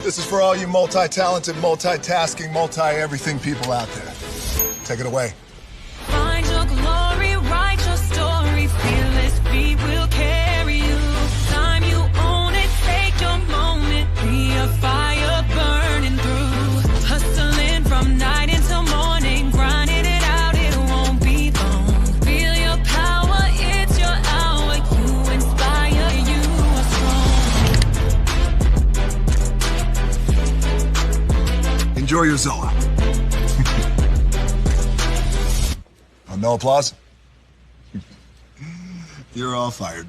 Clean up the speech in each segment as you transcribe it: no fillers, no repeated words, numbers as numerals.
This is for all you multi-talented, multitasking, multi-everything people out there. Take it away. Find your glory, write your story, fearless feet will carry you. Time you own it, take your moment, be a fire burning through. Hustling from night until morning, grinding it out, it won't be long. Feel your power, it's your hour, you inspire, you are strong. Enjoy your Zoa. Oh, no applause? You're all fired.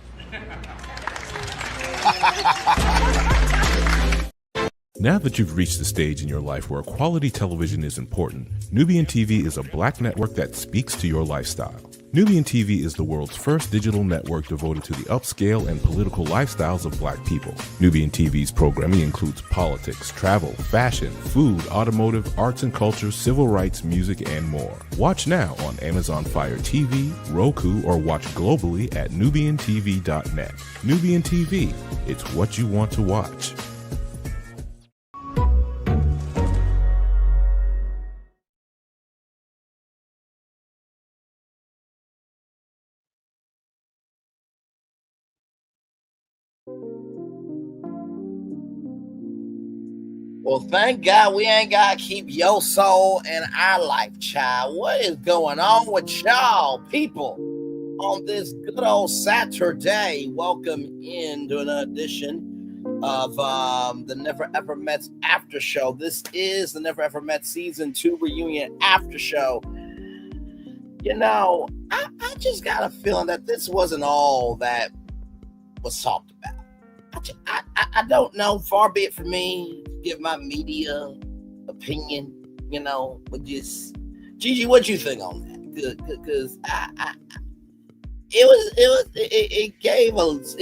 Now that you've reached the stage in your life where quality television is important, Nubian TV is a Black network that speaks to your lifestyle. Nubian TV is the world's first digital network devoted to the upscale and political lifestyles of Black people. Nubian TV's programming includes politics, travel, fashion, food, automotive, arts and culture, civil rights, music, and more. Watch now on Amazon Fire TV, Roku, or watch globally at nubiantv.net. Nubian TV, it's what you want to watch. Well, thank God we ain't got to keep your soul in our life, child. What is going on with y'all people on this good old Saturday? Welcome in to another edition of the Never Ever Mets After Show. This is the Never Ever Mets Season 2 Reunion After Show. You know, I just got a feeling that this wasn't all that was talked about. I don't know, far be it from me to give my media opinion, you know, but just Gigi, what you think on that? Because it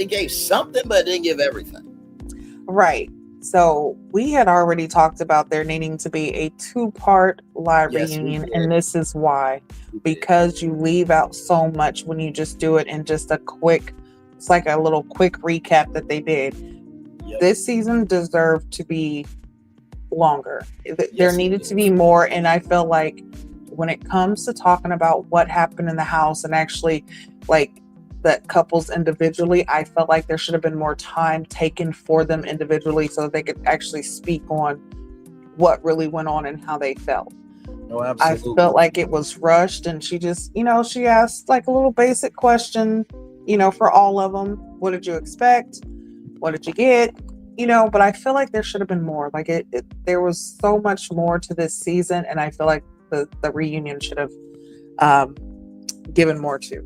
gave something, but it didn't give everything. Right. So we had already talked about there needing to be a 2-part live reunion, and this is why. Because you leave out so much when you just do it in just a quick, it's like a little quick recap that they did. Yep. This season deserved to be longer. There needed to be more, and I feel like when it comes to talking about what happened in the house and actually like the couples individually, I felt like there should have been more time taken for them individually so that they could actually speak on what really went on and how they felt. No, absolutely. I felt like it was rushed, and she just, you know, she asked like a little basic question, you know, for all of them. What did you expect? What did you get? You know, but I feel like there should have been more. Like there was so much more to this season, and I feel like the reunion should have given more to.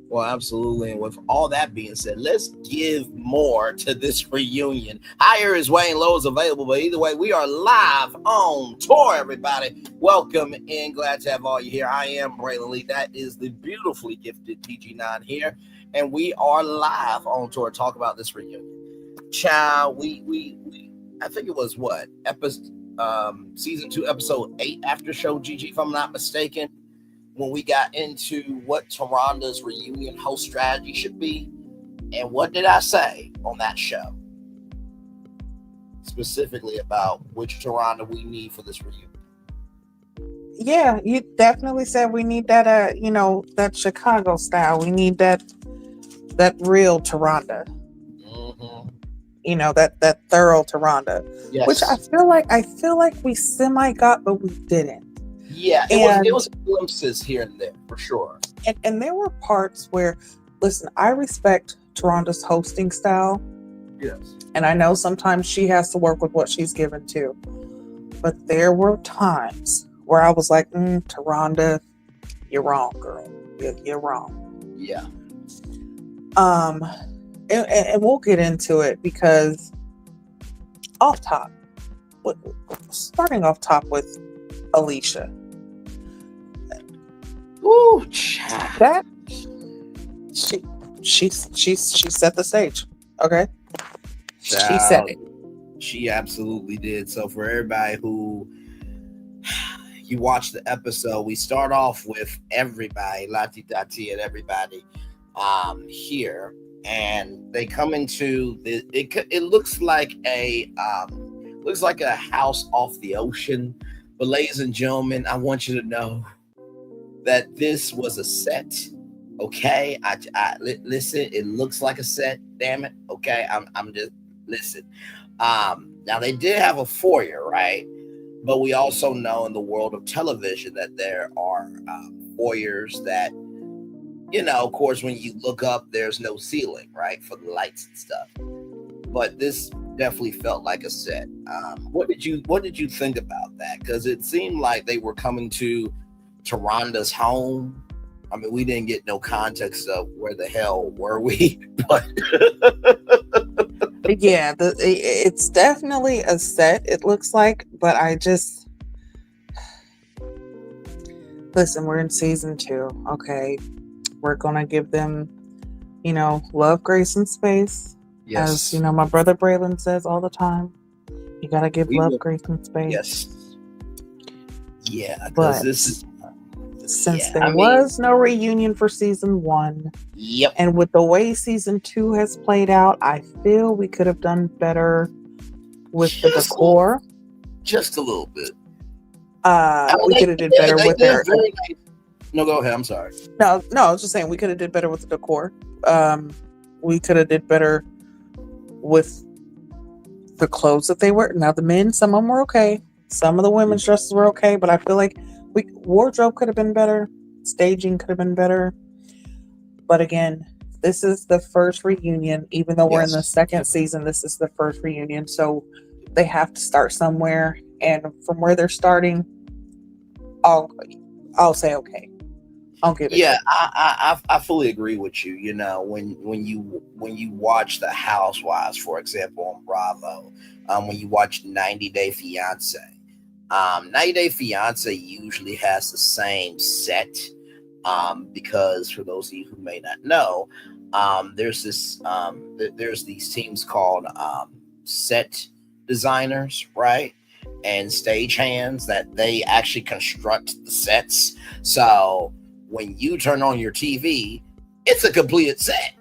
Well, absolutely. And with all that being said, let's give more to this reunion. Higher is Wayne, low is available, but either way, we are live on tour, everybody. Welcome in. Glad to have all you here. I am Braylon. That is the beautifully gifted TG9 here, and we are live on tour to talk about this reunion. Child, we I think it was what? Season 2, episode 8 after show, Gigi, if I'm not mistaken, when we got into what Taronda's reunion host strategy should be. And what did I say on that show? Specifically about which Taronda we need for this reunion. Yeah, you definitely said we need that, you know, that Chicago style. We need that real Taronda. Mm-hmm. You know, that thorough Taronda. Yes. Which I feel like we semi got, but we didn't. Yeah, it was glimpses here and there, for sure. And there were parts where, listen, I respect Taronda's hosting style. Yes. And I know sometimes she has to work with what she's given too. But there were times where I was like, Taronda, you're wrong, girl. You're wrong. Yeah. And we'll get into it because starting off top with Alicia. Ooh, that she set the stage. Okay, she said it. She absolutely did. So for everybody who you watch the episode, we start off with everybody, Lati Dati and everybody here, and they come into it looks like a looks like a house off the ocean. But ladies and gentlemen, I want you to know that this was a set. Okay, listen. It looks like a set. Damn it. Okay, I'm just listen. Now they did have a foyer, right? But we also know in the world of television that there are foyers that, of course, when you look up, there's no ceiling, right, for the lights and stuff. But this definitely felt like a set. What did you think about that? Because it seemed like they were coming to Rhonda's home. I mean, we didn't get no context of where the hell were we, but yeah, it's definitely a set, it looks like, but I just listen, we're in season 2. Okay, we're gonna give them, love, grace, and space. yes, As my brother Braylon says all the time, you gotta give love, grace, and space. Yes, yeah, but because this is since there was no reunion for season 1, yep, and with the way season 2 has played out, I feel we could have done better with the decor. Just a little bit. We could have did better with their. No, go ahead. I'm sorry. No, I was just saying we could have did better with the decor. We could have did better with the clothes that they wear. Now the men, some of them were okay. Some of the women's dresses were okay, but I feel like wardrobe could have been better. Staging could have been better. But again, this is the first reunion. Even though we're in the second season, this is the first reunion. So they have to start somewhere. And from where they're starting, I'll say okay. I'll give it. Yeah, I fully agree with you. When you watch The Housewives, for example, on Bravo, when you watch 90 Day Fiance, 90 Day Fiance usually has the same set, because for those of you who may not know, there's these teams called set designers, right? And stagehands that they actually construct the sets. So when you turn on your TV, it's a completed set.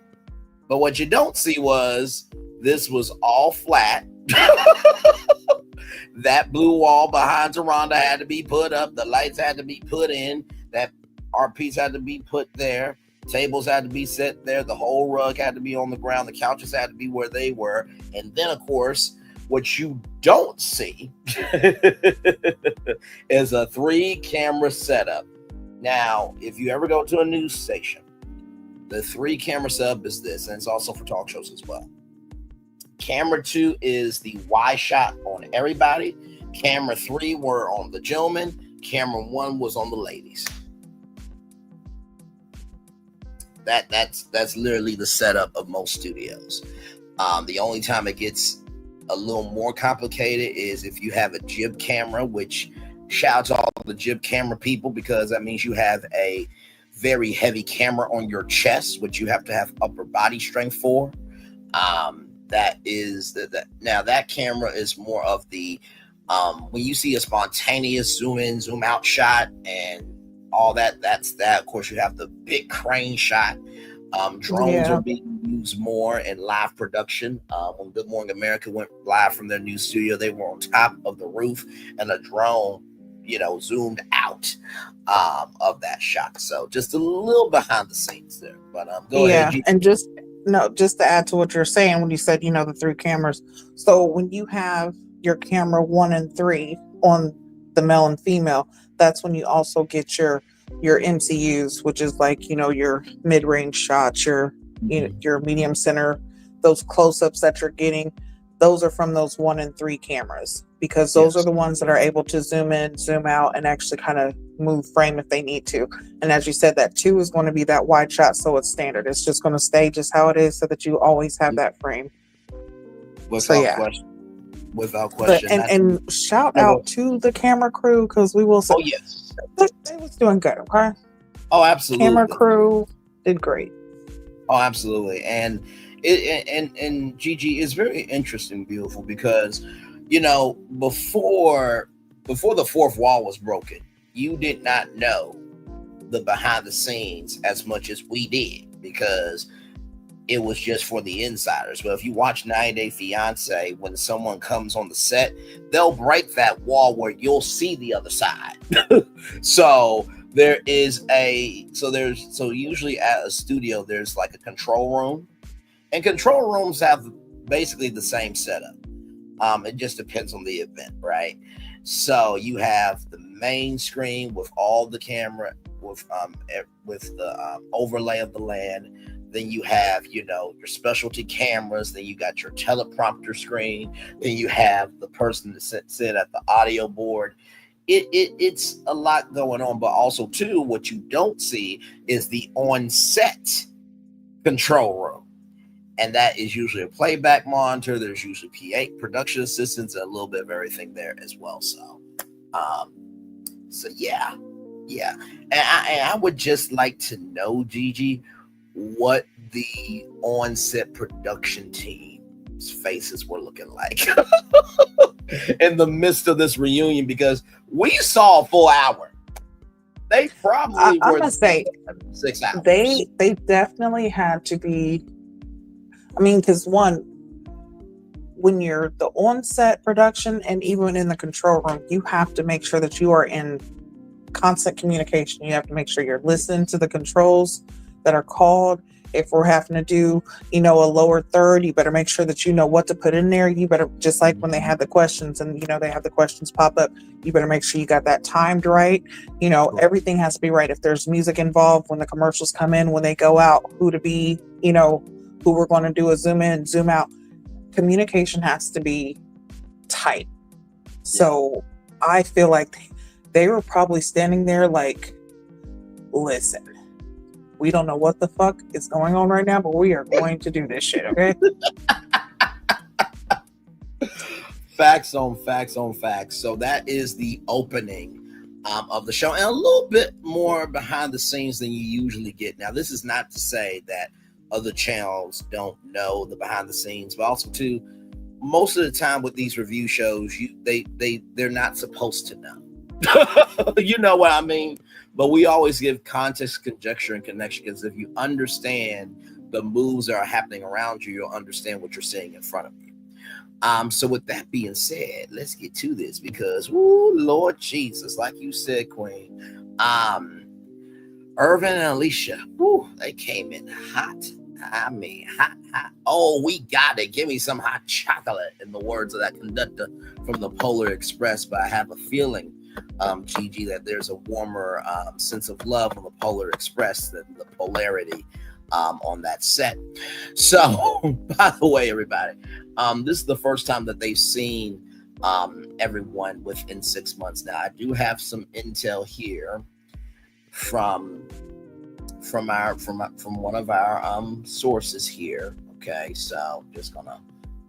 But what you don't see was this was all flat. That blue wall behind Rhonda had to be put up. The lights had to be put in. That art piece had to be put there. Tables had to be set there. The whole rug had to be on the ground. The couches had to be where they were. And then, of course, what you don't see is a 3-camera setup. Now, if you ever go to a news station, the 3-camera setup is this, and it's also for talk shows as well. Camera 2 is the wide shot on everybody. Camera 3 were on the gentlemen. Camera 1 was on the ladies. That's literally the setup of most studios. The only time it gets a little more complicated is if you have a jib camera, which shouts all the jib camera people, because that means you have a very heavy camera on your chest, which you have to have upper body strength for. That is now that camera is more of the when you see a spontaneous zoom in, zoom out shot and all that, that's that. Of course, you have the big crane shot. Drones are being used more in live production. When Good Morning America went live from their new studio, they were on top of the roof and a drone, zoomed out of that shot. So just a little behind the scenes there. But go ahead. And just to add to what you're saying, when you said, the 3 cameras. So when you have your camera 1 and 3 on the male and female, that's when you also get your MCUs, which is like, your mid-range shots, your medium center, those close-ups that you're getting, those are from those 1 and 3 cameras, because those are the ones that are able to zoom in, zoom out, and actually kind of move frame if they need to. And as you said, that 2 is going to be that wide shot, so it's standard. It's just going to stay just how it is, so that you always have that frame. Without question. And shout out to the camera crew, because we will say, they was doing good. Okay. Oh, absolutely. Camera crew did great. Oh, absolutely. And Gigi is very interesting, beautiful, because before the fourth wall was broken, you did not know the behind the scenes as much as we did, because it was just for the insiders. But if you watch 90 Day Fiance, when someone comes on the set, they'll break that wall where you'll see the other side. So usually at a studio, there's like a control room, and control rooms have basically the same setup. It just depends on the event, right? So you have the main screen with all the camera, with the overlay of the land. Then you have, your specialty cameras. Then you got your teleprompter screen. Then you have the person that sit at the audio board. It's a lot going on, but also too, what you don't see is the on-set control room, and that is usually a playback monitor. There's usually PA, production assistants, and a little bit of everything there as well. So yeah. And I would just like to know, Gigi, what the on-set production team's faces were looking like in the midst of this reunion, because we saw a full hour. They probably I'm gonna say 6 hours. They definitely had to be. I mean, because when you're the on-set production and even in the control room, you have to make sure that you are in constant communication. You have to make sure you're listening to the controls that are called. If we're having to do, a lower third, you better make sure that you know what to put in there. You better, just like when they have the questions and, they have the questions pop up, you better make sure you got that timed right. Everything has to be right. If there's music involved, when the commercials come in, when they go out, who to be, who we're going to do a zoom in, zoom out. Communication has to be tight. So I feel like they were probably standing there like, listen, we don't know what the fuck is going on right now, but we are going to do this shit, okay? Facts on facts on facts. So that is the opening of the show, and a little bit more behind the scenes than you usually get. Now, this is not to say that other channels don't know the behind the scenes, but also too, most of the time with these review shows, they're not supposed to know. You know what I mean? But we always give context, conjecture, and connection, because if you understand the moves that are happening around you, you'll understand what you're seeing in front of you. So with that being said, let's get to this, because, ooh, Lord Jesus, like you said, Queen, Irvin and Alicia, woo, they came in hot. I mean, hot. Oh, we got it. Give me some hot chocolate, in the words of that conductor from the Polar Express. But I have a feeling, Gigi, that there's a warmer sense of love on the Polar Express than the polarity on that set. So, by the way, everybody, this is the first time that they've seen everyone within 6 months. Now, I do have some intel here from one of our sources here. Okay, so I'm just gonna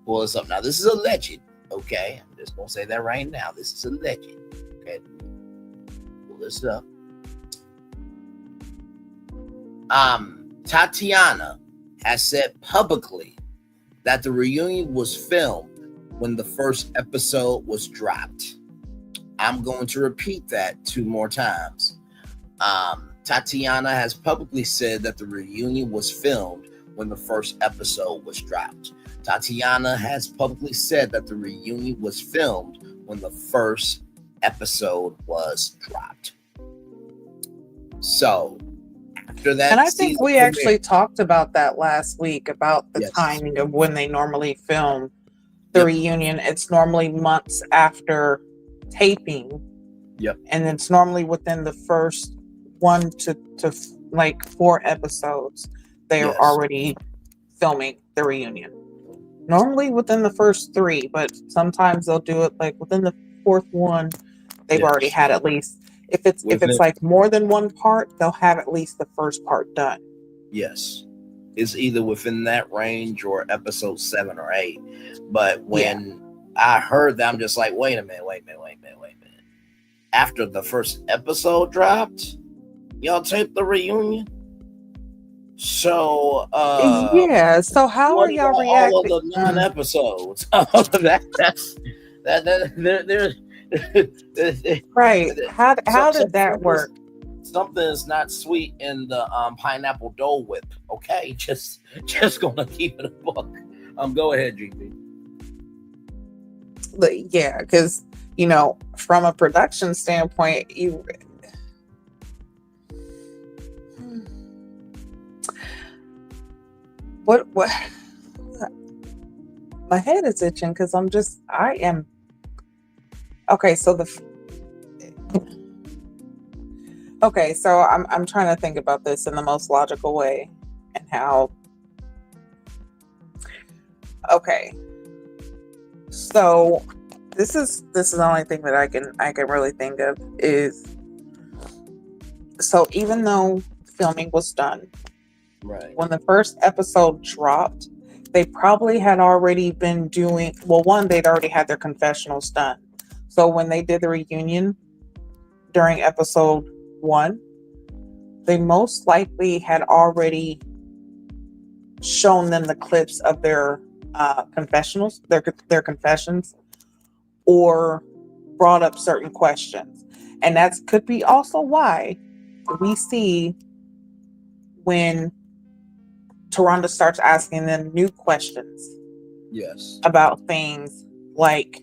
pull this up. Now, this is alleged. Okay, I'm just gonna say that right now. This is alleged. Okay, pull this up. Tatiana has said publicly that the reunion was filmed when the first episode was dropped. I'm going to repeat that 2 more times. Tatiana has publicly said that the reunion was filmed when the first episode was dropped. Tatiana has publicly said that the reunion was filmed when the first episode was dropped. So, after that, and I think we actually talked about that last week, about the timing of when they normally film the reunion. It's normally months after taping. Yep. And it's normally within the first 1 to like 4 episodes, they are already filming the reunion. Normally within the first 3, but sometimes they'll do it like within the 4th one. They've already had at least, if it's like more than 1 part, they'll have at least the first part done. Yes, it's either within that range or episode 7 or 8. But when I heard that, I'm just like, wait a minute. After the first episode dropped, y'all taped the reunion? So so how are y'all reacting? All of the 9 episodes. Right. How did that work? something is not sweet in the pineapple Dole Whip. Okay, just gonna keep it a book. Go ahead, GP. Yeah, because from a production standpoint, what my head is itching because I am okay. So I'm trying to think about this in the most logical way and how. Okay, so this is the only thing that I can really think of is, so even though filming was done, right, when the first episode dropped, they probably had already been doing, well, one, they'd already had their confessionals done. So when they did the reunion during episode 1, they most likely had already shown them the clips of their confessionals, their confessions, or brought up certain questions. And that could be also why we see when Taronda starts asking them new questions. Yes. About things like,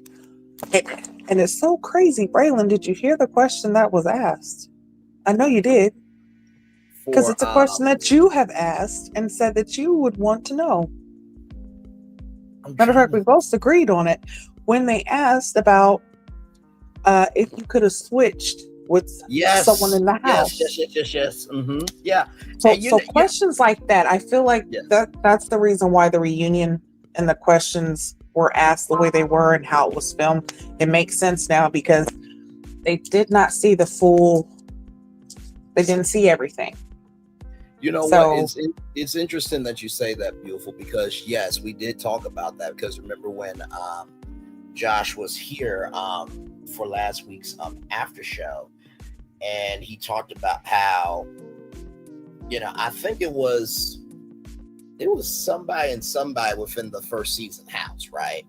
and it's so crazy. Braylon, did you hear the question that was asked? I know you did. Because it's a question that you have asked and said that you would want to know. Matter of fact, we both agreed on it when they asked about if you could have switched with someone in the house. Yes. Mm-hmm. Yeah. So questions like that, I feel like that's the reason why the reunion and the questions were asked the way they were and how it was filmed. It makes sense now because they did not see the full. They didn't see everything. You know what? It's interesting that you say that, Beautiful, because yes, we did talk about that. Because remember when Josh was here for last week's after show, and he talked about how, I think it was somebody within the first season house, right?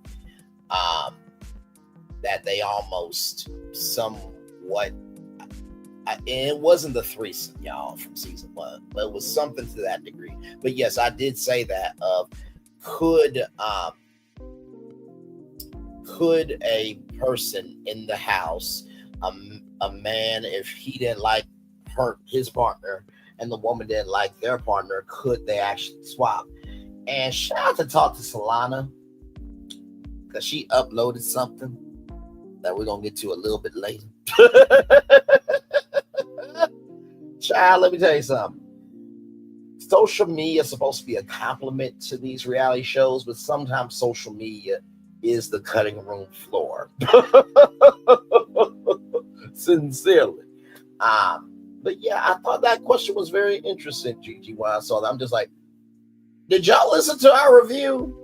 That they almost somewhat. And it wasn't the threesome, y'all, from season 1, but it was something to that degree. But yes, I did say that of could a person in the house, a man, if he didn't like his partner and the woman didn't like their partner, could they actually swap? And shout out to talk to Solana, because she uploaded something that we're gonna get to a little bit later. Child, let me tell you something. Social media is supposed to be a compliment to these reality shows, but sometimes social media is the cutting room floor. Sincerely. But yeah, I thought that question was very interesting, Gigi, when I saw that. I'm just like, did y'all listen to our review?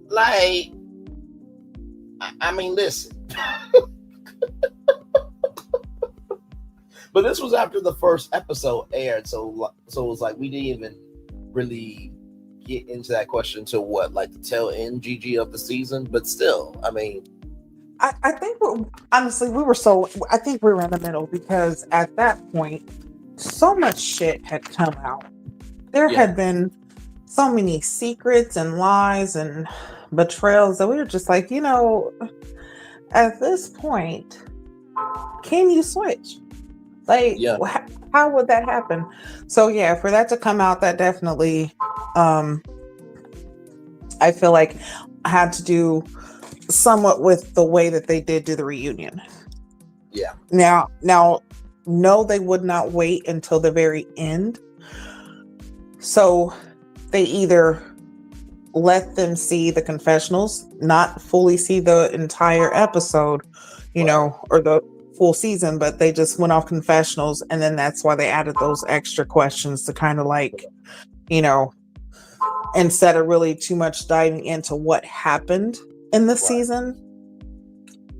Like, I mean, listen. But this was after the first episode aired, so it was like we didn't even really get into that question until like the tail end, GG, of the season. But still, I mean, I think honestly I think we were in the middle, because at that point, so much shit had come out. There had been so many secrets and lies and betrayals that we were just like, at this point, can you switch? Like, how would that happen? So yeah, for that to come out, that definitely, I feel like I had to do somewhat with the way that they did do the reunion. Yeah. Now, no, they would not wait until the very end. So they either let them see the confessionals, not fully see the entire episode, or the full season, but they just went off confessionals, and then that's why they added those extra questions to kind of like, instead of really too much diving into what happened in the season,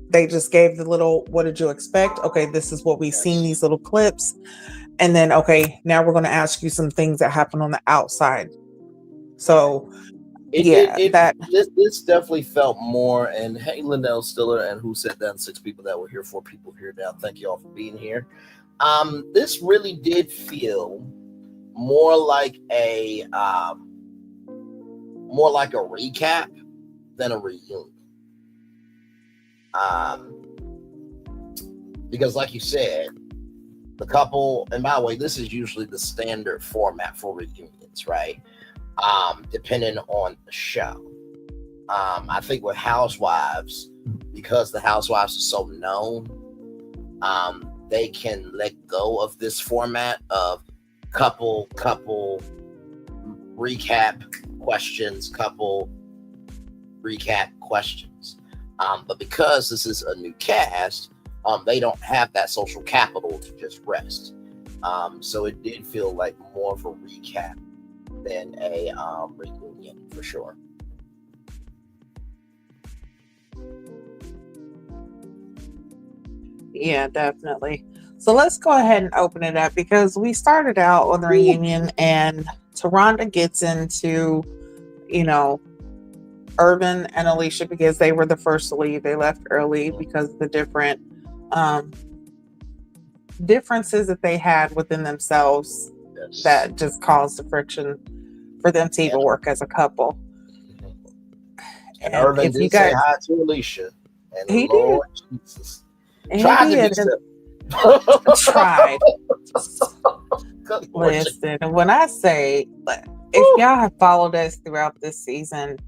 they just gave the little, what did you expect? Okay, this is what we've seen, these little clips, and then okay, now we're going to ask you some things that happen on the outside. So this definitely felt more. And hey, Linnell Stiller, and who said that, 6 people that were here, 4 people here now. Thank you all for being here. This really did feel more like a recap than a reunion. Because like you said, the couple, and by the way, this is usually the standard format for reunions, right? Depending on the show. I think with Housewives, because the Housewives are so known, they can let go of this format of couple recap questions, but because this is a new cast, they don't have that social capital to just rest. So it did feel like more of a recap than a reunion for sure. Yeah, definitely. So let's go ahead and open it up, because we started out on the reunion and Taronda gets into, Irvin and Alicia, because they were the first to leave. They left early because of the different differences that they had within themselves that just caused the friction for them to even work as a couple. And Irvin did say hi to Alicia. And he Lord did. Jesus. And Tried he to did. be simple. Tried. Listen, and when I say, if y'all have followed us throughout this season,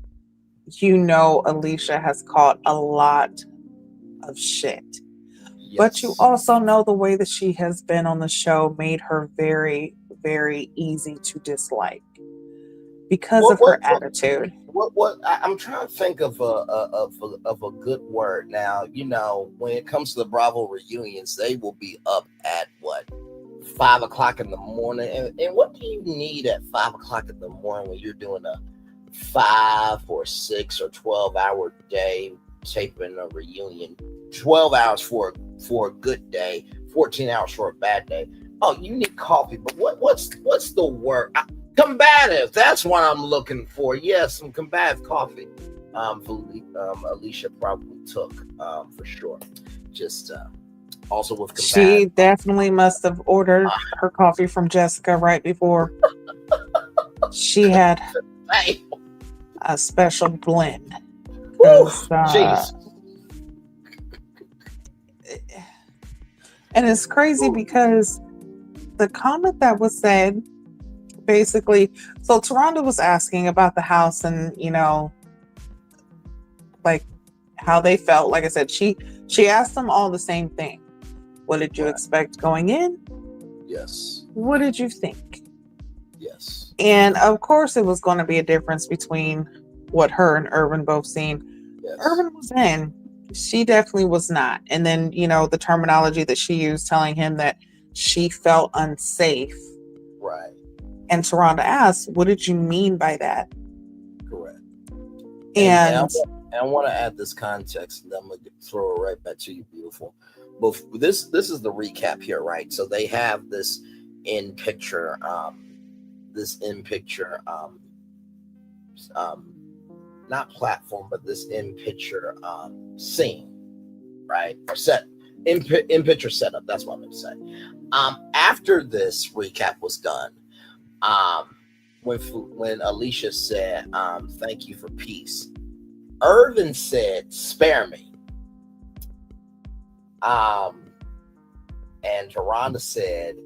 Alicia has caught a lot of shit. Yes. But you also know the way that she has been on the show made her very, very easy to dislike because of her attitude. I'm trying to think of a good word. Now, when it comes to the Bravo reunions, they will be up at 5 o'clock in the morning. And what do you need at 5 o'clock in the morning when you're doing a 5 or 6 or 12-hour day taping a reunion? 12 hours for a good day, 14 hours for a bad day. Oh, you need coffee. But what's the word? Combative. That's what I'm looking for. Yes, some combative coffee. Alicia probably took for sure. Just also with combative. She definitely must have ordered her coffee from Jessica right before. She had a special blend. Jeez. And it's crazy because the comment that was said, basically, so Taronda was asking about the house and, like how they felt. Like I said, she asked them all the same thing. What did you expect going in? Yes. What did you think? Yes. And of course it was going to be a difference between what her and Irvin both seen. Yes. Irvin was in. She definitely was not. And then, the terminology that she used, telling him that she felt unsafe. Right. And Taronda asked, what did you mean by that? Correct. And I want to add this context, and I'm going to throw it right back to you, beautiful. But this is the recap here, right? So they have this in picture, not platform, but this in picture scene, right? Or set in picture setup. That's what I'm going to say. After this recap was done, when Alicia said, "Thank you for peace," Irvin said, "Spare me." And Taronda said,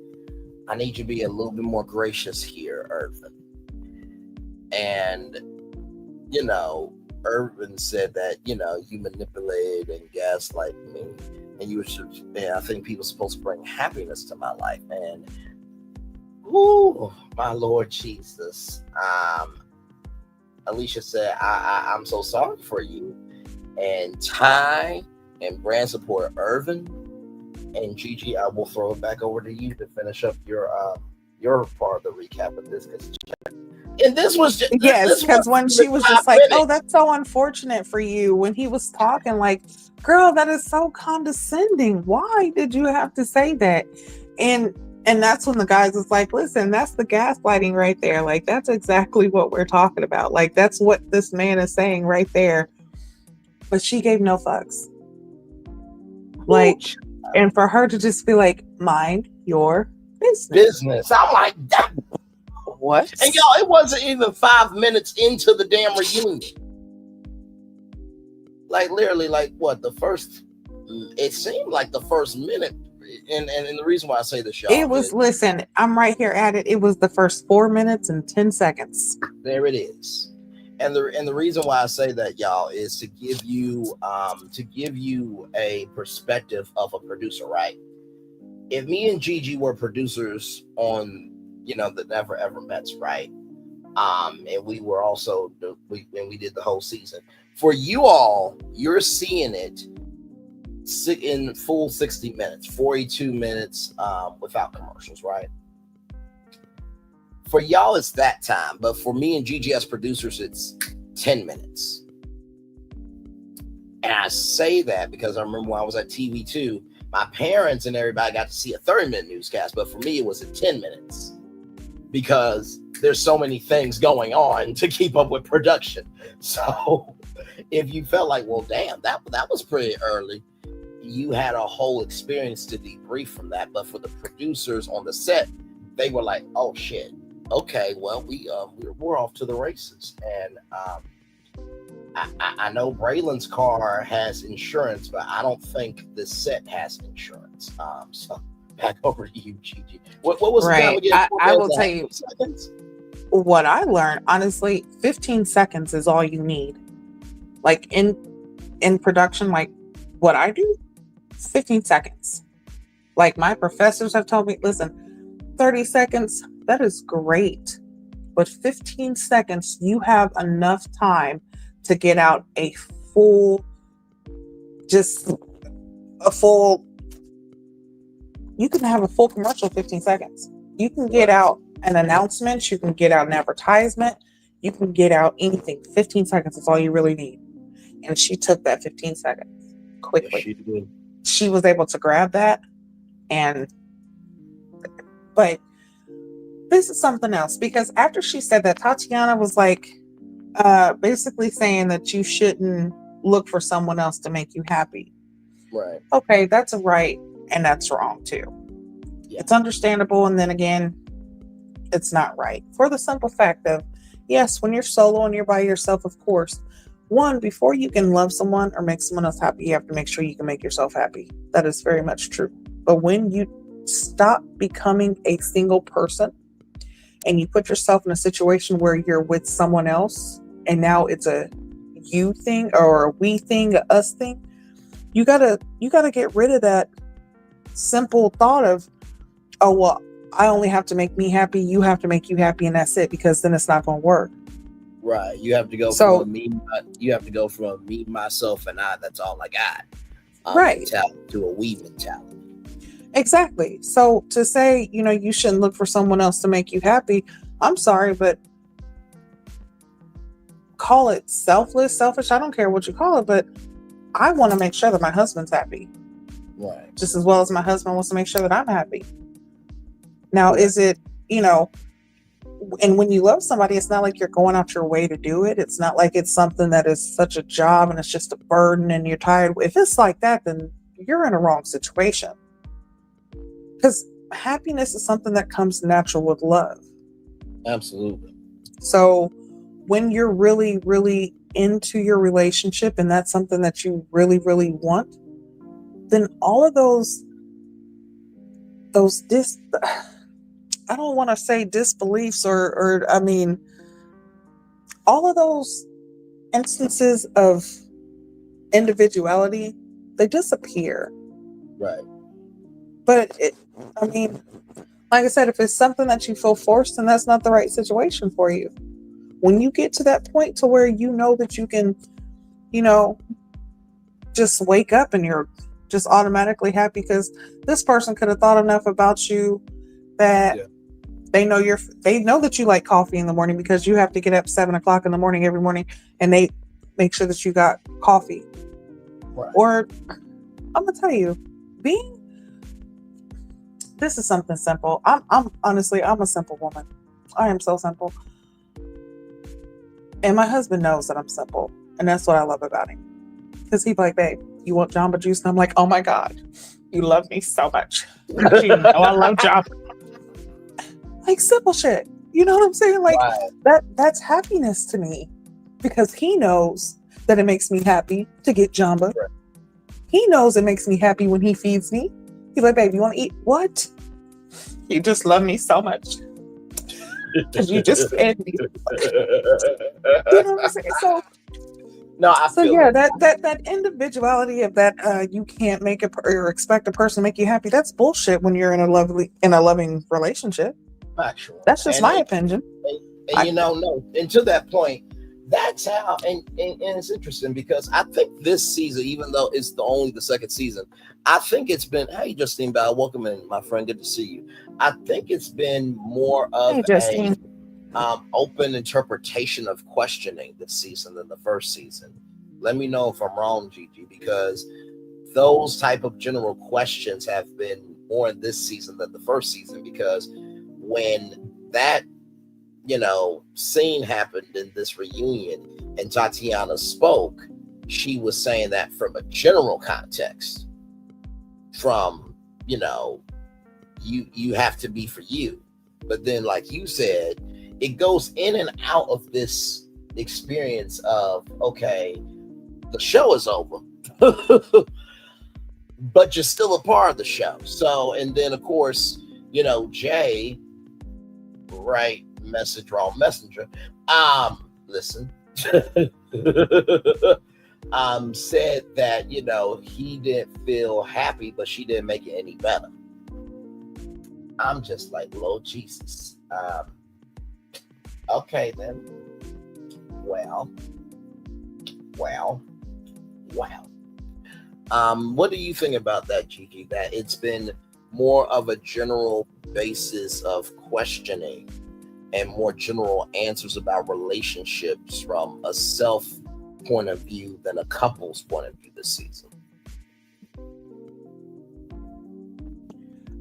"I need you to be a little bit more gracious here, Irvin." And Irvin said that, you manipulated and gaslight me, and you were, I think people are supposed to bring happiness to my life. And, my Lord Jesus. Alicia said, I'm so sorry for you. And Ty and brand support Irvin and Gigi, I will throw it back over to you to finish up your part of the recap of this. And this was just, yes, because when she was just like, "Oh, that's so unfortunate for you," when he was talking, like, "Girl, that is so condescending. Why did you have to say that?" And that's when the guys was like, "Listen, that's the gaslighting right there. Like, that's exactly what we're talking about. Like, that's what this man is saying right there." But she gave no fucks. Like, and for her to just be like, "Mind your business. Business. I'm like, that. What? And y'all, it wasn't even 5 minutes into the damn reunion. Like literally, like what the first? It seemed like the first minute, and the reason why I say this, y'all, It was. Listen, I'm right here at it. It was the first 4 minutes and 10 seconds. There it is. And the reason why I say that, y'all, is to give you a perspective of a producer, right? If me and Gigi were producers on, the Never Ever Mets, right? And we were also when we did the whole season. For you all, you're seeing it in full 60 minutes, 42 minutes without commercials, right? For y'all, it's that time, but for me and Gigi as producers, it's 10 minutes. And I say that because I remember when I was at TV2, my parents and everybody got to see a 30-minute newscast, but for me, it was at 10 minutes because there's so many things going on to keep up with production. So if you felt like, well, damn, that was pretty early, you had a whole experience to debrief from that. But for the producers on the set, they were like, oh, shit. Okay, well, we're off to the races, and I know Braylon's car has insurance, but I don't think the set has insurance. So back over to you, Gigi. What was right? the time again? I will tell you what I learned. Honestly, 15 seconds is all you need. Like in production, like what I do, 15 seconds. Like my professors have told me, listen, 30 seconds. That is great. But 15 seconds, you have enough time to get out a full, you can have a full commercial 15 seconds. You can get out an announcement. You can get out an advertisement. You can get out anything. 15 seconds is all you really need. And she took that 15 seconds quickly. Yes, she was able to grab that. But this is something else, because after she said that, Tatiana was like, basically saying that you shouldn't look for someone else to make you happy. Right. Okay, that's right, and that's wrong too. Yeah. It's understandable, and then again, it's not right. For the simple fact of, yes, when you're solo and you're by yourself, of course, one, before you can love someone or make someone else happy, you have to make sure you can make yourself happy. That is very much true. But when you stop becoming a single person, and you put yourself in a situation where you're with someone else, and now it's a you thing or a we thing, a us thing, you gotta get rid of that simple thought of, oh, well, I only have to make me happy, you have to make you happy, and that's it, because then it's not going to work. Right. You have to go from me, myself, and I. That's all I got. Right. Mentality to a we mentality. Exactly. So to say, you shouldn't look for someone else to make you happy, I'm sorry, but call it selfish, I don't care what you call it, but I want to make sure that my husband's happy. Right. Just as well as my husband wants to make sure that I'm happy. Now, is it, and when you love somebody, it's not like you're going out your way to do it. It's not like it's something that is such a job and it's just a burden and you're tired. If it's like that, then you're in a wrong situation. Because happiness is something that comes natural with love. Absolutely. So when you're really, really into your relationship and that's something that you really, really want, then all of those I don't want to say disbeliefs or I mean, all of those instances of individuality, they disappear. Right. But like I said, if it's something that you feel forced, then that's not the right situation for you. When you get to that point to where you know that you can, just wake up and you're just automatically happy because this person could have thought enough about you that they know that you like coffee in the morning because you have to get up 7:00 in the morning every morning and they make sure that you got coffee. Right. Or I'm gonna tell you, this is something simple. I'm honestly, I'm a simple woman. I am so simple. And my husband knows that I'm simple. And that's what I love about him. Because he'd be like, babe, you want Jamba Juice? And I'm like, oh my God, you love me so much. You know I love Jamba. Like simple shit. You know what I'm saying? Like that's happiness to me, because he knows that it makes me happy to get Jamba. Right. He knows it makes me happy when he feeds me. He's like, babe, you want to eat? What? You just love me so much. Because you just fed me. You know what I'm saying? So, no, I so feel yeah, it. that individuality of that you can't make or expect a person to make you happy. That's bullshit when you're in a loving relationship. Factual. That's just my opinion. And you know, no, and to that point, that's how, and it's interesting because I think this season, even though it's only the second season, I think it's been, hey, Justine Bell, welcome in, my friend, good to see you. I think it's been more of Hey, a open interpretation of questioning this season than the first season. Let me know if I'm wrong, Gigi, because those type of general questions have been more in this season than the first season, because when that scene happened in this reunion and Tatiana spoke, she was saying that from a general context, from you have to be for you. But then, like you said, it goes in and out of this experience of, okay, the show is over, but you're still a part of the show. So, and then of course, Jay, right message, wrong messenger, listen, said that, he didn't feel happy, but she didn't make it any better. I'm just like, Lord Jesus. Okay then. Well. What do you think about that, Gigi? That it's been more of a general basis of questioning and more general answers about relationships from a self point of view than a couple's point of view this season?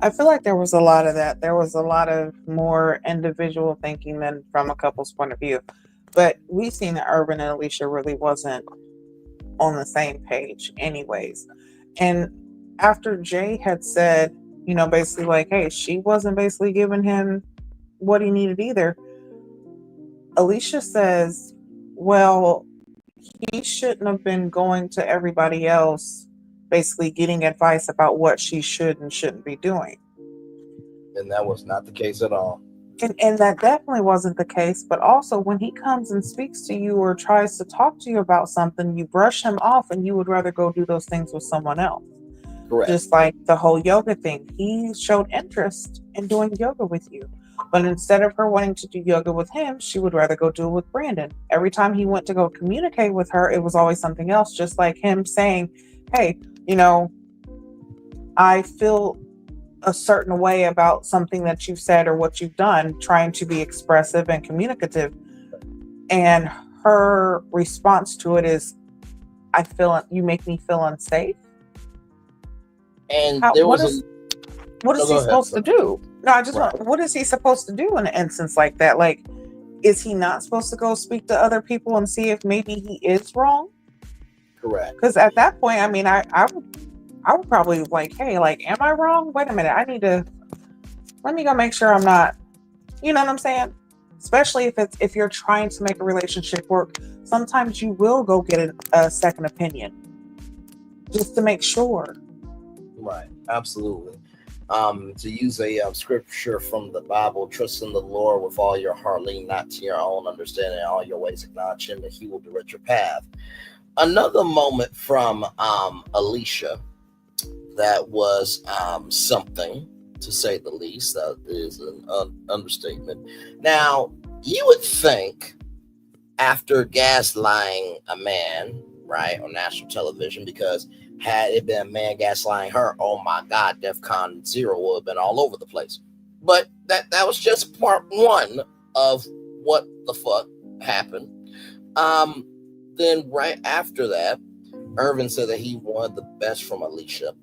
I feel like there was a lot of that. There was a lot of more individual thinking than from a couple's point of view. But we've seen that Urban and Alicia really wasn't on the same page anyways. And after Jay had said, basically like, hey, she wasn't basically giving him what he needed either, Alicia says, well, he shouldn't have been going to everybody else basically getting advice about what she should and shouldn't be doing. And that was not the case at all. And that definitely wasn't the case. But also, when he comes and speaks to you or tries to talk to you about something, you brush him off and you would rather go do those things with someone else. Correct. Just like the whole yoga thing. He showed interest in doing yoga with you. But instead of her wanting to do yoga with him, she would rather go do it with Brandon. Every time he went to go communicate with her, it was always something else. Just like him saying, hey, I feel a certain way about something that you've said or what you've done, trying to be expressive and communicative. And her response to it is, I feel you make me feel unsafe. And what is he supposed to do? No, I just want, what is he supposed to do in an instance like that? Like, is he not supposed to go speak to other people and see if maybe he is wrong? Correct. Because at that point, I mean, I would probably like, hey, like, am I wrong? Wait a minute, let me go make sure I'm not, you know what I'm saying? Especially if you're trying to make a relationship work, sometimes you will go get a second opinion just to make sure. Right, absolutely. To use a scripture from the Bible, trust in the Lord with all your heart, lean not to your own understanding, in all your ways acknowledge him, that he will direct your path. Another moment from Alicia that was something, to say the least. That is an understatement. Now, you would think after gaslighting a man, right, on national television, because had it been a man gaslighting her, oh my God, DEFCON 0 would have been all over the place. But that was just part one of what the fuck happened. Then right after that, Irvin said that he wanted the best from Alicia.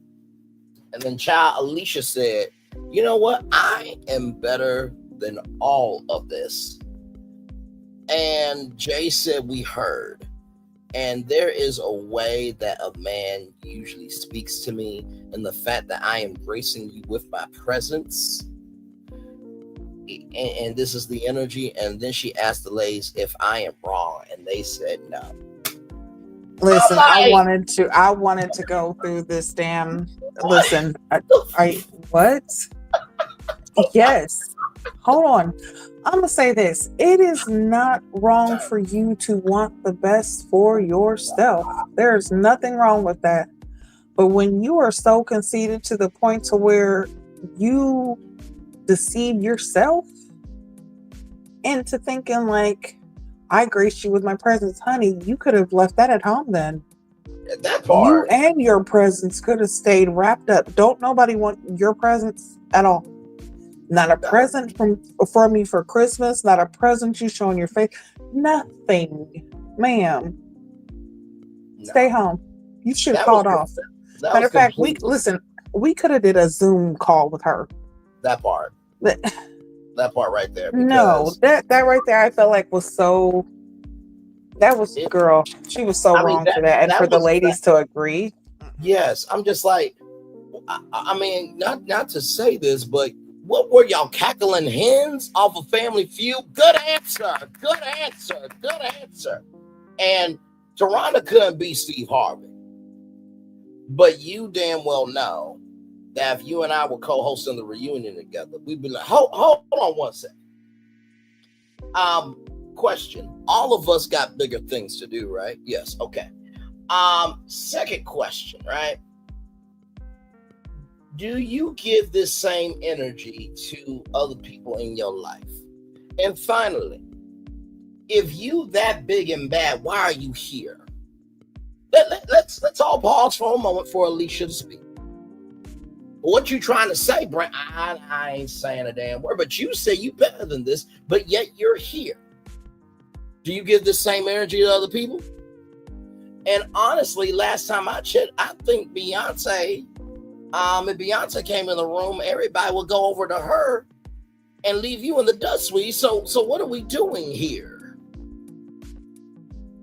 And then Alicia said, you know what? I am better than all of this. And Jay said, we heard. And there is a way that a man usually speaks to me, and the fact that I am gracing you with my presence, and this is the energy. And then she asked the ladies if I am wrong, and they said no. Listen, I'm like, I wanted to go through this damn. Listen, what? Yes. Hold on. I'm gonna say this. It is not wrong for you to want the best for yourself. There's nothing wrong with that. But when you are so conceited to the point to where you deceive yourself into thinking like, I graced you with my presence, honey, you could have left that at home then. that You part. and your presence could have stayed wrapped up. Don't nobody want your presence at all. Not a present from you for Christmas. Not a present you showing your face. Nothing, ma'am. No. Stay home. You should have That called was- off. that Matter was of fact, complete- we could have did a Zoom call with her. that part. But- That part right there. No, Because that right there, I felt like was so. That was girl. She was so I mean, wrong for that, and that for the was- ladies to agree. yes, I'm just like, I mean, not to say this, but what were y'all cackling hens off of Family Feud? Good answer. Good answer. Good answer. And Toronto couldn't be Steve Harvey. But you damn well know that if you and I were co-hosting the reunion together, we'd be like, hold on one second. Question. All of us got bigger things to do, right? Yes. Okay. Second question, right? Do you give this same energy to other people in your life? And finally, if you that big and bad, why are you here? Let's all pause for a moment for Alicia to speak. What you trying to say, Brent? I ain't saying a damn word, but you say you better than this, but yet you're here. Do you give the same energy to other people? And honestly, last time I checked, I think Beyonce, if Beyonce came in the room, everybody would go over to her and leave you in the dust suite. So what are we doing here?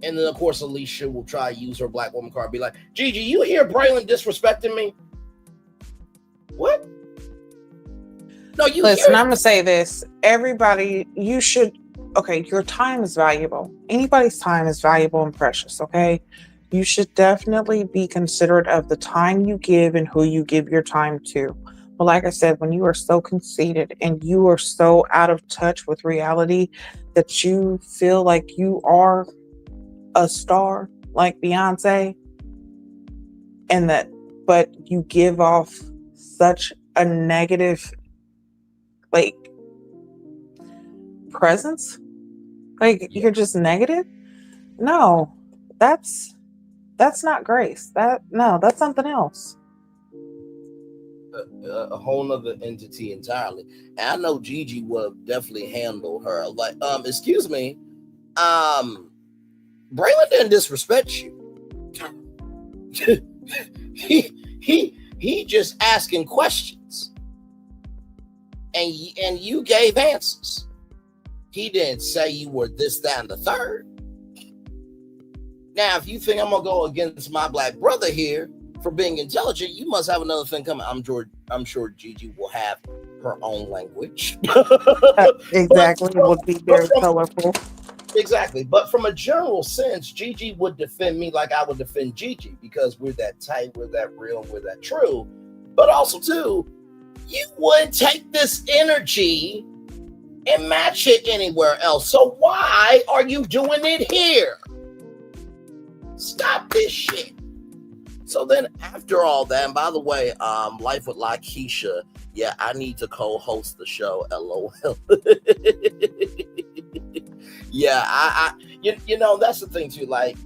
And then, of course, Alicia will try to use her black woman card, be like, Gigi, you hear Braylon disrespecting me? What? No, you Listen, hear I'm gonna say this. Everybody, you should. Okay, your time is valuable. Anybody's time is valuable and precious. Okay, you should definitely be considerate of the time you give and who you give your time to. But like I said, when you are so conceited and you are so out of touch with reality that you feel like you are a star like Beyonce, and that, but you give off such a negative, like, presence, like you're just negative. No, that's not grace. That's something else. a whole nother entity entirely. And I know Gigi would have definitely handled her. Like, excuse me, Braylon didn't disrespect you. he just asking questions, and you gave answers. He didn't say you were this, that, and the third. Now, if you think I'm gonna go against my black brother here for being intelligent, you must have another thing coming. I'm sure Gigi will have her own language. Exactly, it would be very colorful. Exactly. But from a general sense, Gigi would defend me like I would defend Gigi, because we're that tight, we're that real, we're that true. But also, too, you wouldn't take this energy and match it anywhere else. So why are you doing it here? Stop this shit. So then after all that, and by the way, Life with Lakeisha, yeah, I need to co-host the show, LOL. Yeah, you know, that's the thing too, like,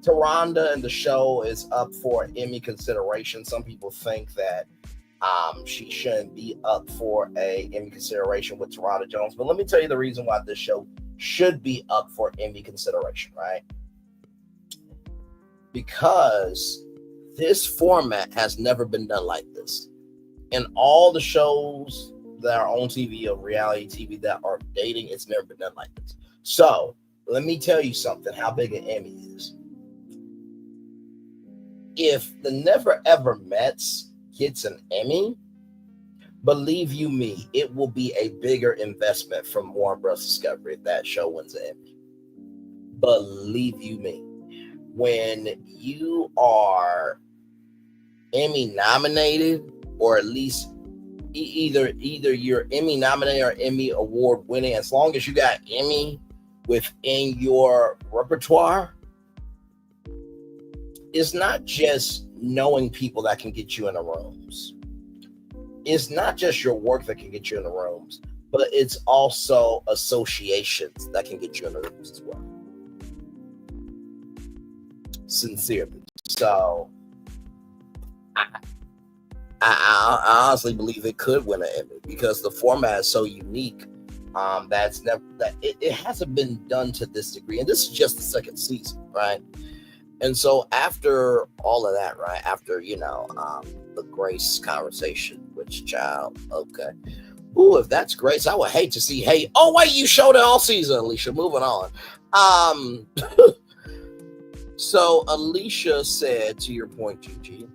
Taronda and the show is up for Emmy consideration. Some people think that she shouldn't be up for a Emmy consideration with Taronda Jones, but let me tell you the reason why this show should be up for Emmy consideration, right? Because this format has never been done like this. In all the shows that are on TV or reality TV that are dating, it's never been done like this. So let me tell you something, how big an Emmy is. if the Never Ever Mets gets an Emmy, believe you me, it will be a bigger investment from Warner Bros. Discovery if that show wins an Emmy. Believe you me. When you are Emmy nominated, or at least either you're Emmy nominated or Emmy award winning, as long as you got Emmy within your repertoire, it's not just knowing people that can get you in the rooms. It's not just your work that can get you in the rooms, but it's also associations that can get you in the rooms as well. Sincerely. So I honestly believe it could win an Emmy because the format is so unique. It hasn't been done to this degree, and this is just the second season, right? And so after all of that, right, after the Grace conversation, which child, okay, ooh, if that's Grace, I would hate to see. Hey, oh wait, you showed it all season, Alicia. Moving on. So Alicia said, to your point, Gigi,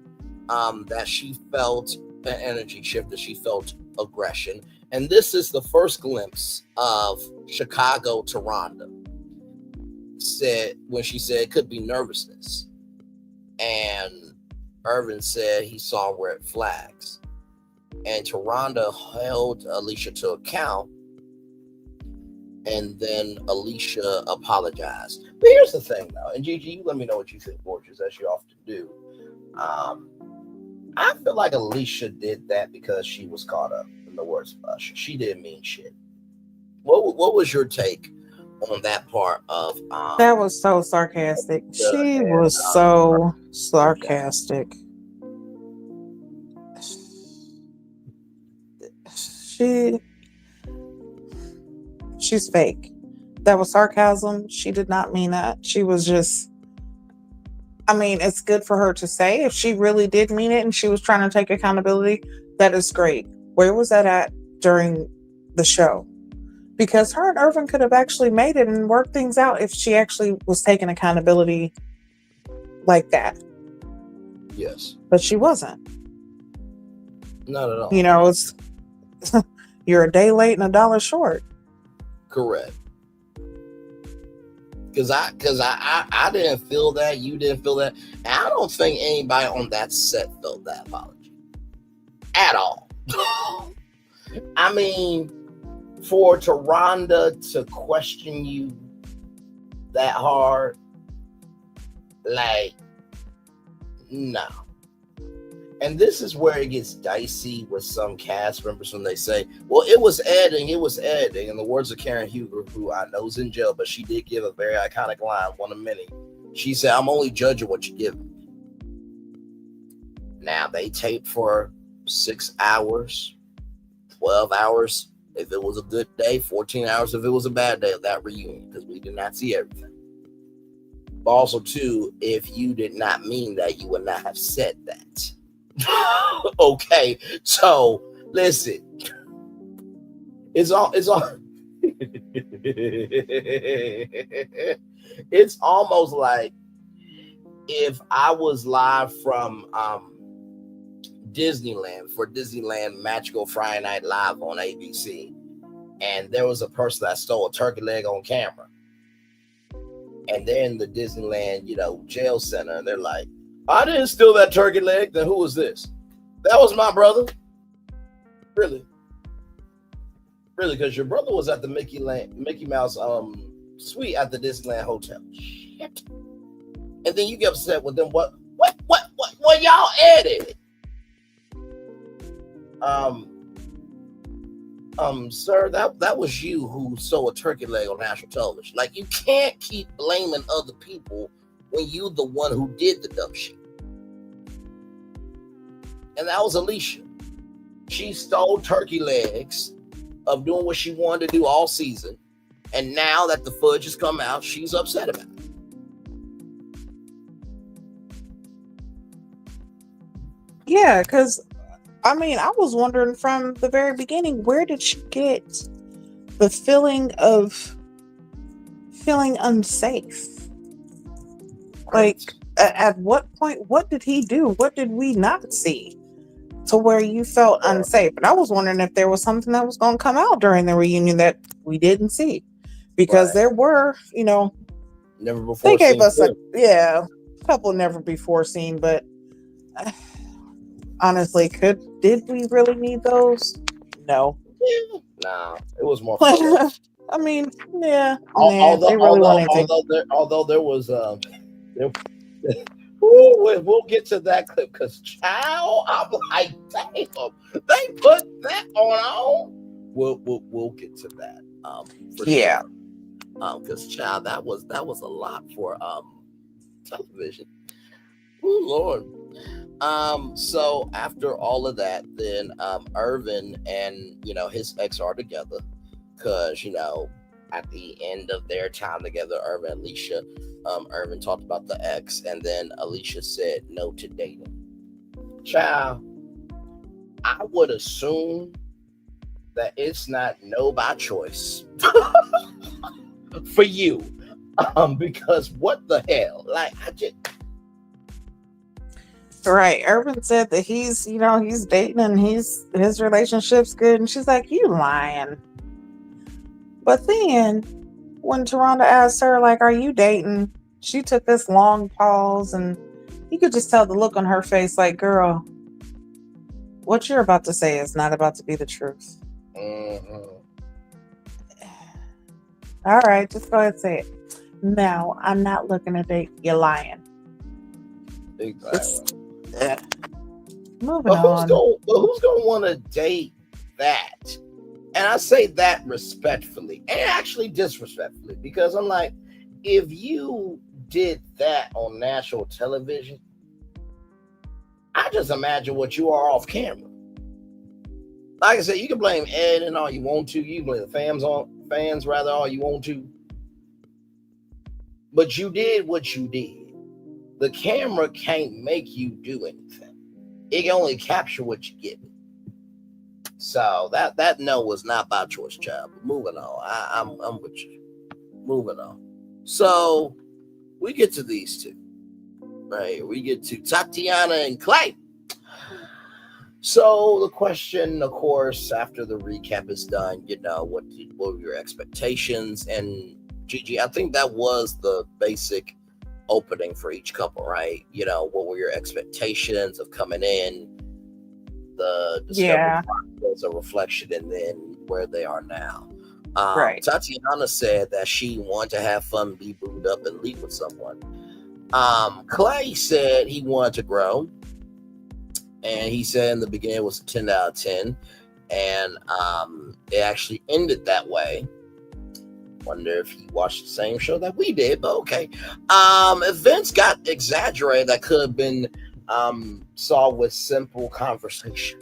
that she felt an energy shift, that she felt aggression. And this is the first glimpse of Chicago to Rhonda. When she said it could be nervousness. And Irvin said he saw red flags. And Rhonda held Alicia to account. And then Alicia apologized. But here's the thing, though. And Gigi, you let me know what you think, gorgeous, as you often do. I feel like Alicia did that because she was caught up in the words of Usher. She didn't mean shit. What was your take on that part of that was so sarcastic. She was so sarcastic. She's fake. That was sarcasm. She did not mean that. She was just, I mean, it's good for her to say. If she really did mean it and she was trying to take accountability, that is great. Where was that at during the show? Because her and Irvin could have actually made it and worked things out if she actually was taking accountability like that. Yes. But she wasn't. Not at all. It's you're a day late and $1 short. Correct. Because I didn't feel that. You didn't feel that. And I don't think anybody on that set felt that apology. At all. I mean, for Rhonda to question you that hard, like, no. And this is where it gets dicey with some cast members when they say, well, it was editing. In the words of Karen Huger, who I know is in jail, but she did give a very iconic line, one of many. She said, I'm only judging what you give me. Now, they taped for 6 hours, 12 hours if it was a good day, 14 hours if it was a bad day of that reunion, because we did not see everything. But also, too, if you did not mean that, you would not have said that. Okay, so listen, it's almost like if I was live from Disneyland for Disneyland Magical Friday Night Live on ABC, and there was a person that stole a turkey leg on camera, and they're in the Disneyland, jail center, and they're like, I didn't steal that turkey leg. Then who was this? That was my brother. Really? Really? Because your brother was at the Mickey Mouse suite at the Disneyland Hotel. Shit. And then you get upset with them. What y'all added? Sir, that was you who stole a turkey leg on national television. Like, you can't keep blaming other people when you the one who did the dumb shit. And that was Alicia. She stole turkey legs of doing what she wanted to do all season. And now that the fudge has come out, she's upset about it. Yeah, because, I was wondering from the very beginning, where did she get the feeling of feeling unsafe? Like, At what point, what did he do? What did we not see to where you felt unsafe? And I was wondering if there was something that was going to come out during the reunion that we didn't see, because there were, never before they gave seen us a clips. couple never before seen, but honestly, did we really need those? No. Nah, it was more fun. I mean, yeah. Although there was we'll get to that clip because child, I'm like, damn, they put that on. We'll get to that. For sure. Because child, that was a lot for television. Oh Lord. So after all of that, then Irvin and his ex are together because at the end of their time together, Irvin and Alicia, Irvin talked about the ex, and then Alicia said no to dating. Child, I would assume that it's not no by choice for you, because what the hell? Like, I just. Right. Irvin said that he's dating and his relationship's good. And she's like, you lying. But then when Taronda asked her, like, are you dating? She took this long pause, and you could just tell the look on her face, like, girl, what you're about to say is not about to be the truth. Mm-hmm. All right, just go ahead and say it. No, I'm not looking to date. You're lying. Exactly. Moving on. Who's gonna want to date that? And I say that respectfully and actually disrespectfully, because I'm like, if you did that on national television, I just imagine what you are off camera. Like I said, you can blame Ed and all you want to. You can blame the fans all you want to. But you did what you did. The camera can't make you do anything. It can only capture what you get. So that no was not by choice, child. But moving on. I'm with you. Moving on. So we get to these two. Right. We get to Tatiana and Clay. So the question, of course, after the recap is done, what were your expectations? And Gigi, I think that was the basic opening for each couple, right? What were your expectations of coming in? The discovery was a reflection, and then where they are now. Right. Tatiana said that she wanted to have fun, be booed up, and leave with someone. Clay said he wanted to grow, and he said in the beginning it was a 10 out of 10, and it actually ended that way. Wonder if he watched the same show that we did, but okay. Events got exaggerated that could have been solved with simple conversation.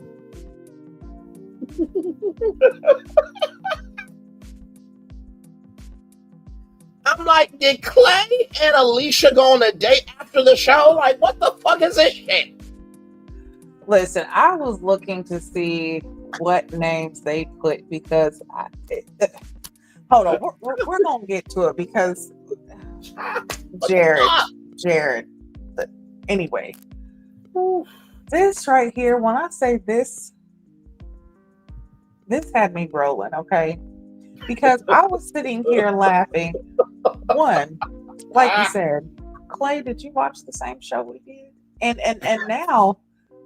I'm like, did Clay and Alicia go on a date after the show? Like, what the fuck is this shit? Listen, I was looking to see what names they put because hold on, we're gonna get to it because Jared. But anyway, this right here, when I say this had me rolling, okay? Because I was sitting here laughing. One, like you said, Clay, did you watch the same show we did? And now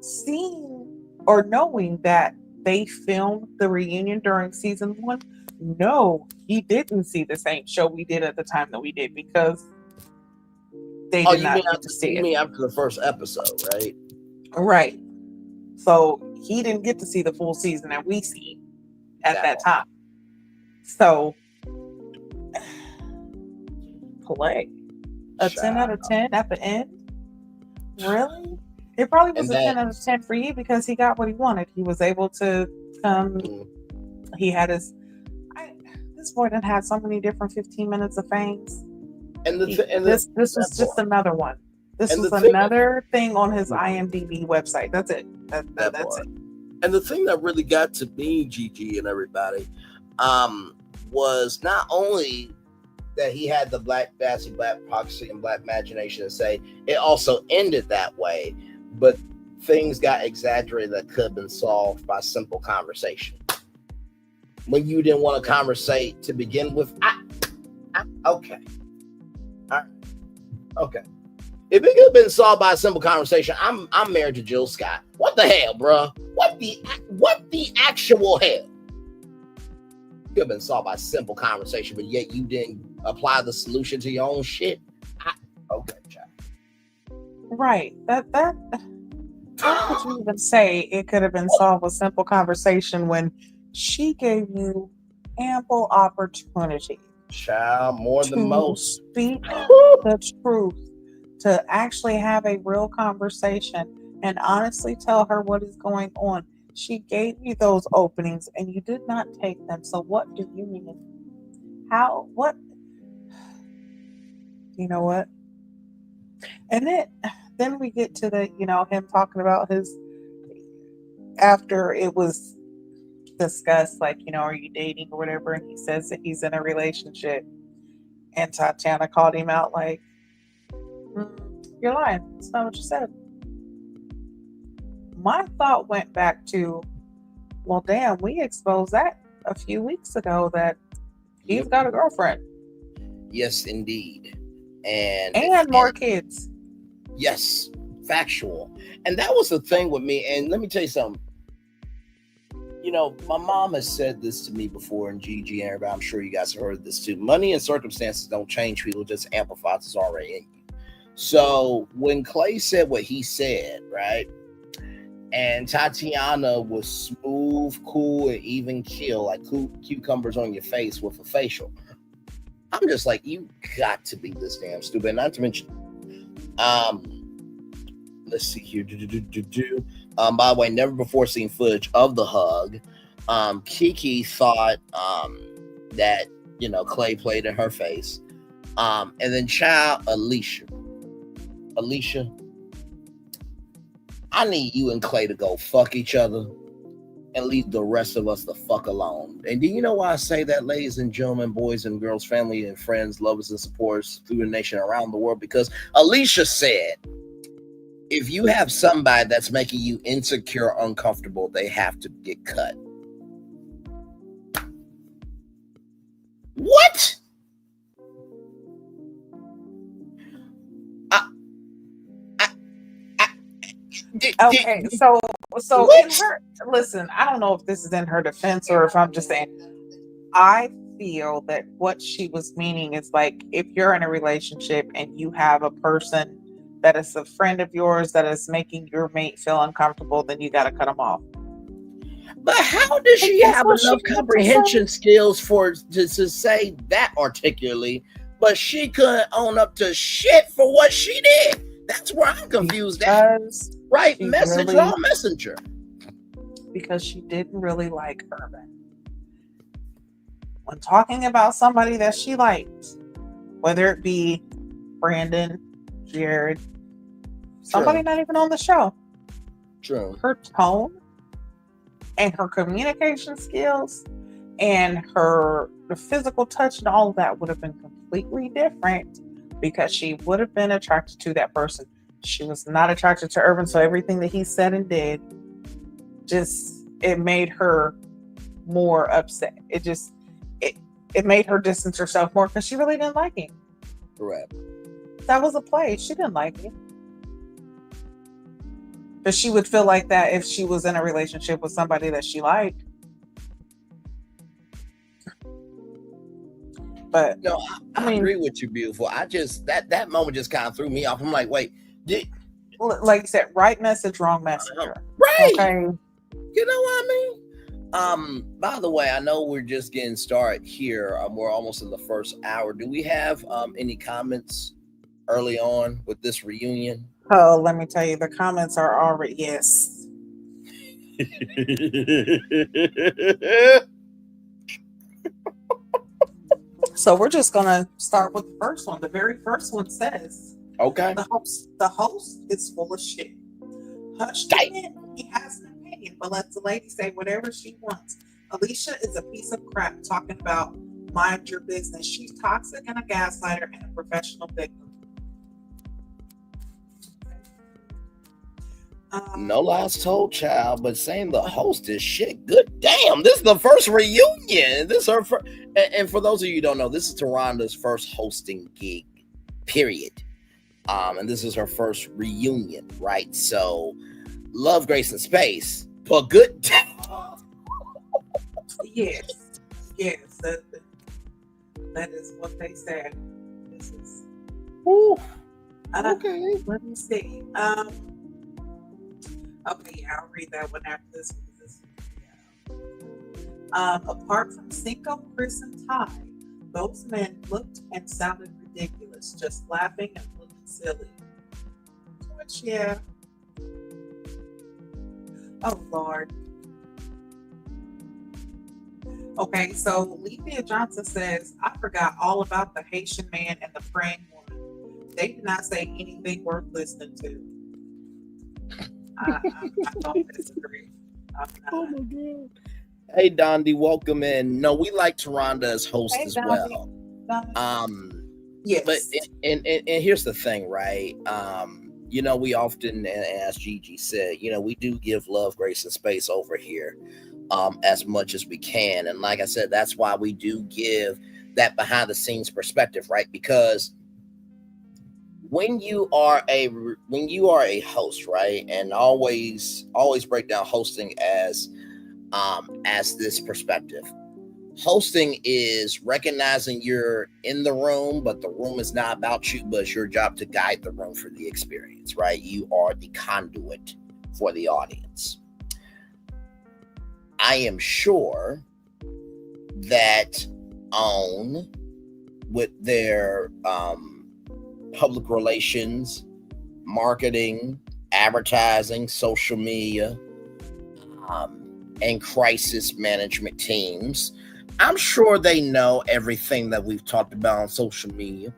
seeing or knowing that they filmed the reunion during season 1, no, he didn't see the same show we did at the time that we did because they did not get to see it. You mean after the first episode, right? Right. So he didn't get to see the full season that we see at that time. So, Clay, a 10 out of 10 at the end? Really? It probably was a 10 out of 10 for you because he got what he wanted. He was able to come. He had his. This boy done had so many different 15 minutes of fames. This was just another one. This was another thing on his IMDb website. That's it. That's it. And the thing that really got to me, Gigi and everybody, was not only that he had the black Bassy, black Poxy, and black imagination to say it also ended that way, but things got exaggerated that could have been solved by simple conversation. When you didn't want to conversate to begin with, okay. All right. Okay. If it could have been solved by a simple conversation, I'm married to Jill Scott. What the hell, bro? What the actual hell? Could have been solved by a simple conversation, but yet you didn't apply the solution to your own shit. Okay, child. Right. How could you even say it could have been solved with simple conversation when she gave you ample opportunity, child, more than most, speak the truth, to actually have a real conversation and honestly tell her what is going on? She gave you those openings and you did not take them. So what do you mean? How? What? You know what? And then we get to the, him talking about his, after it was discussed, like, are you dating or whatever, and he says that he's in a relationship, and Tatiana called him out like, you're lying, it's not what you said. My thought went back to, well, damn, we exposed that a few weeks ago that he's got a girlfriend. Yes, indeed. And more kids. Yes, factual. And that was the thing with me. And let me tell you something. My mom has said this to me before, and Gigi and everybody, I'm sure you guys have heard this too. Money and circumstances don't change people, just amplifies what's already in you. So when Clay said what he said, right? And Tatiana was smooth, cool, and even kill, like cucumbers on your face with a facial. I'm just like, you got to be this damn stupid. Not to mention, let's see here. By the way, never before seen footage of the hug. Kiki thought that Clay played in her face. And then child Alicia, I need you and Clay to go fuck each other and leave the rest of us the fuck alone. And do you know why I say that, ladies and gentlemen, boys and girls, family and friends, lovers and supporters through the nation, around the world? Because Alicia said, if you have somebody that's making you insecure, uncomfortable, they have to get cut. What? Okay, so in her, listen, I don't know if this is in her defense or if I'm just saying, I feel that what she was meaning is like, if you're in a relationship and you have a person that is a friend of yours that is making your mate feel uncomfortable, then you got to cut them off. But how does she have enough comprehension skills to say that articulately, but she couldn't own up to shit for what she did? That's where I'm confused at. Right message, wrong messenger. Because she didn't really like Urban. When talking about somebody that she liked, whether it be Brandon, Jared, somebody not even on the show. True. Her tone and her communication skills and the physical touch and all of that would have been completely different, because she would have been attracted to that person. She was not attracted to Urban, so everything that he said and did, it made her more upset. It made her distance herself more because she really didn't like him. Correct. That was a play. She didn't like him. But she would feel like that if she was in a relationship with somebody that she liked. But no, I agree with you, beautiful. I just that moment just kind of threw me off. I'm like, wait, like you said, right message, wrong messenger. Right. Okay. You know what I mean? By the way, I know we're just getting started here. We're almost in the first hour. Do we have any comments early on with this reunion? Oh, let me tell you, the comments are already yes. So we're just gonna start with the first one. The very first one says, "Okay, the host is full of shit. Hush, he has an opinion, but let the lady say whatever she wants. Alicia is a piece of crap talking about Mind your business. She's toxic and a gaslighter and a professional victim. No lies told, child, but saying the host is shit. Good damn, this is the first reunion. This is her first, and for those of you who don't know, this is Taronda's first hosting gig, period. And this is her first reunion, right? So, love, grace, and space, but good damn. Yes, that is what they said. This is. Ooh, okay. Let me see. Okay, yeah, I'll read that one after this. Apart from Cinco, Chris, and Ty, those men looked and sounded ridiculous, just laughing and looking silly. Which, yeah. Oh, Lord. Okay, so Lethea Johnson says, I forgot all about the Haitian man and the praying woman. They did not say anything worth listening to. I don't disagree. Oh my God. Hey Dondi, welcome in. No, we like Taronda as host as well. Yes. But and here's the thing, right? You know, we often, as Gigi said, you know, we do give love, grace, and space over here as much as we can. And like I said, that's why we do give that behind the scenes perspective, right? Because when you are a host, right, and always break down hosting as this perspective. Hosting is recognizing you're in the room, but the room is not about you, but it's your job to guide the room for the experience, right? You are the conduit for the audience. I am sure that OWN, with their public relations, marketing, advertising, social media, and crisis management teams, I'm sure they know everything that we've talked about on social media.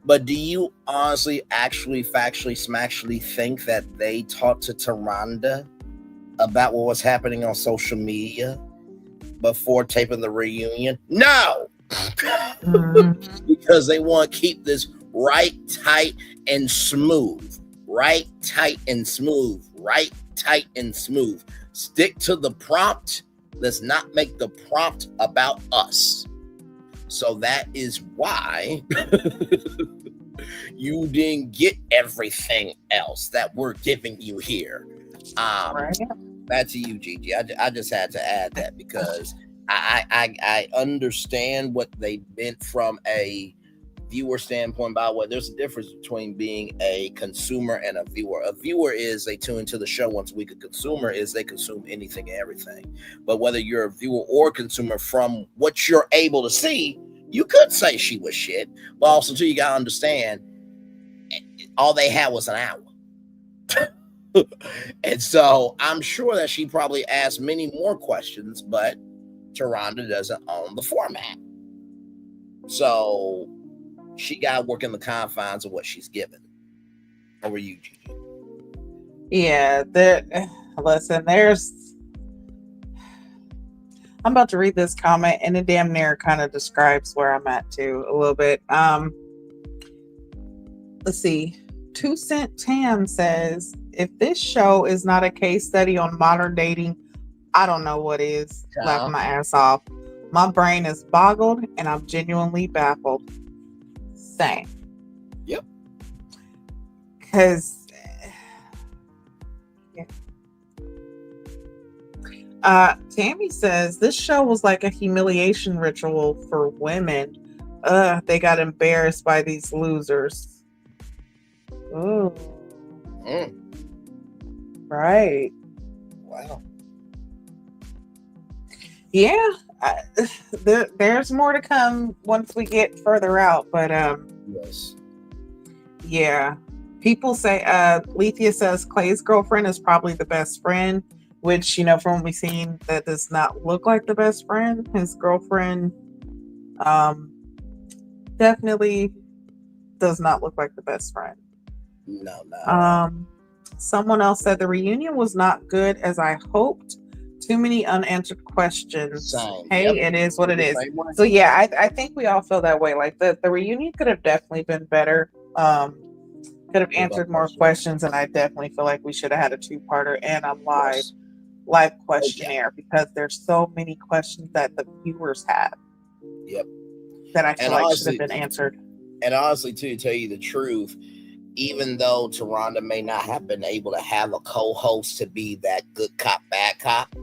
But do you honestly, actually, factually, smackly think that they talked to Taronda about what was happening on social media before taping the reunion? No! Because they want to keep this right, tight, and smooth. Right, tight, and smooth. Right, tight, and smooth. Stick to the prompt. Let's not make the prompt about us. So that is why you didn't get everything else that we're giving you here. Back to you, Gigi. I just had to add that because I understand what they meant from a viewer standpoint. By the way, there's a difference between being a consumer and a viewer. A viewer is they tune into the show once a week. A consumer is they consume anything and everything. But whether you're a viewer or a consumer, from what you're able to see, you could say she was shit. But also, too, you gotta understand, all they had was an hour. And so I'm sure that she probably asked many more questions, but Taronda doesn't own the format. So she got to work in the confines of what she's given. Over you, Gigi. Yeah, listen, I'm about to read this comment and it damn near kind of describes where I'm at too a little bit. Let's see. 2 Cent Tam says, if this show is not a case study on modern dating, I don't know what is. Laughing my ass off. My brain is boggled and I'm genuinely baffled. Same. Yep. Because Tammy says this show was like a humiliation ritual for women. They got embarrassed by these losers. Ooh. Right. Wow. Yeah. There's more to come once we get further out, but yes. Yeah. People say Lethea says Clay's girlfriend is probably the best friend, which, you know, from what we've seen, that does not look like the best friend. His girlfriend definitely does not look like the best friend. No. Someone else said the reunion was not good as I hoped Too many unanswered questions. Same. Hey, Yep. it is what it is. Same way. So yeah, I think we all feel that way. Like the reunion could have definitely been better. Could have answered more questions, and I definitely feel like we should have had a 2-parter and a Yes. live Okay. questionnaire because there's so many questions that the viewers have. Yep. That I feel And like honestly, should have been answered. And honestly, to tell you the truth, even though Taronda may not have been able to have a co-host to be that good cop, bad cop,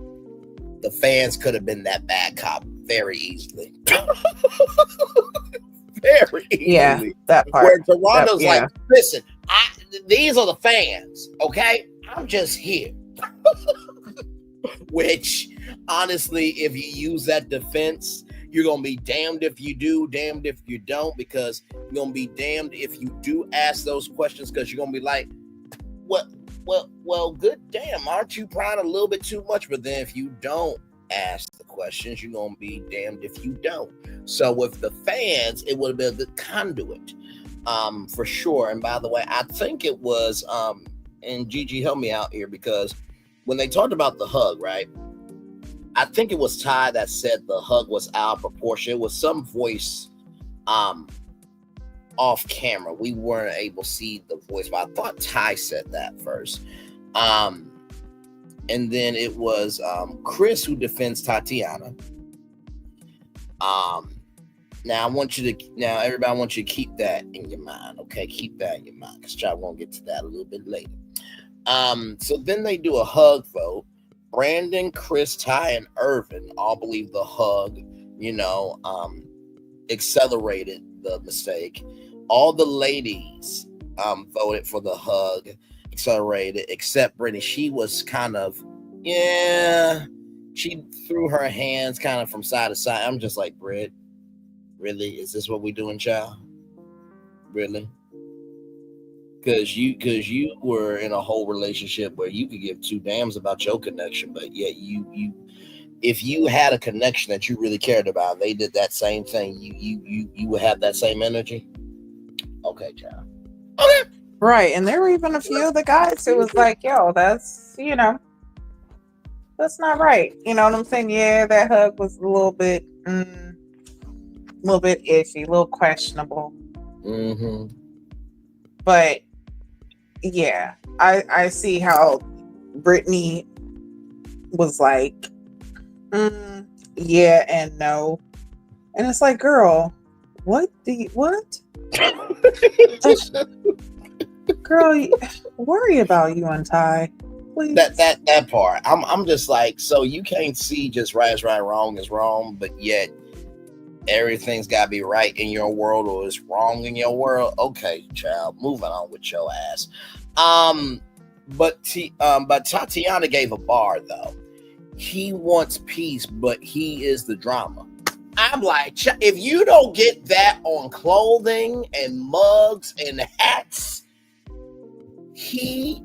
the fans could have been that bad cop very easily. Very easily. Yeah, that part. Where Taronda's yeah. like, listen, these are the fans, okay? I'm just here. Which, honestly, if you use that defense, you're going to be damned if you do, damned if you don't, because you're going to be damned if you do ask those questions, because you're going to be like, well, good damn, aren't you prying a little bit too much? But then if you don't ask the questions, you're going to be damned if you don't. So with the fans, it would have been a good conduit, for sure. And by the way, I think it was, and Gigi, help me out here, because when they talked about the hug, right? I think it was Ty that said the hug was out of proportion. It was some voice off camera. We weren't able to see the voice, but I thought Ty said that first. And then it was Chris who defends Tatiana. Now everybody, I want you to keep that in your mind, okay? Keep that in your mind, because I won't get to that a little bit later. So then they do a hug vote. Brandon, Chris, Ty, and Irvin all believe the hug, accelerated the mistake. All the ladies voted for the hug, accelerated, except Brittany. She was kind of, she threw her hands kind of from side to side. I'm just like, Britt, really? Is this what we doing, child? Really? Because you were in a whole relationship where you could give two damns about your connection, but yet you if you had a connection that you really cared about, they did that same thing, you would have that same energy. Okay, child. Okay. Right. And there were even a few of the guys who was like, yo, that's not right. You know what I'm saying? Yeah, that hug was a little bit iffy, a little questionable. Mm-hmm. But yeah, I see how Brittany was like, yeah and no. And it's like, girl, what? Girl, worry about you and Ty, please. That part. I'm just like, so you can't see just right is right, wrong is wrong, but yet everything's got to be right in your world or it's wrong in your world. Okay, child, moving on with your ass. But Tatiana gave a bar though. He wants peace, but he is the drama. I'm like, if you don't get that on clothing and mugs and hats, he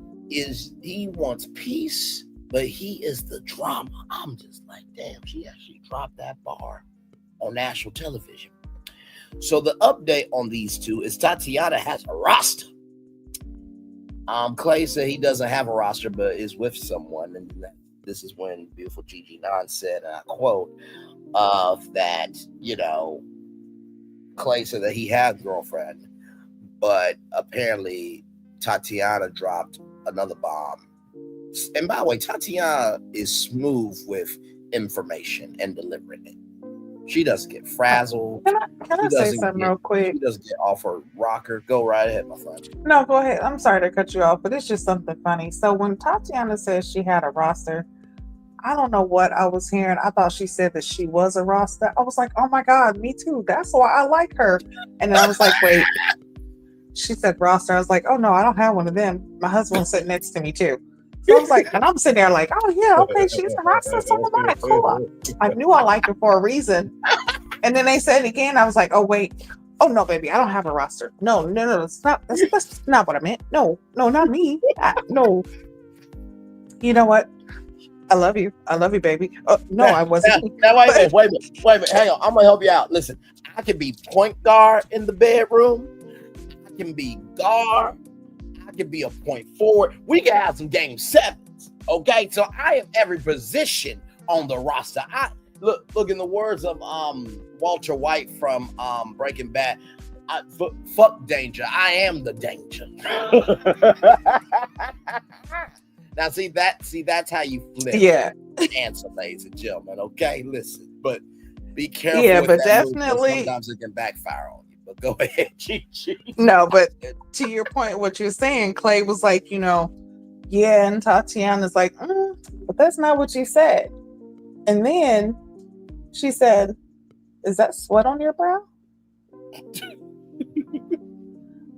wants peace, but he is the drama. I'm just like, damn, she actually dropped that bar on national television. So the update on these two is Tatiana has a roster. Clay said he doesn't have a roster, but is with someone, and this is when beautiful Gigi Nan said, and I quote, that Clay said that he had a girlfriend, but apparently Tatiana dropped another bomb. And by the way, Tatiana is smooth with information and delivering it. She doesn't get frazzled. Can I say something real quick? She doesn't get off her rocker. Go right ahead, my friend. No, go ahead. I'm sorry to cut you off, but it's just something funny. So when Tatiana says she had a roster, I don't know what I was hearing. I thought she said that she was a roster. I was like, oh my God, me too. That's why I like her. And then I was like, wait. She said roster. I was like, oh no, I don't have one of them. My husband was sitting next to me too. So I was like, and I'm sitting there like, oh yeah, okay, she's a roster. So am I. Cool. I knew I liked her for a reason. And then they said it again. I was like, oh wait. Oh no, baby, I don't have a roster. No, that's not what I meant. No, not me. No. You know what? I love you, baby. No, I wasn't. Now wait a minute. Hang on, I'm gonna help you out. Listen, I can be point guard in the bedroom. I can be guard. I can be a point forward. We can have some game sevens. Okay, so I am every position on the roster. Look, in the words of Walter White from Breaking Bad, fuck danger. I am the danger. Now, that's how you flip. Yeah. Answer, ladies and gentlemen. Okay, listen, but be careful. Yeah, with but that definitely. Move, sometimes it can backfire on you. But go ahead, Gigi. No, but to your point, what you're saying, Clay was like, yeah, and Tatiana's like, but that's not what you said. And then she said, "Is that sweat on your brow?"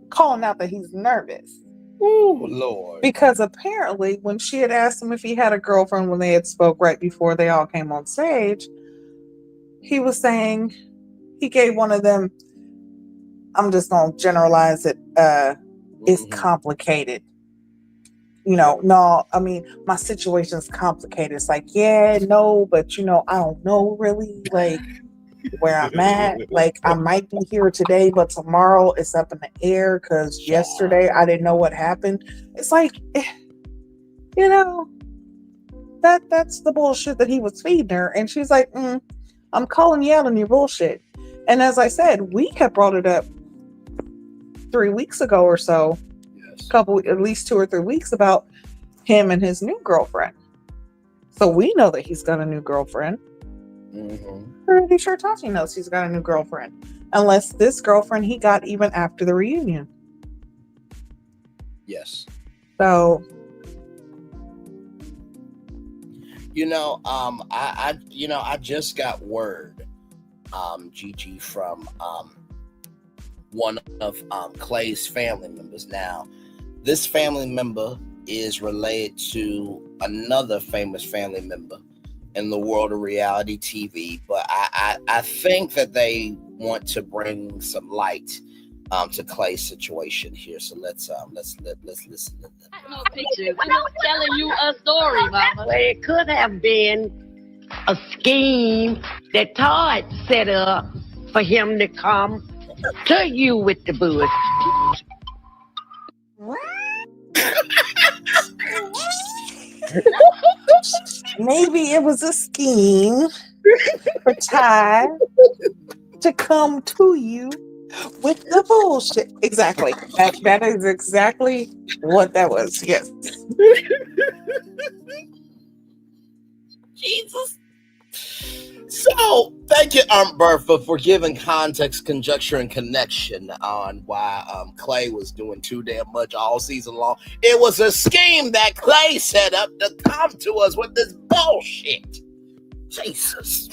Calling out that he's nervous. Oh, Lord. Because apparently when she had asked him if he had a girlfriend when they had spoke right before they all came on stage, he was saying he gave one of them, I'm just going to generalize it, it's complicated. No, I mean, my situation's complicated. It's like, yeah, no, but I don't know really, like, where I'm at. Like, I might be here today, but tomorrow it's up in the air because yesterday I didn't know what happened. It's like, that's the bullshit that he was feeding her. And she's like, I'm calling you out on your bullshit. And as I said, we had brought it up 3 weeks ago or so, at least 2 or 3 weeks about him and his new girlfriend. So we know that he's got a new girlfriend. Pretty sure Tati knows he's got a new girlfriend, unless this girlfriend he got even after the reunion. Yes. So, I just got word, Gigi, from one of Clay's family members. Now, this family member is related to another famous family member in the world of reality TV, but I think that they want to bring some light to Clay's situation here. So let's listen to this. No pictures. I was telling you a story, Mama. Well, it could have been a scheme that Todd set up for him to come to you with the bush. maybe it was a scheme for Ty to come to you with the bullshit. Exactly. That is exactly what that was. Yes. Jesus. So, thank you, Aunt Bertha, for giving context, conjecture, and connection on why Clay was doing too damn much all season long. It was a scheme that Clay set up to come to us with this bullshit. Jesus.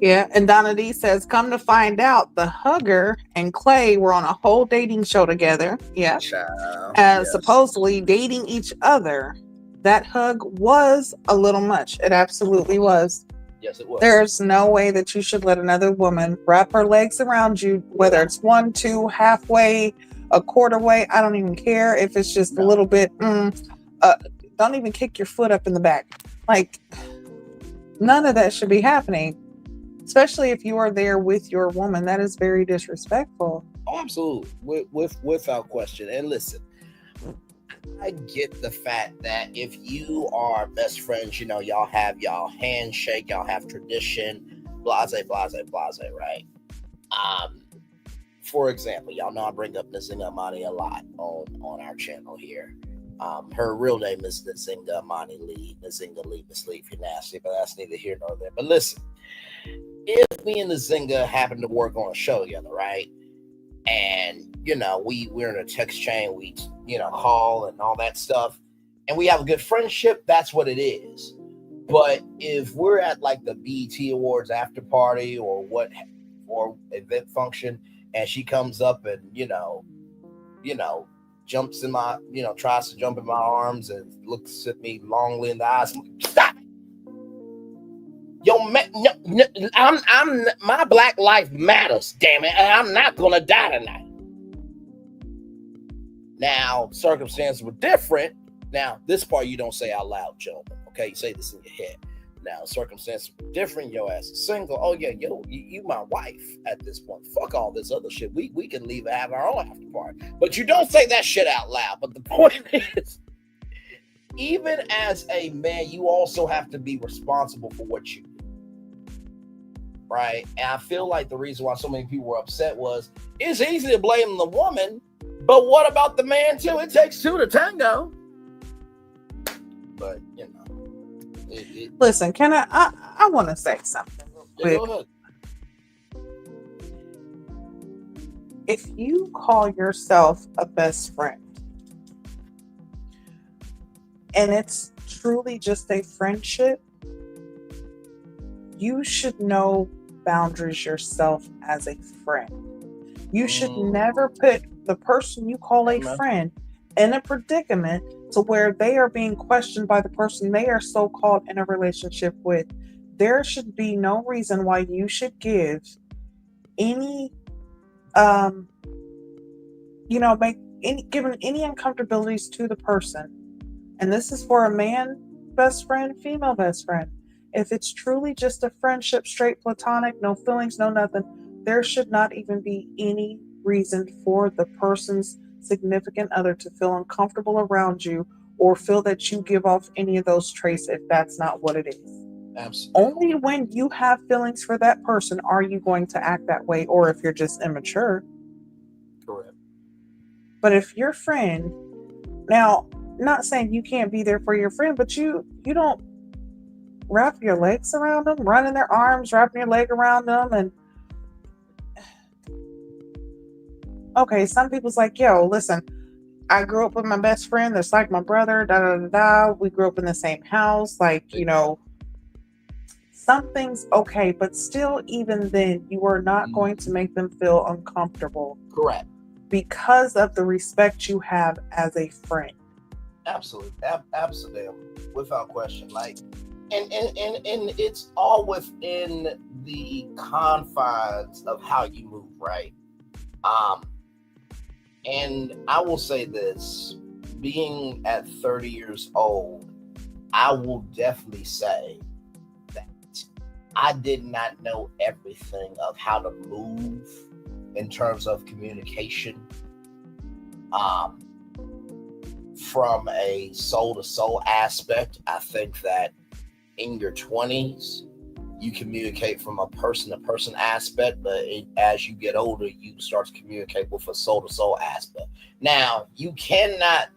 Yeah, and Donna D says, come to find out, the Hugger and Clay were on a whole dating show together. Yeah. Yes. Supposedly dating each other. That hug was a little much. It absolutely was. Yes, it was. There's no way that you should let another woman wrap her legs around you, whether it's 1, 2, halfway, a quarter way. I don't even care if it's just a little bit. Don't even kick your foot up in the back. Like, none of that should be happening. Especially if you are there with your woman. That is very disrespectful. Oh, absolutely. Without question. And listen, I get the fact that if you are best friends, y'all have y'all handshake, y'all have tradition, blase, right? For example, y'all know I bring up Nzinga Amani a lot on our channel here. Her real name is Nzinga Amani Lee. Nzinga Lee, Miss Lee, if you're nasty, but that's neither here nor there. But listen, if me and Nzinga happen to work on a show together, right? And, we're in a text chain, we, call and all that stuff, and we have a good friendship, that's what it is. But if we're at like the BET Awards after party or event function, and she comes up and, jumps in my, tries to jump in my arms and looks at me longly in the eyes, stop it. I'm my black life matters, damn it, and I'm not gonna die tonight. Now, circumstances were different. Now, this part you don't say out loud, gentlemen. Okay, you say this in your head. Now, circumstances were different. Your ass is single. Oh yeah, you my wife at this point. Fuck all this other shit. We can leave and have our own after party. But you don't say that shit out loud. But the point is, even as a man, you also have to be responsible for what you do, right? And I feel like the reason why so many people were upset was it's easy to blame the woman, but what about the man too? It takes two to tango. But you know, listen, can I want to say something real quick. go ahead. If you call yourself a best friend and it's truly just a friendship, you should know boundaries yourself as a friend. You should never put the person you call a friend in a predicament to where they are being questioned by the person they are so-called in a relationship with. There should be no reason why you should give any given any uncomfortabilities to the person. And this is for a man best friend, female best friend. If it's truly just a friendship, straight platonic, no feelings, no nothing, there should not even be any reason for the person's significant other to feel uncomfortable around you or feel that you give off any of those traits if that's not what it is. Absolutely. Only when you have feelings for that person are you going to act that way, or if you're just immature. Correct. But if your friend, now, not saying you can't be there for your friend, but you don't wrap your legs around them, running their arms, wrapping your leg around them. And okay, some people's like, yo, listen, I grew up with my best friend that's like my brother, da da da da. We grew up in the same house, like, you know, something's okay, but still, even then, you are not going to make them feel uncomfortable. Correct. Because of the respect you have as a friend. Absolutely. Absolutely. Without question. Like, and it's all within the confines of how you move, right? And I will say this, being at 30 years old, I will definitely say that I did not know everything of how to move in terms of communication. From a soul-to-soul aspect, I think that in your 20s, you communicate from a person-to-person aspect, but as you get older, you start to communicate with a soul-to-soul aspect. Now, you cannot,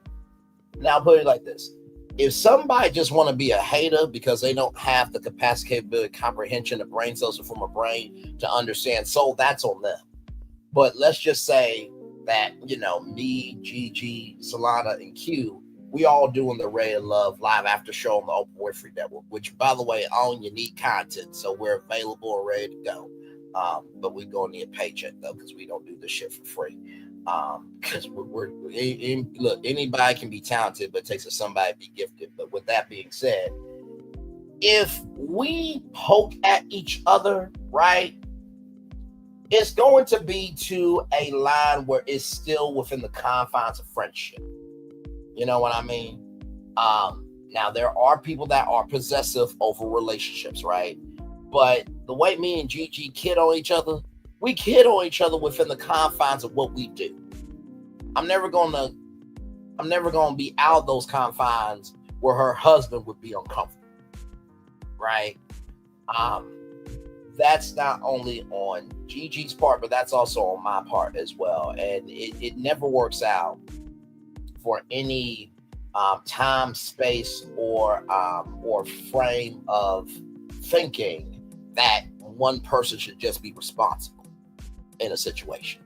now put it like this. If somebody just want to be a hater because they don't have the capacity, capability, comprehension, the brain cells from a brain to understand soul, that's on them. But let's just say that, you know, me, Gigi, Solana, and Q, we all doing the Ray of Love live after show on the Open Boyfriend Network, which, by the way, own unique content, so we're available and ready to go. But we're going to need a paycheck, though, because we don't do this shit for free. Because look, anybody can be talented, but it takes somebody to be gifted. But with that being said, if we poke at each other, right, it's going to be to a line where it's still within the confines of friendship. You know what I mean? Now, there are people that are possessive over relationships, right? But the way me and Gigi kid on each other, we kid on each other within the confines of what we do. I'm never gonna be out of those confines where her husband would be uncomfortable, right? That's not only on Gigi's part, but that's also on my part as well. And it never works out for any time, space, or frame of thinking that one person should just be responsible in a situation.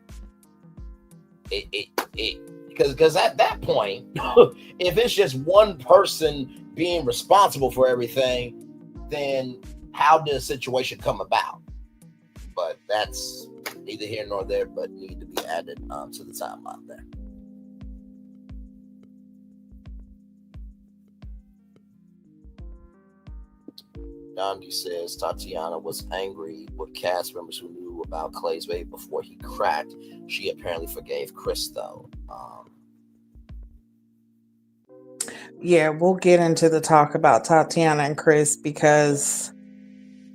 Because at that point, if it's just one person being responsible for everything, then how did a situation come about? But that's neither here nor there, but need to be added to the timeline there. Gandhi says Tatiana was angry with cast members who knew about Clay's baby before he cracked. She apparently forgave Chris, though. Yeah, we'll get into the talk about Tatiana and Chris because,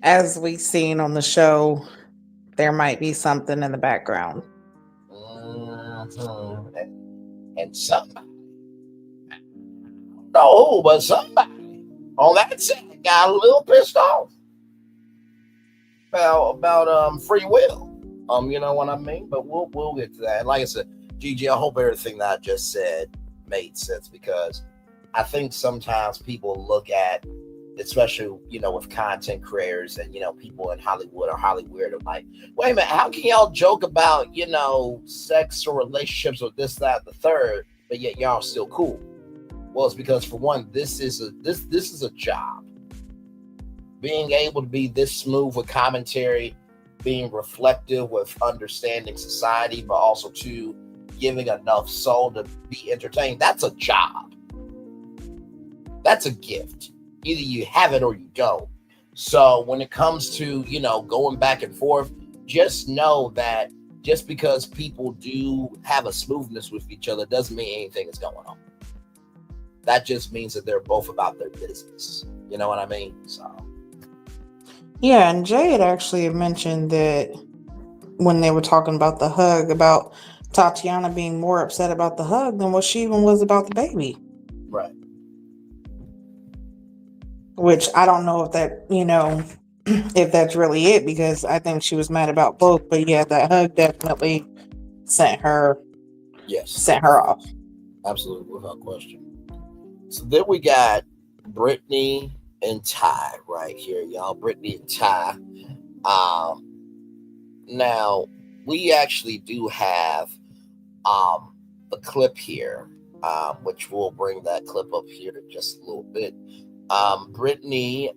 as we've seen on the show, there might be something in the background. And somebody, I don't know who, but somebody on that set got a little pissed off about free will. You know what I mean? But we'll get to that. And like I said, Gigi, I hope everything that I just said made sense, because I think sometimes people look at, especially, with content creators and, people in Hollywood or Hollywood are like, wait a minute, how can y'all joke about, sex or relationships or this, that, the third, but yet y'all still cool? Well, it's because, for one, this is a job. Being able to be this smooth with commentary, being reflective with understanding society, but also to giving enough soul to be entertained, that's a job. That's a gift. Either you have it or you don't. So when it comes to, going back and forth, just know that just because people do have a smoothness with each other doesn't mean anything is going on. That just means that they're both about their business. You know what I mean? So. Yeah, and Jay had actually mentioned that when they were talking about the hug, about Tatiana being more upset about the hug than what she even was about the baby. Right. Which I don't know if that, if that's really it, because I think she was mad about both. But yeah, that hug definitely sent her off. Absolutely, without question. So then we got Brittany and Ty right here, y'all. Brittany and Ty. Now we actually do have the clip here, which we'll bring that clip up here in just a little bit. Brittany,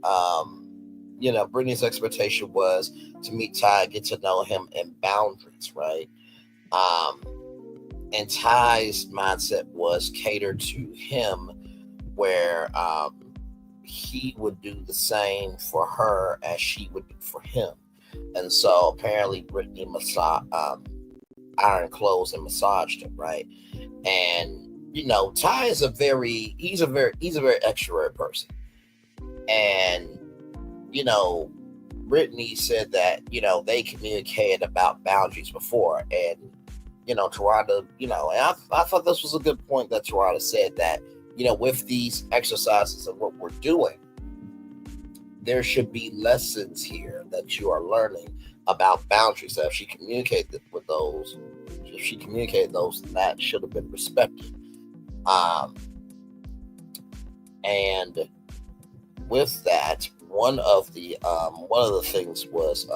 Brittany's expectation was to meet Ty, get to know him, and boundaries, right? And Ty's mindset was catered to him, where he would do the same for her as she would do for him. And so apparently Brittany ironed clothes and massaged him, right? And Ty is he's a very extrovert person. And Brittany said that they communicated about boundaries before, and Tarada, and I thought this was a good point that Tarada said, that with these exercises and what we're doing, there should be lessons here that you are learning about boundaries. That if she communicated those, that should have been respected. And with that, one of the things was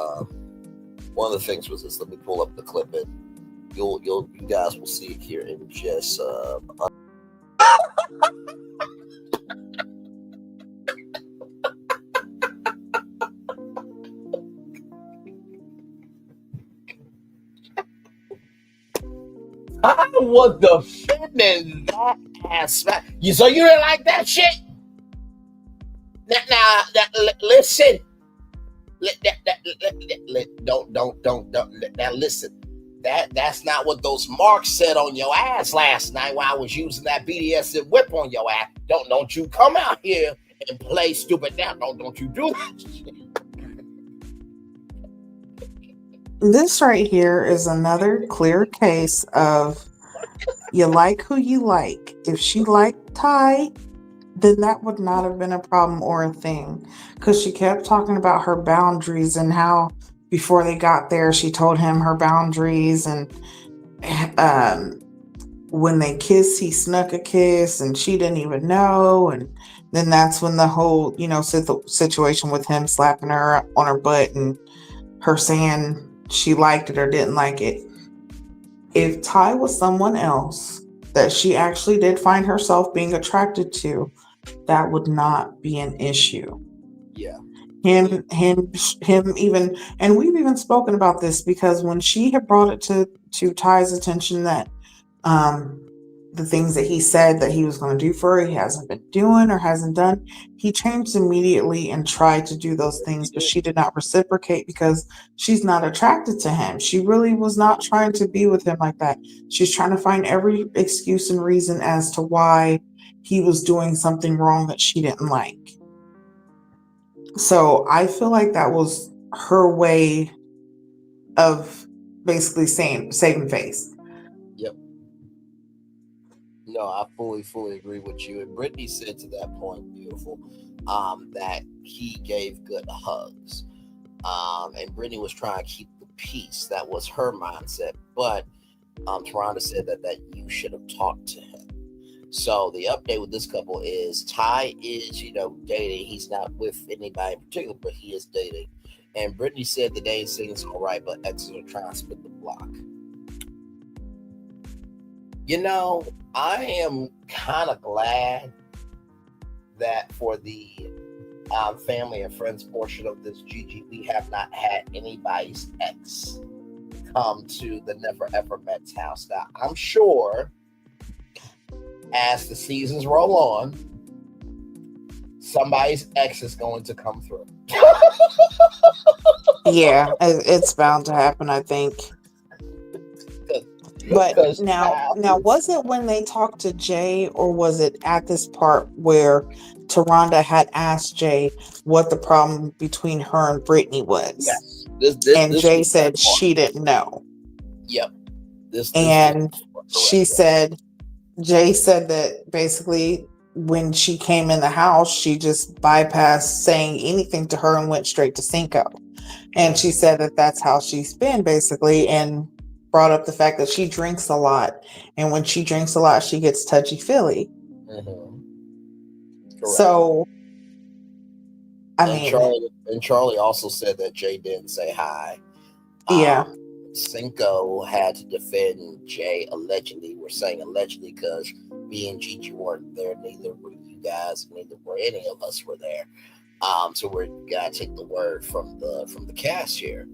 this. Let me pull up the clip, and you guys will see it here in just I was defending that aspect. So you didn't like that shit? Now, listen. Don't. Now listen. That's not what those marks said on your ass last night while I was using that BDSM whip on your ass. Don't you come out here and play stupid now. Don't you do that shit. This right here is another clear case of you like who you like. If she liked Ty, then that would not have been a problem or a thing, because she kept talking about her boundaries and how before they got there, she told him her boundaries, and when they kissed, he snuck a kiss and she didn't even know. And then that's when the whole, situation with him slapping her on her butt and her saying she liked it or didn't like it. If Ty was someone else that she actually did find herself being attracted to, that would not be an issue. Yeah. Him even, and we've even spoken about this, because when she had brought it to Ty's attention that the things that he said that he was going to do for her, he hasn't been doing or hasn't done, he changed immediately and tried to do those things, but she did not reciprocate because she's not attracted to him. She really was not trying to be with him like that. She's trying to find every excuse and reason as to why he was doing something wrong that she didn't like. So I feel like that was her way of basically saying saving face. Yep. No, I fully agree with you. And Brittany said to that point, beautiful, that he gave good hugs. And Brittany was trying to keep the peace. That was her mindset. But Taronda said that you should have talked to him. So the update with this couple is Ty is, dating. He's not with anybody in particular, but he is dating. And Brittany said the dating seems all right, but exes are trying to split the block. I am kind of glad that for the family and friends portion of this Gigi, we have not had anybody's ex come to the Never Ever Met's house. Now, I'm sure as the seasons roll on, somebody's ex is going to come through. Yeah, it's bound to happen, I think. But now was it when they talked to Jay, or was it at this part where Taronda had asked Jay what the problem between her and Brittany was? Yes. And Jay said she didn't know. Yep. Jay said that basically when she came in the house, she just bypassed saying anything to her and went straight to Cinco. And she said that that's how she's been basically, and brought up the fact that she drinks a lot. And when she drinks a lot, she gets touchy-feely. Mm-hmm. So, Charlie also said that Jay didn't say hi. Yeah. Cinco had to defend Jay allegedly. We're saying allegedly because me and Gigi weren't there. Neither were you guys. Neither were any of us were there. So we're gotta take the word from the cast here.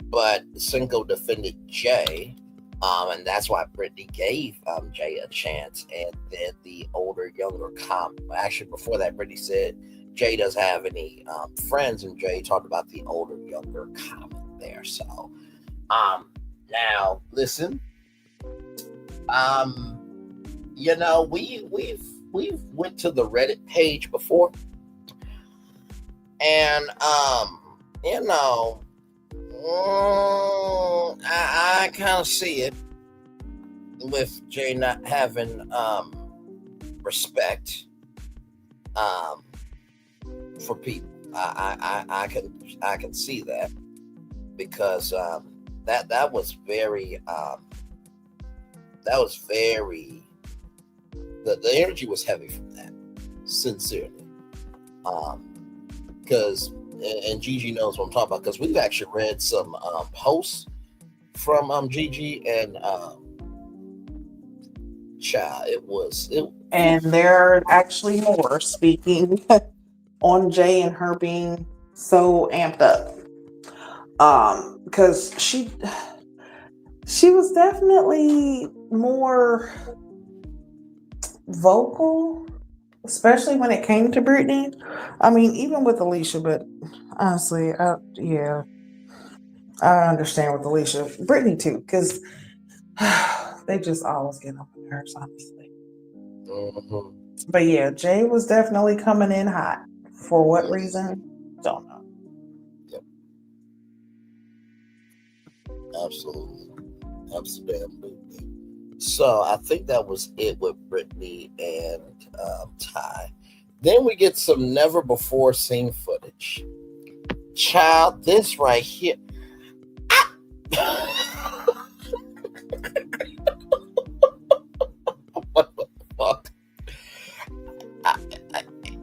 But Cinco defended Jay, and that's why Brittany gave Jay a chance. And then the older, younger actually before that, Brittany said Jay doesn't have any friends, and Jay talked about the older, younger comment there. So, now listen, we've went to the Reddit page before, and I kind of see it with Jay not having respect for people. I can see that because that was very the energy was heavy from that, sincerely, because and Gigi knows what I'm talking about, because we've actually read some posts from Gigi, and and there are actually more speaking on Jay and her being so amped up, because she was definitely more vocal, especially when it came to Brittany. I mean, even with Alicia, but honestly, I understand with Alicia. Brittany too, because they just always get up on nerves, honestly. Mm-hmm. But yeah, Jay was definitely coming in hot. For what reason? Don't know. Yep. Absolutely. So I think that was it with Brittany and Ty. Then we get some never before seen footage. Child, this right here. What the fuck?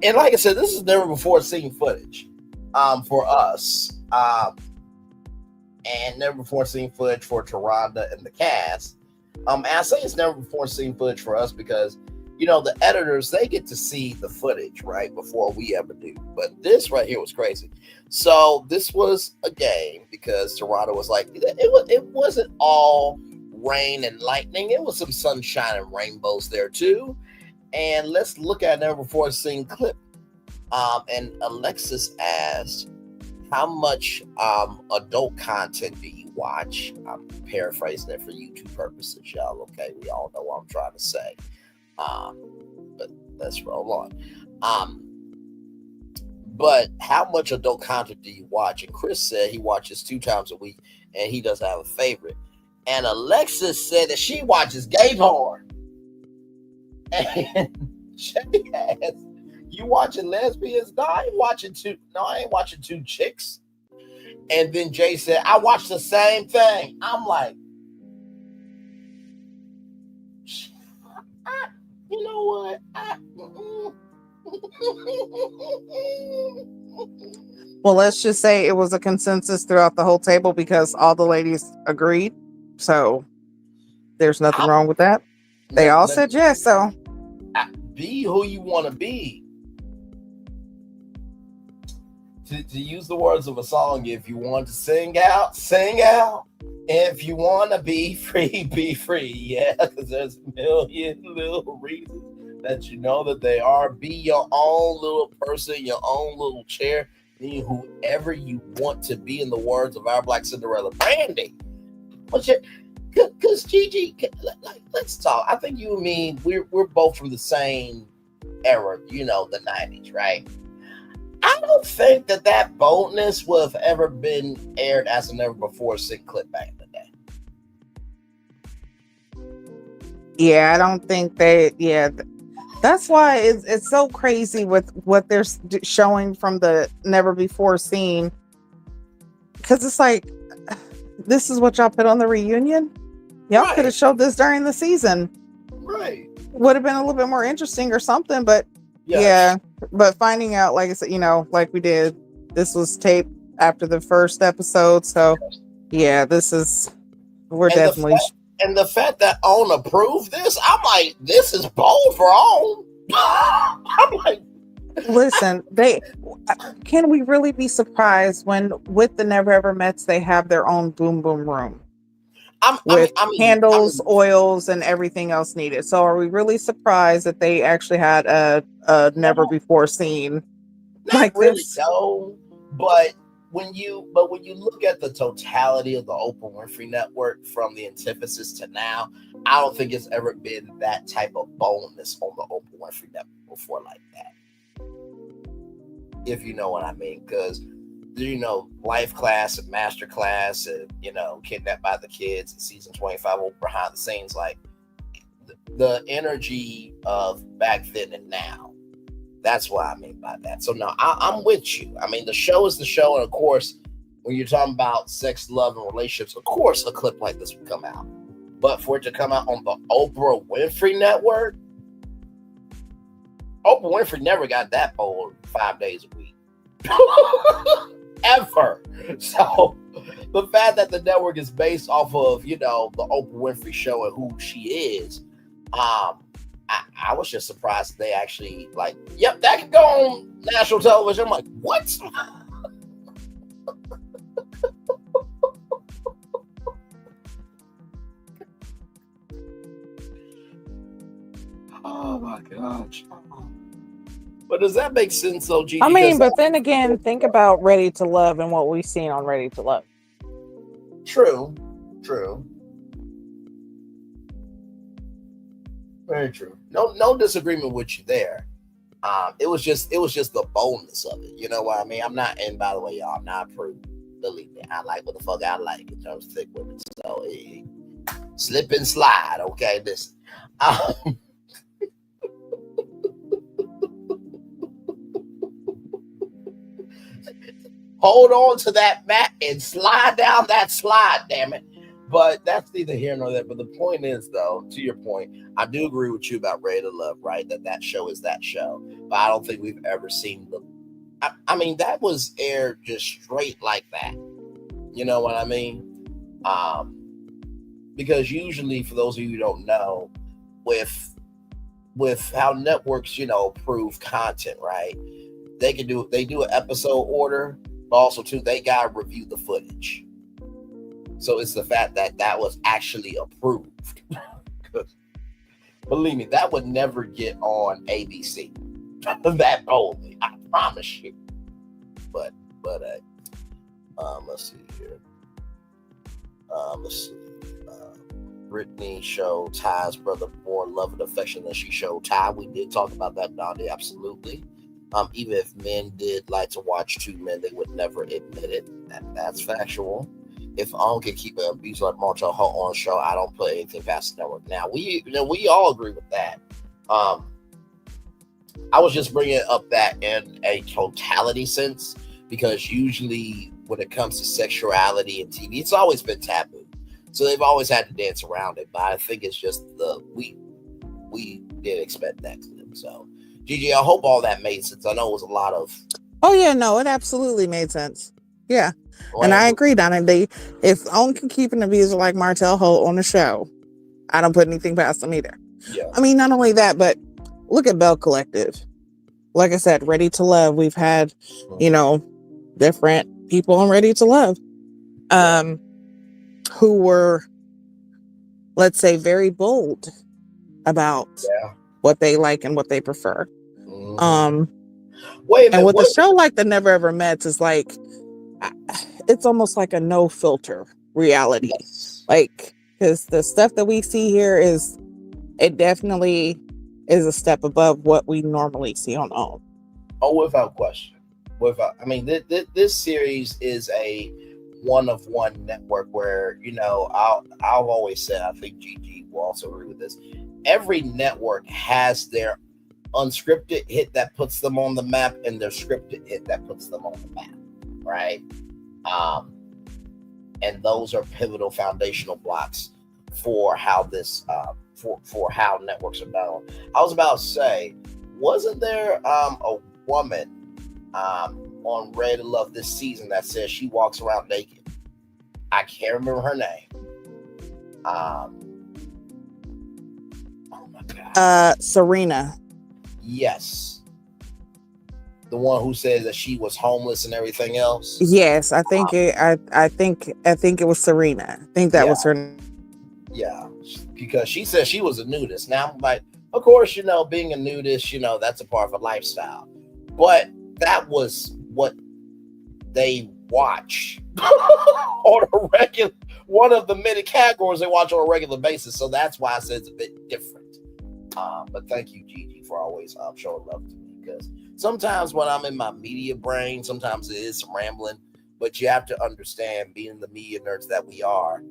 And like I said, this is never before seen footage for us. And never before seen footage for Taronda and the cast. And I say it's never before seen footage for us because, the editors, they get to see the footage, right, before we ever do. But this right here was crazy. So this was a game because Taronda was like, it wasn't all rain and lightning. It was some sunshine and rainbows there too. And let's look at never before seen clip. And Alexis asked, how much adult content do you watch? I'm paraphrasing it for YouTube purposes, y'all. Okay, we all know what I'm trying to say. But let's roll on. But how much adult content do you watch? And Chris said he watches 2 times a week, and he doesn't have a favorite. And Alexis said that she watches gay porn. And Jay asked, "You watching lesbians?" No, I ain't watching two chicks. And then Jay said, "I watched the same thing." I'm like, you know what? Well, let's just say it was a consensus throughout the whole table because all the ladies agreed. So there's nothing wrong with that. They all said yes. So be who you want to be. To use the words of a song, if you want to sing out, sing out. If you want to be free, be free. Yeah, because there's a million little reasons that you know that they are. Be your own little person, your own little chair. Be whoever you want to be, in the words of our Black Cinderella, Brandy. Because Gigi, let's talk. I think you and me, we're both from the same era, the 90s, right? I don't think that boldness would have ever been aired as a never before seen clip back in the day. Yeah, I don't think that's why it's so crazy with what they're showing from the never before seen. Because it's like, this is what y'all put on the reunion? Y'all could have showed this during the season. Right. Would have been a little bit more interesting or something, but yeah. But finding out, like I said, like we did, this was taped after the first episode. So yeah, we're definitely. And the fact that OWN approved this, I'm like, this is bold for OWN. I'm like, listen, can we really be surprised when with the Never Ever Mets, they have their own boom boom room? With candles, oils, and everything else needed. So are we really surprised that they actually had a never before seen like really this? No, but when you look at the totality of the Oprah Winfrey Network from the antithesis to now, I don't think it's ever been that type of boldness on the Oprah Winfrey Network before like that. If you know what I mean, because Life Class and Master Class and Kidnapped by the Kids and season 25 over behind the scenes, like the energy of back then and now. That's what I mean by that. So no, I'm with you. I mean, the show is the show, and of course, when you're talking about sex, love, and relationships, of course, a clip like this would come out. But for it to come out on the Oprah Winfrey Network, Oprah Winfrey never got that bold 5 days a week. Ever. So the fact that the network is based off of the Oprah Winfrey Show and who she is, I was just surprised that they actually yep, that could go on national television. I'm like, what? Oh my gosh. But does that make sense, though, Gigi? I mean, but then again, think about Ready to Love and what we've seen on Ready to Love. True. Very true. No disagreement with you there. It was just the boldness of it. You know what I mean? I'm not, and by the way, y'all, I'm not prude. Believe me, I like what the fuck I like in terms of thick women. So slip and slide, okay? Listen. Hold on to that mat and slide down that slide, damn it. But that's neither here nor there. But the point is, though, to your point, I do agree with you about Ready to Love, right? That show is that show. But I don't think we've ever seen I mean, that was aired just straight like that. You know what I mean? Because usually, for those of you who don't know, with how networks, approve content, right? They do an episode order. Also, too, they gotta review the footage. So it's the fact that was actually approved. Believe me, that would never get on ABC that boldly. I promise you. But let's see here. Let's see. Brittany showed Ty's brother more love and affection than she showed Ty. We did talk about that, Donnie, absolutely. Even if men did like to watch two men, they would never admit it. That's factual. If I can keep an abuse like Montreal on show, I don't put anything past the network. Now we all agree with that. I was just bringing up that in a totality sense, because usually when it comes to sexuality and TV, it's always been taboo. So they've always had to dance around it. But I think it's just we didn't expect that clip. So, Gigi, I hope all that made sense. I know it was a lot of. Oh yeah, no, it absolutely made sense. Yeah, Right? and I agreed on it. If only can keep an abuser like Martell Holt on the show, I don't put anything past them either. Yeah. I mean, not only that, but look at Bell Collective. Like I said, Ready to Love. We've had, different people on Ready to Love, who were, let's say, very bold about what they like and what they prefer. Wait a minute. And with a show like The Never Ever Mets is like, it's almost like a no filter reality. Yes. Like, because the stuff that we see here it definitely is a step above what we normally see on OWN. Oh, without question. I mean, this series is a one-of-one network where, I've always said, I think Gigi will also agree with this, every network has their unscripted hit that puts them on the map and their scripted hit that puts them on the map, right? And those are pivotal foundational blocks for how this for how networks are done. I was about to say, wasn't there a woman on Ready to Love this season that says she walks around naked? I can't remember her name. Oh my God. Serena. Yes. The one who said that she was homeless and everything else. Yes, I think I think it was Serena. I think that was her. Yeah, because she said she was a nudist. Now I'm like, of course, being a nudist, that's a part of a lifestyle. But that was what they watch on a regular, one of the many categories they watch on a regular basis. So that's why I said it's a bit different. But thank you, Gigi, for always showing love to me, because sometimes when I'm in my media brain, sometimes it is some rambling, but you have to understand, being the media nerds that we are,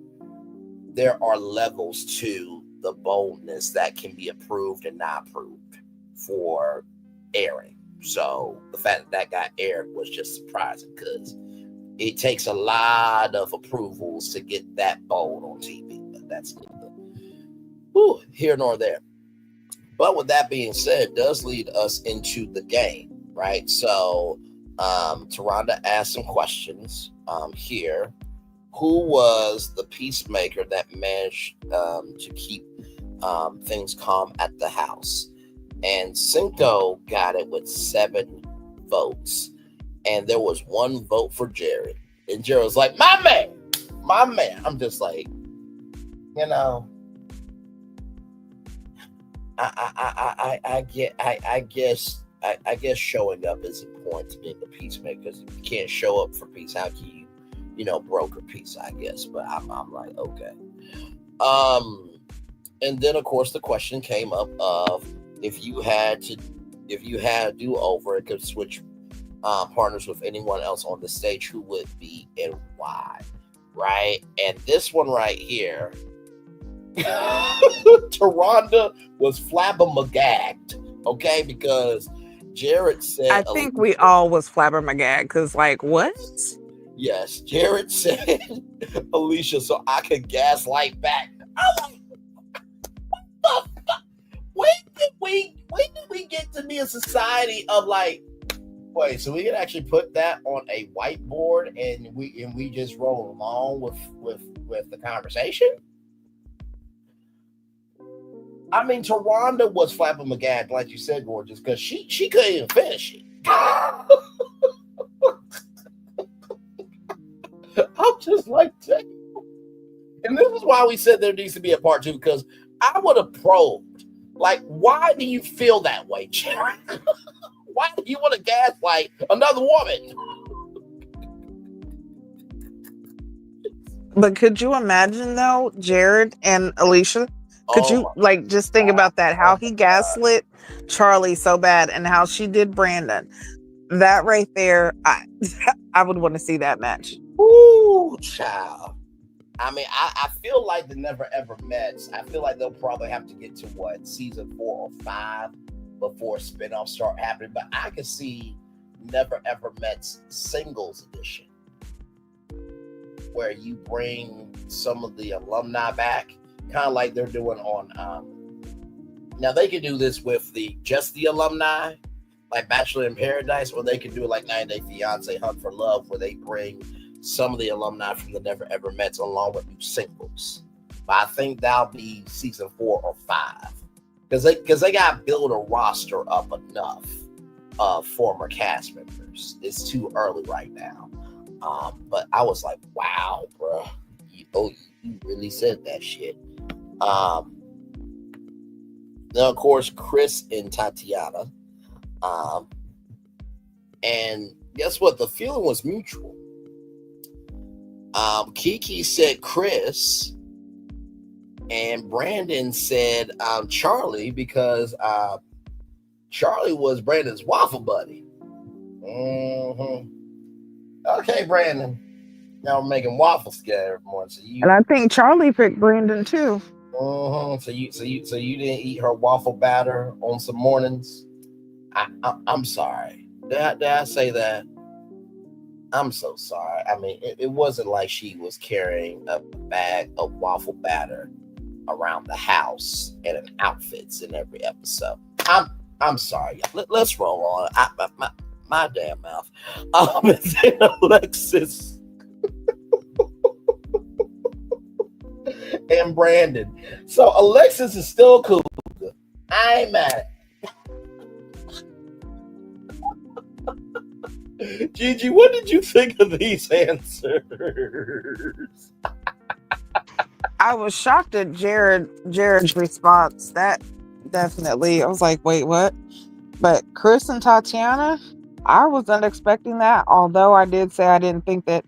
there are levels to the boldness that can be approved and not approved for airing. So the fact that got aired was just surprising, because it takes a lot of approvals to get that bold on TV. But that's neither here nor there. But with that being said, does lead us into the game, right? So Taronda asked some questions here. Who was the peacemaker that managed to keep things calm at the house? And Cinco got it with 7 votes. And there was 1 vote for Jared. And Jared was like, my man. I'm just like, I guess showing up is important to being a peacemaker, because if you can't show up for peace, how can you broker peace, I guess. But I'm like, okay. And then of course the question came up of, if you had to do over and could switch partners with anyone else on the stage, who would be and why? Right? And this one right here, Taronda was flabbergagged, okay? Because Jared said, I think we all was flabbergagged, because like, what? Yes, Jared said, Alicia, so I could gaslight back. I'm like, what the fuck? When did we get to be a society of like, wait, so we can actually put that on a whiteboard and we just roll along with the conversation? I mean, Taronda was flabbergasted, like you said, gorgeous, because she couldn't even finish it. I'm just like, dang. And this is why we said there needs to be a part 2, because I would have probed, like, why do you feel that way, Jared? Why do you want to gaslight another woman? But could you imagine, though, Jared and Alicia? Could you just think about that? How he gaslit Charlie so bad, and how she did Brandon. That right there, I would want to see that match. Ooh, child. I mean, I feel like the Never Ever Mets, I feel like they'll probably have to get to what, season 4 or 5 before spinoffs start happening. But I could see Never Ever Mets singles edition, where you bring some of the alumni back, kind of like they're doing on. Now they could do this with just the alumni, like Bachelor in Paradise, or they could do it like 90 Day Fiance, Hunt for Love, where they bring some of the alumni from the Never Ever Mets along with new singles. But I think that'll be season 4 or 5, because they got to build a roster up enough of former cast members. It's too early right now. But I was like, wow, bro, you really said that shit. Now, of course, Chris and Tatiana. And guess what? The feeling was mutual. Kiki said Chris, and Brandon said Charlie, because Charlie was Brandon's waffle buddy. Okay, Brandon. Now we're making waffles together every morning. And I think Charlie picked Brandon too. So you didn't eat her waffle batter on some mornings? I'm sorry. Did I say that? I'm so sorry. I mean, it wasn't like she was carrying a bag of waffle batter around the house and in outfits in every episode. I'm sorry. Let's roll on. My damn mouth. And then Alexis and Brandon. So Alexis is still cool. I ain't mad. Gigi, what did you think of these answers? I was shocked at Jared's response. That definitely, I was like, wait, what? But Chris and Tatiana, I wasn't expecting that. Although I did say I didn't think that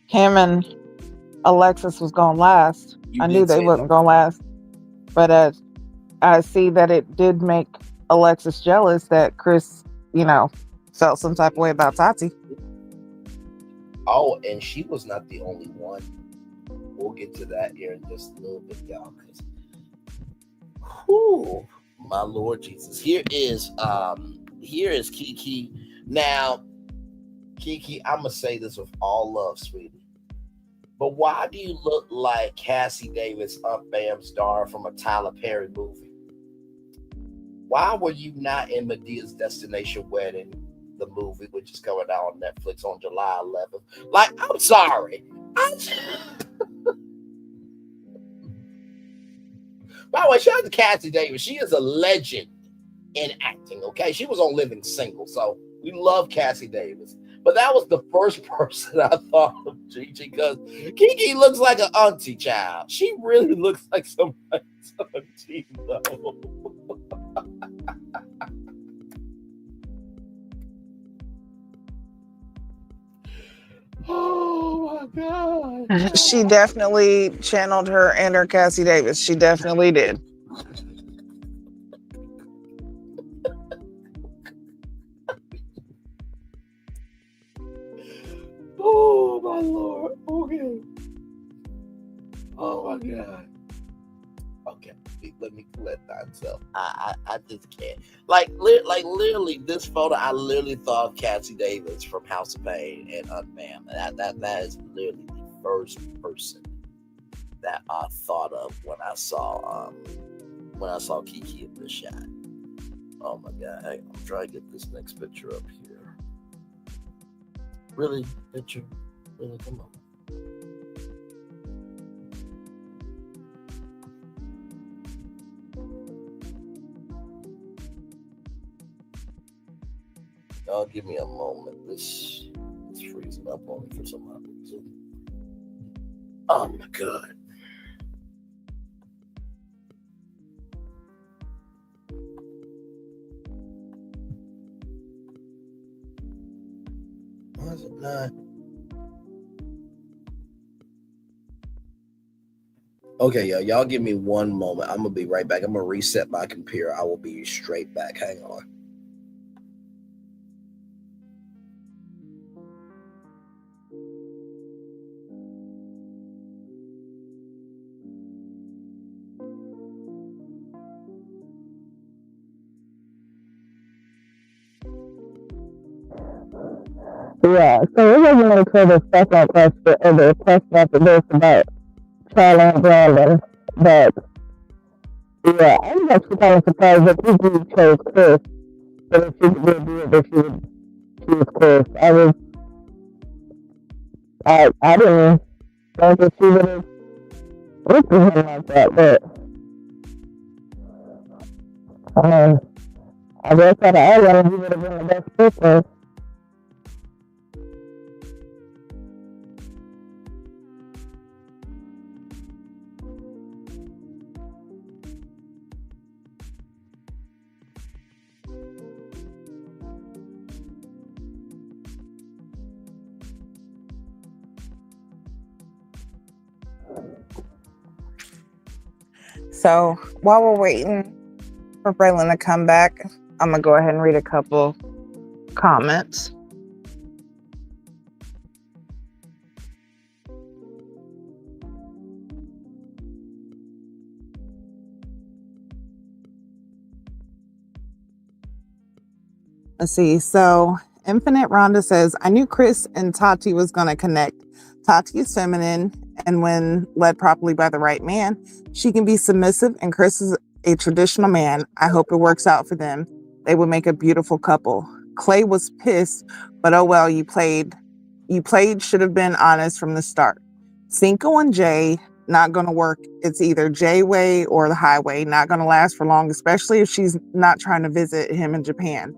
him and Alexis was going to last. I knew they wasn't going to last. But I see that it did make Alexis jealous that Chris, felt some type of way about Tati. Oh, and she was not the only one. We'll get to that here in just a little bit, y'all. Whew, my Lord Jesus. Here is Kiki. Now, Kiki, I'm gonna say this with all love, sweetie. But why do you look like Cassie Davis, Aunt Bam's daughter from a Tyler Perry movie? Why were you not in Medea's Destination Wedding, the movie, which is coming out on Netflix on July 11th? Like, I'm sorry. By the way, shout out to Cassie Davis. She is a legend in acting, okay? She was on Living Single, so we love Cassie Davis. But that was the first person I thought of, Gigi, because Kiki looks like an auntie child. She really looks like somebody's auntie, though. Oh my God. She definitely channeled her and her Cassie Davis. She definitely did. Oh my Lord. Okay. Oh my God. Okay. Let me collect myself. I just can't. Like literally, this photo, I literally thought of Cassie Davis from House of Pain and Unmanned. That is literally the first person that I thought of when I saw Kiki in this shot. Oh my God. Hey, I'm trying to get this next picture up here. Really? Picture? Really? Come on. Y'all give me a moment. This is freezing up on me for some odd reason. Oh my God. Why is it not? Okay, y'all give me one moment. I'm gonna be right back. I'm gonna reset my computer. I will be straight back. Hang on. Yeah, so it wasn't until the second question, or the question after this about Charlie and Brandon, but yeah, I was actually kind of surprised that people chose Chris, but if she did do it, that she would choose Chris. I didn't think that she would have looked at him like that, but I mean, I guess out of all of them, he would have been the best person. So while we're waiting for Braylon to come back, I'm gonna go ahead and read a couple comments. Let's see. So Infinite Rhonda says, I knew Chris and Tati was going to connect. Tati is feminine, and when led properly by the right man, she can be submissive, and Chris is a traditional man. I hope it works out for them. They would make a beautiful couple. Clay was pissed, but oh well, you played, should have been honest from the start. Cinco and Jay, not going to work. It's either Jay way or the highway, not going to last for long, especially if she's not trying to visit him in Japan.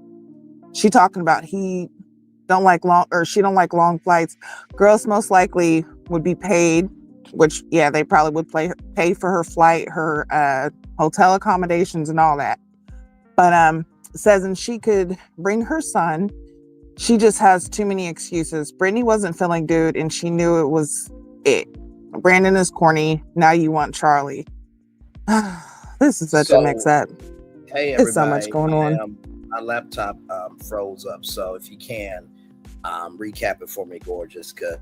She talking about she don't like long flights. Girls most likely would be paid, which yeah, they probably would pay for her flight, her hotel accommodations and all that. But says, and she could bring her son. She just has too many excuses. Brittany wasn't feeling good, and she knew it was it. Brandon is corny. Now you want Charlie. This is such a mix-up. Hey, everybody. There's so much going on. My laptop froze up, so if you can recap it for me, gorgeous, because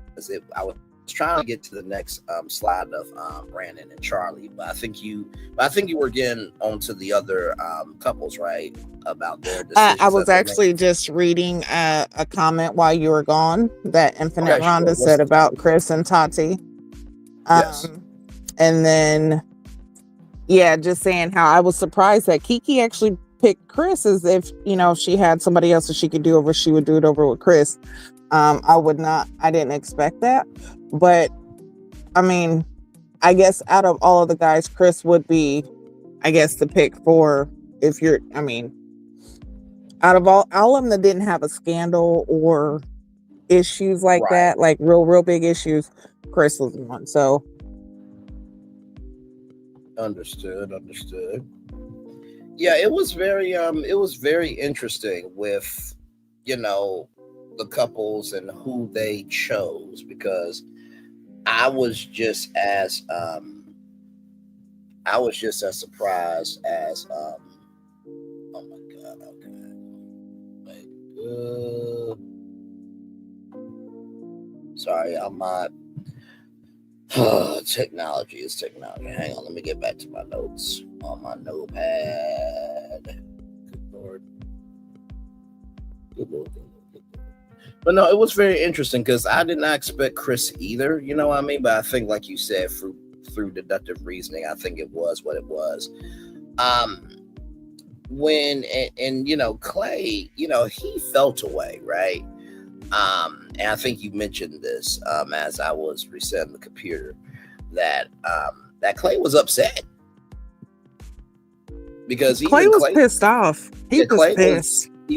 I was trying to get to the next slide of Brandon and Charlie, but I think you were getting onto the other couples, right? About their decisions. I was actually just reading a comment while you were gone that Infinite Rhonda said about Chris and Tati. Yes. And then, yeah, just saying how I was surprised that Kiki actually picked Chris, as if, she had somebody else that she could do over, she would do it over with Chris. I didn't expect that. But, I mean, I guess out of all of the guys, Chris would be, I guess, the pick for, out of all of them that didn't have a scandal or issues like that, like real big issues, Chris was one. So understood. Yeah, it was very interesting with, the couples and who they chose, because I was just as surprised as oh my god, okay. Sorry, I'm not technology is technology. Hang on, let me get back to my notes on my notepad. Good lord. But no, it was very interesting because I did not expect Chris either, you know what I mean? But I think, like you said, through deductive reasoning, I think it was what it was. Clay, he felt away, right? And I think you mentioned this as I was resetting the computer, that Clay was upset because Clay was pissed off. He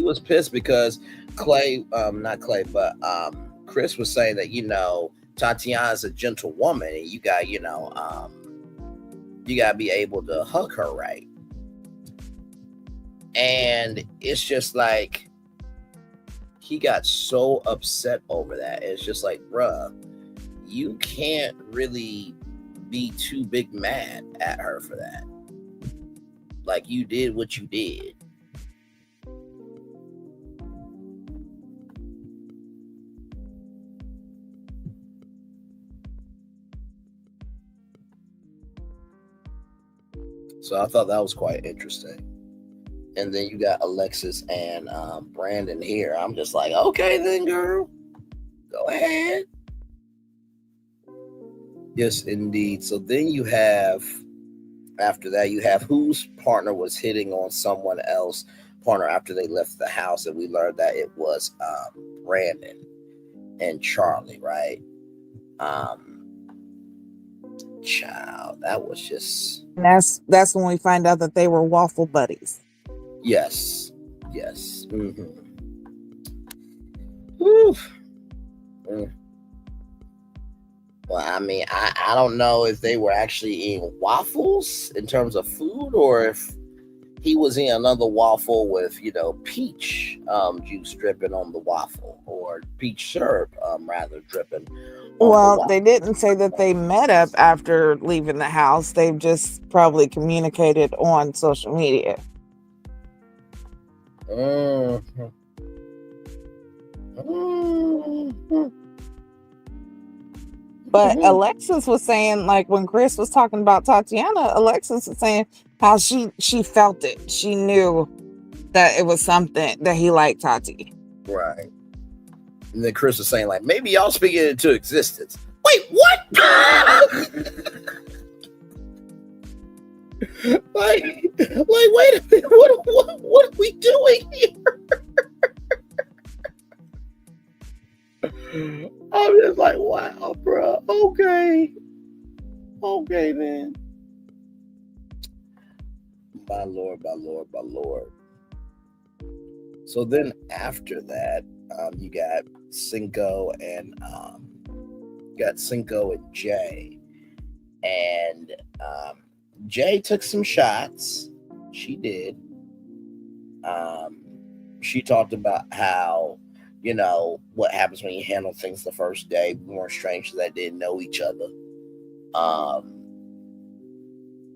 was pissed because Chris was saying that, Tatiana's a gentle woman and you got, you got to be able to hug her right. And it's just like, he got so upset over that. It's just like, bruh, you can't really be too big mad at her for that. Like, you did what you did. So I thought that was quite interesting. And then you got Alexis and Brandon here. I'm just like, okay then, girl. Go ahead. Yes, indeed. So then you have, after that, you have whose partner was hitting on someone else partner after they left the house, and we learned that it was Brandon and Charlie, right? Child, that was just. And that's when we find out that they were waffle buddies. Yes. Mm-hmm. Oof. Mm. Well, I mean, I don't know if they were actually eating waffles in terms of food, or if he was in another waffle with, peach juice dripping on the waffle, or peach syrup rather dripping. Well, they didn't say that they met up after leaving the house. They've just probably communicated on social media. Mm-hmm. Mm-hmm. But Alexis was saying, like when Chris was talking about Tatiana, Alexis was saying how she felt it. She knew that it was something that he liked Tati. Right. And then Chris was saying, like, maybe y'all speaking it into existence. Wait, what? like, wait a minute. What are we doing here? I'm just like, wow, bro. Okay, then. My Lord. So then after that, you got Cinco and Jay, and Jay took some shots. She did. She talked about how, what happens when you handle things the first day. We weren't strangers that didn't know each other.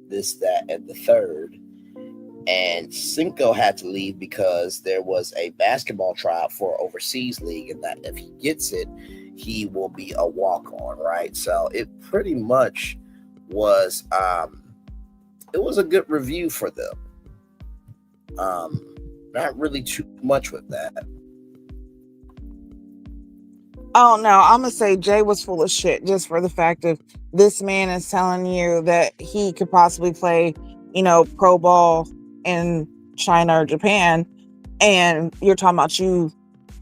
This, that, and the third. And Cinco had to leave because there was a basketball tryout for overseas league, and that if he gets it, he will be a walk-on, right? So it pretty much was it was a good review for them. Not really too much with that. Oh no, I'm gonna say Jay was full of shit just for the fact of this man is telling you that he could possibly play, pro ball in China or Japan, and you're talking about you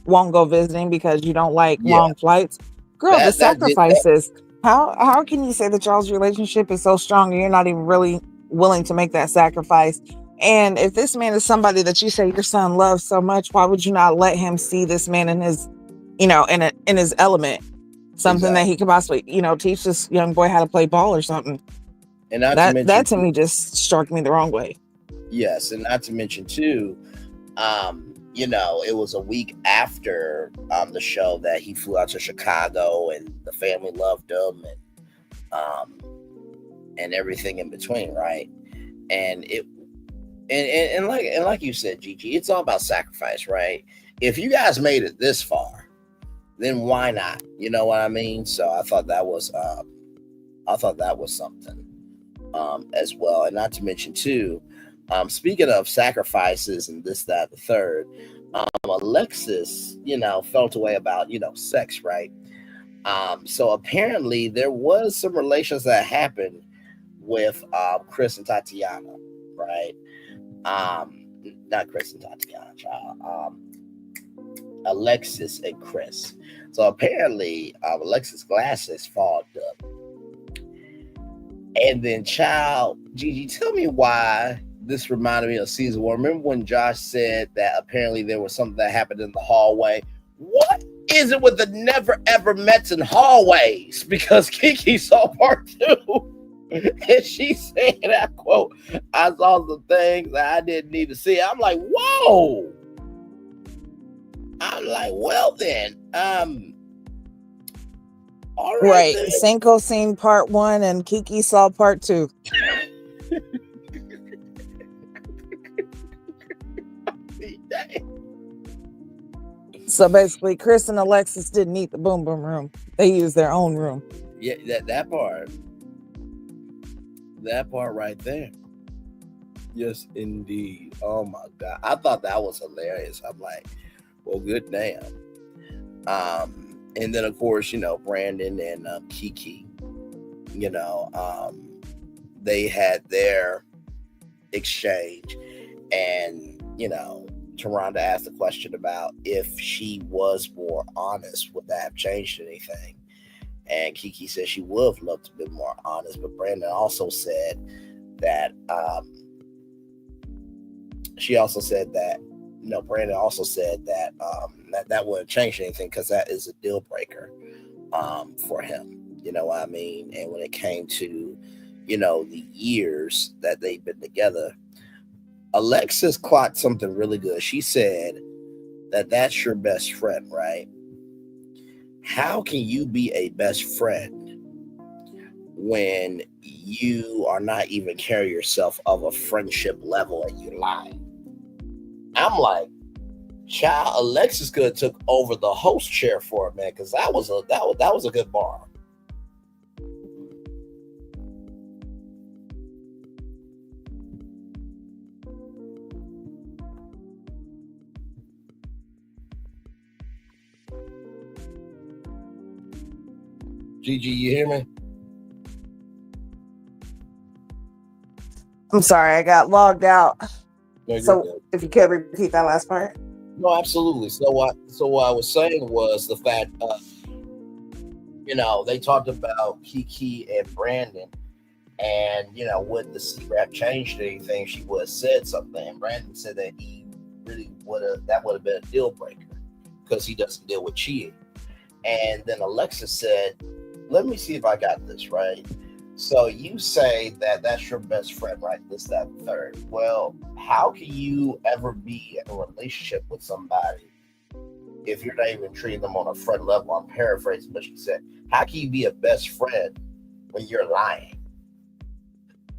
won't go visiting because you don't like long flights. Girl, the sacrifices. How can you say that y'all's relationship is so strong and you're not even really willing to make that sacrifice? And if this man is somebody that you say your son loves so much, why would you not let him see this man in his, in his element? Something that he could possibly, teach this young boy how to play ball or something. And that to me just struck me the wrong way. Yes, and not to mention too, it was a week after the show that he flew out to Chicago, and the family loved him, and everything in between, right? And like you said, Gigi, it's all about sacrifice, right? If you guys made it this far, then why not? You know what I mean? So I thought that was something as well. And not to mention too, speaking of sacrifices and this, that, the third, Alexis, felt away about, sex, right? So apparently there was some relations that happened with Chris and Tatiana, right? Not Chris and Tatiana, child. Alexis and Chris. So apparently Alexis' glasses fogged up. And then, child, Gigi, tell me why this reminded me of season 1. Remember when Josh said that apparently there was something that happened in the hallway? What is it with the never ever mets in hallways? Because Kiki saw part 2. And she said, I quote, I saw some things that I didn't need to see. I'm like, whoa. I'm like, well then, all right. Right. Cinco seen part 1 and Kiki saw part 2. So basically, Chris and Alexis didn't need the boom boom room. They used their own room. Yeah, that part. That part right there. Yes, indeed. Oh my God. I thought that was hilarious. I'm like, well, good damn. And then, of course, Brandon and Kiki, they had their exchange. And, Taronda asked the question about if she was more honest, would that have changed anything? And Kiki said she would have loved to be more honest. But Brandon also said that, Brandon also said that that wouldn't change anything because that is a deal breaker for him. You know what I mean? And when it came to, the years that they've been together, Alexis clocked something really good. She said that that's your best friend, right? How can you be a best friend when you are not even carrying yourself of a friendship level and you lie? I'm like, child, Alexis could have took over the host chair for it, man, because that was a good bar. Gigi, you hear me? I'm sorry, I got logged out. No, so good. If you could repeat that last part. No, absolutely. So what I was saying was the fact, they talked about Kiki and Brandon, and would the secret have changed anything? She would have said something, and Brandon said that he really would have been a deal breaker because he doesn't deal with cheating. And then Alexis said, let me see if I got this right. So you say that that's your best friend, right? This, that, and third. Well, how can you ever be in a relationship with somebody if you're not even treating them on a friend level? I'm paraphrasing, but she said, how can you be a best friend when you're lying?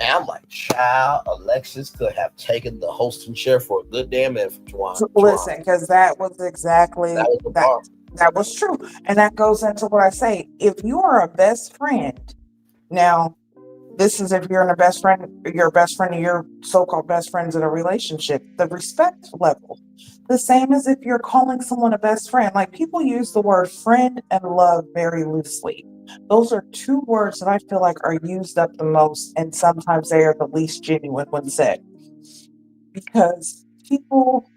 And I'm like, child, Alexis could have taken the hosting chair for a good damn minute from Tawana. Listen, because that was exactly that. That was true. And that goes into what I say. If you are a best friend, now, this is if you're a best friend and your so-called best friends in a relationship, the respect level. The same as if you're calling someone a best friend. Like, people use the word friend and love very loosely. Those are two words that I feel like are used up the most, and sometimes they are the least genuine when said. Because people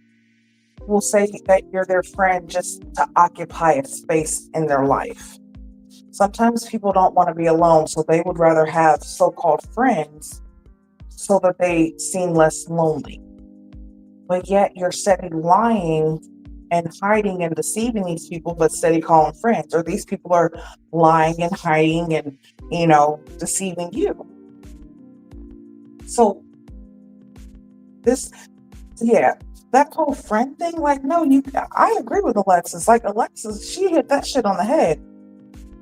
will say that you're their friend just to occupy a space in their life. Sometimes people don't want to be alone, so they would rather have so-called friends so that they seem less lonely. But yet you're steady lying and hiding and deceiving these people, but steady calling friends. Or these people are lying and hiding and, deceiving you. So that whole friend thing, like, no, I agree with Alexis. Like, Alexis, she hit that shit on the head.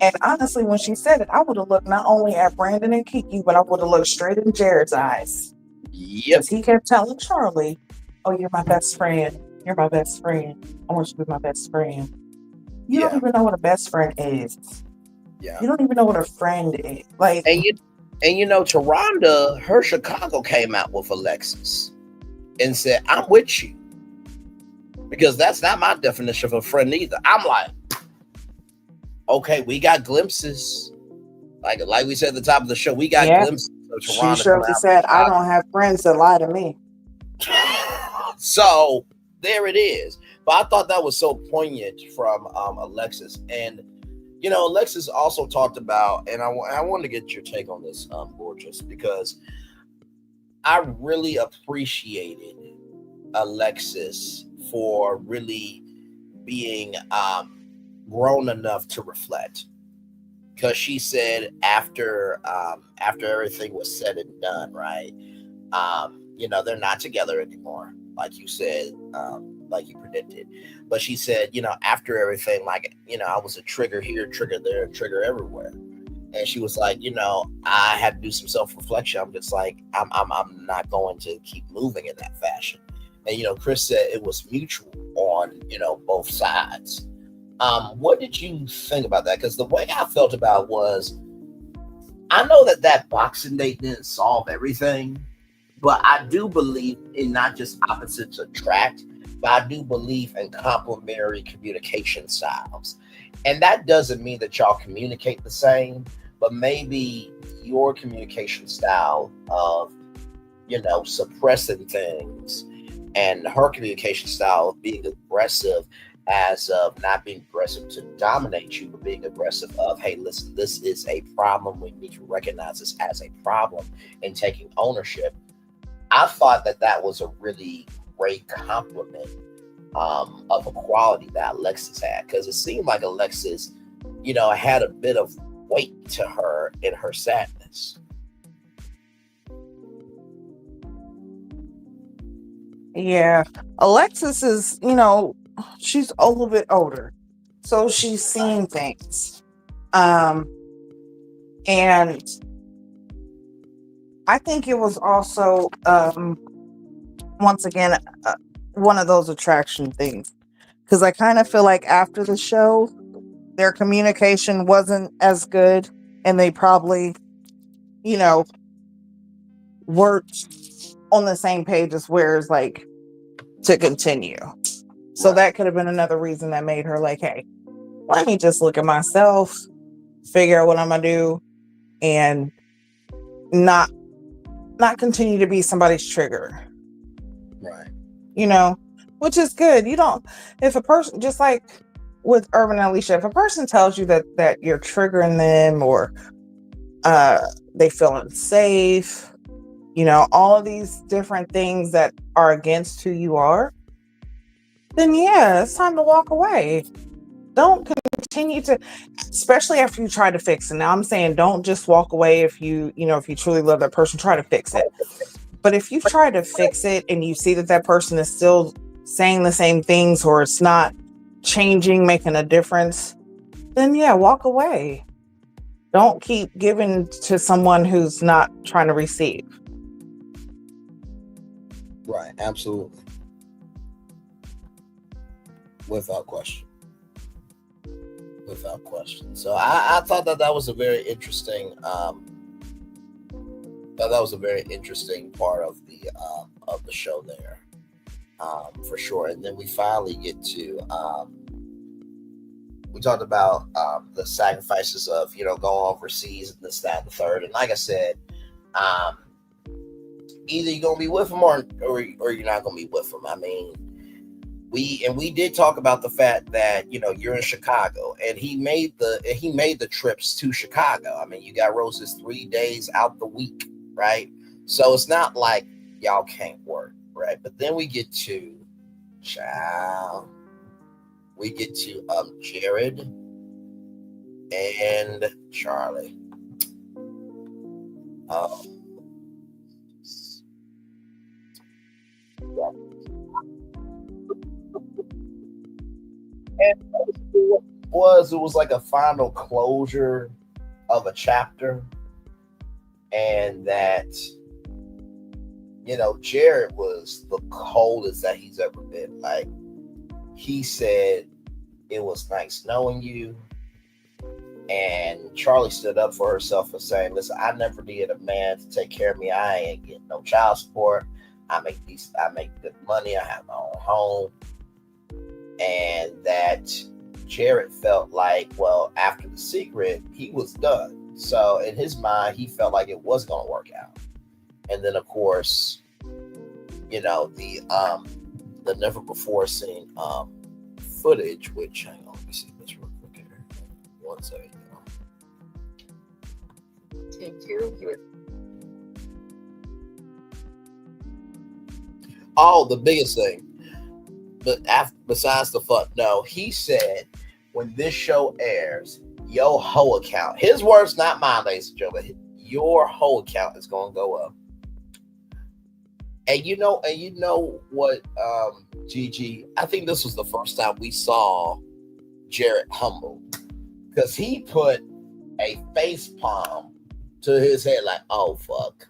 And honestly, when she said it, I would have looked not only at Brandon and Kiki, but I would have looked straight in Jared's eyes. Yep. Because he kept telling Charlie, oh, you're my best friend. You're my best friend. I want you to be my best friend. You don't even know what a best friend is. Yeah. You don't even know what a friend is. Like, and Taronda, her Chicago came out with Alexis and said, I'm with you. Because that's not my definition of a friend either. I'm like, okay, we got glimpses. Like we said at the top of the show, we got glimpses of Taronda. She surely said, I don't have friends that lie to me. So there it is. But I thought that was so poignant from Alexis. And, Alexis also talked about, and I wanted to get your take on this, Gorgeous, because I really appreciated Alexis for really being grown enough to reflect, because she said after everything was said and done, right, they're not together anymore, like you said, like you predicted, but she said, after everything, like, I was a trigger here, trigger there, trigger everywhere. And she was like, I had to do some self-reflection. I'm just like, I'm not going to keep moving in that fashion. And, Chris said it was mutual on, both sides. What did you think about that? Because the way I felt about it was, I know that boxing date didn't solve everything, but I do believe in not just opposites attract, but I do believe in complementary communication styles. And that doesn't mean that y'all communicate the same, but maybe your communication style of, suppressing things, and her communication style of being aggressive, as of not being aggressive to dominate you, but being aggressive of, hey, listen, this is a problem. We need to recognize this as a problem and taking ownership. I thought that was a really great compliment of a quality that Alexis had, because it seemed like Alexis, had a bit of weight to her in her sadness. Yeah. Alexis is, she's a little bit older. So she's seen things. And I think it was also, once again, one of those attraction things. Because I kind of feel like after the show, their communication wasn't as good. And they probably, weren't on the same page as where it's like to continue. So that could have been another reason that made her like, hey, let me just look at myself, figure out what I'm gonna do, and not continue to be somebody's trigger. Right. Which is good. If a person, just like with Urban and Alicia, if a person tells you that you're triggering them, or they feel unsafe, all of these different things that are against who you are, then yeah, it's time to walk away. Don't continue to, especially after you try to fix it. Now I'm saying don't just walk away if you truly love that person, try to fix it. But if you try to fix it and you see that person is still saying the same things, or it's not changing, making a difference, then yeah, walk away. Don't keep giving to someone who's not trying to receive. Right, absolutely. Without question. So I thought that was a very interesting part of the show there, for sure. And then we finally get to we talked about the sacrifices of going overseas and this, that, and the third. And like I said, either you're gonna be with them or you're not gonna be with them. I mean, we did talk about the fact that you're in Chicago, and he made the trips to Chicago. I mean, you got Rose's 3 days out the week, right? So it's not like y'all can't work, right? But then we get to Jared and Charlie. And it was like a final closure of a chapter, and that Jared was the coldest that he's ever been. Like, he said, it was nice knowing you. And Charlie stood up for herself and saying, listen, I never needed a man to take care of me. I ain't getting no child support. I make good money. I have my own home. And that Jared felt like, well, after The Secret, he was done. So in his mind, he felt like it was going to work out. And then, of course, the never before seen footage, which, hang on, let me see this real quick here. 1 second. Oh, the biggest thing. But besides the fuck, no, he said when this show airs, your whole account, his words, not mine, ladies and gentlemen, your whole account is going to go up. And you know what, Gigi, I think this was the first time we saw Jared humble, because he put a face palm to his head like, oh, fuck.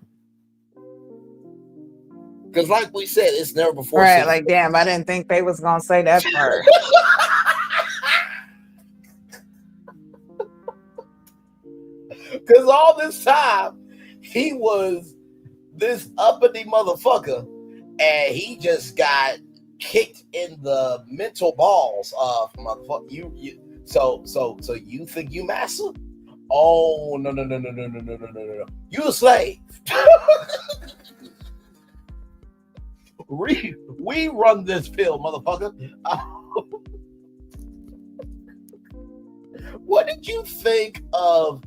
Because like we said, it's never before. Right, seen. like, damn, I didn't think they was going to say that part. Because all this time, he was this uppity motherfucker, and he just got kicked in the mental balls of motherfucker. So you think you massa? Oh no. You a slave. we run this pill, motherfucker. What did you think of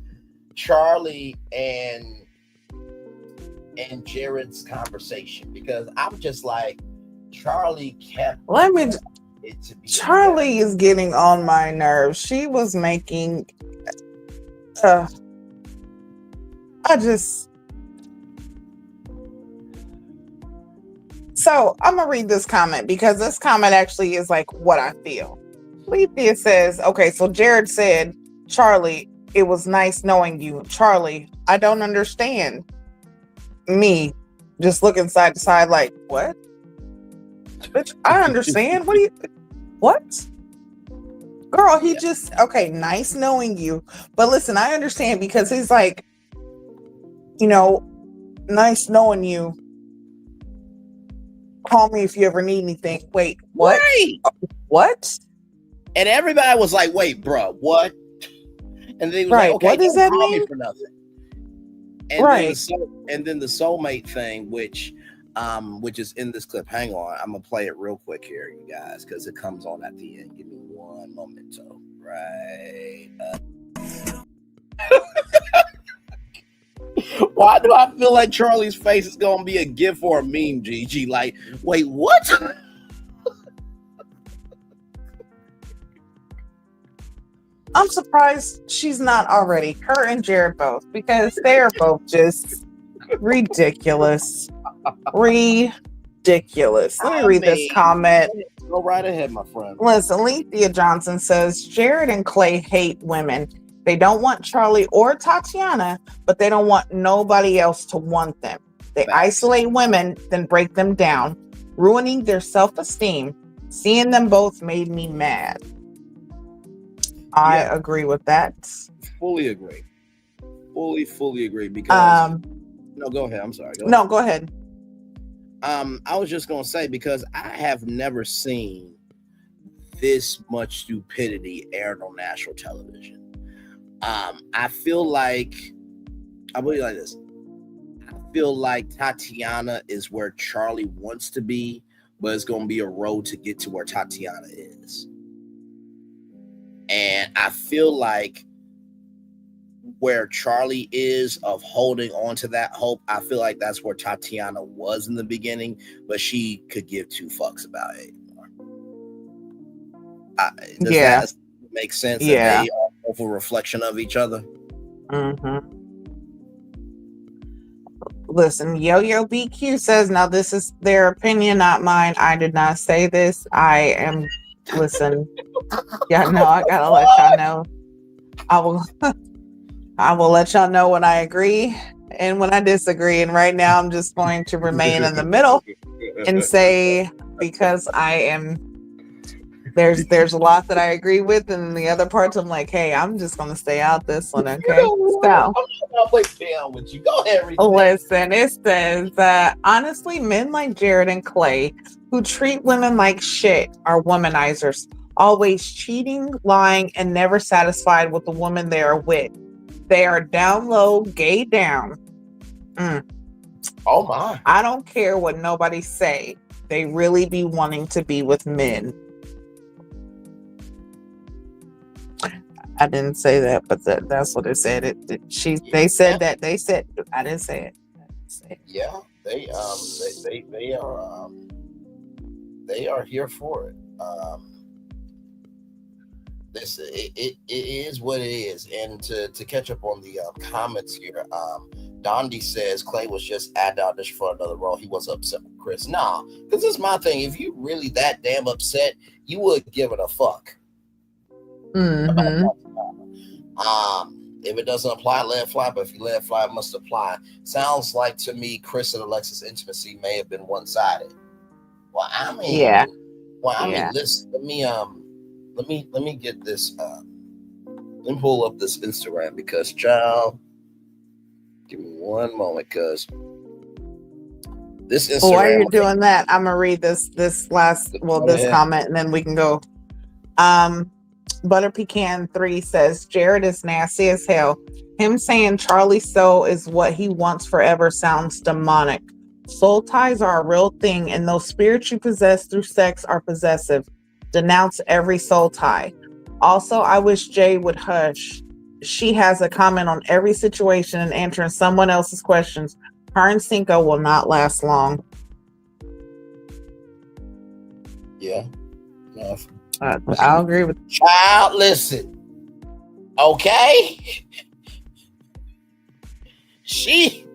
Charlie and Jared's conversation? Because I'm just like, Charlie kept it to be Charlie is getting on my nerves. She was making so I'm gonna read this comment because this comment actually is like what I feel. Lethea says, okay, so Jared said, Charlie, it was nice knowing you. Charlie, I don't understand. Me just looking side to side like, what? Bitch, I understand. What? Girl, he just, okay, nice knowing you. But listen, I understand because he's like, nice knowing you. Call me if you ever need anything. Wait, what? Right. What? And everybody was like, wait, bro, what? And they was right. like, okay, what does that call mean? Me for nothing. And right. Then the soulmate thing, which is in this clip. Hang on, I'm gonna play it real quick here, you guys, because it comes on at the end. Give me one moment, so right. Why do I feel like Charlie's face is gonna be a gif or a meme, Gigi? Like, wait, what? I'm surprised she's not already. Her and Jared both, because they are both just ridiculous. Ridiculous. Let me read this comment. Go right ahead, my friend. Listen, Lethea Johnson says, Jared and Clay hate women. They don't want Charlie or Tatiana, but they don't want nobody else to want them. They isolate women, then break them down, ruining their self-esteem. Seeing them both made me mad. I agree with that. Fully agree. Fully agree. Because no, go ahead. I'm sorry. Go ahead. I was just gonna say, because I have never seen this much stupidity aired on national television. I feel like I believe like this. I feel like Tatiana is where Charlie wants to be, but it's gonna be a road to get to where Tatiana is. And I feel like where Charlie is of holding on to that hope, I feel like that's where Tatiana was in the beginning, but she could give two fucks about it anymore. Does that make sense? Yeah. That they are both a reflection of each other? Mm-hmm. Listen, Yo-Yo BQ says, now this is their opinion, not mine. I did not say this. Listen, yeah, no, I gotta let y'all know. I will let y'all know when I agree and when I disagree. And right now I'm just going to remain in the middle and say, because there's a lot that I agree with, and the other parts I'm like, hey, I'm just gonna stay out this one, okay? So I'm not play down with you. Go ahead, Rita. Listen, it says that honestly, men like Jared and Clay who treat women like shit are womanizers, always cheating, lying, and never satisfied with the woman they are with. They are down low, gay down. Oh my. I don't care what nobody say. They really be wanting to be with men. I didn't say that, but that's what it said. They said that. They said I didn't say it. Yeah, they are here for it. It is what it is. And to catch up on the comments here, Dondi says Clay was just added out this for another role. He was upset with Chris. Nah, because this is my thing. If you really that damn upset, you would give it a fuck. Mm-hmm. If it doesn't apply, let it fly. But if you let it fly, it must apply. Sounds like to me, Chris and Alexis' intimacy may have been one-sided. Well, I mean, yeah. Listen, let me get this. Let me pull up this Instagram because, child, give me one moment, because this Instagram. While you're doing that, I'm gonna read this comment, and then we can go. Butter Pecan 3 says Jared is nasty as hell. Him saying Charlie's soul is what he wants forever sounds demonic. Soul ties are a real thing, and those spirits you possess through sex are possessive. Denounce every soul tie. Also, I wish Jay would hush. She has a comment on every situation and answering someone else's questions. Her and Cinco will not last long. Yeah. I'll agree with Child, listen. Okay. She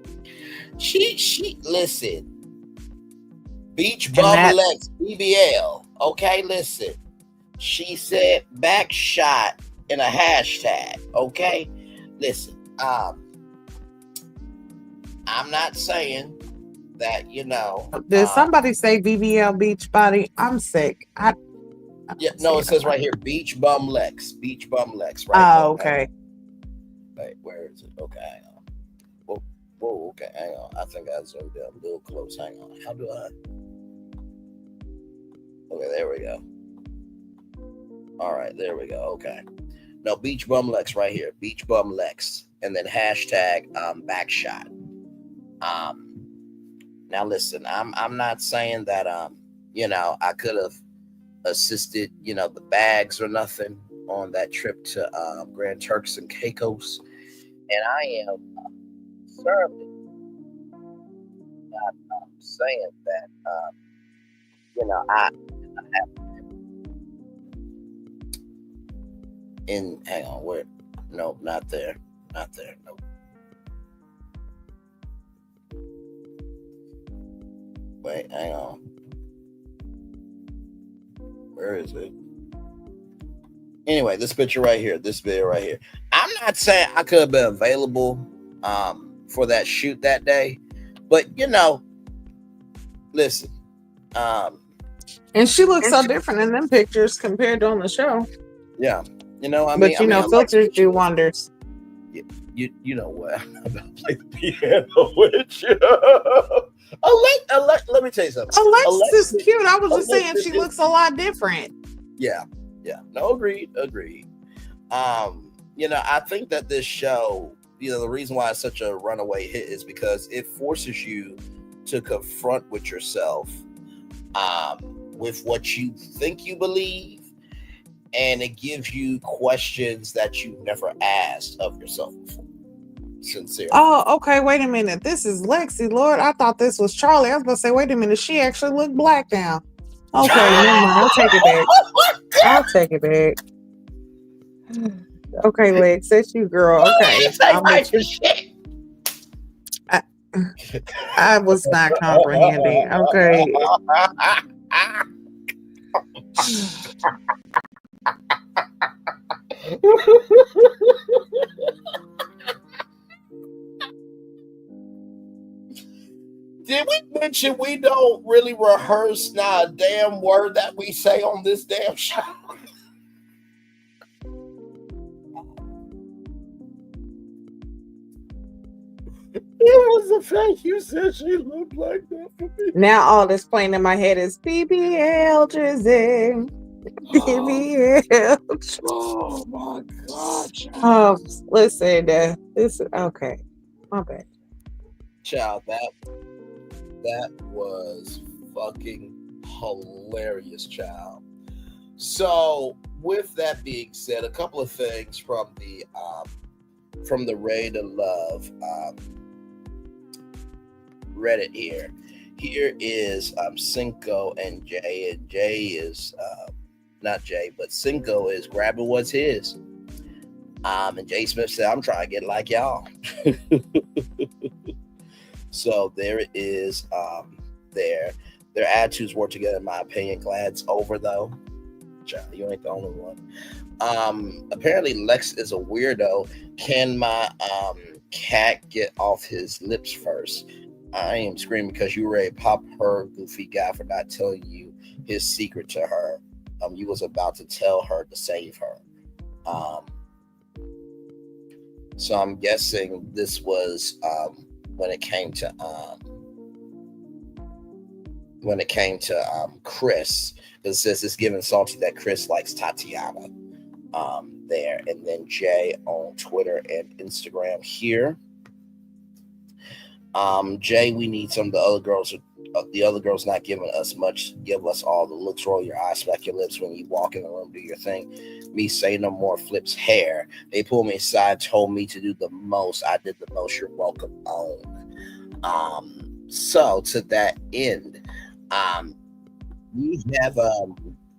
listen. Beach Bum Lex BBL. Okay, listen. She said back shot in a hashtag. Okay. Listen. I'm not saying that, Did somebody say BBL Beach Body? I'm sick. No, it says right here, Beach Bum Lex. Beach Bum Lex, right? Oh, okay. Wait, where is it? Okay, hang on. Whoa, okay, hang on. I think I zoomed in a little close. Hang on. How do I? Okay, there we go. All right, there we go. Okay. No, Beach Bum Lex right here. Beach Bum Lex. And then hashtag backshot. Now listen, I'm not saying that I could have assisted, the bags or nothing on that trip to Grand Turks and Caicos. And I am certainly not saying that I have hang on, where? No, not there. Not there. Nope. Wait, hang on. Where is it? Anyway, this picture right here, this video right here. I'm not saying I could have been available for that shoot that day, but listen. And she looks so different in them pictures compared to on the show. Yeah, filters do wonders. You know what? I'm about to play the piano with you. Let me tell you something. Alexis is cute. I was just saying she looks a lot different. Yeah. No, agreed. I think that this show, the reason why it's such a runaway hit is because it forces you to confront with yourself with what you think you believe, and it gives you questions that you never asked of yourself before. Sincerely. Oh, okay. Wait a minute. This is Lexi. Lord, I thought this was Charlie. I was going to say, wait a minute. She actually looked black now. Okay, never mind. I'll take it back. Okay, Lex, that's you, girl. Okay. I was not comprehending. Okay. Did we mention we don't really rehearse not a damn word that we say on this damn show? It was the fact you said she looked like that for me. Now all that's playing in my head is BBL Drizzy. BBL. Oh my God. Listen, this is okay. My bad. Child, that was fucking hilarious, child. So, with that being said, a couple of things from the Ray to Love Reddit here. Here is Cinco and Jay, and Jay is not Jay, but Cinco is grabbing what's his. And Jay Smith said, "I'm trying to get like y'all." So there it is. Their attitudes work together, in my opinion. Glad it's over though. Child, you ain't the only one. Apparently Lex is a weirdo. Can my cat get off his lips first? I am screaming because you ready to pop her, goofy guy, for not telling you his secret to her. You was about to tell her to save her. So I'm guessing this was when it came to Chris. It says it's giving salty that Chris likes Tatiana. there. And then Jay on Twitter and Instagram here. Jay, we need some of the other girls. The other girls not giving us much. Give us all the looks. Roll your eyes, smack your lips when you walk in the room. Do your thing. Me say no more. Flips hair. They pulled me aside, told me to do the most. I did the most. You're welcome on. So to that end, we have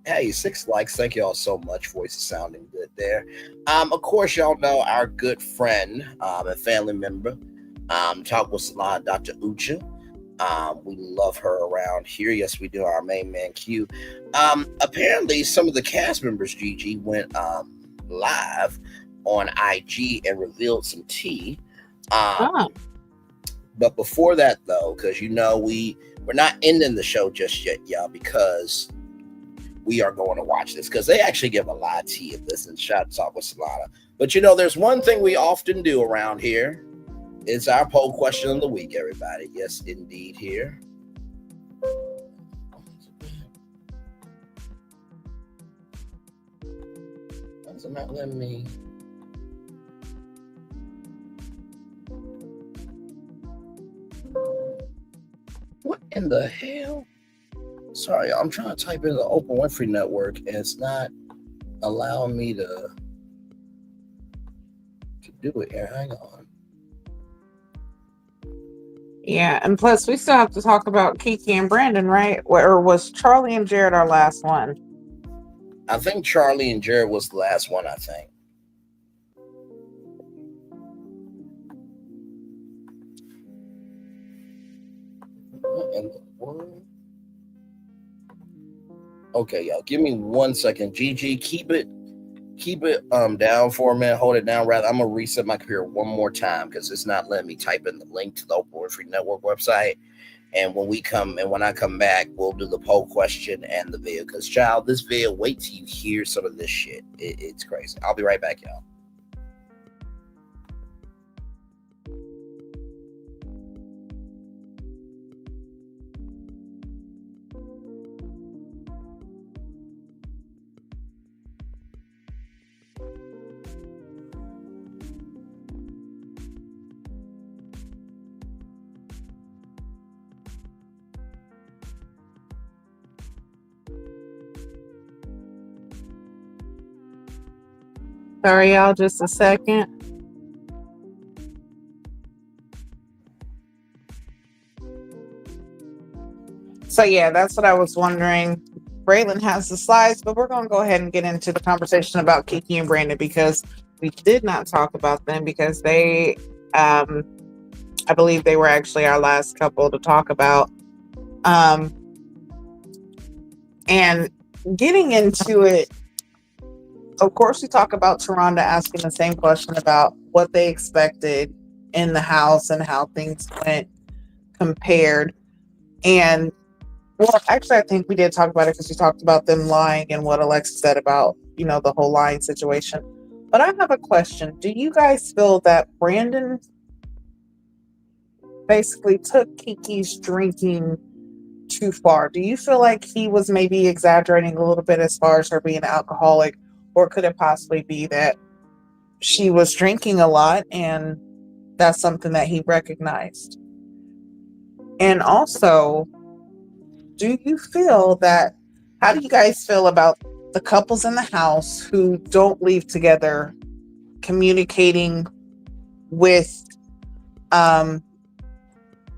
hey, 6 likes. Thank you all so much. Voice is sounding good there. Of course, y'all know our good friend and family member. Talk with Salon, Dr. Ucha. We love her around here. Yes, we do. Our main man Q. Apparently, some of the cast members, Gigi, went live on IG and revealed some tea. But before that, though, because we're not ending the show just yet, y'all, because we are going to watch this because they actually give a lot of tea in this and shout Talk with Solana. But there's one thing we often do around here. It's our poll question of the week, everybody. Yes, indeed, here. That's not letting me. What in the hell? Sorry, I'm trying to type in the Oprah Winfrey Network, and it's not allowing me to do it here. Hang on. Yeah, and plus we still have to talk about Kiki and Brandon, right? Or was Charlie and Jared our last one? I think Charlie and Jared was the last one, I think. What in the world? Okay, y'all, give me 1 second. Gigi, keep it down for a minute. Hold it down. Rather, I'm gonna reset my computer one more time because it's not letting me type in the link to the Oprah Winfrey Network website. And when I come back, we'll do the poll question and the video. Because, child, this video, wait till you hear some of this shit. It's crazy. I'll be right back, y'all. Sorry, y'all, just a second. So yeah, that's what I was wondering. Braylon has the slides, but we're going to go ahead and get into the conversation about Kiki and Brandon because we did not talk about them because they, I believe they were actually our last couple to talk about. And getting into it, of course, we talk about Taronda asking the same question about what they expected in the house and how things went compared. And, well, actually, I think we did talk about it because we talked about them lying and what Alexa said about, the whole lying situation. But I have a question. Do you guys feel that Brandon basically took Kiki's drinking too far? Do you feel like he was maybe exaggerating a little bit as far as her being an alcoholic? Or could it possibly be that she was drinking a lot and that's something that he recognized? And also, do you feel that, how do you guys feel about the couples in the house who don't leave together, communicating with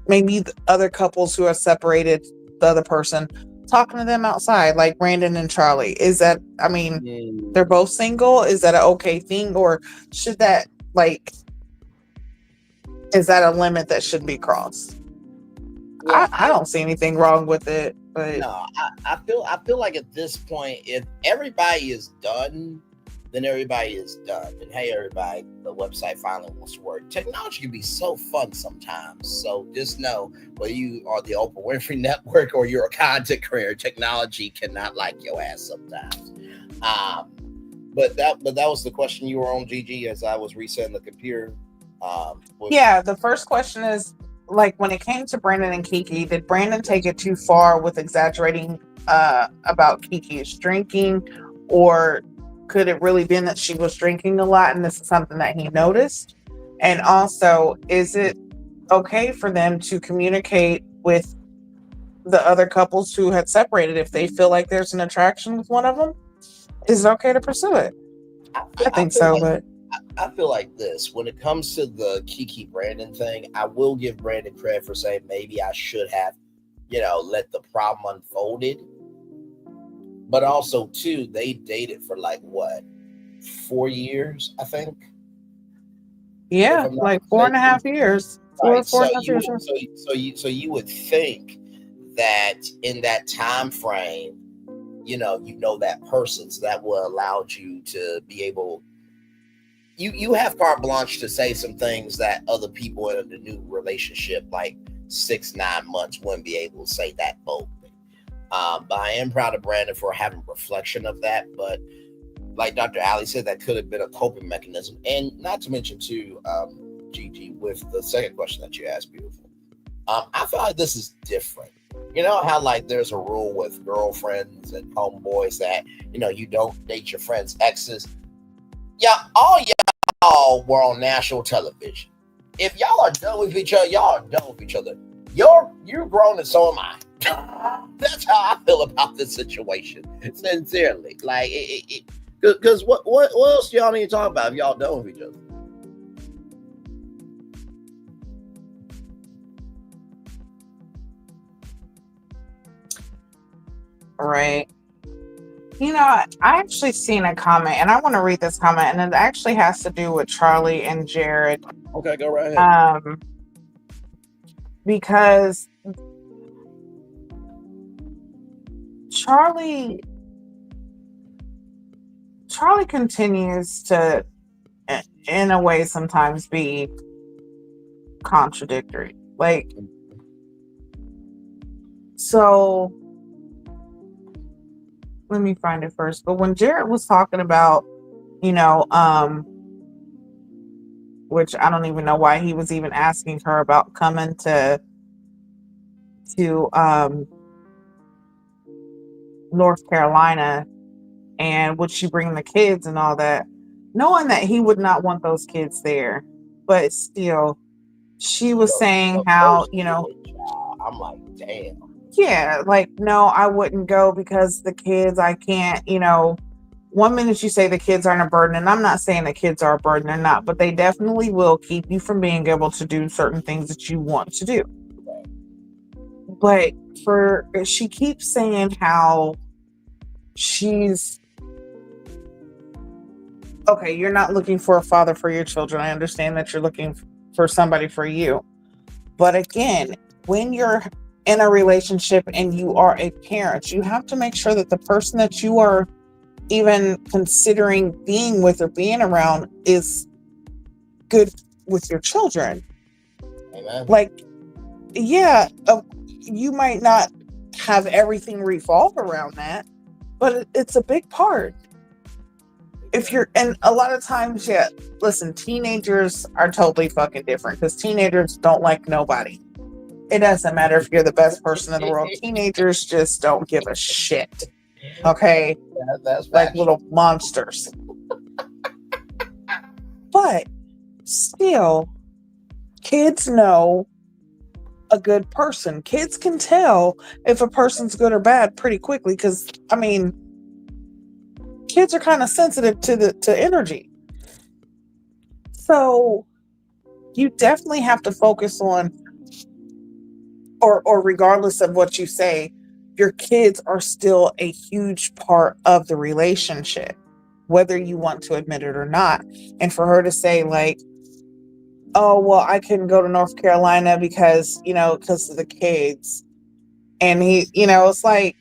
maybe the other couples who are separated, the other person, talking to them outside, like Brandon and Charlie? Is that, they're both single. Is that an okay thing? Or should that, is that a limit that should be crossed? Well, I don't see anything wrong with it. But no, I feel like at this point, if everybody is done, then everybody is done. And hey, everybody, the website finally wants to work. Technology can be so fun sometimes. So just know, whether you are the Oprah Winfrey Network or you're a content creator, technology cannot like your ass sometimes. But that was the question you were on, Gigi, as I was resetting the computer. Yeah, the first question is, when it came to Brandon and Kiki, did Brandon take it too far with exaggerating about Kiki's drinking, or could it really been that she was drinking a lot and this is something that he noticed? And also, is it okay for them to communicate with the other couples who had separated if they feel like there's an attraction with one of them? Is it okay to pursue it? I think so, but I feel like this. When it comes to the Kiki Brandon thing, I will give Brandon credit for saying maybe I should have, let the problem unfolded. But also, too, they dated for like what, 4 years, I think. Yeah, like 4.5 years. Right. Four and a half years. So you would think that in that time frame, you know that person, so that will allow you to be able. You have carte blanche to say some things that other people in a new relationship, like 6-9 months, wouldn't be able to say that boldly. But I am proud of Brandon for having reflection of that. But like Dr. Ali said, that could have been a coping mechanism. And not to mention too, Gigi, with the second question that you asked, beautiful. I feel like this is different. You know how like there's a rule with girlfriends and homeboys that, you don't date your friends' exes. Yeah, all y'all were on national television. If y'all are done with each other, y'all are done with each other. You're grown and so am I. That's how I feel about this situation. Sincerely. Like, because what else y'all need to talk about if y'all done with each other? Right. I actually seen a comment, and I want to read this comment, and it actually has to do with Charlie and Jared. Okay, go right ahead. Because Charlie continues to, in a way, sometimes be contradictory. Like, so let me find it first. But when Jared was talking about, which I don't even know why he was even asking her about coming to North Carolina, and would she bring the kids and all that, knowing that he would not want those kids there. But still, she was saying how, I'm like, damn. Yeah, like, no, I wouldn't go because the kids, I can't, one minute you say the kids aren't a burden, and I'm not saying the kids are a burden, they're not, but they definitely will keep you from being able to do certain things that you want to do. But she keeps saying how she's, okay, you're not looking for a father for your children. I understand that you're looking for somebody for you. But again, when you're in a relationship and you are a parent, you have to make sure that the person that you are even considering being with or being around is good with your children. Amen. Like, yeah, you might not have everything revolve around that, but it's a big part. And a lot of times, yeah, listen, teenagers are totally fucking different because teenagers don't like nobody. It doesn't matter if you're the best person in the world. Teenagers just don't give a shit. Okay? That's like little monsters. But still, kids know a good person. Kids can tell if a person's good or bad pretty quickly because, kids are kind of sensitive to energy. So you definitely have to focus on, or regardless of what you say, your kids are still a huge part of the relationship, whether you want to admit it or not. And for her to say like, oh, well, I couldn't go to North Carolina because of the kids. And he, it's like,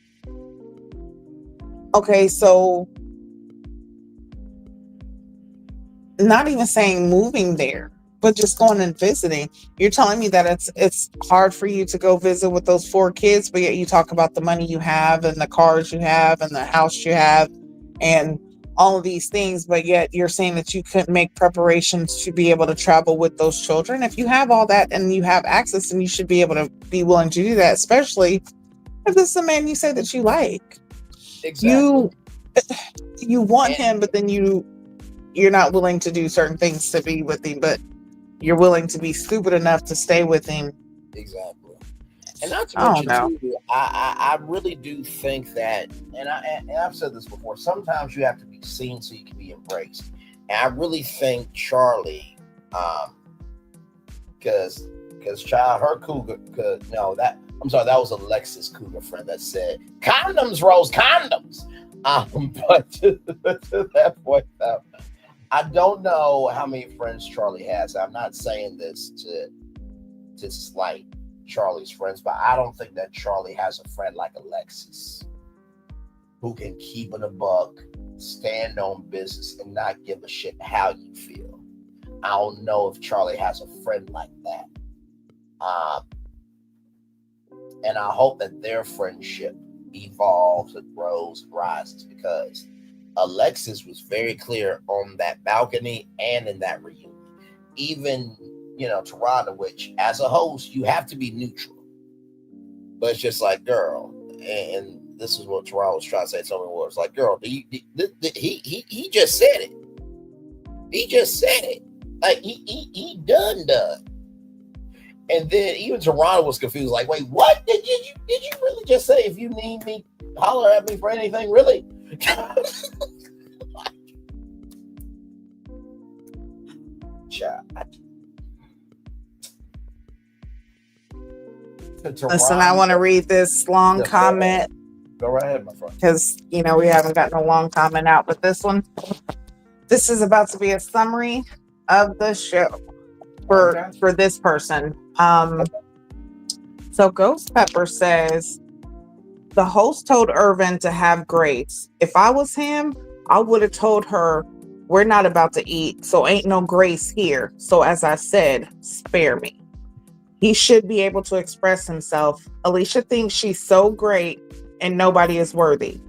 okay, so not even saying moving there, but just going and visiting. You're telling me that it's hard for you to go visit with those 4 kids, but yet you talk about the money you have and the cars you have and the house you have and all of these things, but yet you're saying that you couldn't make preparations to be able to travel with those children. If you have all that and you have access, then you should be able to be willing to do that, especially if this is a man you say that you like. Exactly. You want him, but then you're not willing to do certain things to be with him, but you're willing to be stupid enough to stay with him. Exactly. And not to I mention, don't know. too, I really do think that, and I've said this before, sometimes you have to be seen so you can be embraced. And I really think Charlie, because child, her cougar, no, that, I'm sorry, that was Alexis cougar friend that said, condoms, Rose, condoms. But to that point, I don't know how many friends Charlie has. I'm not saying this to slight Charlie's friends, but I don't think that Charlie has a friend like Alexis who can keep it a buck, stand on business, and not give a shit how you feel. I don't know if Charlie has a friend like that. And I hope that their friendship evolves and grows and rises, because Alexis was very clear on that balcony and in that reunion. Even, Toronto, which as a host, you have to be neutral. But it's just like, girl, and this is what Toronto was trying to say to me, was like, girl, he just said it. He just said it. Like, he done. And then even Toronto was confused, like, wait, what? Did you really just say, if you need me, holler at me for anything, really? Listen, I want to read this long comment. Go right ahead, my friend. Because, we haven't gotten a long comment out, but this is about to be a summary of the show for this person. So Ghost Pepper says, the host told Irvin to have grace. If I was him, I would have told her, we're not about to eat, so ain't no grace here. So as I said, spare me. He should be able to express himself. Alicia thinks she's so great and nobody is worthy.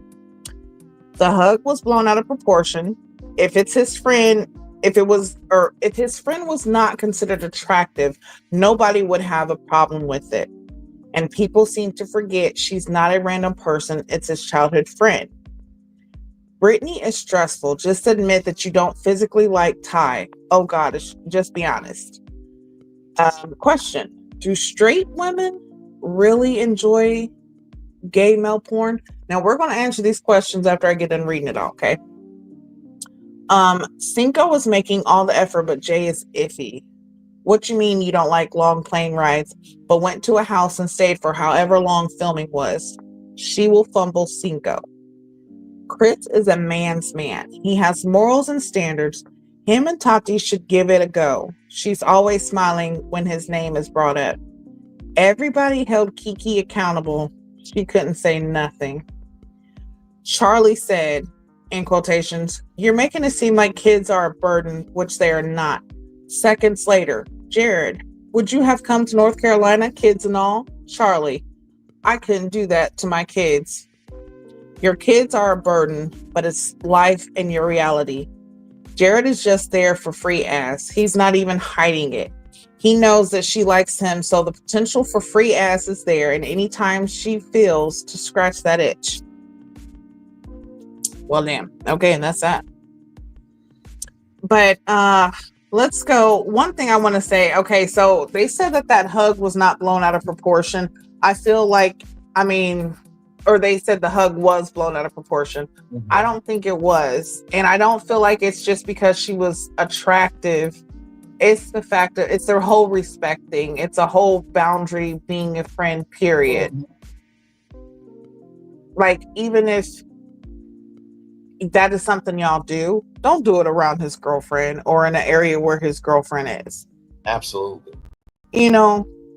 The hug was blown out of proportion. If his friend was not considered attractive, nobody would have a problem with it. And people seem to forget she's not a random person. It's his childhood friend. Brittany is stressful. Just admit that you don't physically like Ty. Oh God, just be honest. Question. Do straight women really enjoy gay male porn? Now we're going to answer these questions after I get done reading it all, okay? Cinco was making all the effort, but Jay is iffy. What you mean you don't like long plane rides, but went to a house and stayed for however long filming was? She will fumble Cinco. Chris is a man's man. He has morals and standards. Him and Tati should give it a go. She's always smiling when his name is brought up. Everybody held Kiki accountable. She couldn't say nothing. Charlie said, in quotations, "You're making it seem like kids are a burden, which they are not." Seconds later, Jared, "Would you have come to North Carolina, kids and all?" Charlie, "I couldn't do that to my kids." Your kids are a burden, but it's life and your reality. Jared is just there for free ass. He's not even hiding it. He knows that she likes him, so the potential for free ass is there, and anytime she feels to scratch that itch. Well, damn. Okay, and that's that. But let's go. One thing I want to say, okay, so they said that hug was not blown out of proportion. I feel like, or they said the hug was blown out of proportion. Mm-hmm. I don't think it was. And I don't feel like it's just because she was attractive. It's the fact that it's their whole respect thing. It's a whole boundary being a friend, period. Mm-hmm. Like, even if that is something y'all do, don't do it around his girlfriend or in an area where his girlfriend is. Absolutely.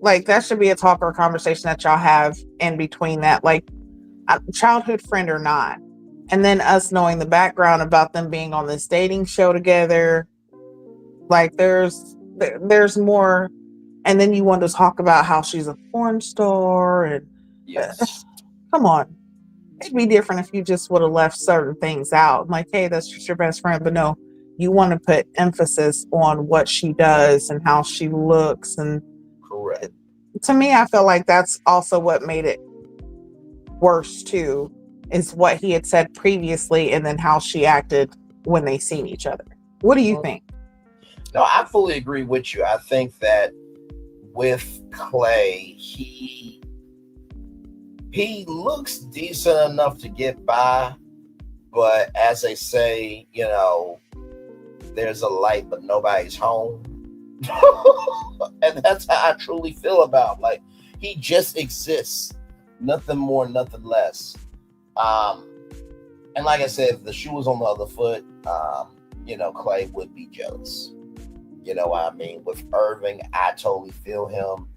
Like, that should be a talk or a conversation that y'all have in between that. Like, childhood friend or not, and then us knowing the background about them being on this dating show together, like there's more, and then you want to talk about how she's a porn star, and yes. Come on, it'd be different if you just would have left certain things out, like, hey, that's just your best friend, but no, you want to put emphasis on what she does and how she looks. And correct. To me, I feel like that's also what made it worse too, is what he had said previously and then how she acted when they seen each other. What do you think? No, I fully agree with you. I think that with Clay, he looks decent enough to get by, but as they say, there's a light, but nobody's home. And that's how I truly feel about him. Like, he just exists, nothing more, nothing less. And like I said, if the shoe was on the other foot, Clay would be jealous. You know what I mean? With Irving, I totally feel him.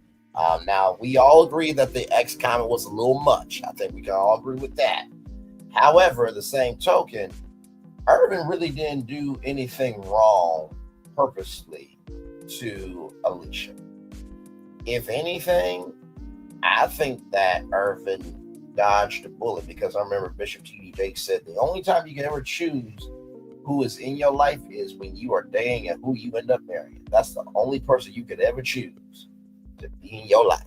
Now, we all agree that the X comment was a little much. I think we can all agree with that. However, the same token, Irving really didn't do anything wrong purposely to Alicia. If anything, I think that Irving dodged a bullet, because I remember Bishop T.D. Jakes said the only time you can ever choose who is in your life is when you are dating and who you end up marrying. That's the only person you could ever choose to be in your life.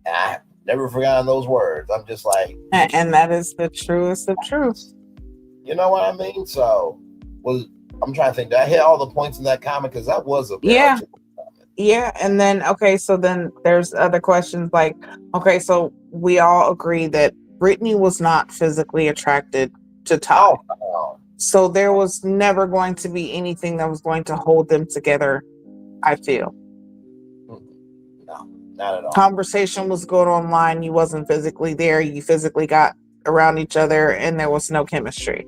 And I have never forgotten those words. I'm just like... And that is the truest of truth. You know what I mean? So, I'm trying to think, did I hit all the points in that comment? Because that was a... Yeah. Yeah, and then, so then there's other questions like, so we all agree that Brittany was not physically attracted to Ty. Oh. So there was never going to be anything that was going to hold them together, I feel. No, not at all. Conversation was going online. You wasn't physically there. You physically got around each other and there was no chemistry.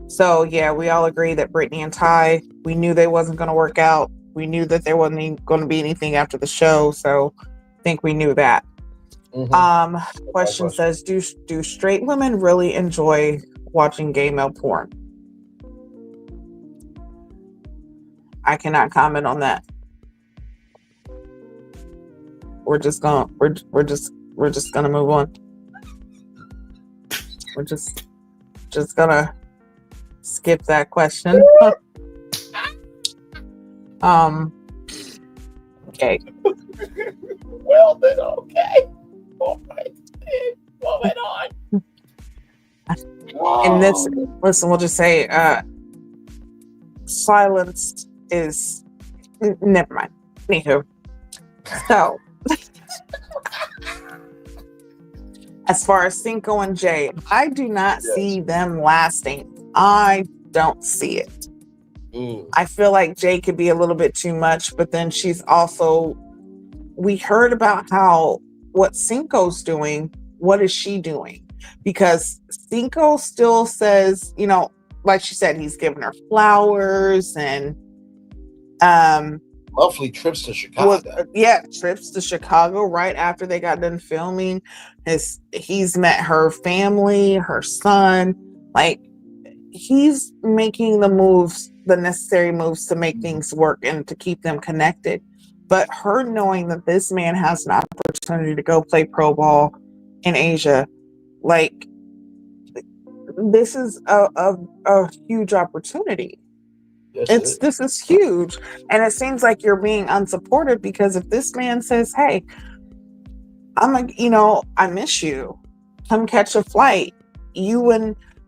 So, yeah, we all agree that Brittany and Ty, we knew they wasn't going to work out. We knew that there wasn't going to be anything after the show. So I think we knew that. Mm-hmm. Question says, do straight women really enjoy watching gay male porn? I cannot comment on that. We're just gonna move on. We're just gonna skip that question. Okay. Well then, okay. All right. Moving on. And listen, we'll just say, silence is never mind. Anywho, so as far as Cinco and Jay, I do not see them lasting. I don't see it. I feel like Jay could be a little bit too much, but then she's also, we heard about what Cinco's doing. What is she doing? Because Cinco still says, like she said, he's giving her flowers and monthly trips to Chicago. Trips to Chicago right after they got done filming. He's met her family, her son. Like, he's making the necessary moves to make things work and to keep them connected. But her knowing that this man has an opportunity to go play pro ball in Asia, like, this is a huge opportunity. Yes, this is huge. And it seems like you're being unsupported, because if this man says, hey, I miss you, come catch a flight,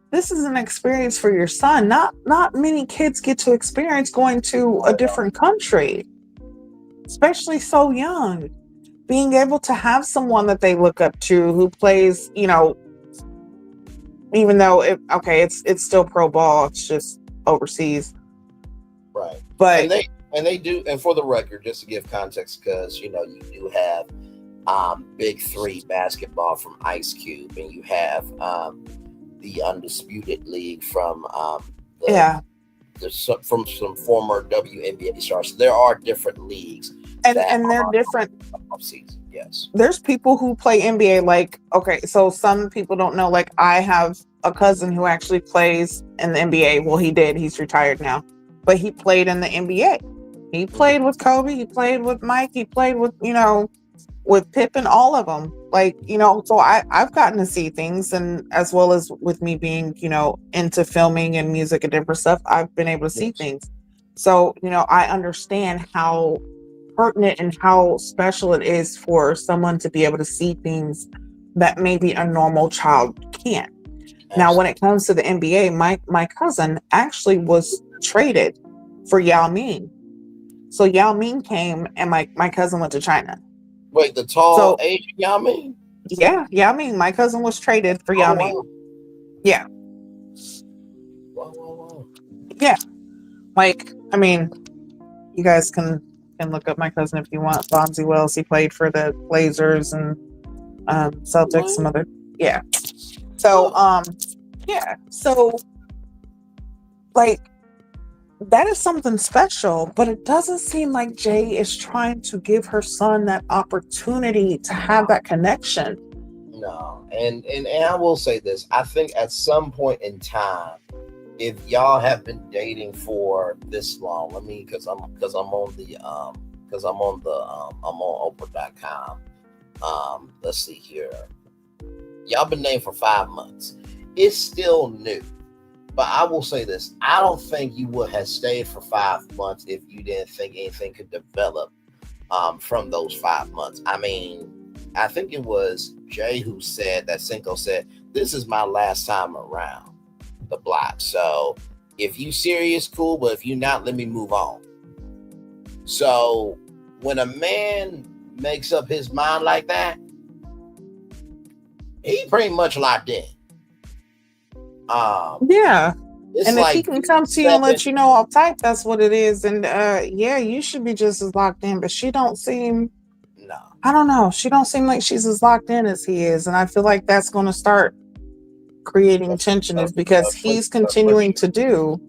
this is an experience for your son. Not many kids get to experience going to a different country, especially so young. Being able to have someone that they look up to who plays, even though it's still pro ball, it's just overseas. Right. But they do, and for the record, just to give context, because you do have Big Three basketball from Ice Cube, and you have the Undisputed League from from some former WNBA stars. So there are different leagues, and they're different. Season, yes. There's people who play NBA. Like, so some people don't know. Like, I have a cousin who actually plays in the NBA. Well, he did. He's retired now, but he played in the NBA. He played with Kobe. He played with Mike. He played with with Pippen, all of them. Like, so I've gotten to see things, and as well as with me being, into filming and music and different stuff, I've been able to see things. So, I understand how pertinent and how special it is for someone to be able to see things that maybe a normal child can't. Now, when it comes to the NBA, my cousin actually was traded for Yao Ming. So Yao Ming came, and my cousin went to China. Wait, the tall Asian Yao Ming? Yeah, Yao Ming. My cousin was traded for Yao Ming. Wow. Yeah. Wow. Yeah. Like, I mean, you guys can look up my cousin if you want. Bonzi Wells. He played for the Blazers and Celtics, some other. Yeah. So, yeah. So, like, that is something special, but it doesn't seem like Jay is trying to give her son that opportunity to have that connection. No. And I will say this. I think at some point in time, if y'all have been dating for this long, I'm on Oprah.com. Let's see here. Y'all been dating for 5 months. It's still new. But I will say this. I don't think you would have stayed for 5 months if you didn't think anything could develop from those 5 months. I mean, I think it was Jay who said that Cinco said, this is my last time around the block. So if you serious, cool. But if you not, let me move on. So when a man makes up his mind like that, he pretty much locked in. Yeah. And like, if he can come to you and let you know all type, that's what it is. And yeah, you should be just as locked in. But she don't seem, I don't know. She don't seem like she's as locked in as he is. And I feel like that's going to start creating tension, is because he's continuing to do.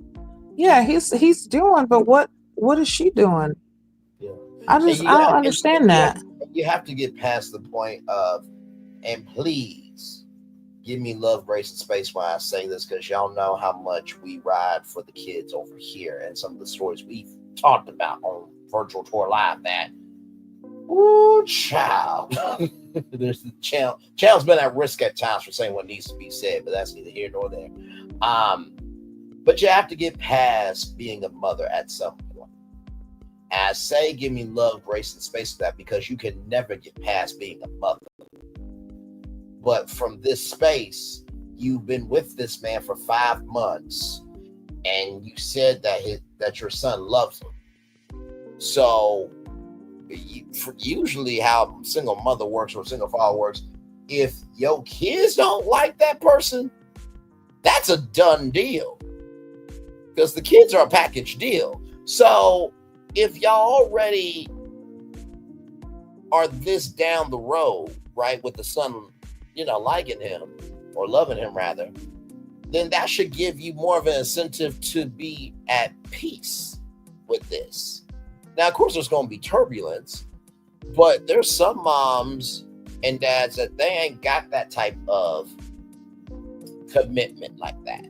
Yeah, he's doing, but what is she doing? Yeah. I don't understand that. You have to get past the point of, and please give me love, grace, and space when I say this, because y'all know how much we ride for the kids over here, and some of the stories we've talked about on Virtual Tour Live. That, ooh, child. There's the child's been at risk at times for saying what needs to be said, but that's neither here nor there. But you have to get past being a mother at some point. And I say, give me love, grace, and space for that, because you can never get past being a mother. But from this space, you've been with this man for 5 months, and you said that your son loves him. So usually how single mother works or single father works, if your kids don't like that person, that's a done deal, because the kids are a package deal. So if y'all already are this down the road, right, with the son, liking him or loving him rather, then that should give you more of an incentive to be at peace with this. Now, of course, there's going to be turbulence, but there's some moms and dads that they ain't got that type of commitment like that.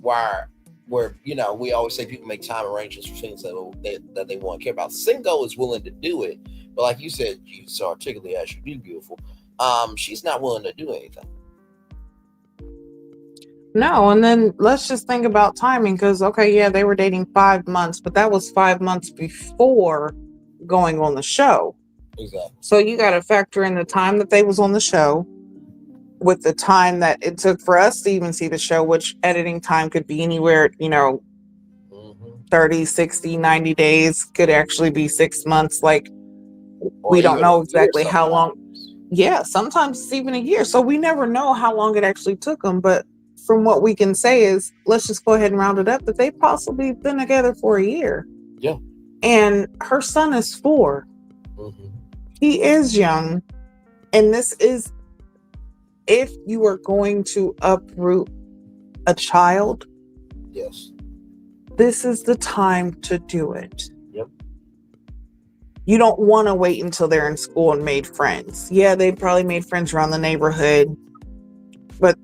Where we always say people make time arrangements for things that they want to care about. Single is willing to do it, but like you said, you so articulately as you do, beautiful. She's not willing to do anything. No, and then let's just think about timing, because they were dating 5 months, but that was 5 months before going on the show. Exactly. So you got to factor in the time that they was on the show with the time that it took for us to even see the show, which editing time could be anywhere, 30, 60, 90 days, could actually be 6 months. Like, we don't know exactly how long. Yeah, sometimes it's even a year. So we never know how long it actually took them. But from what we can say is, let's just go ahead and round it up, that they possibly been together for a year. Yeah. And her son is 4. Mm-hmm. He is young. And this is, if you are going to uproot a child, yes, this is the time to do it. Yep. You don't want to wait until they're in school and made friends. Yeah, they probably made friends around the neighborhood, but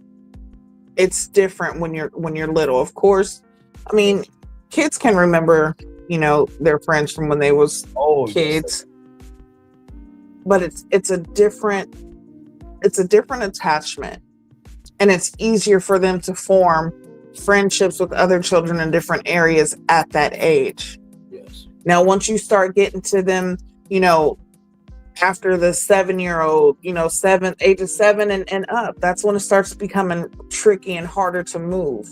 it's different when you're little. Of course, I mean, kids can remember, their friends from when they was kids. Yes. But it's a different attachment, and it's easier for them to form friendships with other children in different areas at that age. Yes. Now, once you start getting to them, after the 7-year-old, age of 7 and up. That's when it starts becoming tricky and harder to move.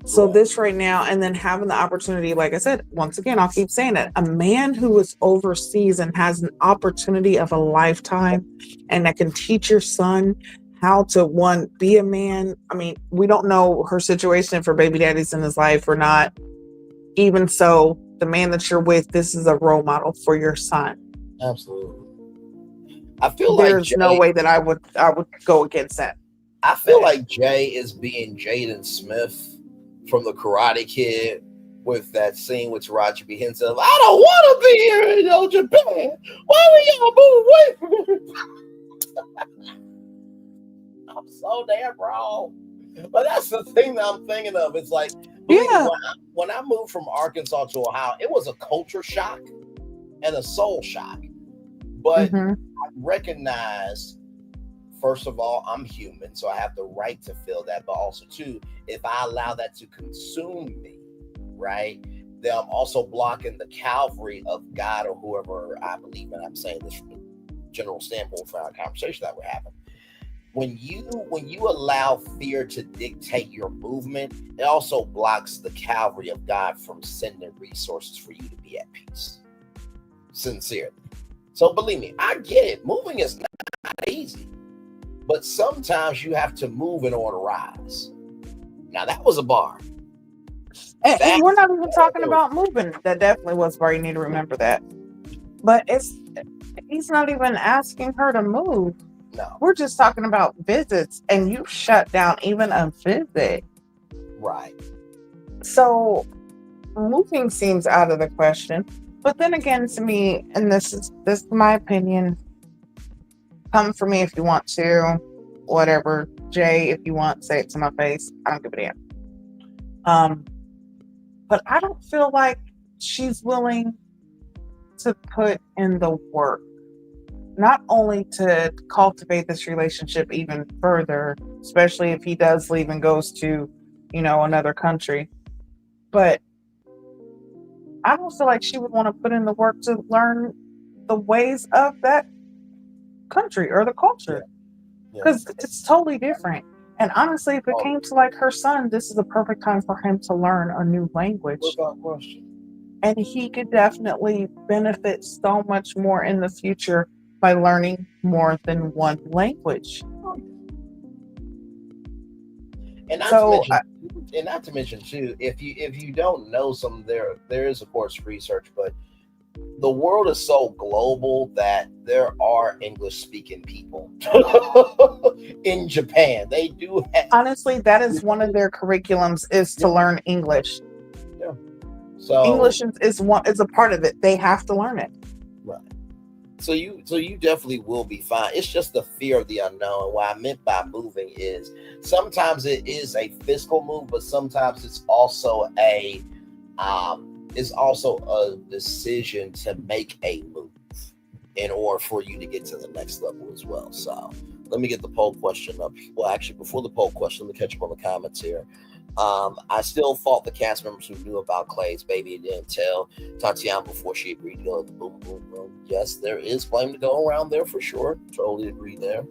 So this right now, and then having the opportunity, like I said, once again, I'll keep saying it, a man who is overseas and has an opportunity of a lifetime and that can teach your son how to, one, be a man. I mean, we don't know her situation for baby daddies in his life or not. Even so, the man that you're with, this is a role model for your son. Absolutely. I feel there's like no way that I would go against that. I feel like Jay is being Jaden Smith from the Karate Kid with that scene with Taraji P. Henson. I don't want to be here in Japan. Why would y'all move away from me? I'm so damn wrong. But that's the thing that I'm thinking of. It's like, when I moved from Arkansas to Ohio, it was a culture shock and a soul shock. But I recognized, first of all, I'm human, so I have the right to feel that. But also, too, if I allow that to consume me, right, then I'm also blocking the Calvary of God or whoever I believe in. I'm saying this from the general standpoint for our conversation that we're having. When you allow fear to dictate your movement, it also blocks the Calvary of God from sending resources for you to be at peace. Sincerely. So believe me, I get it. Moving is not easy. But sometimes you have to move in order to rise. Now, that was a bar. And we're not even talking about moving. That definitely was a bar. You need to remember that. But he's not even asking her to move. No. We're just talking about visits, and you shut down even a visit. Right. So moving seems out of the question. But then again, to me, and this is my opinion, come for me if you want to, whatever. Jay, if you want, say it to my face. I don't give a damn. But I don't feel like she's willing to put in the work, not only to cultivate this relationship even further, especially if he does leave and goes to, another country, but I don't feel like she would want to put in the work to learn the ways of that country or the culture, because it's totally different. And honestly, if it came to like her son, this is the perfect time for him to learn a new language. Without question. And he could definitely benefit so much more in the future by learning more than one language. And not to mention too, if you don't know there is of course research, but the world is so global that there are English speaking people in Japan. They do have, honestly, that is one of their curriculums is to learn English. Yeah. So English is a part of it. They have to learn it. Right. So you definitely will be fine. It's just the fear of the unknown. What I meant by moving is sometimes it is a physical move, but sometimes it's also a decision to make a move in order for you to get to the next level as well. So let me get the poll question up. Well, actually, before the poll question, let me catch up on the comments here. I still fault the cast members who knew about Clay's baby and didn't tell Tatiana before she agreed to go to the boom boom room. Yes, there is blame to go around there for sure. Totally agree there.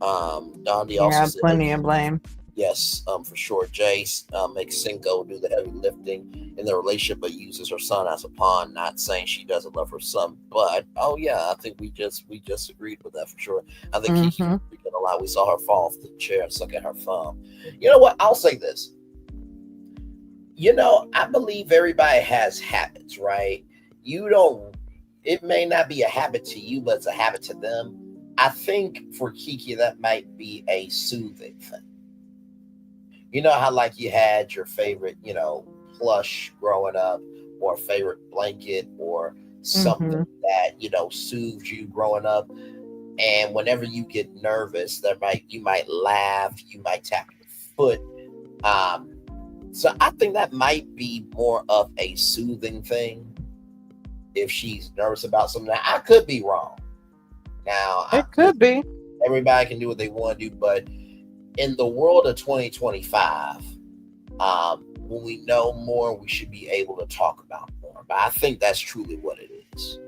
Dondi also said, plenty of blame. Yes, for sure. Jace makes Cinco do the heavy lifting in the relationship, but uses her son as a pawn. Not saying she doesn't love her son, but I think we just agreed with that for sure. I think Kiki freaking a lot. We saw her fall off the chair and suck at her thumb. You know what? I'll say this. I believe everybody has habits, right? It may not be a habit to you, but it's a habit to them. I think for Kiki, that might be a soothing thing. You know how like you had your favorite, plush growing up, or a favorite blanket, or something that, soothed you growing up. And whenever you get nervous, you might laugh, you might tap your foot. So I think that might be more of a soothing thing if she's nervous about something. Now, I could be wrong. Now, it could be. Everybody can do what they want to do, but in the world of 2025, when we know more, we should be able to talk about more. But I think that's truly what it is.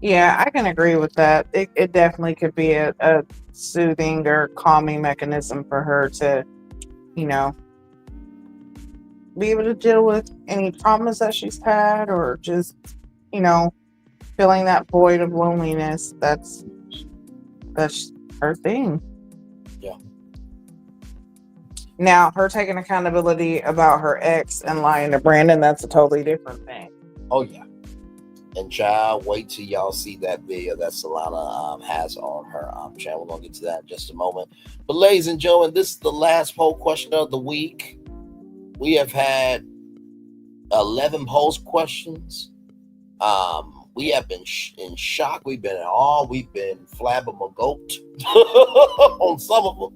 Yeah, I can agree with that. It definitely could be a soothing or calming mechanism for her to, you know, be able to deal with any traumas that she's had, or just, you know, filling that void of loneliness. That's her thing. Yeah. Now, her taking accountability about her ex and lying to Brandon, that's a totally different thing. Oh yeah. And child, wait till y'all see that video that Solana has on her channel. We're gonna get to that in just a moment. But ladies and gentlemen, this is the last poll question of the week. We have had 11 poll questions. We have been in shock. We've been in awe. We've been flabbergasted on some of them.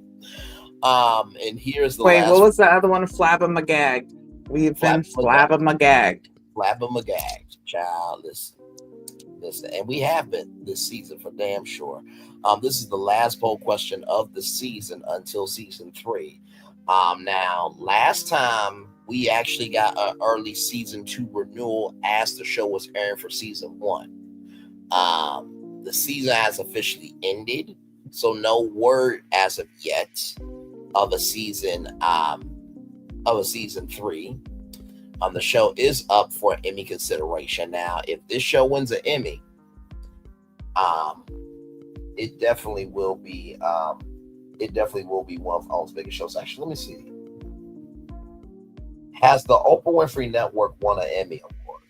And here's the last. What was the other one? Flabbermagagged. We've been flabbermagagged. Flabbermagagged, child. Listen, and we have been this season for damn sure. This is the last poll question of the season until season 3. Now, last time we actually got an early season 2 renewal as the show was airing for season 1. The season has officially ended, so no word as of yet of a season 3. The show is up for Emmy consideration. Now, if this show wins an Emmy, it definitely will be one of Owen's biggest shows. Actually, let me see. Has the Oprah Winfrey Network won an Emmy award?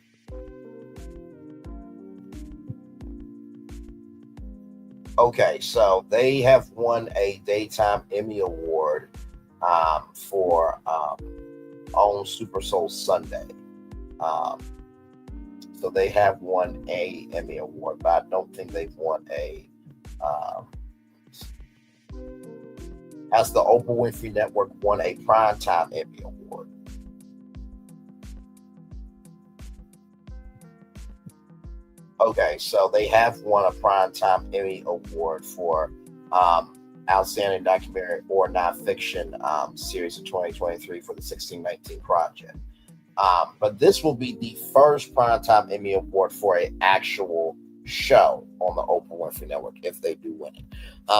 Okay, so they have won a Daytime Emmy Award for on Super Soul Sunday. So they have won a Emmy Award, but I don't think they've won a has the Oprah Winfrey Network won a Primetime Emmy Award? Okay, so they have won a Primetime Emmy Award for Outstanding Documentary or Nonfiction series of 2023 for the 1619 Project. But this will be the first Primetime Emmy Award for an actual show on the Oprah Winfrey Network if they do win it.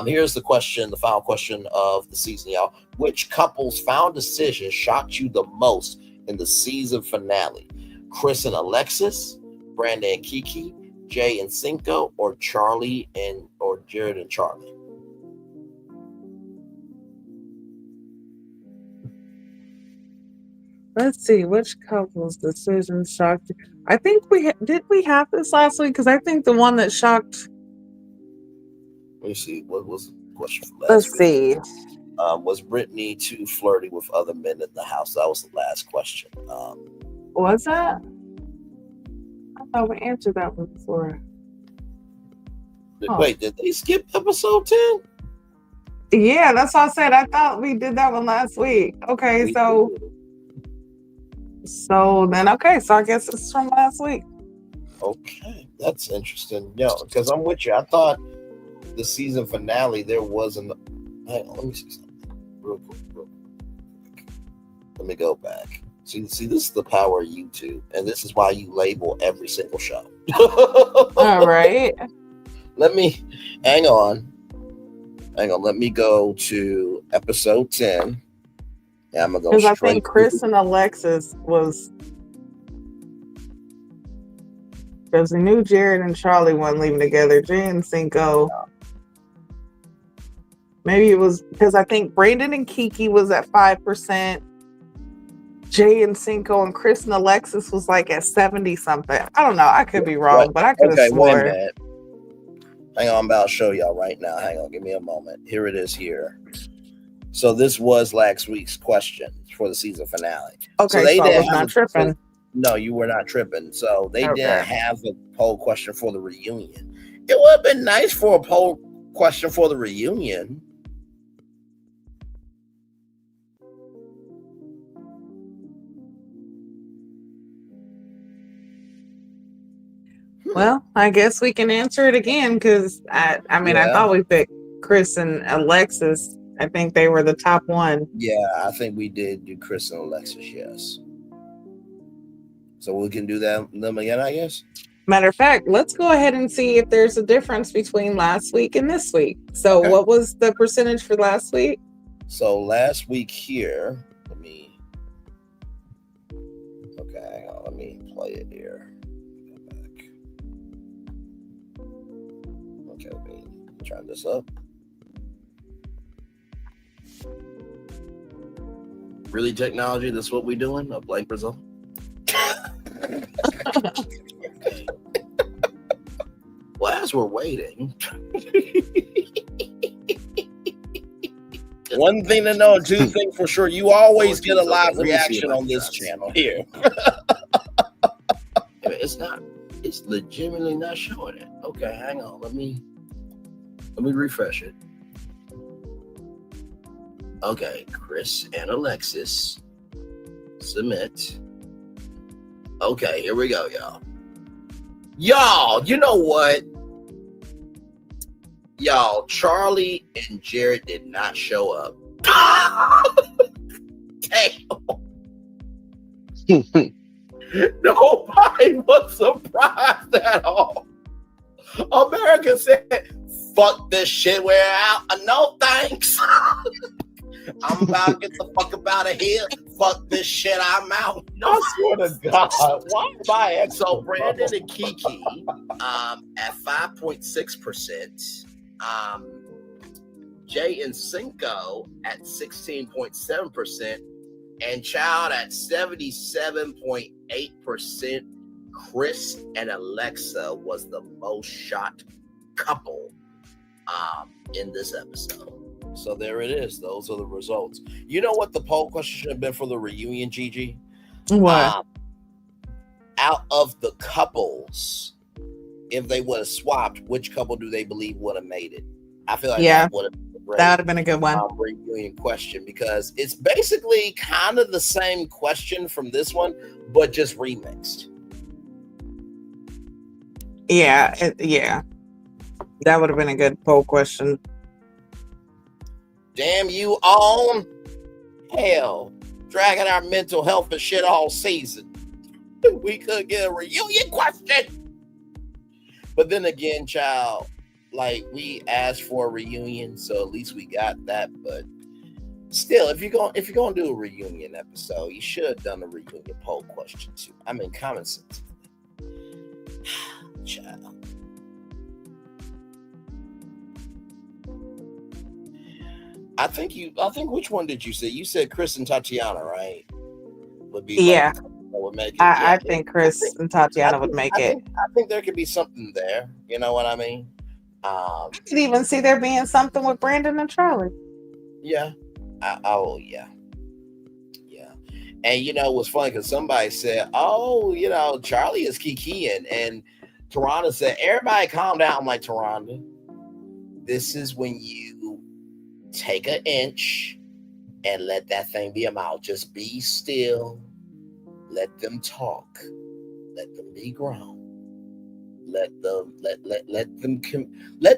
Here's the question, the final question of the season, y'all. Which couple's final decision shocked you the most in the season finale? Chris and Alexis, Brandon and Kiki, Jay and Cinco, or Jared and Charlie? Let's see, which couple's decision shocked you? I think we have this last week, because I think the one that shocked. Let me see. What was the question for last Let's week? see. Was Brittany too flirty with other men in the house? That was the last question. Was that? I thought we answered that one before. Wait, did they skip episode 10? Yeah, that's what I said. I thought we did that one last week. Okay, so then I guess it's from last week. Okay, that's interesting. Because I'm with you. I thought the season finale there wasn't. Hang on, let me see something real quick. Let me go back. See, this is the power of YouTube, and this is why you label every single show. All right. Hang on. Let me go to episode 10. Yeah, I'm gonna go because I straight. think Chris and Alexis was, because we knew Jared and Charlie weren't leaving together. Jay and Cinco. Maybe it was because I think Brandon and Kiki was at 5%. Jay and Cinco and Chris and Alexis was like at 70 something. I don't know. I could be wrong, but I could have sworn. Wait a minute. Hang on, I'm about to show y'all right now. Hang on, give me a moment. Here it is here. So this was last week's question for the season finale. Okay, so I was not tripping. No, you were not tripping. So they didn't have a poll question for the reunion. It would have been nice for a poll question for the reunion. Well, I guess we can answer it again, because I thought we picked Chris and Alexis. I think they were the top one. Yeah, I think we did do Chris and Alexis, yes. So we can do them again, I guess. Matter of fact, let's go ahead and see if there's a difference between last week and this week. So Okay. what was the percentage for last week? So last week here, hang on, let me play it here. Go back. Okay, let me turn this up. Really, technology? That's what we're doing? A blank result? Well, as we're waiting, one thing to know, two things for sure. You always get a live reaction on this channel here. It's legitimately not showing it. Okay, hang on. Let me refresh it. Okay, Chris and Alexis submit. Okay, here we go, y'all. Y'all, you know what? Y'all, Charlie and Jared did not show up. Damn. Nobody was surprised at all. America said, fuck this shit, we're out. No thanks. I'm about to get the fuck up out of here. Fuck this shit, I'm out. I swear to God. Why am I at so Brandon and Kiki at 5.6%. Jay and Cinco at 16.7%. And Child at 77.8%. Chris and Alexa was the most shot couple in this episode. So there it is. Those are the results. You know what the poll question should have been for the reunion, Gigi? What? Out of the couples, if they would have swapped, which couple do they believe would have made it? I feel like that would have been a good one. Reunion question, because it's basically kind of the same question from this one, but just remixed. Yeah. That would have been a good poll question. Damn you on. Hell, dragging our mental health and shit all season. We could get a reunion question. But then again, child, like, we asked for a reunion, so at least we got that. But still, if you're gonna do a reunion episode, you should have done a reunion poll question too. I mean, common sense. Child. I think which one did you say? You said Chris and Tatiana, right? Would be that would make it. I think Chris and Tatiana would make it. I think there could be something there. You know what I mean? I could even see there being something with Brandon and Charlie. Yeah. Yeah. And you know what's funny, because somebody said, "Oh, you know, Charlie is kikiing," and Taronda said, "Everybody calm down." I'm like, Taronda, this is when you take an inch and let that thing be a mouth. Just be still. Let them talk. Let them be grown. Let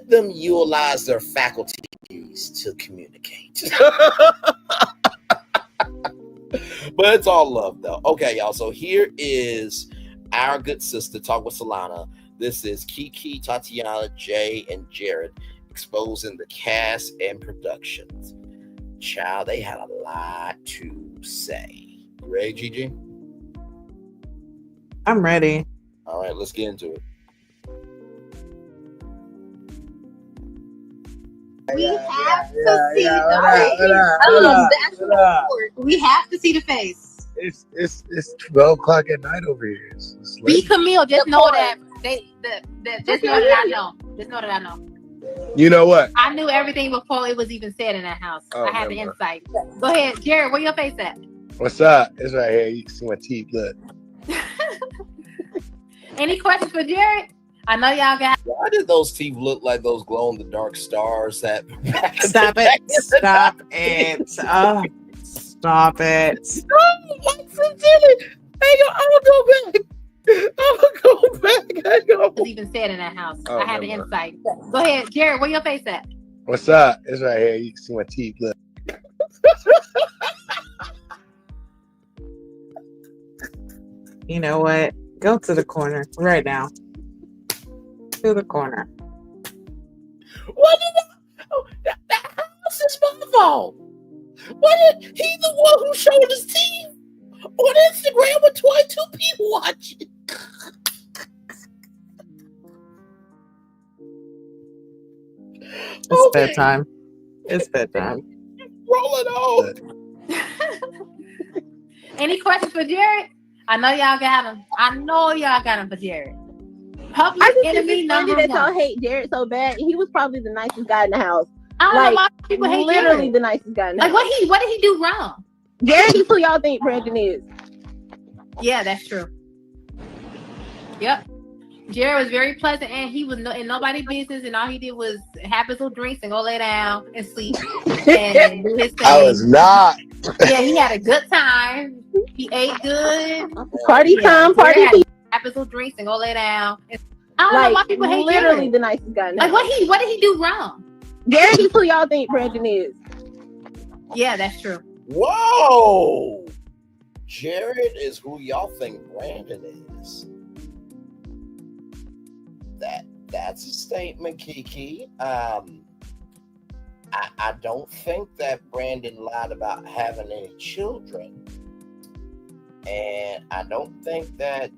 them utilize their faculties to communicate. But it's all love, though. Okay, y'all. So here is our good sister Talk with Solana. This is Kiki, Tatiana, Jay, and Jared exposing the cast and productions. Child, they had a lot to say. You ready, Gigi? I'm ready. All right, let's get into it. We have to see the face. We have to see the face. It's 12 o'clock at night over here. It's Be late. Camille, just know that just know that I know. Just know that I know. You know what? I knew everything before it was even said in that house. Oh, I had the never insight. Go ahead, Jared. Where your face at? What's up? It's right here. You can see my teeth. Look. Any questions for Jared? I know y'all got. Why did those teeth look like those glow-in-the-dark stars that... Stop it. Stop it. Oh, stop it. I'm gonna go back. It was even said in that house. Oh, I had the never mind. insight. Go ahead, Jared. Where your face at? What's up? It's right here. You can see my teeth. Look. You know what? Go to the corner right now. to the corner. What did the house is my fault? What did he the one who showed his teeth on Instagram with 22 people watching? It's bedtime. It's bedtime. Roll it on. Any questions for Jared? I know y'all got him. For Jared. Public enemy number that y'all one. hate Jared so bad. He was probably the nicest guy in the house. I don't know why people hate literally Jared. the nicest guy in the Like house. what did he do wrong? Jared is who y'all think Brandon is. Yeah, that's true. Yep. Jared was very pleasant, and he was in nobody's business, and all he did was have his little drinks and go lay down and sleep and do his thing. I was not. Yeah, he had a good time. He ate good. Party time, party. Have his little drinks and go lay down. I don't know why people hate literally Jared. the nicest guy. Like what did he do wrong? Jared is who y'all think Brandon is. Yeah, that's true. Whoa! Jared is who y'all think Brandon is. That's a statement, Kiki. I don't think that Brandon lied about having any children. And I don't think that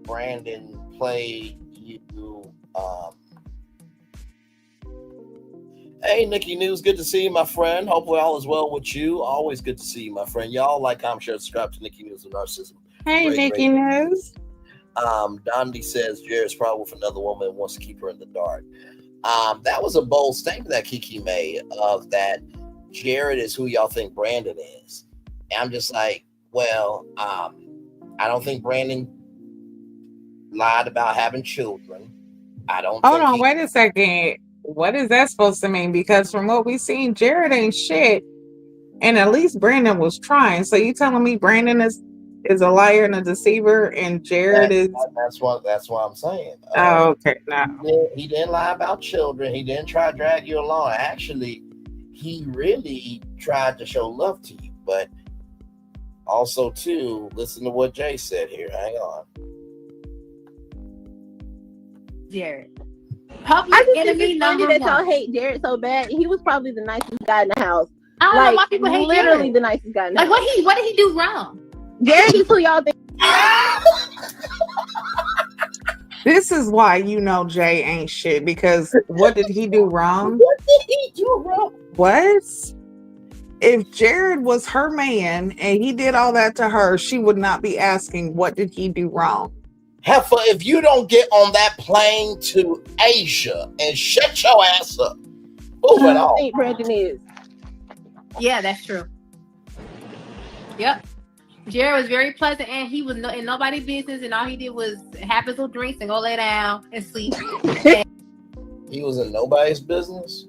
Brandon played you. Hey, Nikki News, good to see you, my friend. Hopefully all is well with you. Always good to see you, my friend. Y'all like, comment, share, subscribe to Nikki News and Narcissism. Hey, Nikki News. Dondi says Jared's probably with another woman and wants to keep her in the dark. That was a bold statement that Kiki made of that Jared is who y'all think Brandon is. And I'm just like, well, I don't think Brandon lied about having children. I don't Hold on, wait a second. What is that supposed to mean? Because from what we've seen, Jared ain't shit. And at least Brandon was trying. So you telling me Brandon is a liar and a deceiver, and Jared is. That's what I'm saying. Oh, okay. No. He didn't lie about children. He didn't try to drag you along. Actually, he really tried to show love to you. But also, too, listen to what Jay said here. Hang on. Jared. Public enemy number that one. y'all hate Jared so bad. He was probably the nicest guy in the house. I don't know why people hate literally Jared. the nicest guy in the Like house. what did he do wrong? Jared is who y'all think. This is why you know Jay ain't shit, because what did he do wrong? What did he do wrong? What? If Jared was her man and he did all that to her, she would not be asking, what did he do wrong? Heifer, if you don't get on that plane to Asia and shut your ass up, move it on. think Brandon is. Yeah, that's true. Yep. Jared was very pleasant, and he was in nobody's business, and all he did was have his little drinks and go lay down and sleep. He was in nobody's business?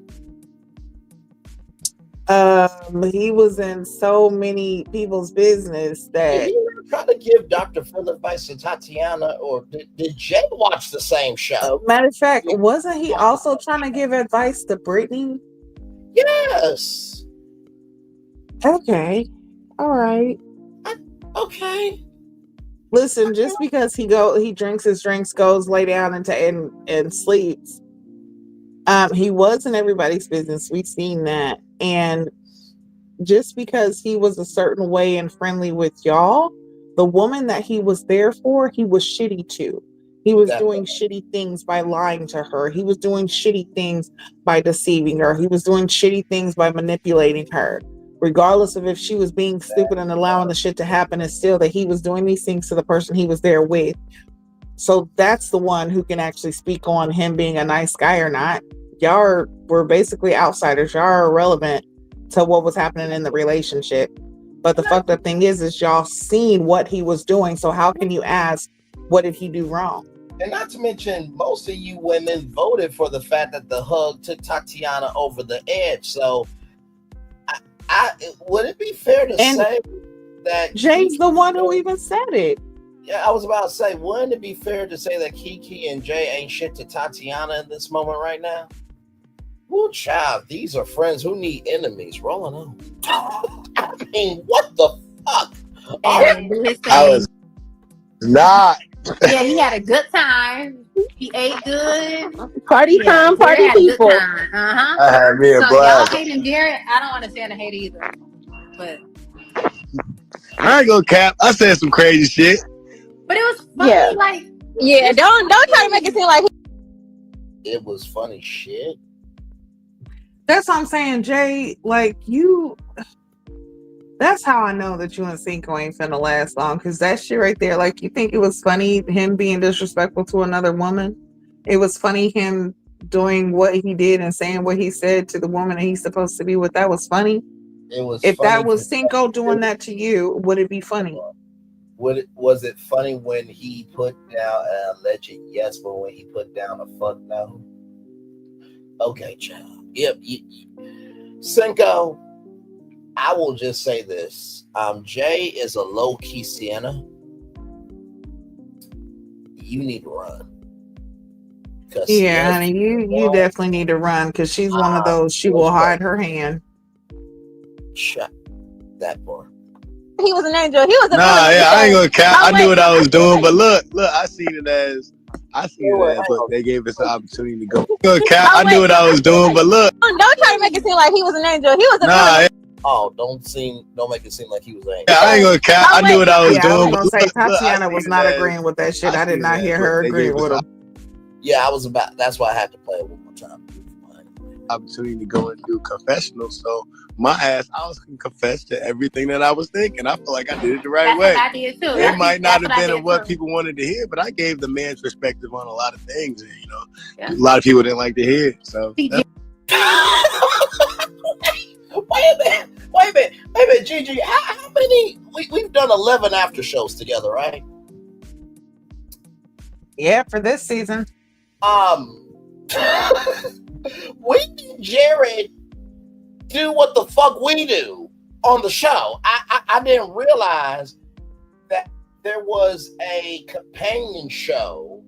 He was in so many people's business that. Did you ever try to give Dr. Phil advice to Tatiana, or did Jay watch the same show? Matter of fact, wasn't he also trying to give advice to Brittany? Yes. Okay. All right. Okay. Listen, just because he drinks his drinks, goes lay down and sleeps. He was in everybody's business. We've seen that. And just because he was a certain way and friendly with y'all, the woman that he was there for, he was shitty to. He was doing shitty things by lying to her. He was doing shitty things by deceiving her. He was doing shitty things by manipulating her. Regardless of if she was being stupid and allowing the shit to happen, it's still that he was doing these things to the person he was there with. So that's the one who can actually speak on him being a nice guy or not. Y'all were basically outsiders. Y'all are irrelevant to what was happening in the relationship. But the fucked up thing is y'all seen what he was doing. So how can you ask, what did he do wrong? And not to mention, most of you women voted for the fact that the hug took Tatiana over the edge. So would it be fair to say that Jay's the one who even said it? Yeah, I was about to say, wouldn't it be fair to say that Kiki and Jay ain't shit to Tatiana in this moment right now? Well, child, these are friends who need enemies. Rolling on. I mean, what the fuck? I was not. Yeah, he had a good time. He ate good. Party time, Jared party had a good people. time. I had me a So y'all blast. hating Jared? I don't understand the hate either. But I ain't gonna cap. I said some crazy shit. it was funny. Yeah. Like Yeah, don't try to make it seem like It was funny shit. That's what I'm saying, Jay. Like you, that's how I know that you and Cinco ain't finna last long. Because that shit right there, like you think it was funny him being disrespectful to another woman. It was funny him doing what he did and saying what he said to the woman that he's supposed to be with. That was funny. It was. If funny that was to- Cinco doing that to you, would it be funny? Was it funny when he put down an alleged yes, but when he put down a fuck no? Okay, child. Yep. Cinco, I will just say this. Jay is a low-key Sienna. You need to run. Yeah, honey, you definitely need to run because she's one of those. She will hide her hand. Shut that part. he was an angel. He was an I ain't gonna cap. I knew what I was doing, but look, I seen it as look, they gave us the opportunity to go. Gonna cap. I knew what I was doing, but look. Don't try to make it seem like he was an angel. He was an Oh, don't make it seem like he was angry. Yeah, I ain't gonna cap. I knew what I was I doing. was But gonna say Tatiana was not agreeing with that shit. I did not hear her agreeing with him. Yeah, that's why I had to play it one more time. Opportunity to go and do confessional, so my ass, I was gonna confess to everything that I was thinking. I feel like I did it the right way. I did too. It might not have been what people wanted to hear, but I gave the man's perspective on a lot of things, and a lot of people didn't like to hear it. So Wait a minute, Gigi. How many? We've done 11 after shows together, right? Yeah, for this season. We did Jared do what the fuck we do on the show. I didn't realize that there was a companion show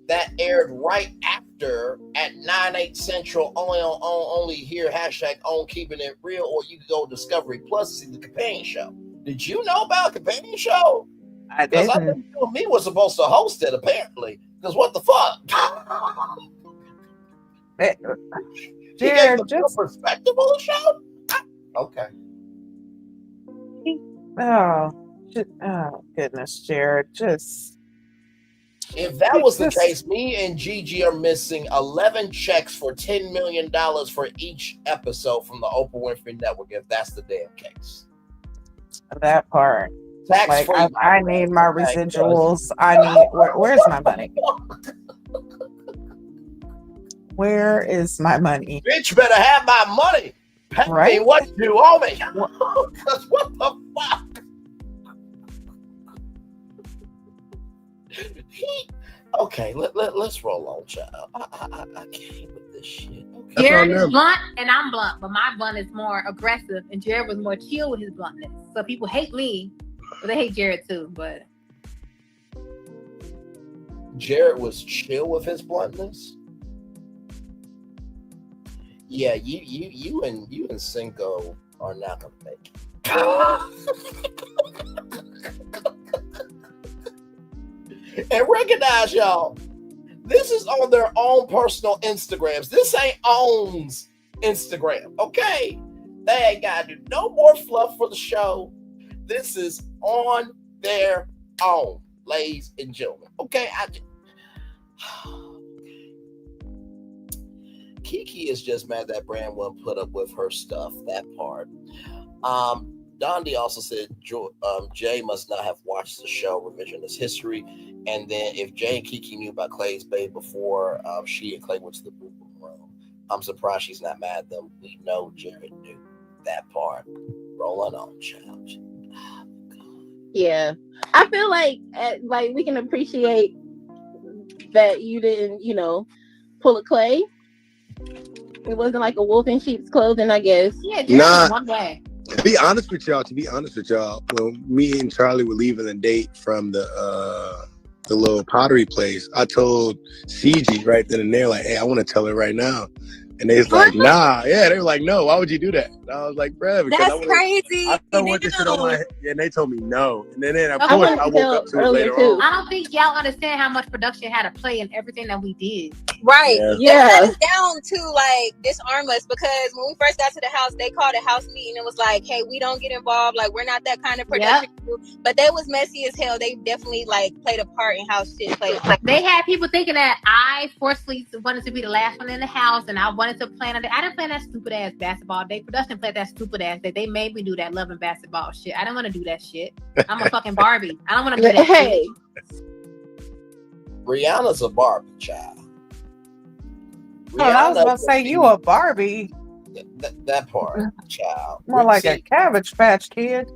that aired right after at 9/8 Central, only here, #on Keeping It Real, or you can go Discovery Plus to see the companion show. Did you know about a companion show? I Because didn't. I think you and me were supposed to host it, apparently. Because what the fuck? Jared, just perspective on the show? Okay. Oh goodness, Jared. If that was the case, me and Gigi are missing 11 checks for $10 million for each episode from the Oprah Winfrey Network, if that's the damn case. That part. Tax free. I need my residuals. I need where's my money? Where is my money? Bitch better have my money. Pay me what you owe me. Because what the fuck? Okay, let's roll on, child. I can't with this shit. Okay. Jared is blunt and I'm blunt, but my blunt is more aggressive, and Jared was more chill with his bluntness. So people hate me, but they hate Jared too. But Jared was chill with his bluntness. Yeah, you and Cinco are not gonna make it. And recognize, y'all, this is on their own personal Instagrams. This ain't Own's Instagram, okay? They ain't gotta do no more fluff for the show. This is on their own, ladies and gentlemen. Okay, Kiki is just mad that Brand won't put up with her stuff. That part. Dondi also said Jay must not have watched the show Revisionist History. And then if Jay and Kiki knew about Clay's babe before she and Clay went to the boom room, I'm surprised she's not mad at them. We know Jared knew that part. Rolling on, child. Yeah, I feel like we can appreciate that you didn't, pull a Clay. It wasn't like a wolf in sheep's clothing, I guess. Yeah, just one way. To be honest with y'all, when me and Charlie were leaving the date from the little pottery place, I told CG right then and there, like, hey, I want to tell her right now. And they was like, nah. Yeah, they were like, no, why would you do that? And I was like, bruh, because That's crazy. I don't want this shit on my head. And they told me no. And then of Okay. course I woke up to it later on. I don't think y'all understand how much production had to play in everything that we did. Right. Yeah. They let us down to like disarm us because when we first got to the house, they called a house meeting and was like, hey, we don't get involved. Like, we're not that kind of production. Yep. But they was messy as hell. They definitely like played a part in how shit played. They had people thinking that I forcefully wanted to be the last one in the house and I wanted to plan on it. I didn't plan that stupid ass basketball day. Production played that stupid ass day. They made me do that loving basketball shit. I didn't want to do that shit. I'm a fucking Barbie. I don't want to do that shit. Rihanna's a Barbie child. Oh, I was about to say you a Barbie. That part, child. More like a Cabbage Patch Kid.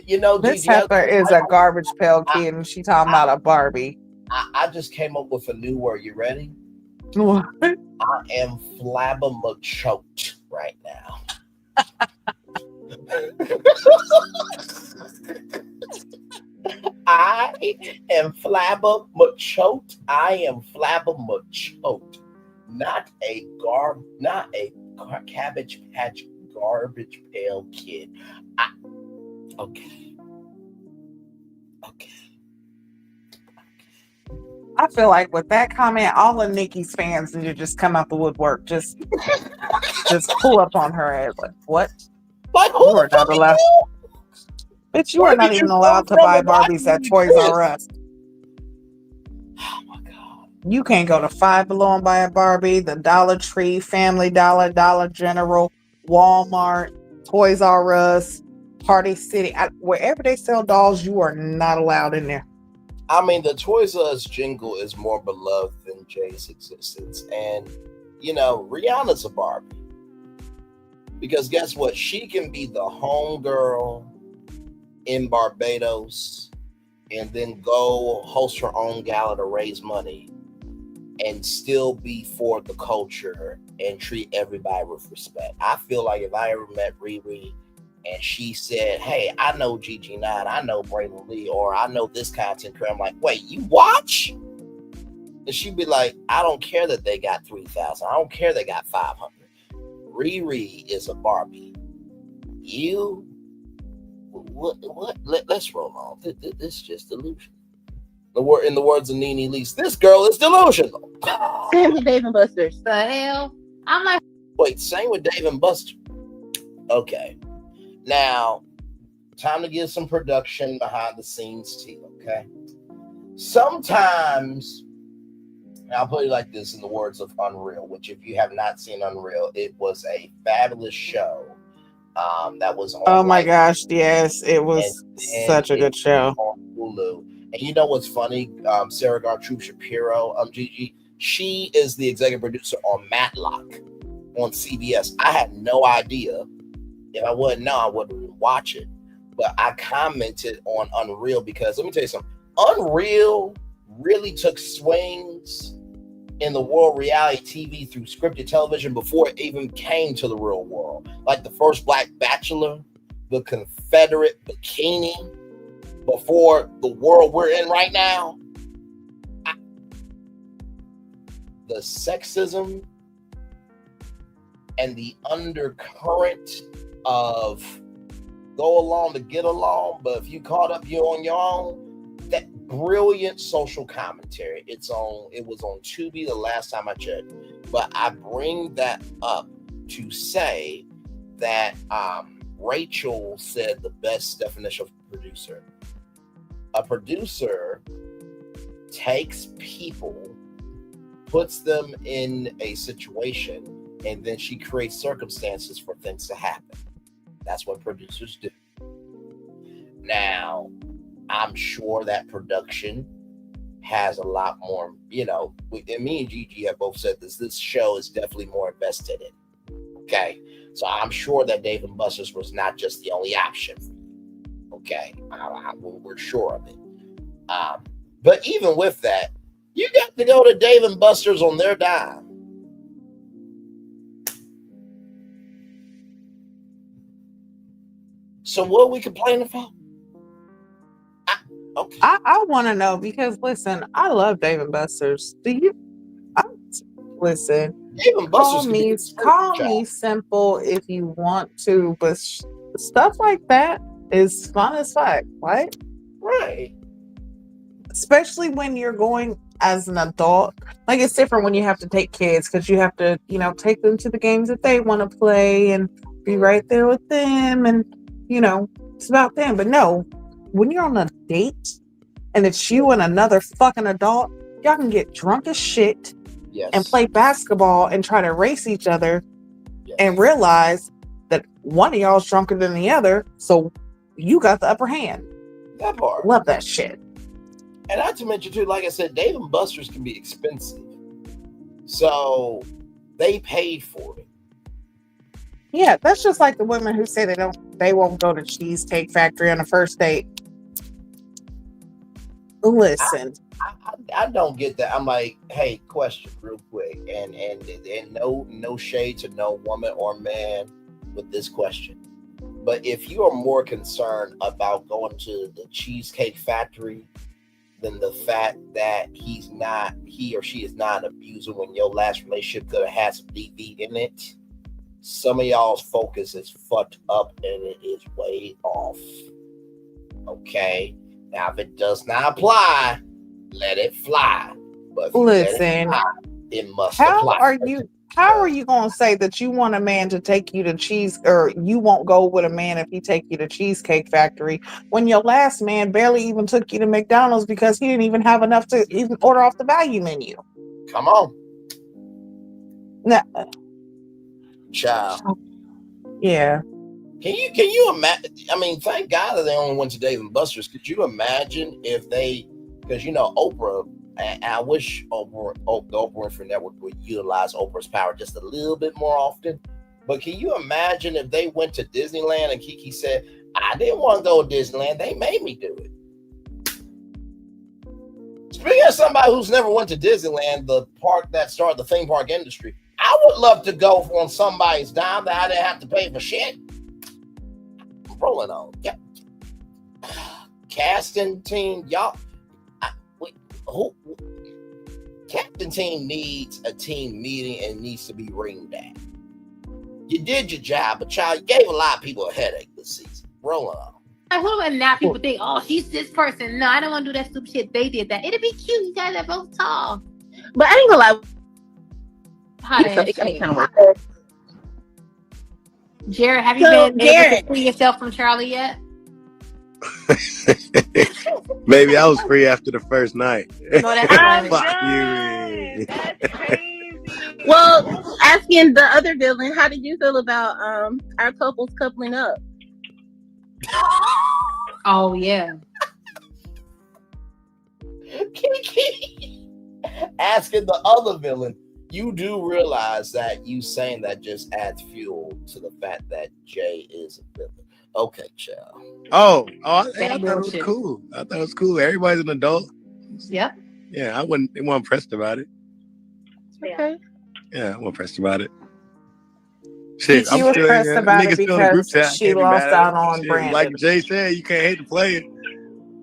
You know, this Gigi, heifer is a Garbage Pail Kid, and she talking about a Barbie. I just came up with a new word. You ready? What? I am flabbermachoked right now. I am flabbermachoked. I am flabbermachoked. Not a Cabbage Patch Garbage Pail Kid. Okay. I feel like with that comment, all of Nikki's fans need to just come out the woodwork. Just pull up on her ass. Like, what? Like, you are not allowed. Bitch, you are not even allowed to buy Barbies at Toys R Us. Oh my God. You can't go to Five Below and buy a Barbie, the Dollar Tree, Family Dollar, Dollar General, Walmart, Toys R Us, Party City. Wherever they sell dolls, you are not allowed in there. I mean, the Toys R Us jingle is more beloved than Jay's existence. And, you know, Rihanna's a Barbie. Because guess what? She can be the homegirl in Barbados and then go host her own gala to raise money and still be for the culture and treat everybody with respect. I feel like if I ever met Riri and she said, hey, I know Gigi 9, I know Braylon Lee, or I know this content creator. I'm like, wait, you watch? And she'd be like, I don't care that they got 3,000. I don't care they got 500. Riri is a Barbie. You, what? Let's roll on. This is just delusion. In the words of Nene Leakes, this girl is delusional. Same with Dave and Buster's. The hell? I'm like, wait, same with Dave and Buster. Okay. Now, time to get some production behind the scenes too, okay? Sometimes, I'll put it like this in the words of Unreal, which if you have not seen Unreal, it was a fabulous show that was on. Oh my gosh, yes, it was such a good show. On Hulu. And you know what's funny? Sarah Gartrude Shapiro, Gigi, she is the executive producer on Matlock on CBS. I had no idea. If I wouldn't know, I wouldn't watch it. But I commented on Unreal because let me tell you something. Unreal really took swings in the world reality TV through scripted television before it even came to the real world. Like the first Black Bachelor, the Confederate Bikini, before the world we're in right now. The sexism and the undercurrent of go along to get along, but if you caught up, you're on your own. That brilliant social commentary. It was on Tubi the last time I checked. But I bring that up to say that Rachel said the best definition of producer. A producer takes people, puts them in a situation, and then she creates circumstances for things to happen. That's what producers do. Now, I'm sure that production has a lot more, you know, and me and Gigi have both said this show is definitely more invested in. Okay. So I'm sure that Dave and Buster's was not just the only option. Okay. We're sure of it. But even with that, you got to go to Dave and Buster's on their dime. So what are we complaining about? I want to know because listen, I love Dave and Buster's. Do you? I, listen, Dave and Buster's could be call me simple if you want to, but stuff like that is fun as fuck, right? Right. Especially when you're going as an adult. Like it's different when you have to take kids because you have to, take them to the games that they want to play and be right there with them, and it's about them. But no, when you're on a date and it's you and another fucking adult, y'all can get drunk as shit and play basketball and try to race each other and realize that one of y'all's drunker than the other, so you got the upper hand. That part. Love that shit. And not to mention too, like I said, Dave and Buster's can be expensive. So they paid for it. Yeah, that's just like the women who say they won't go to Cheesecake Factory on a first date. Listen. I don't get that. I'm like, hey, question real quick. And no shade to no woman or man with this question. But if you are more concerned about going to the Cheesecake Factory than the fact that he or she is not an abuser when your last relationship could have had some DV in it, some of y'all's focus is fucked up and it is way off. Okay? Now, if it does not apply, let it fly. But listen, it must apply. How are you going to say that you want a man to take you to or you won't go with a man if he take you to Cheesecake Factory when your last man barely even took you to McDonald's because he didn't even have enough to even order off the value menu? Come on. Nah. Child. Yeah. Can you imagine? I mean, thank God that they only went to Dave and Buster's. Could you imagine if they, because Oprah, and I wish the Oprah Winfrey Network would utilize Oprah's power just a little bit more often. But can you imagine if they went to Disneyland and Kiki said, I didn't want to go to Disneyland. They made me do it. Speaking of somebody who's never went to Disneyland, the park that started the theme park industry, I would love to go on somebody's dime that I didn't have to pay for shit. I'm rolling on. Yeah. Casting team, y'all. Captain team needs a team meeting and needs to be ringed at. You did your job, but child, you gave a lot of people a headache this season. Roll on. And now people think, oh, she's this person. No, I don't want to do that stupid shit. They did that. It'd be cute. You guys are both tall. But I ain't gonna lie. It kind of work. Jared, have you been able to free yourself from Charlie yet? Baby, I was free after the first night. No, that's Fuck you. That's crazy. Well, asking the other villain, how did you feel about our couples coupling up? Oh yeah. Kiki asking the other villain, you do realize that you saying that just adds fuel to the fact that Jay is a villain. Okay, child. I thought it was cool. I thought it was cool. Everybody's an adult. Yep. Yeah, I wasn't pressed about it. Okay. Yeah, I wasn't pressed about it. Shit, she was pressed about it because she lost out on Brandon. Like Jay said, you can't hate the player.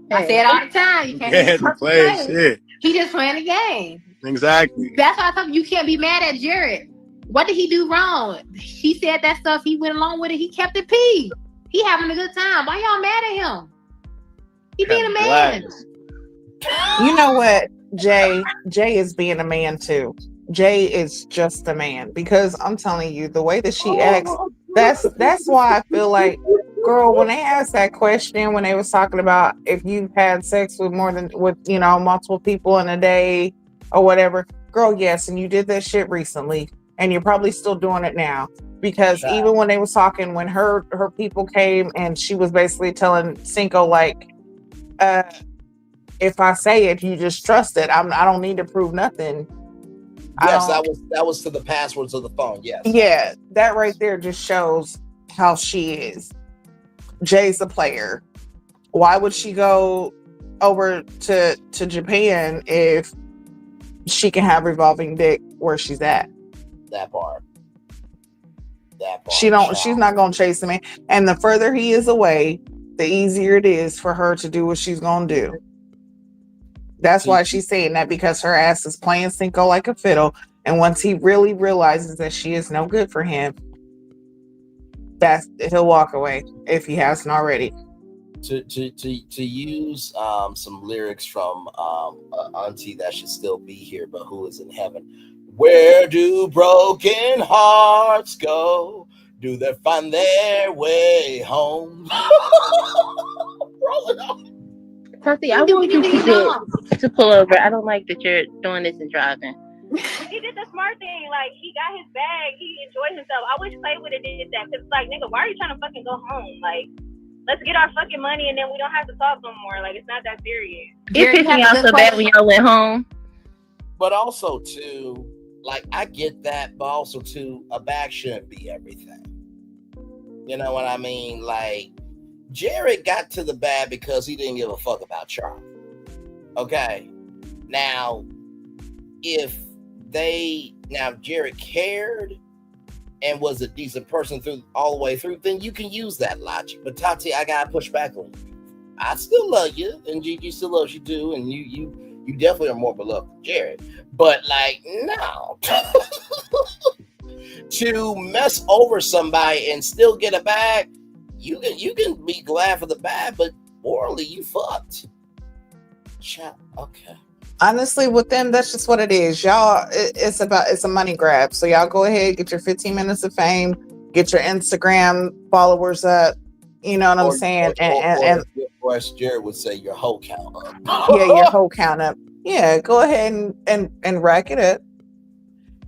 I say it all the time. You can't hate the player. Shit. He just playing the game. Exactly. That's why I told you can't be mad at Jared. What did he do wrong? He said that stuff. He went along with it. He kept it P. He having a good time. Why y'all mad at him? He being a man. You know what, Jay? Jay is being a man too. Jay is just a man because I'm telling you, the way that she acts, that's why I feel like, girl, when they asked that question, when they was talking about if you've had sex with multiple people in a day or whatever, girl, yes, and you did that shit recently, and you're probably still doing it now. Because even when they was talking, when her people came and she was basically telling Cinco, like, if I say it, you just trust it. I don't need to prove nothing. Yes, that was to the passwords of the phone. Yes. Yeah, that right there just shows how she is. Jay's a player. Why would she go over to Japan if she can have revolving dick where she's at? That part. She's not gonna chase him in. And the further he is away, the easier it is for her to do what she's gonna do. That's why she's saying that, because her ass is playing Cinco like a fiddle. And once he really realizes that she is no good for him, he'll walk away if he hasn't already. To use some lyrics from auntie that should still be here but who is in heaven. Where do broken hearts go? Do they find their way home? Roll it up. Tati, I want you to pull over. I don't like that you're doing this and driving. He did the smart thing. Like, he got his bag. He enjoyed himself. I wish Clay would have did that. Because, like, nigga, why are you trying to fucking go home? Like, let's get our fucking money and then we don't have to talk no more. Like, it's not that serious. It pissed me off so bad when y'all went home. But also, too, like, I get that, but also, too, a bag shouldn't be everything. You know what I mean? Like, Jared got to the bag because he didn't give a fuck about Charlie. Okay? Now, if Jared cared and was a decent person all the way through, then you can use that logic. But Tati, I gotta push back on you. I still love you, and Gigi still loves you too, and you definitely are more beloved than Jared. But like, no. To mess over somebody and still get a bag, you can be glad for the bag, but morally you fucked. Okay. Honestly, with them, that's just what it is. Y'all, it's a money grab. So y'all go ahead, get your 15 minutes of fame, get your Instagram followers up. You know what I'm saying? And or as Jared would say, your whole count up. Yeah, your whole count up. Yeah, go ahead and rack it up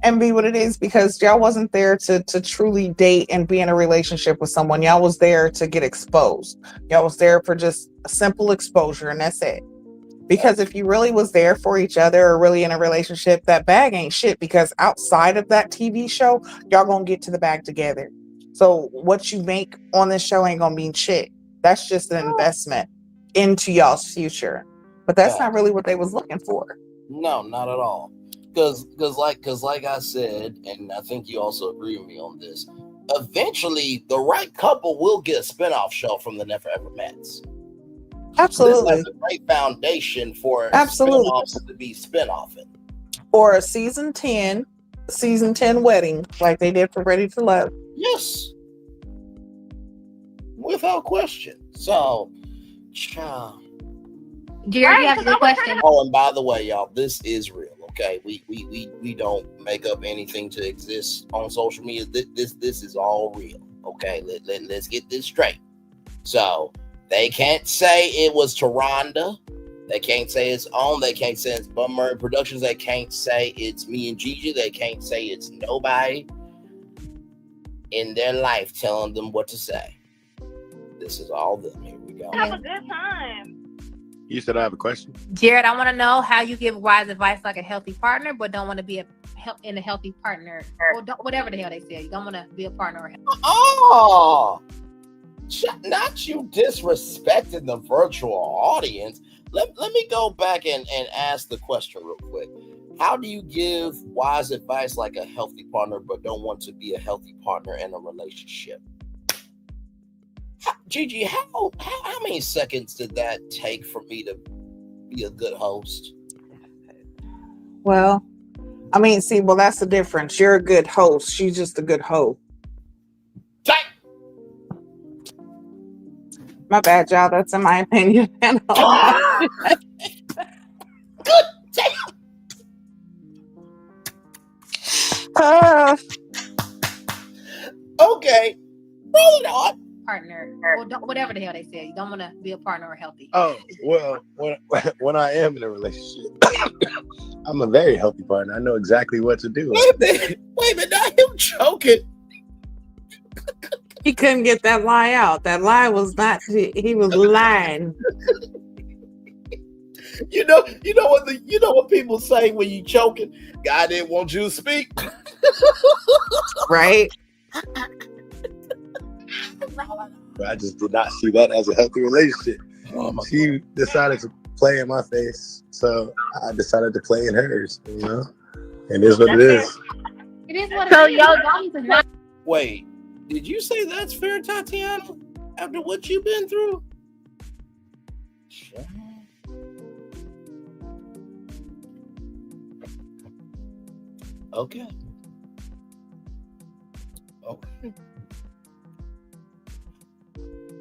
and be what it is, because y'all wasn't there to truly date and be in a relationship with someone. Y'all was there to get exposed. Y'all was there for just a simple exposure, and that's it. Because if you really was there for each other or really in a relationship, that bag ain't shit, because outside of that TV show, y'all gonna get to the bag together. So what you make on this show ain't gonna mean shit. That's just an investment into y'all's future. But that's not really what they was looking for. No, not at all. Because like I said, and I think you also agree with me on this, eventually the right couple will get a spinoff show from the Never Ever Mets. Absolutely. This is a great foundation for spinoffs to be spinoffing. Or a season 10 wedding, like they did for Ready to Love. Yes. Without question. So, child. Jerry, you have a good question. Oh, and by the way, y'all, this is real. Okay, we don't make up anything to exist on social media. This is all real. Okay, let's get this straight. So they can't say it was Taronda. They can't say it's on. They can't say it's Bum Murray Productions. They can't say it's me and Gigi. They can't say it's nobody in their life telling them what to say. This is all them. Here we go. Have a good time. You said I have a question? Jared, I want to know how you give wise advice like a healthy partner, but don't want to be in a healthy partner, or whatever the hell they say. You don't want to be a partner. Oh, not you disrespecting the virtual audience. Let me go back and ask the question real quick. How do you give wise advice like a healthy partner, but don't want to be a healthy partner in a relationship? Gigi, how many seconds did that take for me to be a good host? Well, I mean, that's the difference. You're a good host. She's just a good hoe. My bad, y'all. That's in my opinion. Good damn. Okay. Roll it on. Partner, or whatever the hell they say. You don't want to be a partner or healthy. Oh, well, when I am in a relationship, I'm a very healthy partner. I know exactly what to do. Wait a minute, now him choking. He couldn't get that lie out. That lie was not, he was lying. You know what people say when you choking? God didn't want you to speak. Right? But I just did not see that as a healthy relationship. She decided to play in my face, so I decided to play in hers, you know? And it's what it is. It is what it is. Wait, did you say that's fair, Tatiana? After what you've been through? Okay. Okay.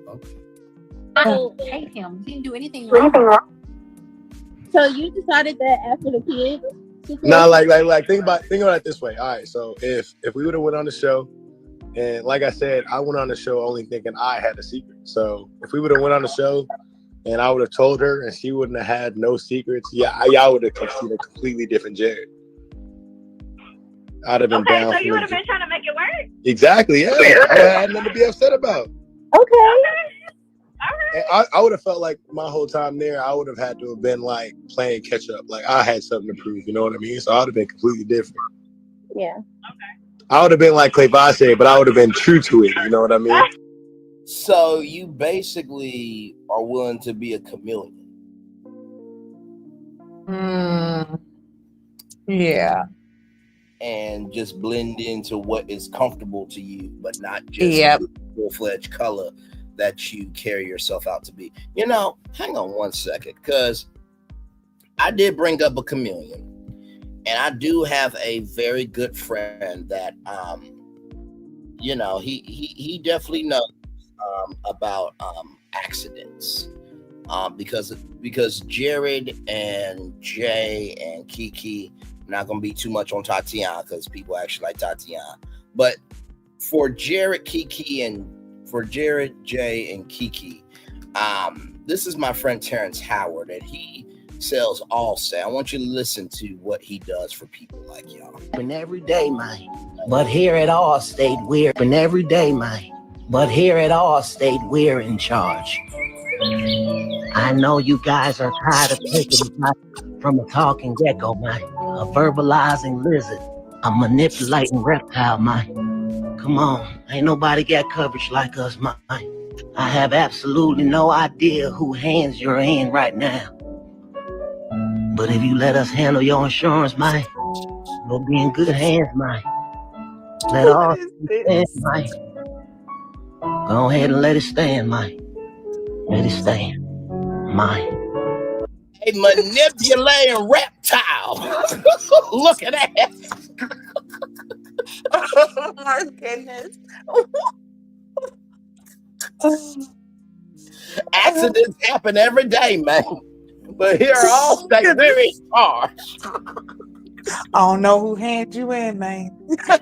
Okay. I hate him. He didn't do anything wrong. So you decided that after the kids? Nah, like think about it this way. All right, so if we would have went on the show, and like I said, I went on the show only thinking I had a secret. So if we would have went on the show and I would have told her and she wouldn't have had no secrets, y'all would have seen a completely different Jared. I'd have been okay, down. So you would have been trying to make it work? Exactly, yeah. I had nothing to be upset about. Okay. And I would have felt like my whole time there, I would have had to have been like playing catch up. Like I had something to prove, you know what I mean? So I would have been completely different. Yeah. Okay. I would have been like Clevasse, but I would have been true to it, you know what I mean? So you basically are willing to be a chameleon. Yeah. And just blend into what is comfortable to you, but not just full-fledged color that you carry yourself out to be. You know, hang on one second, because I did bring up a chameleon, and I do have a very good friend that, you know, he definitely knows about accidents, because Jared and Jay and Kiki. I'm not gonna be too much on Tatiana because people actually like Tatiana, but for Jared, Jay, and Kiki, this is my friend Terrence Howard, and he sells Allstate. I want you to listen to what he does for people like y'all. And every day, man. But here at Allstate, we're in every day, man. But here at Allstate, we're in charge. I know you guys are tired of taking it from a talking gecko, man. A verbalizing lizard. A manipulating reptile, man. Come on. Ain't nobody got coverage like us, man. I have absolutely no idea who hands you're in right now. But if you let us handle your insurance, man, you'll be in good hands, man. Let all stand, man. Go ahead and let it stand, man. Let it stand, man. A manipulating reptile. Look at that. Oh my goodness. Accidents happen every day, man. But here are all very harsh. I don't know who handed you in, man. I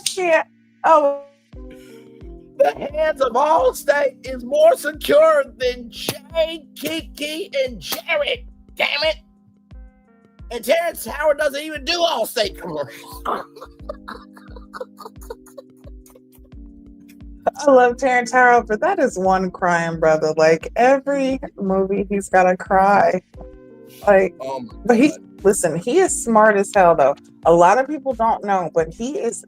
can't. Oh. The hands of Allstate is more secure than Jay, Kiki, and Jared. Damn it. And Terrence Howard doesn't even do Allstate commercials. I love Terrence Howard, but that is one crying brother. Like every movie, he's got to cry. Like, but he is smart as hell, though. A lot of people don't know, but he is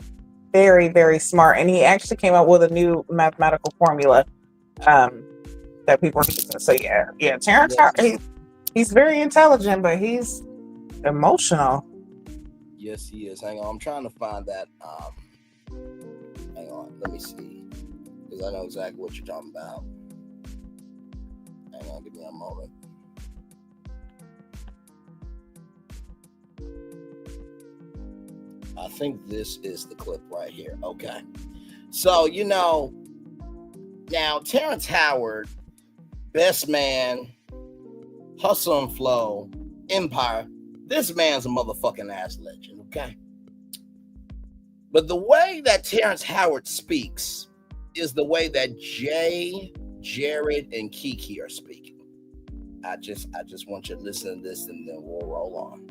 very, very smart, and he actually came up with a new mathematical formula that people are using. So yeah, Terrence Howard, he's very intelligent, but he's emotional. Yes, he is. Hang on, I'm trying to find that. Hang on, let me see, because I know exactly what you're talking about. Hang on, give me a moment. I think this is the clip right here. Okay. So, you know, now Terrence Howard, Best Man, Hustle and Flow, Empire, this man's a motherfucking ass legend, okay? But the way that Terrence Howard speaks is the way that Jay, Jared, and Kiki are speaking. I just want you to listen to this and then we'll roll on.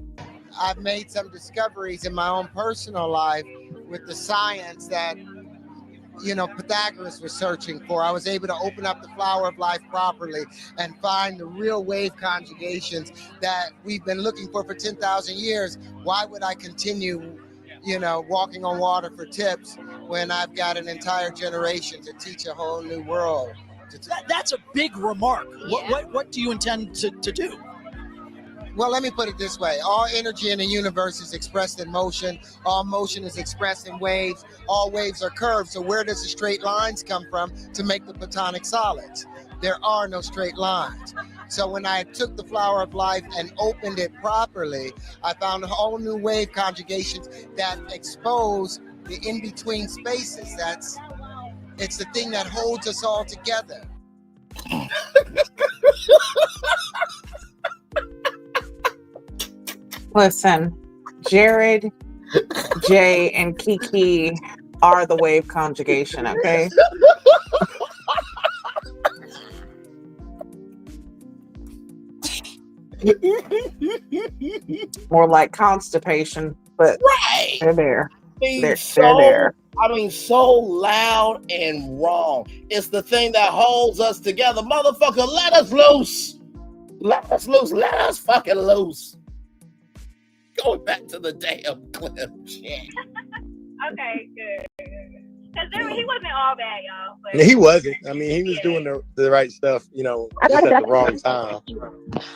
I've made some discoveries in my own personal life with the science that, you know, Pythagoras was searching for. I was able to open up the flower of life properly and find the real wave conjugations that we've been looking for 10,000 years. Why would I continue, you know, walking on water for tips when I've got an entire generation to teach a whole new world? That's a big remark. Yeah. What do you intend to do? Well, let me put it this way. All energy in the universe is expressed in motion. All motion is expressed in waves. All waves are curved. So where does the straight lines come from to make the platonic solids? There are no straight lines. So when I took the flower of life and opened it properly, I found a whole new wave conjugations that expose the in-between spaces. It's the thing that holds us all together. Listen, Jared, Jay, and Kiki are the wave conjugation, okay? More like constipation, but Right. they're there. They're So, there. I mean, so loud and wrong. It's the thing that holds us together. Motherfucker, let us loose. Let us loose. Let us fucking loose. Going back to the damn clip. Shit. Okay, good. Because he wasn't all bad, y'all. But He wasn't. I mean, he was doing the right stuff, you know, just at the wrong time.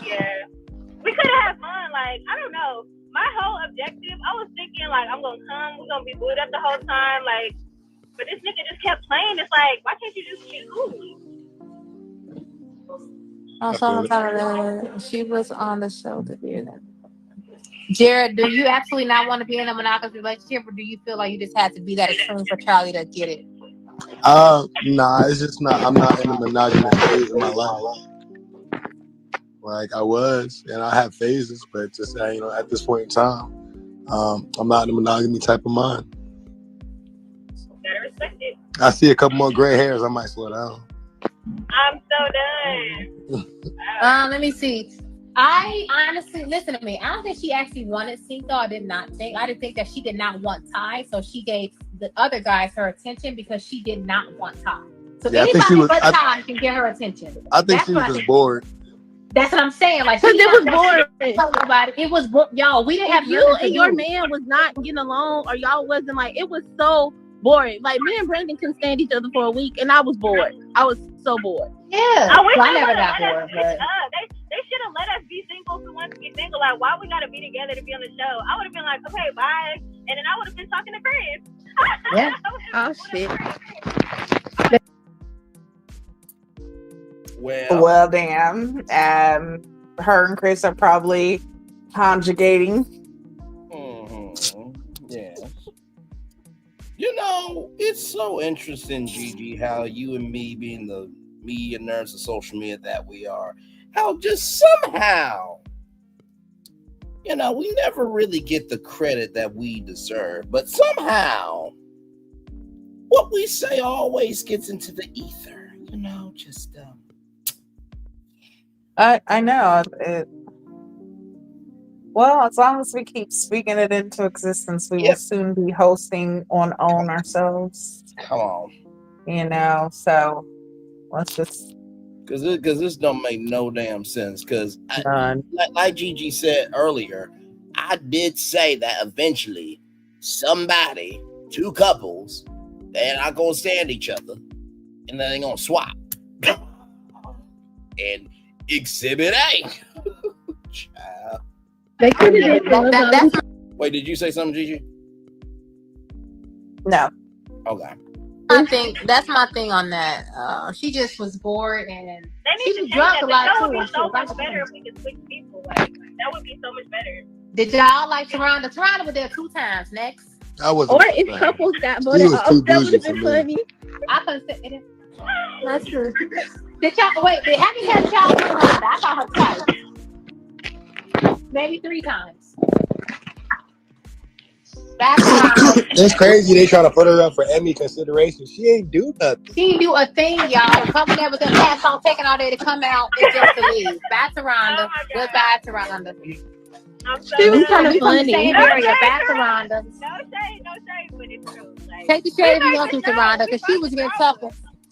Yeah. We could have had fun. Like, I don't know. My whole objective, I was thinking, like, I'm going to come. We're going to be booed up the whole time. Like, but this nigga just kept playing. It's like, why can't you just choose? Oh, someone told me she was on the show to be there. Jared, do you absolutely not want to be in a monogamous relationship, or do you feel like you just had to be that extreme for Charlie to get it? Nah, it's just not. I'm not in a monogamous phase in my life. Like I was, and I have phases, but just you know, at this point in time, I'm not in a monogamy type of mind. Gotta respect it. I see a couple more gray hairs, I might slow down. I'm so done. Let me see. I honestly, listen to me. I don't think she actually wanted Cinco. I didn't think that she did not want Ty, so she gave the other guys her attention because she did not want Ty. So Yeah, anybody but Ty can get her attention. I think she was just bored. That's what I'm saying. Like, because it was boring. It was y'all. We didn't have you and your man was not getting along, or y'all wasn't like. It was so boring. Like me and Brandon couldn't stand each other for a week, and I was bored. I was so bored. Yeah, I never got bored. They should have let us be single who wants to be single. Like, why we gotta be together to be on the show? I would have been like, okay, bye, and then I would have been talking to Chris. Yeah. Oh shit. Well, damn. Her and Chris are probably conjugating. Mm-hmm. Yes. You know, it's so interesting, Gigi, how you and me, being the media nerds of social media that we are, how just somehow, you know, we never really get the credit that we deserve, but somehow what we say always gets into the ether, you know, just I know. Well, as long as we keep speaking it into existence, we will soon be hosting on Own Ourselves. Come on. You know, so let's just... Because this don't make no damn sense. Because like Gigi said earlier, I did say that eventually somebody, two couples, they're not going to stand each other. And then they're going to swap. And Exhibit A. They could have Wait, did you say something, Gigi? No. Okay. I think that's my thing on that. She just was bored, and she was drunk a lot too. That would be so much better if we could switch people. Like, that would be so much better. Did y'all like Taronda? Taronda was there 2 times. Next. I was. Or if couples got voted off, that would have been funny. I couldn't say it. That's true. Did y'all wait? Have you had y'all with Taronda? I saw her twice, maybe 3 times. It's crazy they trying to put her up for Emmy consideration. She ain't do nothing. She didn't do a thing, y'all. Coming there with them hats on, taking all day to come out and just to leave. Bye, Taronda. Goodbye, Taronda. She was kind of funny. Bye, Taronda. No shade, but it's true. Like, take the shade if you want to, Taronda, because she was getting tough.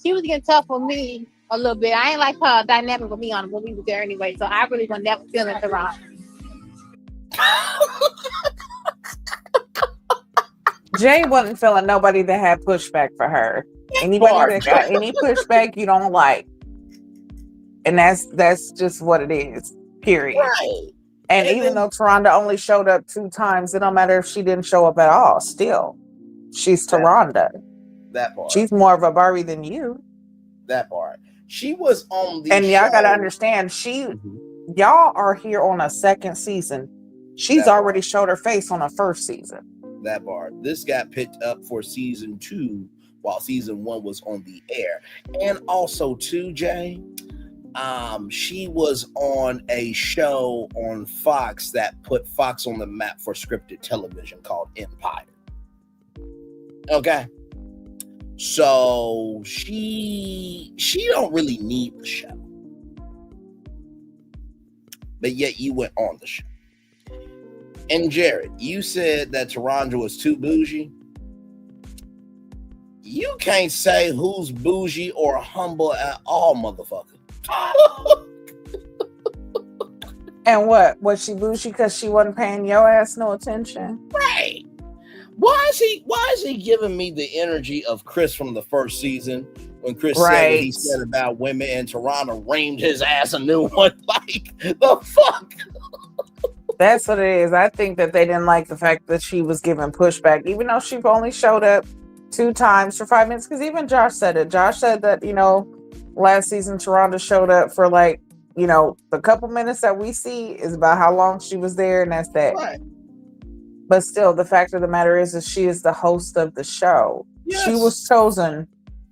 She was getting tough for me a little bit. I ain't like her dynamic with me on when we were there anyway, so I really was never feeling Taronda. Jay wasn't feeling nobody that had pushback for her. Anybody that got any pushback you don't like. And that's just what it is. Period. Right. And even though Taronda only showed up 2 times, it don't matter if she didn't show up at all. Still, she's Taronda. That part. She's more of a Barbie than you. That part. She was on the And show. y'all gotta understand, y'all are here on a second season. She's already showed her face on a first season. That part. This got picked up for season 2 while season 1 was on the air. And also too, Jay, she was on a show on Fox that put Fox on the map for scripted television called Empire. Okay. So she don't really need the show. But yet you went on the show. And Jared, you said that Tarandra was too bougie. You can't say who's bougie or humble at all, motherfucker. And what? Was she bougie because she wasn't paying your ass no attention? Right. Why is he giving me the energy of Chris from the first season when Chris said what he said about women and Toronto reamed his ass a new one? Like, the fuck? That's what it is. I think that they didn't like the fact that she was giving pushback, even though she only showed up 2 times for 5 minutes. Because even Josh said it. Josh said that, last season Toronto showed up for the couple minutes that we see is about how long she was there, and that's that. Right. But still, the fact of the matter is she is the host of the show. Yes. She was chosen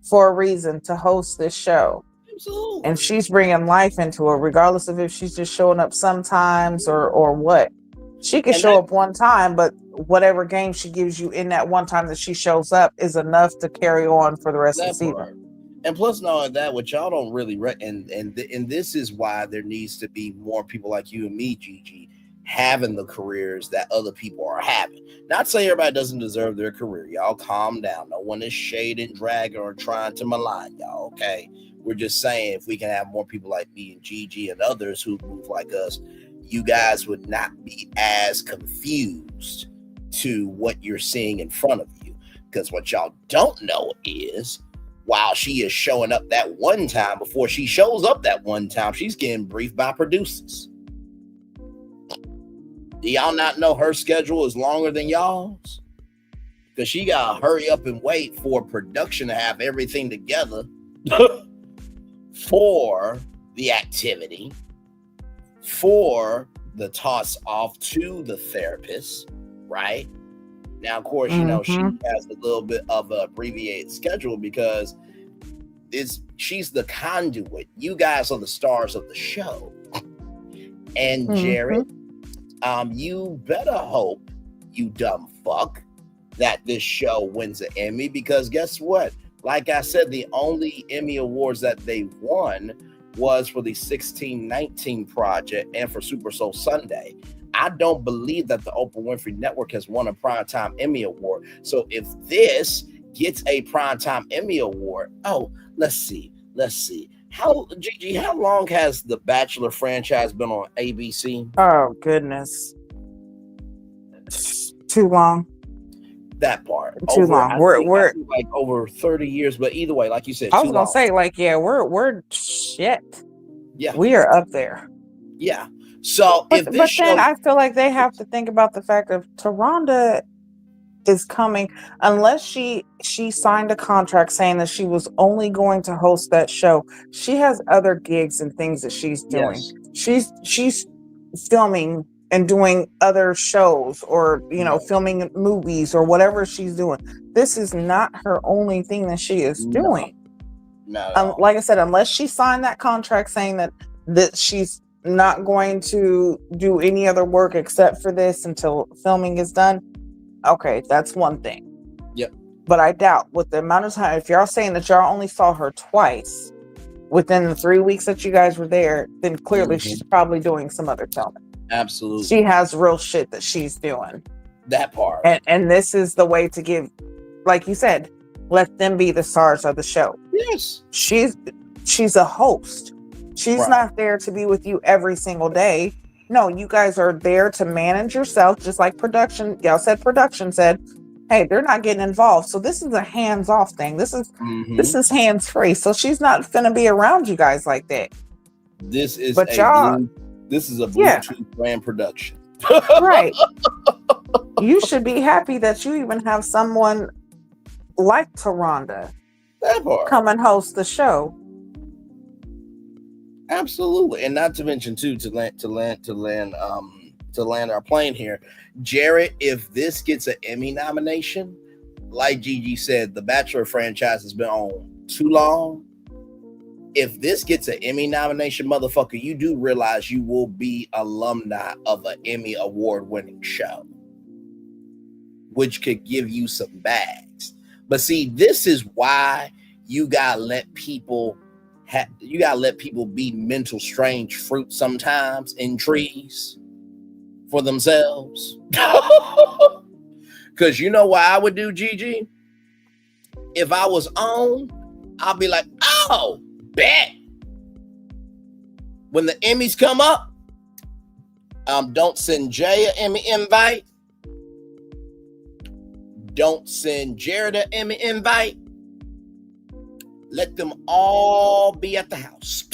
for a reason to host this show. Absolutely. And she's bringing life into it, regardless of if she's just showing up sometimes or what. She can show up one time, but whatever game she gives you in that one time that she shows up is enough to carry on for the rest of the season. And plus, not only that, what y'all don't really and this is why there needs to be more people like you and me, Gigi, having the careers that other people are having. Not saying everybody doesn't deserve their career. Y'all calm down. No one is shading, dragging, or trying to malign y'all, okay? We're just saying if we can have more people like me and Gigi and others who move like us, you guys would not be as confused to what you're seeing in front of you. Because what y'all don't know is while she is showing up that one time, before she shows up that one time, she's getting briefed by producers. Do y'all not know her schedule is longer than y'all's? Because she got to hurry up and wait for production to have everything together for the activity, for the toss off to the therapist, right? Now, of course, she has a little bit of an abbreviated schedule because she's the conduit. You guys are the stars of the show. And Jared, you better hope, you dumb fuck, that this show wins an Emmy, because guess what? Like I said, the only Emmy awards that they won was for the 1619 project and for Super Soul Sunday. I don't believe that the Oprah Winfrey Network has won a Primetime Emmy Award. So if this gets a Primetime Emmy Award, let's see. Gigi, how long has the Bachelor franchise been on ABC? Oh, goodness. Too long. That part. Too long. We're like over 30 years, but either way, like you said, I was going to say, we're shit. Yeah. We are up there. Yeah. So then I feel like they have to think about the fact of Tarandra is coming, unless she signed a contract saying that she was only going to host that show. She has other gigs and things that she's doing. Yes. She's filming and doing other shows or filming movies or whatever she's doing. This is not her only thing that she is doing. No. Like I said, unless she signed that contract saying that she's not going to do any other work except for this until filming is done. Okay, that's one thing. Yep. But I doubt with the amount of time, if y'all saying that y'all only saw her twice within the 3 weeks that you guys were there, then clearly she's probably doing some other filming. Absolutely. She has real shit that she's doing. That part. And this is the way to give, like you said, let them be the stars of the show. Yes. She's a host. She's not there to be with you every single day. No, you guys are there to manage yourself, just like production. Y'all said production said, hey, they're not getting involved. So this is a hands-off thing. This is hands-free. So she's not finna be around you guys like that. This is a Bluetooth brand production. Right. You should be happy that you even have someone like Tarandra come and host the show. Absolutely, and not to mention too to land our plane here, Jared. If this gets an Emmy nomination, like Gigi said, the Bachelor franchise has been on too long. If this gets an Emmy nomination, motherfucker, you do realize you will be alumni of an Emmy award-winning show, which could give you some bags. But see, this is why you gotta let people be mental strange fruit sometimes in trees for themselves. Because you know what I would do, Gigi? If I was on, I'll be like, oh, bet. When the Emmys come up, don't send Jay an Emmy invite. Don't send Jared an Emmy invite. Let them all be at the house.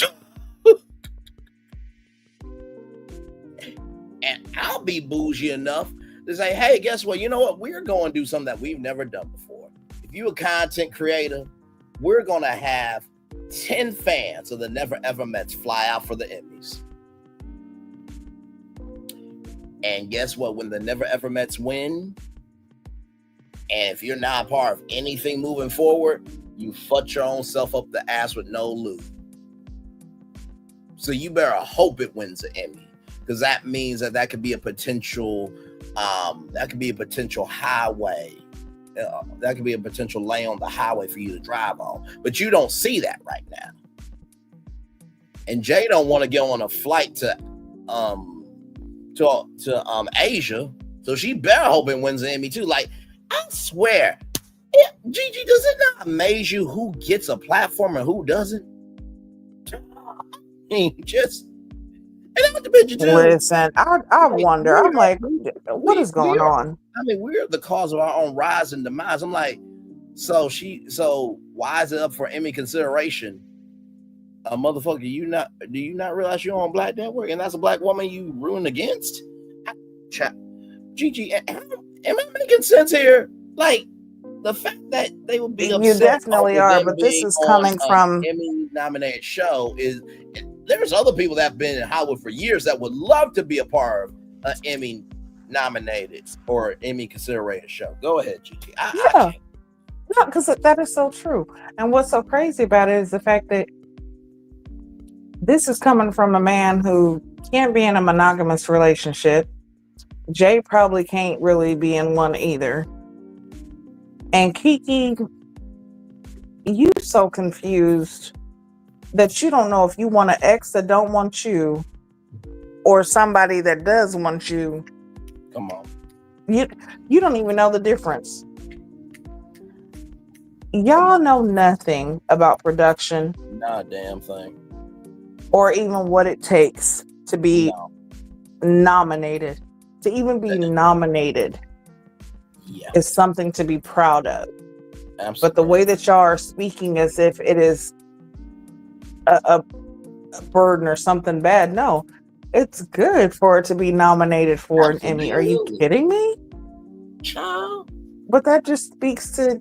And I'll be bougie enough to say, hey, guess what? You know what? We're going to do something that we've never done before. If you're a content creator, we're going to have 10 fans of the Never Ever Mets fly out for the Emmys. And guess what? When the Never Ever Mets win, and if you're not a part of anything moving forward, you fucked your own self up the ass with no loot. So you better hope it wins an Emmy, because that means that could be a potential highway. That could be a potential lane on the highway for you to drive on. But you don't see that right now. And Jay don't want to go on a flight to Asia, so she better hope it wins an Emmy too. Like, I swear, Gigi, does it not amaze you who gets a platform and who doesn't? I mean, just and not to mention too. Listen, I wonder. I'm like, what is going on? I mean, we're the cause of our own rise and demise. I'm like, so why is it up for Emmy consideration? Motherfucker, do you not realize you're on Black Network and that's a black woman you ruin against? Gigi, am I making sense here? Like, the fact that they would be upset. You definitely are, but this is coming from Emmy nominated show is. There's other people that have been in Hollywood for years that would love to be a part of an Emmy nominated or Emmy consideration show. Go ahead, Gigi. No, because that is so true. And what's so crazy about it is the fact that this is coming from a man who can't be in a monogamous relationship. Jay probably can't really be in one either. And Kiki, you so confused that you don't know if you want an ex that don't want you or somebody that does want you. Come on. You don't even know the difference. Y'all know nothing about production. Not a damn thing. Or even what it takes to be nominated. To even be nominated is something to be proud of. Absolutely. But the way that y'all are speaking as if it is a burden or something bad. No, it's good for it to be nominated for an Emmy. Are you kidding me? Child. But that just speaks to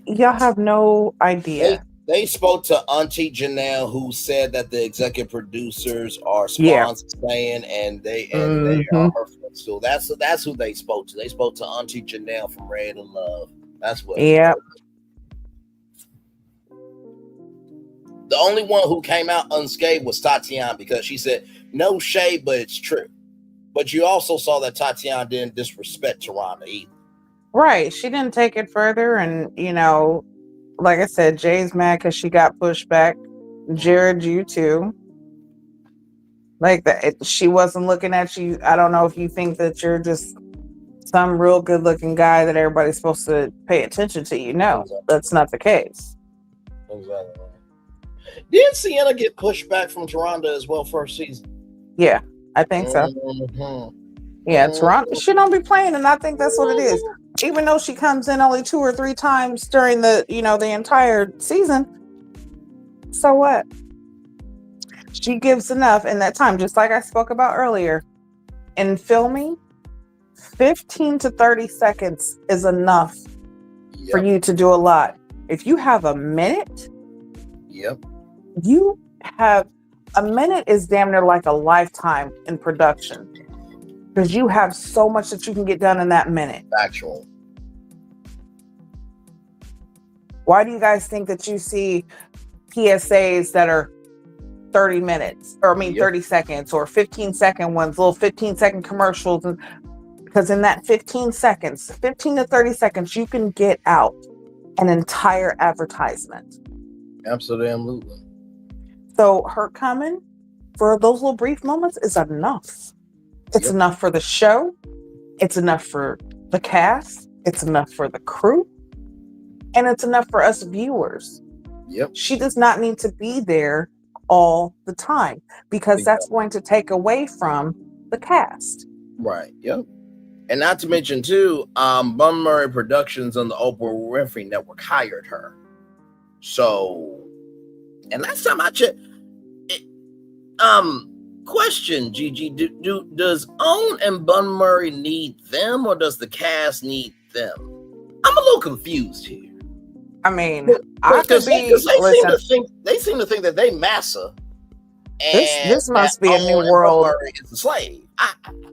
y'all have no idea. They spoke to Auntie Janelle, who said that the executive producers are sponsors saying, and they are her footstool. That's who they spoke to. They spoke to Auntie Janelle from Ready to Love. That's what. Yeah. The only one who came out unscathed was Tatiana, because she said, no shade, but it's true. But you also saw that Tatiana didn't disrespect Taronda either. Right. She didn't take it further. And, like I said, Jay's mad because she got pushed back. Jared, you too. Like that. She wasn't looking at you. I don't know if you think that you're just some real good looking guy that everybody's supposed to pay attention to. No, that's not the case. Exactly. Did Sienna get pushed back from Taronda as well first season? Yeah, I think so. Yeah, Taronda, she don't be playing, and I think that's what it is. Even though she comes in only 2 or 3 times during the entire season, so what? She gives enough in that time, just like I spoke about earlier. In filming, 15 to 30 seconds is enough for you to do a lot. If you have a minute, you have A minute is damn near like a lifetime in production because you have so much that you can get done in that minute. Actual. Why do you guys think that you see PSAs that are 30 minutes, or 30 seconds, or 15-second ones, little 15-second commercials? Because in that 15 seconds, 15 to 30 seconds, you can get out an entire advertisement. Absolutely. So her coming for those little brief moments is enough. It's enough for the show. It's enough for the cast. It's enough for the crew. And it's enough for us viewers. Yep. She does not need to be there all the time because that's going to take away from the cast. Right. Yep. And not to mention too, Bun Murray Productions on the Oprah Winfrey Network hired her. So, and last time I checked, question, Gigi, does Own and Bun Murray need them, or does the cast need them? I'm a little confused here. I mean, they seem to think that they massa. This must be a new world. Is a slave.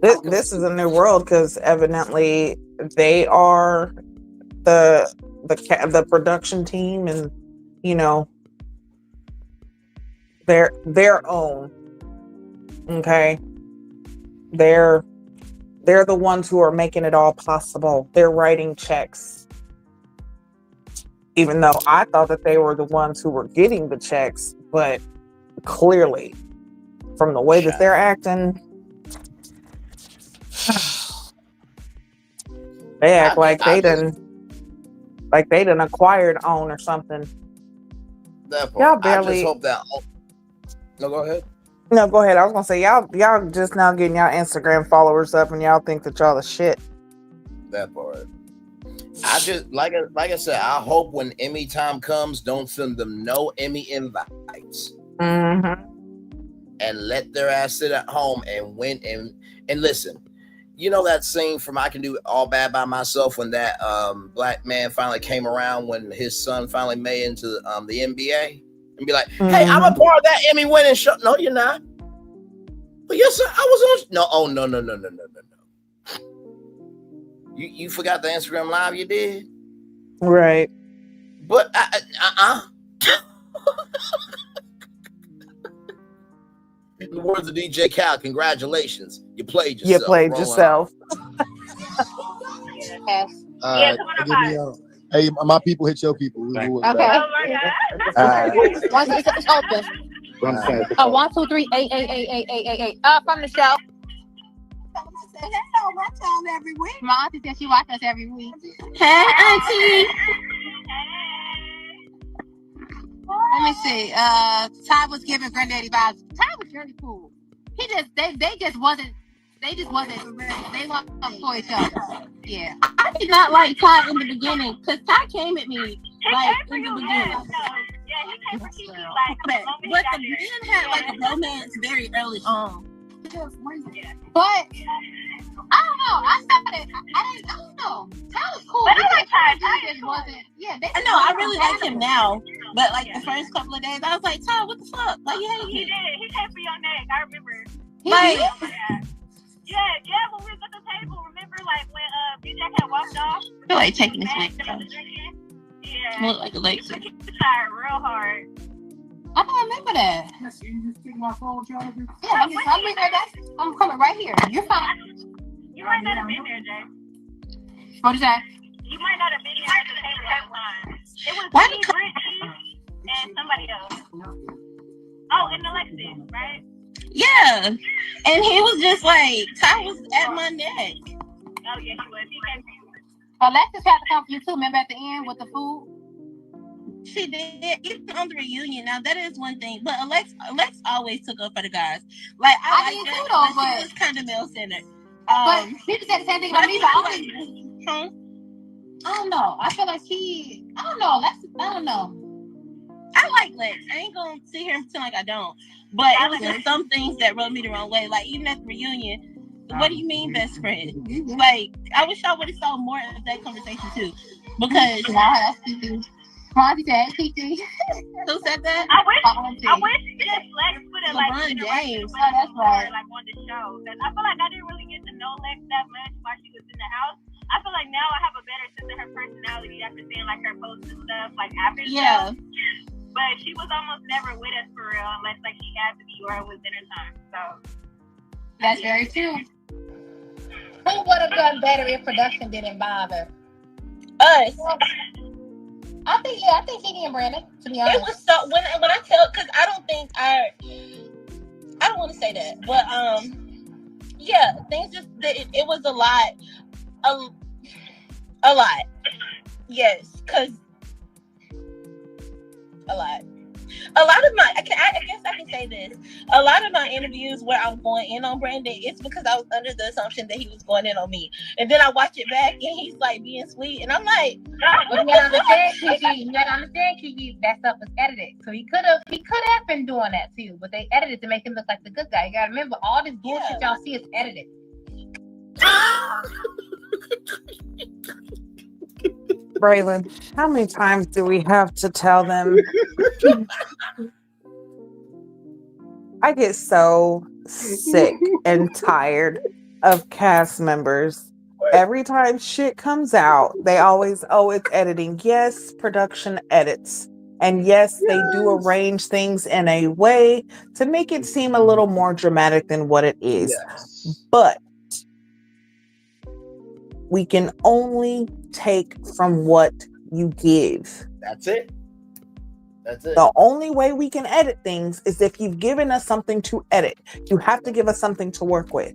This is a new world because evidently they are the production team, and their own. Okay, they're the ones who are making it all possible. They're writing checks. Even though I thought that they were the ones who were getting the checks, but clearly, from the way that they're acting, they act like they done acquired Own or something. Y'all barely. I just hope that. No, go ahead. No, go ahead. I was gonna say y'all just now getting y'all Instagram followers up, and y'all think that y'all the shit. That part. I just like I said, I hope when Emmy time comes, don't send them no Emmy invites. Mm-hmm. And let their ass sit at home and win and listen. You know that scene from I Can Do It All Bad by Myself when that black man finally came around when his son finally made into the NBA and be like, hey, I'm a part of that Emmy winning show. No, you're not. But yes, sir, I was on. No, oh no. You forgot the Instagram live you did? Right. But in the words of DJ Cal, congratulations. You played yourself. You played yourself. Hey, my people hit your people. Okay. Once it's open. 1, 2, 3, 8. From the show. Hello, my child every week. My auntie said she watched us every week. Hey, auntie. Let me see. Ty was giving granddaddy vibes. Ty was really cool. They just wasn't ready. They weren't for each other. Yeah. I did not like Ty in the beginning because Ty came at me like in the beginning. Yeah, he came for Kiki But the men had like a romance very early on. But I don't know. I don't know. Ty was cool. But I like Ty. Just wasn't. Yeah, I know. I really like him now. But like the first couple of days, I was like, Ty, what the fuck? Like, he did. He came for your neck. I remember. Like, yeah. When we was at the table, remember, like when BJ had walked off. I feel like taking this mic. Yeah. Look like Alexa. He was tired real hard. I don't remember that. You just take my phone charger? Yeah, I'm coming right here. You're fine. You might not have been there, Jay. What is that? You might not have been there at the table that time. It was me, Brittany, and somebody else. Oh, and Alexis, right? Yeah. And he was just like, Ty was at my neck. Oh, yeah, he was. He came for you. Alexis had to come for you too. Remember at the end with the food? She did, even on the reunion. Now that is one thing, but Alex always took up for the guys. Like I did too, though, but she was kind of male centered. But people said the same thing about me. I don't know. I feel like I don't know. I don't know. I like Lex. I ain't gonna sit here and pretend like I don't. But it was just some things that rubbed me the wrong way. Like even at the reunion. What do you mean, best friend? Like, I wish I would have saw more of that conversation too, because Fonzie said, Kiki. Who said that? I wish just Lex would have like LeBron interacted James. with us more, like on the show. Cause I feel like I didn't really get to know Lex that much while she was in the house. I feel like now I have a better sense of her personality after seeing like her posts and stuff like after the show. But she was almost never with us for real unless like she had to be or it was dinner time. So That's very true. Who would have done better if production didn't bother? Us. I think Kiki and Brandon, to be honest. It was so when I tell, because I don't want to say that, but yeah, things just it was a lot, yes, because a lot of my I guess I can say this. A lot of my interviews where I'm going in on Brandon, it's because I was under the assumption that he was going in on me, and then I watch it back and he's like being sweet, and I'm like, you gotta understand, Kiki, that stuff was edited, so he could have been doing that too, but they edited to make him look like the good guy. You gotta remember, all this bullshit y'all see is edited. Braylon, how many times do we have to tell them? I get so sick and tired of cast members. Every time shit comes out, they always, it's editing. Yes, production edits. And yes, they do arrange things in a way to make it seem a little more dramatic than what it is. Yes. But we can only take from what you give. That's it. The only way we can edit things is if you've given us something to edit. You have to give us something to work with.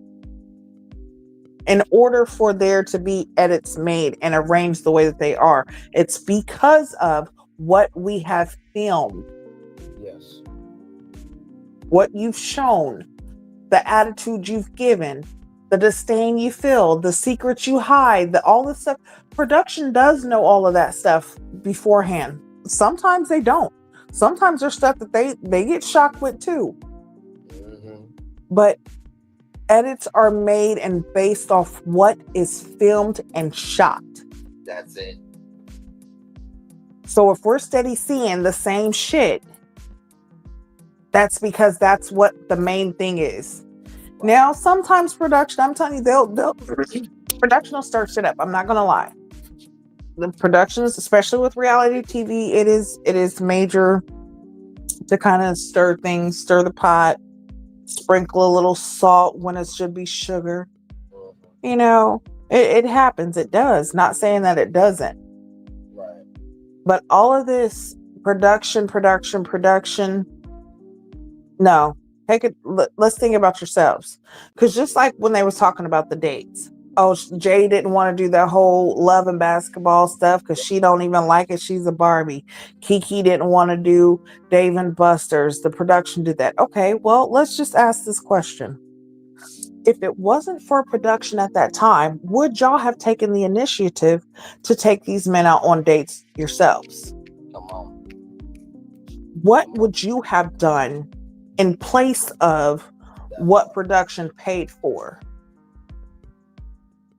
In order for there to be edits made and arranged the way that they are, it's because of what we have filmed. Yes. What you've shown, the attitude you've given, the disdain you feel, the secrets you hide, all this stuff. Production does know all of that stuff beforehand. Sometimes they don't. Sometimes there's stuff that they get shocked with too. Mm-hmm. But edits are made and based off what is filmed and shot. That's it. So if we're steady seeing the same shit, that's because that's what the main thing is. Now, sometimes production, I'm telling you, they'll production will stir shit up. I'm not gonna lie. The productions, especially with reality TV, it is major to kind of stir things, stir the pot, sprinkle a little salt when it should be sugar. You know, it happens. It does. Not saying that it doesn't. Right. But all of this production. No. Take it. Let's think about yourselves. Because just like when they was talking about the dates. Oh, Jay didn't want to do that whole love and basketball stuff because she don't even like it. She's a Barbie. Kiki didn't want to do Dave and Buster's. The production did that. Okay, well, let's just ask this question. If it wasn't for production at that time, would y'all have taken the initiative to take these men out on dates yourselves? Come on. What would you have done in place of what production paid for?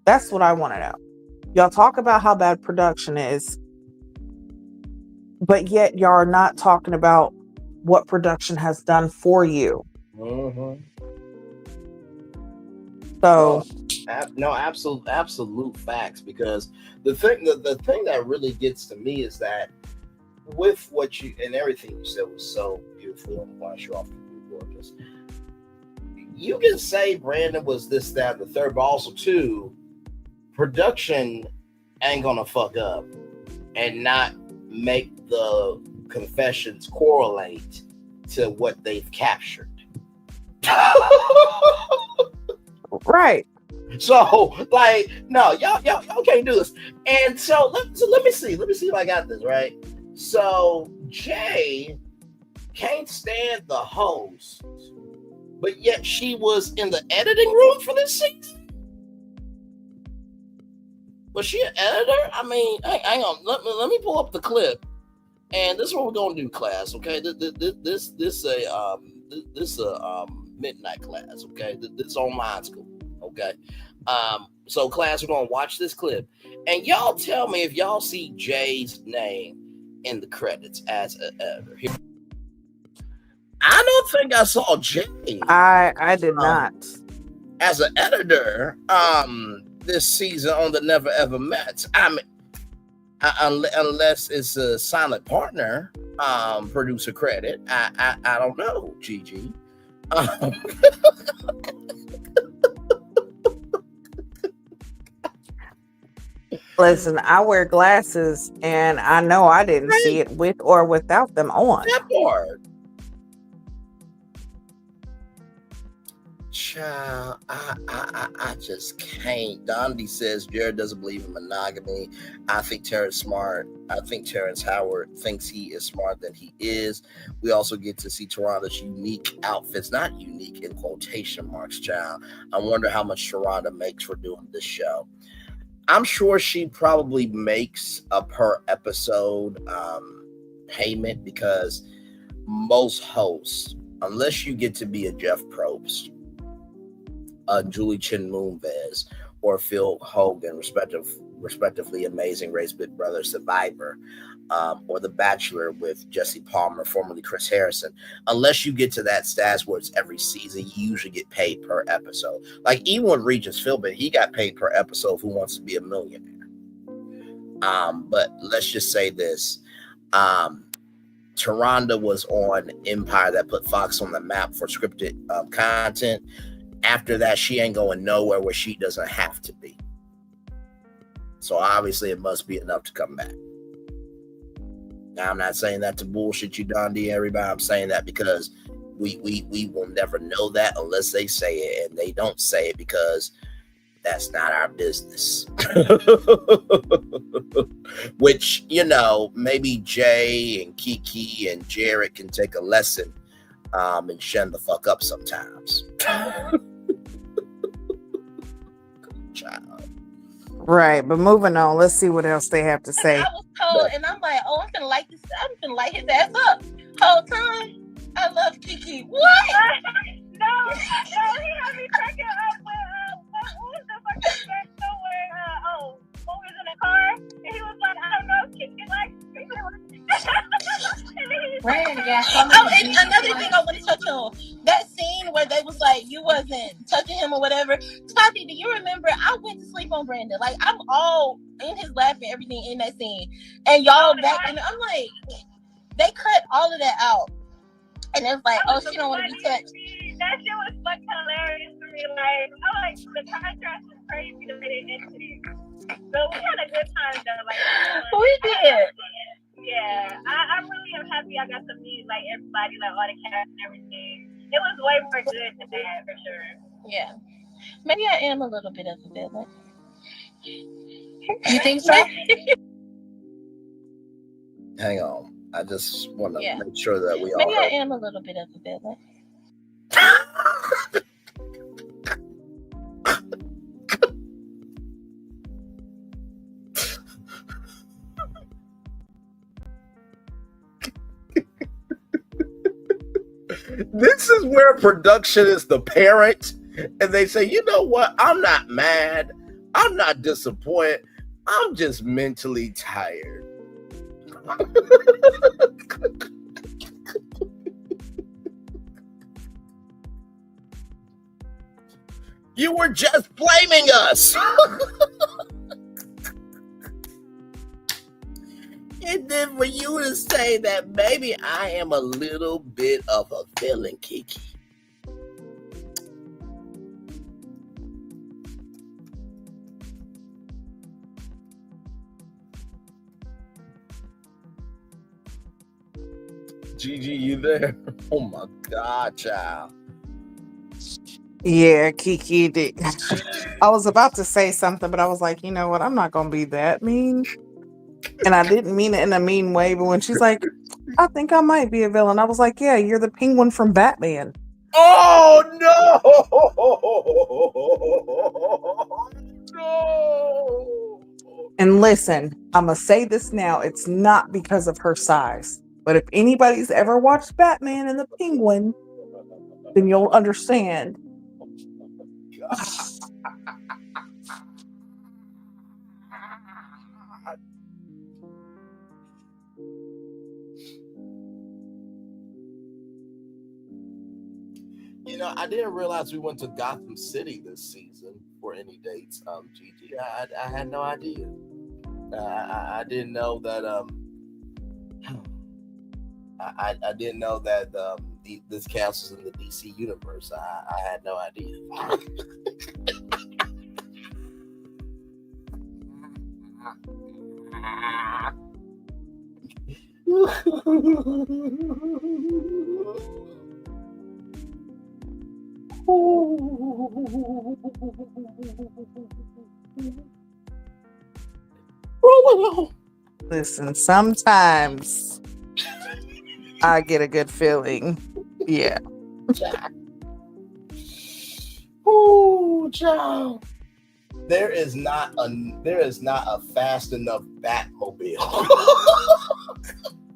That's what I want to know. Y'all talk about how bad production is, but yet y'all are not talking about what production has done for you. Mm-hmm. So, no, absolute facts. Because the thing that really gets to me is that with what you and everything you said was so beautiful and wash you off the gorgeous. You can say Brandon was this, that, and the third, but also too, production ain't gonna fuck up and not make the confessions correlate to what they've captured. Right. So, like, no, y'all can't do this. And so let me see if I got this right. So Jay can't stand the host, but yet she was in the editing room for this season. Was she an editor? I mean, hang on. Let me pull up the clip, and this is what we're gonna do, class. Okay, this a midnight class. Okay, this online school. Okay, so class, we're gonna watch this clip, and y'all tell me if y'all see Jay's name in the credits as an editor. I don't think I saw Jay. I did not. As an editor, this season on the Never Ever Met. I mean, unless it's a silent partner, producer credit. I don't know, Gigi. Listen, I wear glasses, and I know I didn't see it with or without them on. That part. Child, I just can't. Dondi says Jared doesn't believe in monogamy. I think Terrence smart. I think Terrence Howard thinks he is smarter than he is. We also get to see Toronto's unique outfits, not unique in quotation marks, child. I wonder how much Toronto makes for doing this show. I'm sure she probably makes a per episode payment, because most hosts, unless you get to be a Jeff Probst, Julie Chen Moonves, or Phil Hogan, respectively Amazing Race, Big Brother, Survivor, or The Bachelor with Jesse Palmer, formerly Chris Harrison, unless you get to that status where it's every season, you usually get paid per episode. Like even with Regis Philbin, he got paid per episode Who Wants to Be a Millionaire. But let's just say this. Taronda was on Empire, that put Fox on the map for scripted content. After that, she ain't going nowhere where she doesn't have to be. So obviously it must be enough to come back. Now, I'm not saying that to bullshit you, Dondi, everybody. I'm saying that because we will never know that unless they say it, and they don't say it because that's not our business. Which, you know, maybe Jay and Kiki and Jared can take a lesson and shun the fuck up sometimes. Child. Right, but moving on, let's see what else they have to say. I was told, and I'm like, oh, I'm gonna light this. I'm gonna light his ass up. Whole time, I love Kiki. What? No, he had me cracking up with what was the fucking show where when we was in the car and he was like, I don't know if Kiki likes me. And another thing I want to touch on, that scene where they was like, you wasn't touching him or whatever. Tati, do you remember? I went to sleep on Brandon. Like, I'm all in his laugh and everything in that scene, and y'all back, and I'm like, they cut all of that out, and it's like, oh, she don't want to be touched. That shit was fucking hilarious to me. Like, I like the contrast was crazy the way they ended it. So we had a good time though. Like, we did. Yeah, I really am happy I got to meet like everybody, like all the cast and everything. It was way more good than that for sure. Yeah, maybe I am a little bit of a villain. You think so? Hang on, I just want to make sure that we all. Maybe I am a little bit of a villain. This is where production is the parent, and they say, you know what? I'm not mad. I'm not disappointed. I'm just mentally tired. You were just blaming us. And then for you to say that maybe I am a little bit of a villain, Kiki. Gigi, you there? Oh my God, child. Yeah, Kiki did. I was about to say something, but I was like, you know what? I'm not going to be that mean. And I didn't mean it in a mean way, but when she's like, I think I might be a villain, I was like, yeah, you're the penguin from Batman. Oh, no! No! And listen, I'm going to say this now. It's not because of her size. But if anybody's ever watched Batman and the Penguin, then you'll understand. You know, I didn't realize we went to Gotham City this season for any dates. Gigi, I had no idea. I didn't know that. I didn't know that this cast was in the DC universe. I had no idea. Listen, sometimes I get a good feeling. Yeah. Ooh, child. There is not a fast enough Batmobile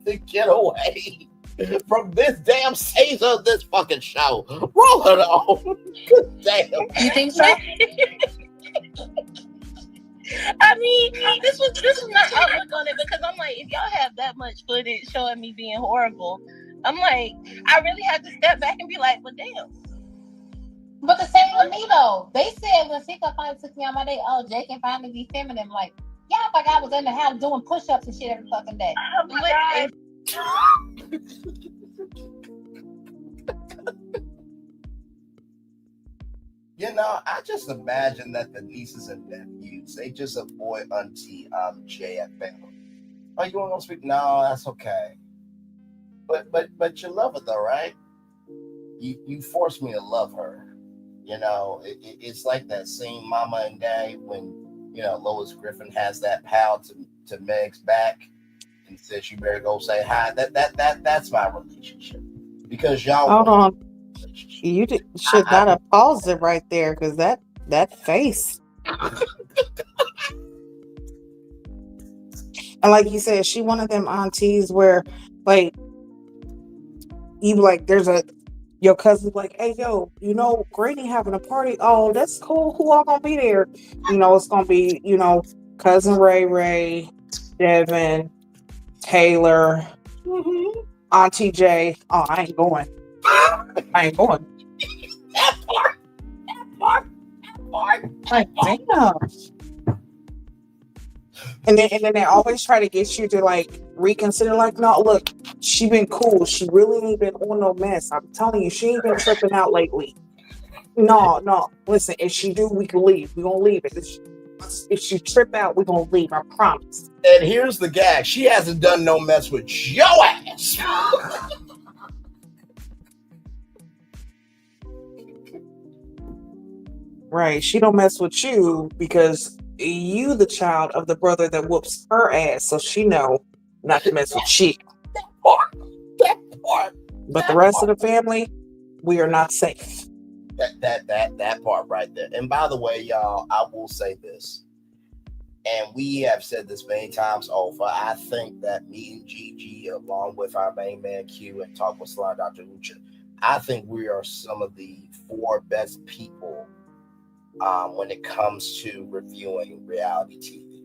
to get away from this damn season of this fucking show. Roll it on. Good damn. You think so? I mean, this was my outlook on it, because I'm like, if y'all have that much footage showing me being horrible, I'm like, I really have to step back and be like, well, damn. But the same with me though. They said when Sika finally took me on my day, oh, Jay can finally be feminine. Like, yeah, like I was in the house doing push-ups and shit every fucking day. Oh my God. You know, I just imagine that the nieces and nephews, they just avoid Auntie Jay at family. Oh, you want to speak? No, that's okay. But you love her though, right? You forced me to love her. You know, it's like that scene, Mama and Daddy, when, you know, Lois Griffin has that pal to Meg's back and says you better go say hi. That's my relationship. Because y'all Hold on. You should not have paused it right there, because that face. And like you said, she one of them aunties where, like, you like, your cousin's like, hey, yo, you know, Grady having a party. Oh, that's cool. Who all gonna be there? You know, it's gonna be, you know, cousin Ray, Devin, Taylor, Auntie J. Oh, I ain't going. That part. Like, damn. And then they always try to get you to like reconsider. Like, no, look, she been cool. She really ain't been on no mess. I'm telling you, she ain't been tripping out lately. No. Listen, if she do, we can leave. We gonna leave it. If she trip out, we gonna leave. I promise. And here's the gag: she hasn't done no mess with your ass. Right? She don't mess with you because you the child of the brother that whoops her ass, so she know not to mess with you. That part. But the rest of the family, we are not safe. That part right there. And by the way, y'all, I will say this, and we have said this many times over. I think that me and Gigi, along with our main man Q and Talk with Slime Dr. Lucha, I think we are some of the 4 best people when it comes to reviewing reality TV.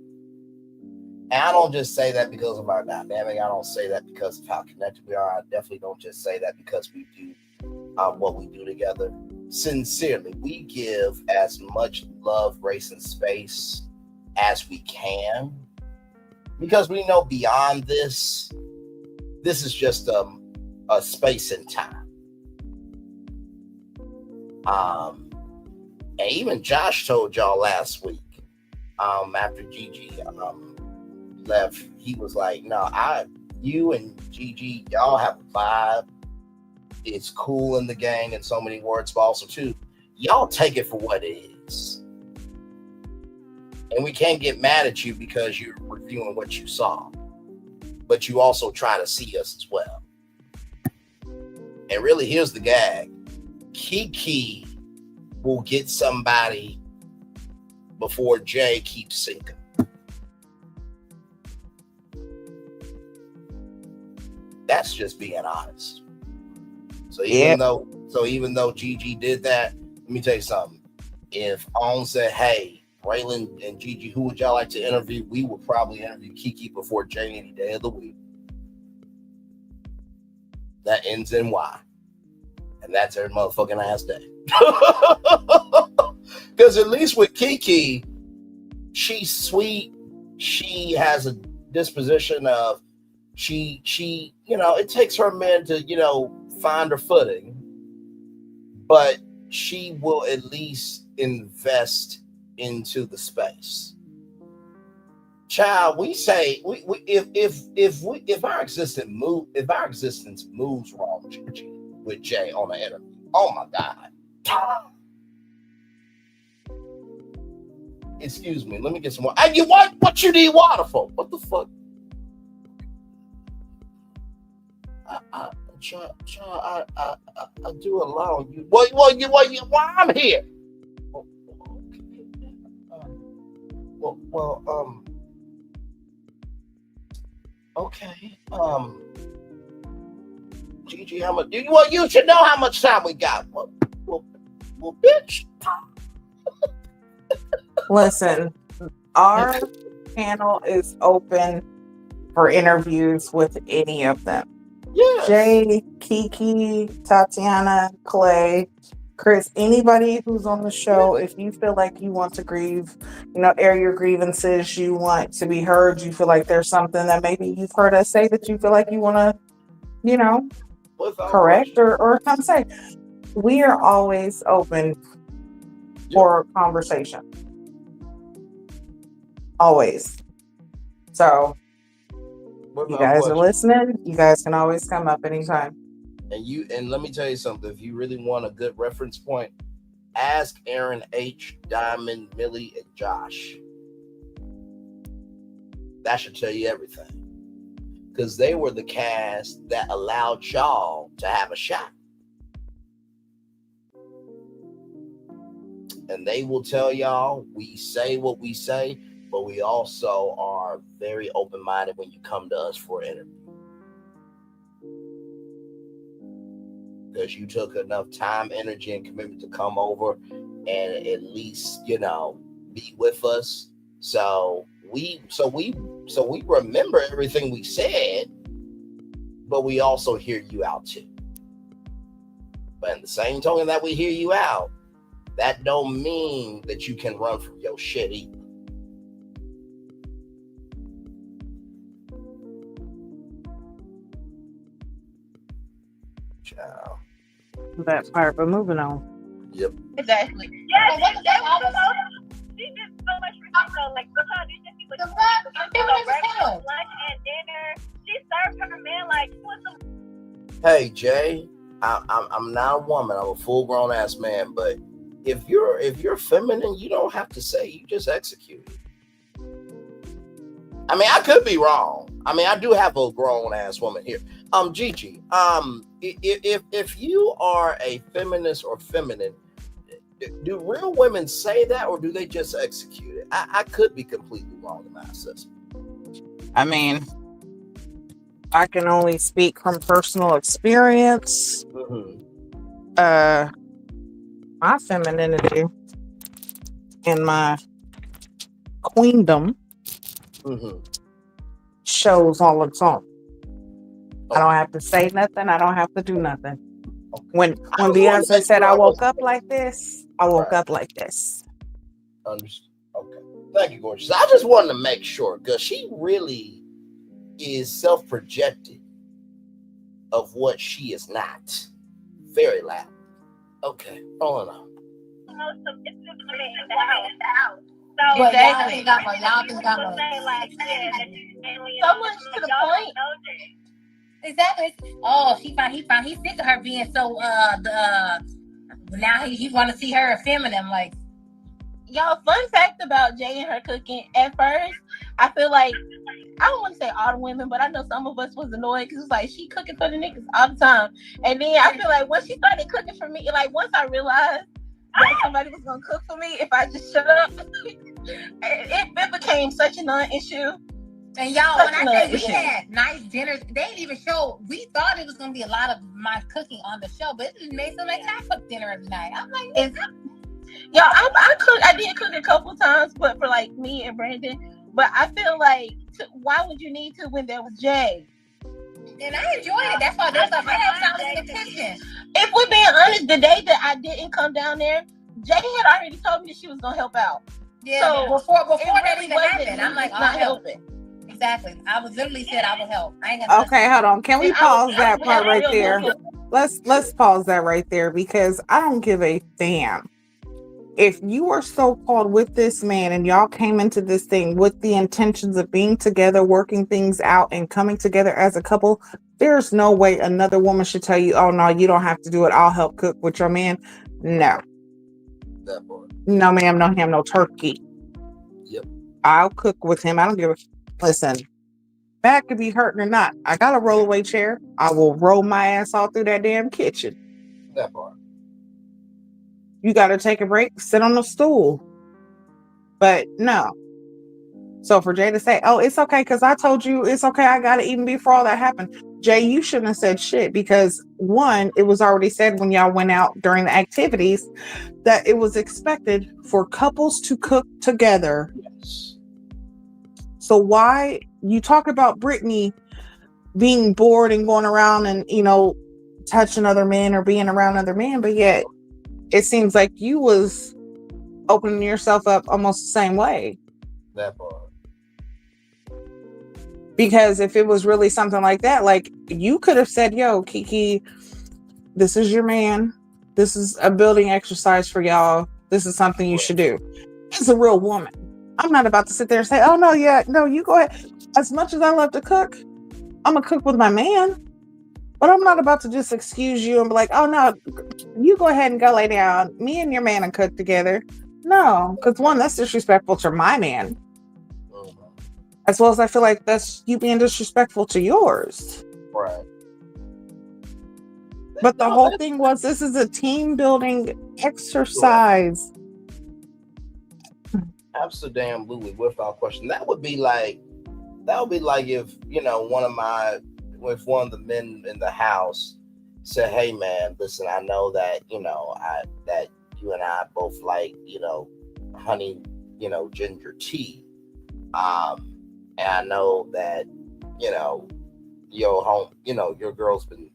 And I don't just say that because of our dynamic. I don't say that because of how connected we are. I definitely don't just say that because we do what we do together. Sincerely, we give as much love, grace, and space as we can, because we know beyond this is just a space and time. And even Josh told y'all last week, after Gigi left, he was like, no, you and Gigi, y'all have a vibe. It's cool in the gang in so many words, but also too, y'all take it for what it is. And we can't get mad at you because you're reviewing what you saw, but you also try to see us as well. And really, here's the gag: Kiki will get somebody before Jay keeps sinking. That's just being honest. So even though Gigi did that, let me tell you something. If On said, hey, Braylon and Gigi, who would y'all like to interview? We would probably interview Kiki before Jay any day of the week. That ends in Y. And that's her motherfucking ass day. Because at least with Kiki, she's sweet. She has a disposition of she it takes her men to find her footing, but she will at least invest into the space. Child, we say if our existence moves wrong with Jay on the interview, oh my God. Excuse me, let me get some water. And what you need water for? What the fuck? I do allow you. Why I'm here? Okay. Gigi, how much? You should know how much time we got. Well, bitch. Listen, our panel is open for interviews with any of them. Yes. Jay, Kiki, Tatiana, Clay, Chris, anybody who's on the show, if you feel like you want to grieve, air your grievances, you want to be heard, you feel like there's something that maybe you've heard us say that you feel like you want to, correct or come say. We are always open for conversation. Always. So, you guys are listening. You guys can always come up anytime. And let me tell you something. If you really want a good reference point, ask Aaron H, Diamond, Millie, and Josh. That should tell you everything. Because they were the cast that allowed y'all to have a shot. And they will tell y'all, we say what we say, but we also are very open-minded when you come to us for an interview. Because you took enough time, energy, and commitment to come over and at least, be with us. So we remember everything we said, but we also hear you out too. But in the same token that we hear you out, that don't mean that you can run from your shit either. Ciao. That part, but moving on. Yep. Exactly. Yes, she did so much for people. Like, these just people breakfast, lunch, and dinner. She served her man like, Hey, Jay, I'm not a woman. I'm a full-grown ass man. But if you're feminine, you don't have to say. You just execute it. I mean, I could be wrong. I mean, I do have a grown ass woman here. Gigi, if you are a feminist or feminine, do real women say that, or do they just execute it? I could be completely wrong in my assessment. I mean, I can only speak from personal experience. Mm-hmm. My femininity and my queendom shows all its own. I don't have to say nothing. I don't have to do nothing. When Beyonce said, I woke up like this, I woke up like this. Understood. Okay. Thank you, gorgeous. I just wanted to make sure, because she really is self-projected of what she is not. Very loud. Okay, hold on. It's just women in the house. So But y'all think I'm so much to the point. Exactly. Oh, he found he's sick of her being so now he want to see her feminine. Like, y'all, fun fact about Jay and her cooking. At first, I feel like, I don't want to say all the women, but I know some of us was annoyed because it's like she cooking for the niggas all the time. And then I feel like once she started cooking for me, like once I realized that somebody was gonna cook for me if I just shut up, it became such a non-issue. And y'all, when I say we had nice dinners, they didn't even show. We thought it was gonna be a lot of my cooking on the show, but it just made some like I cook dinner every night. I'm like, y'all, I cook. I did cook a couple times, but for like me and Brandon. But I feel like, why would you need to when there was Jay? And I enjoyed it. That's why I had solid intention. If we're being honest, the day that I didn't come down there, Jay had already told me that she was gonna help out. Yeah, so before it that really even wasn't happened, I'm like, not I'll help. helping. Exactly. I was literally said I will help. I ain't got Okay, hold on. Can we And I was pause that part right real there? good. Let's pause that right there because I don't give a damn. If you are so-called with this man and y'all came into this thing with the intentions of being together, working things out, and coming together as a couple, there's no way another woman should tell you, oh, no, you don't have to do it. I'll help cook with your man. No. That part. No, ma'am, no ham, no turkey. Yep. I'll cook with him. I don't give a... Listen, back could be hurting or not. I got a rollaway chair. I will roll my ass all through that damn kitchen. That part. You got to take a break, sit on the stool. But no. So for Jay to say, oh, it's okay because I told you it's okay, I got it even before all that happened. Jay, you shouldn't have said shit because one, it was already said when y'all went out during the activities that it was expected for couples to cook together. Yes. So why you talk about Brittany being bored and going around and, touching other men or being around other men, but yet it seems like you was opening yourself up almost the same way. That part. Because if it was really something like that, like you could have said, yo, Kiki, this is your man. This is a building exercise for y'all. This is something you should do. As a real woman, I'm not about to sit there and say, oh, no, you go ahead. As much as I love to cook, I'm going to cook with my man. But I'm not about to just excuse you and be like, oh, no, you go ahead and go lay down. Me and your man and cook together. No, because one, that's disrespectful to my man. As well as I feel like that's you being disrespectful to yours. Right. But the whole thing was this is a team building exercise. Absolutely, without question. That would be like if if one of the men in the house said, hey man, listen, I know that that you and I both like honey ginger tea, and I know that your girl's been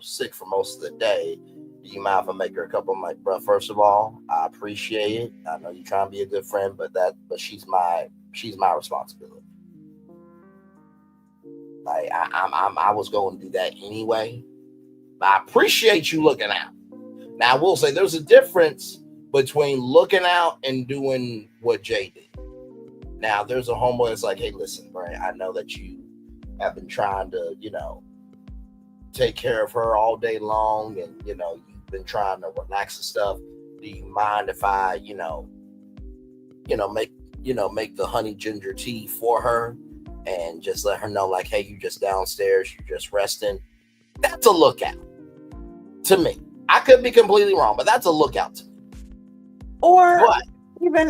sick for most of the day. Do you mind if I make her a cup? I'm like, bro, first of all, I appreciate it. I know you're trying to be a good friend, but she's my responsibility. Like I was going to do that anyway, but I appreciate you looking out. Now I will say there's a difference between looking out and doing what Jay did. Now there's a homeboy that's like, hey, listen, Brian, I know that you have been trying to, take care of her all day long, and you've been trying to relax and stuff. Do you mind if I, make the honey ginger tea for her and just let her know, like, hey, you just downstairs, you're just resting? That's a lookout to me. I could be completely wrong, but that's a lookout to me. Or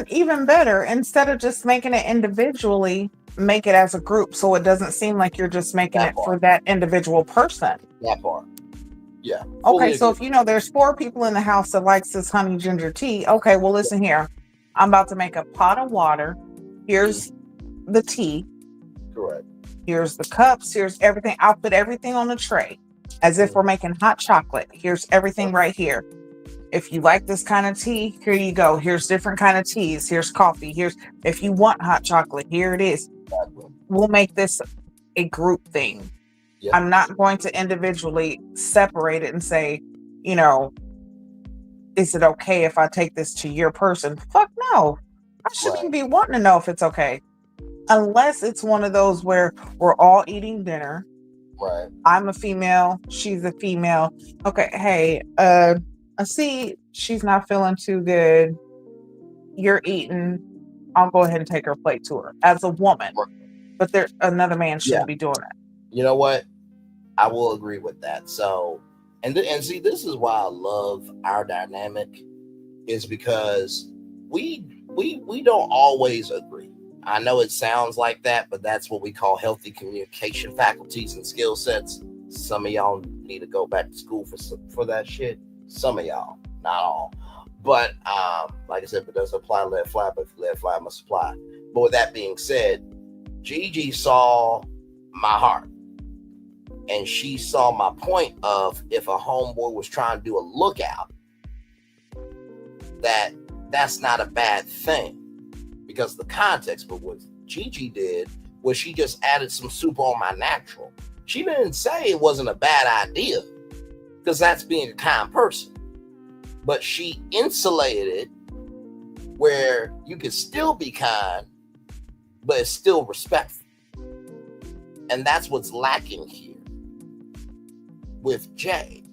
even better, instead of just making it individually, make it as a group so it doesn't seem like you're just making it for that individual person. That part. Yeah. Okay, so if there's 4 people in the house that likes this honey ginger tea, okay, well, listen here. I'm about to make a pot of water. Here's the tea. Correct. Here's the cups. Here's everything. I'll put everything on a tray as if we're making hot chocolate. Here's everything right here. If you like this kind of tea, here you go. Here's different kind of teas. Here's coffee. If you want hot chocolate, here it is. We'll make this a group thing. Yep. I'm not going to individually separate it and say, is it okay if I take this to your person? Fuck no. I shouldn't even be wanting to know if it's okay. Unless it's one of those where we're all eating dinner. Right. I'm a female. She's a female. Okay. Hey, I see she's not feeling too good. You're eating. I'll go ahead and take her plate to her as a woman. But another man shouldn't be doing that. You know what? I will agree with that. So, and see, this is why I love our dynamic, is because we don't always agree. I know it sounds like that, but that's what we call healthy communication faculties and skill sets. Some of y'all need to go back to school for that shit. Some of y'all, not all. But like I said, if it doesn't apply, let it fly. But if let it fly, must apply. But with that being said, Gigi saw my heart. And she saw my point of if a homeboy was trying to do a lookout, that's not a bad thing because the context. But what Gigi did was she just added some super on my natural. She didn't say it wasn't a bad idea because that's being a kind person. But she insulated it where you can still be kind, but it's still respectful. And that's what's lacking here with Jay.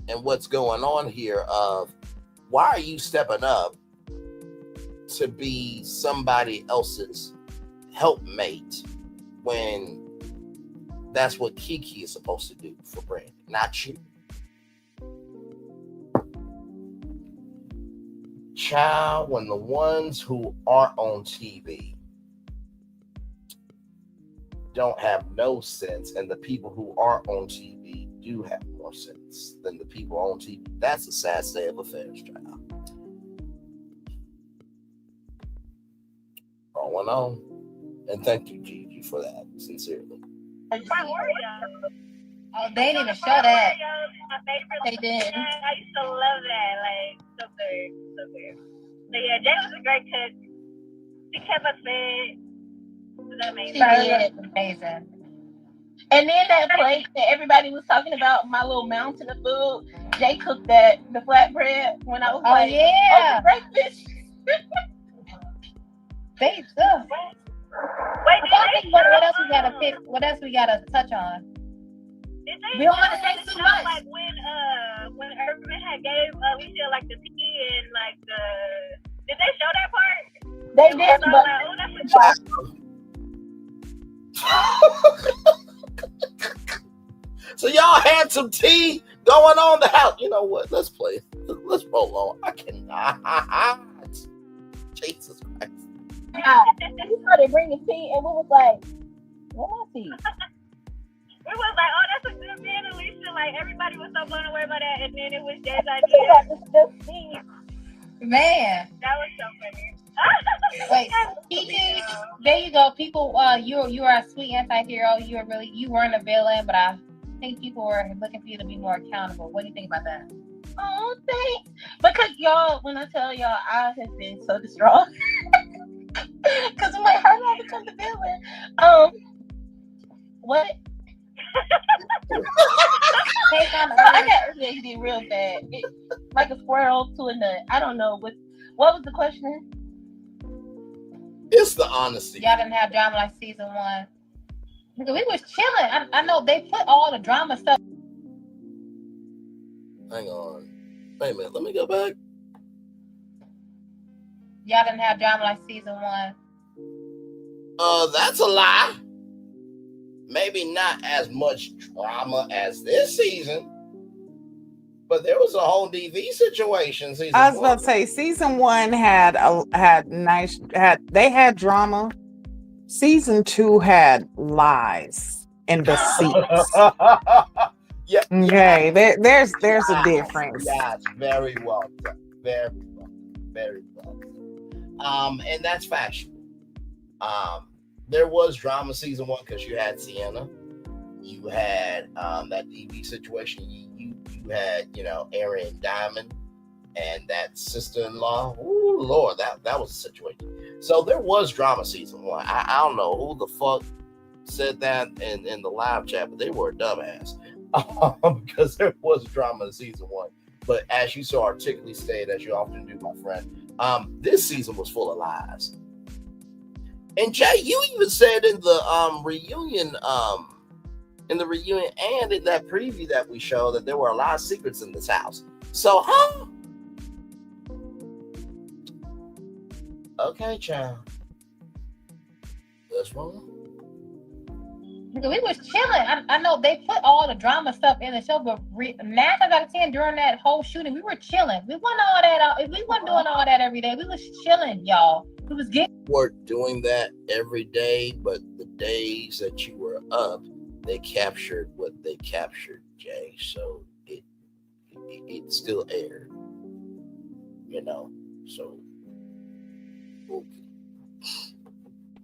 And what's going on here of why are you stepping up to be somebody else's helpmate when that's what Kiki is supposed to do for Brandon, not you. Child, when the ones who are on TV don't have no sense, and the people who are on TV do have more sense than the people on TV, that's a sad state of affairs, child. Going on. And thank you, Gigi, for that, sincerely. Oh, they didn't even show that. My favorite. They did. I used to love that. Like, so good. So good. So, yeah, Jay was a great cook. She kept us fed. It was amazing. She did. Amazing. And then that plate that everybody was talking about, my little mountain of food, Jay cooked that, the flatbread, when I was like, yeah. Oh, breakfast. They stuff. Wait, what else we gotta pick? What else we gotta touch on? We don't want to say too much. Like when Urban had gave we feel like the tea and like the did they show that part? They did, but So y'all had some tea going on the house. You know what? Let's play. Let's roll on. I cannot. Jesus Christ. We started bringing tea, and we was like, "What my tea?" We was like, "Oh, that's a good man." Alicia, like everybody was so blown away by that, and then it was Jay's idea. Man, that was so funny. Wait, Kiki, there you go. People, you are a sweet anti-hero. You weren't a villain, but I think people were looking for you to be more accountable. What do you think about that? Oh, thanks. Because y'all, when I tell y'all, I have been so distraught. Because I'm like, how do I become the villain? What? I got ADHD real bad. Like a squirrel to a nut. I don't know. What was the question? It's the honesty. Y'all didn't have drama like season 1. We was chilling. I know they put all the drama stuff. Hang on. Wait a minute. Let me go back. Y'all didn't have drama like season 1. That's a lie. Maybe not as much drama as this season, but there was a whole DV situation. I was about to say season 1 had drama. Season 2 had lies and deceits. Yeah. Okay. There's a difference. Yes, very well done. Very well. Very well. And that's factual. There was drama season 1 because you had Sienna, you had that DV situation, you had Aaron and Diamond, and that sister-in-law. Oh Lord, that was a situation. So there was drama season 1. I don't know who the fuck said that in the live chat, but they were a dumbass because there was drama in season 1. But as you so articulately stated, as you often do, my friend, this season was full of lies. And Jay, you even said in the reunion and in that preview that we showed that there were a lot of secrets in this house. So, okay, child. That's wrong. We was chilling. I know they put all the drama stuff in the show, but 9 times out of 10 during that whole shooting, we were chilling. We wasn't all that. We wasn't doing all that every day. We was chilling, y'all. We was getting. We're doing that every day, but the days that you were up, they captured what they captured, Jay. So it still aired, So. Okay.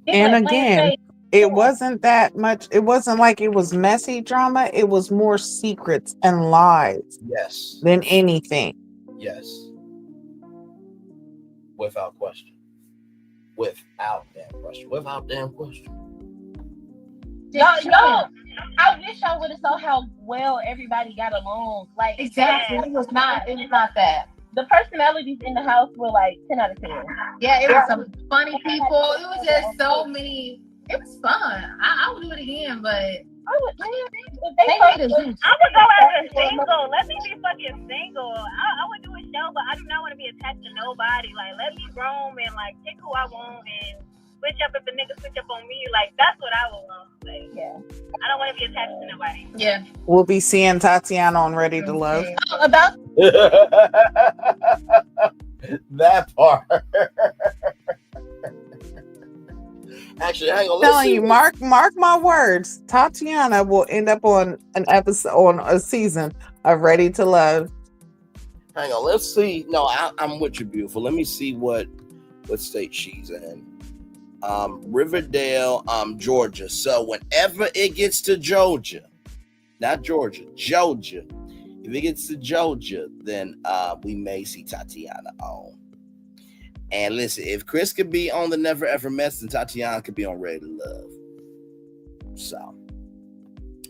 And again, it wasn't that much. It wasn't like it was messy drama. It was more secrets and lies Yes. than anything. Yes. Without question. Without damn question. Y'all, I wish I would have saw how well everybody got along. Like Exactly. It was not that. The personalities in the house were like 10 out of 10. Yeah, it was some funny people. It was just so many. It was fun. I would do it again, but I would go as a single. Let me be fucking single. I would do a show, but I do not want to be attached to nobody. Like, let me roam and like pick who I want and switch up if the nigga switch up on me. Like, that's what I would want. Like, yeah, I don't want to be attached to nobody. Yeah, we'll be seeing Tatiana on Ready to Love. About that part. Actually, hang on. Telling you, mark my words. Tatiana will end up on an episode, on a season of Ready to Love. Hang on, let's see. No, I'm with you, beautiful. Let me see what state she's in. Riverdale, Georgia. So whenever it gets to Georgia, not Georgia, Georgia. If it gets to Georgia, then we may see Tatiana on. And listen, if Chris could be on the Never Ever Mets, then Tatiana could be on Ready to Love. So,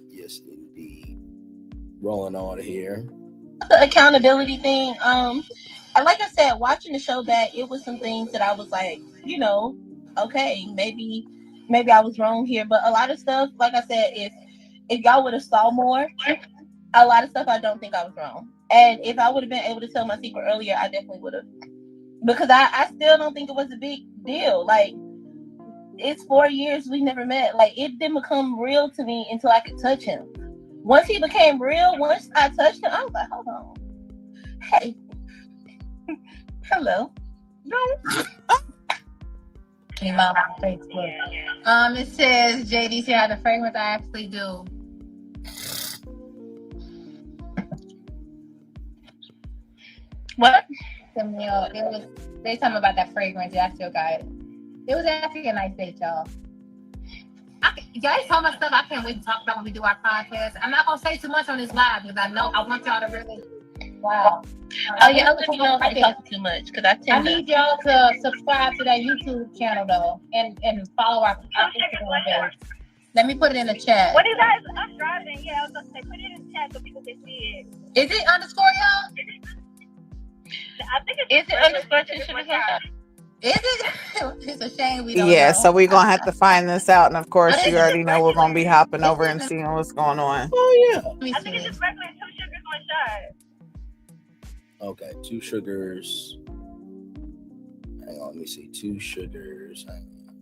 yes, indeed. Rolling on here. The accountability thing. And like I said, watching the show back, it was some things that I was like, you know, okay, maybe I was wrong here. But a lot of stuff, like I said, if y'all would have saw more, a lot of stuff I don't think I was wrong. And if I would have been able to tell my secret earlier, I definitely would have. Because I still don't think it was a big deal. Like, it's 4 years we never met. Like, it didn't become real to me until I could touch him. Once he became real, once I touched him, I was like, hold on. Hey. Hello. No. Came out on Facebook. It says JD said the fragrance I actually do. What? It was they talking about that fragrance. Yeah, I still got it. It was actually a nice date, y'all. Y'all told my stuff. I can't wait to talk about when we do our podcast. I'm not gonna say too much on this live because I know I want y'all to really. Wow. Let me know if I talk too much because I need y'all to subscribe to that YouTube channel though, and follow our Instagram page. Let me put it in the chat. What do you guys? I'm driving. Yeah, I was gonna say put it in the chat so people can see it. Is it underscore y'all? I think it's underscore Two Sugars One Shot. Is it? It's a shame we don't know. Yeah, so we're gonna have to find this out, and of course, you already know we're gonna be hopping over and seeing what's going on. Oh yeah. I think it's just regular 2 sugars, 1 shot. Okay, 2 sugars. Hang on, let me see. 2 sugars. Hang on.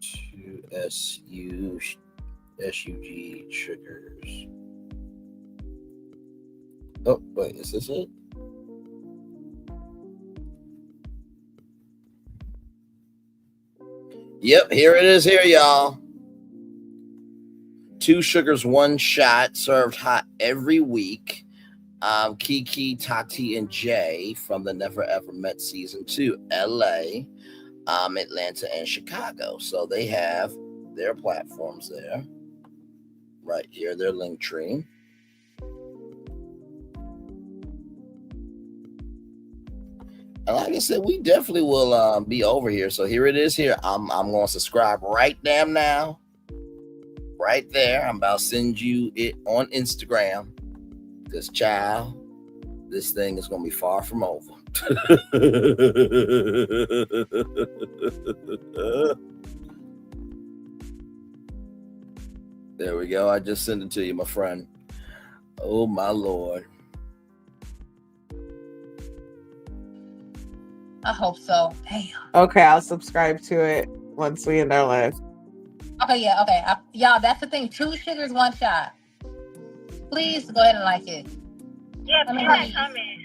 2 SUG sugars. Oh, wait, is this it? Yep, here it is here, y'all. 2 sugars, 1 shot, served hot every week. Kiki, Tati, and Jay from the Never Ever Met Season 2, LA, Atlanta, and Chicago. So they have their platforms there. Right here, their link tree. And like I said, we definitely will be over here. So here it is here. I'm going to subscribe right damn now. Right there. I'm about to send you it on Instagram. Because, child, this thing is going to be far from over. There we go. I just sent it to you, my friend. Oh, my Lord. I hope so. Damn. Okay, I'll subscribe to it once we end our live. Okay, yeah, okay. Y'all, that's the thing. 2 sugars, 1 shot. Please go ahead and like it. Yeah, please comment.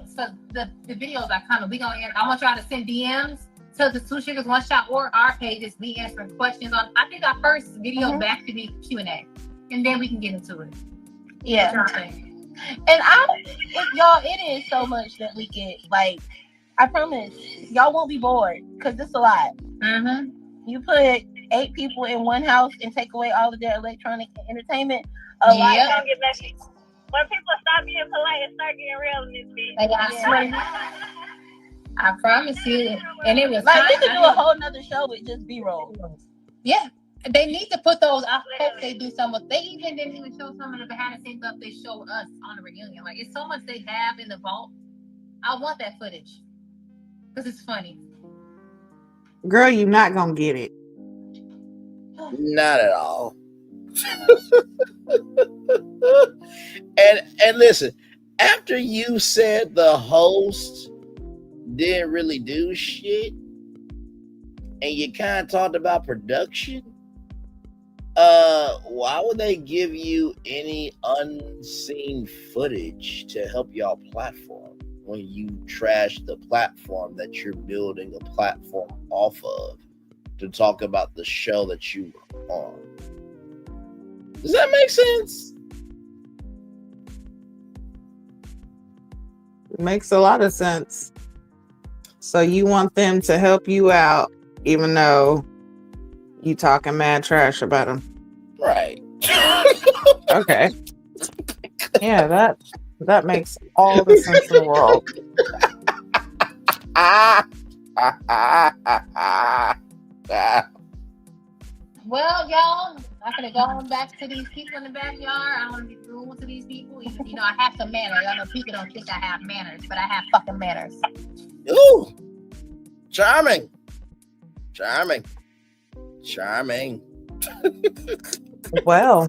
So the videos are coming. I want y'all to send DMs to the 2 sugars, 1 shot or our pages. We answering questions on. I think our first video back to be Q&A, and then we can get into it. Yeah. And y'all, it is so much that we get. Like, I promise. Y'all won't be bored because it's a lot. Mm-hmm. You put 8 people in one house and take away all of their electronic entertainment. A lot It's gonna get messy. When people stop being polite and start getting real in this bitch. Like, I promise you. And it was like we could do a whole nother show with just B-roll. Yeah. They need to put those. I hope they do some. They even didn't even show some of the behind the scenes stuff they showed us on the reunion. Like, it's so much they have in the vault. I want that footage because it's funny. Girl, you're not gonna get it. Not at all. and listen, after you said the host didn't really do shit, and you kind of talked about production, why would they give you any unseen footage to help y'all platform when you trash the platform that you're building a platform off of to talk about the show that you were on? Does that make sense? It makes a lot of sense. So you want them to help you out, even though you talking mad trash about them. Right. Okay. Yeah, that makes all the sense in the world. Well, y'all, I'm gonna go on back to these people in the backyard. I want to be rude to these people. You know, I have some manners. I know people don't think I have manners, but I have fucking manners. Ooh, charming. Well,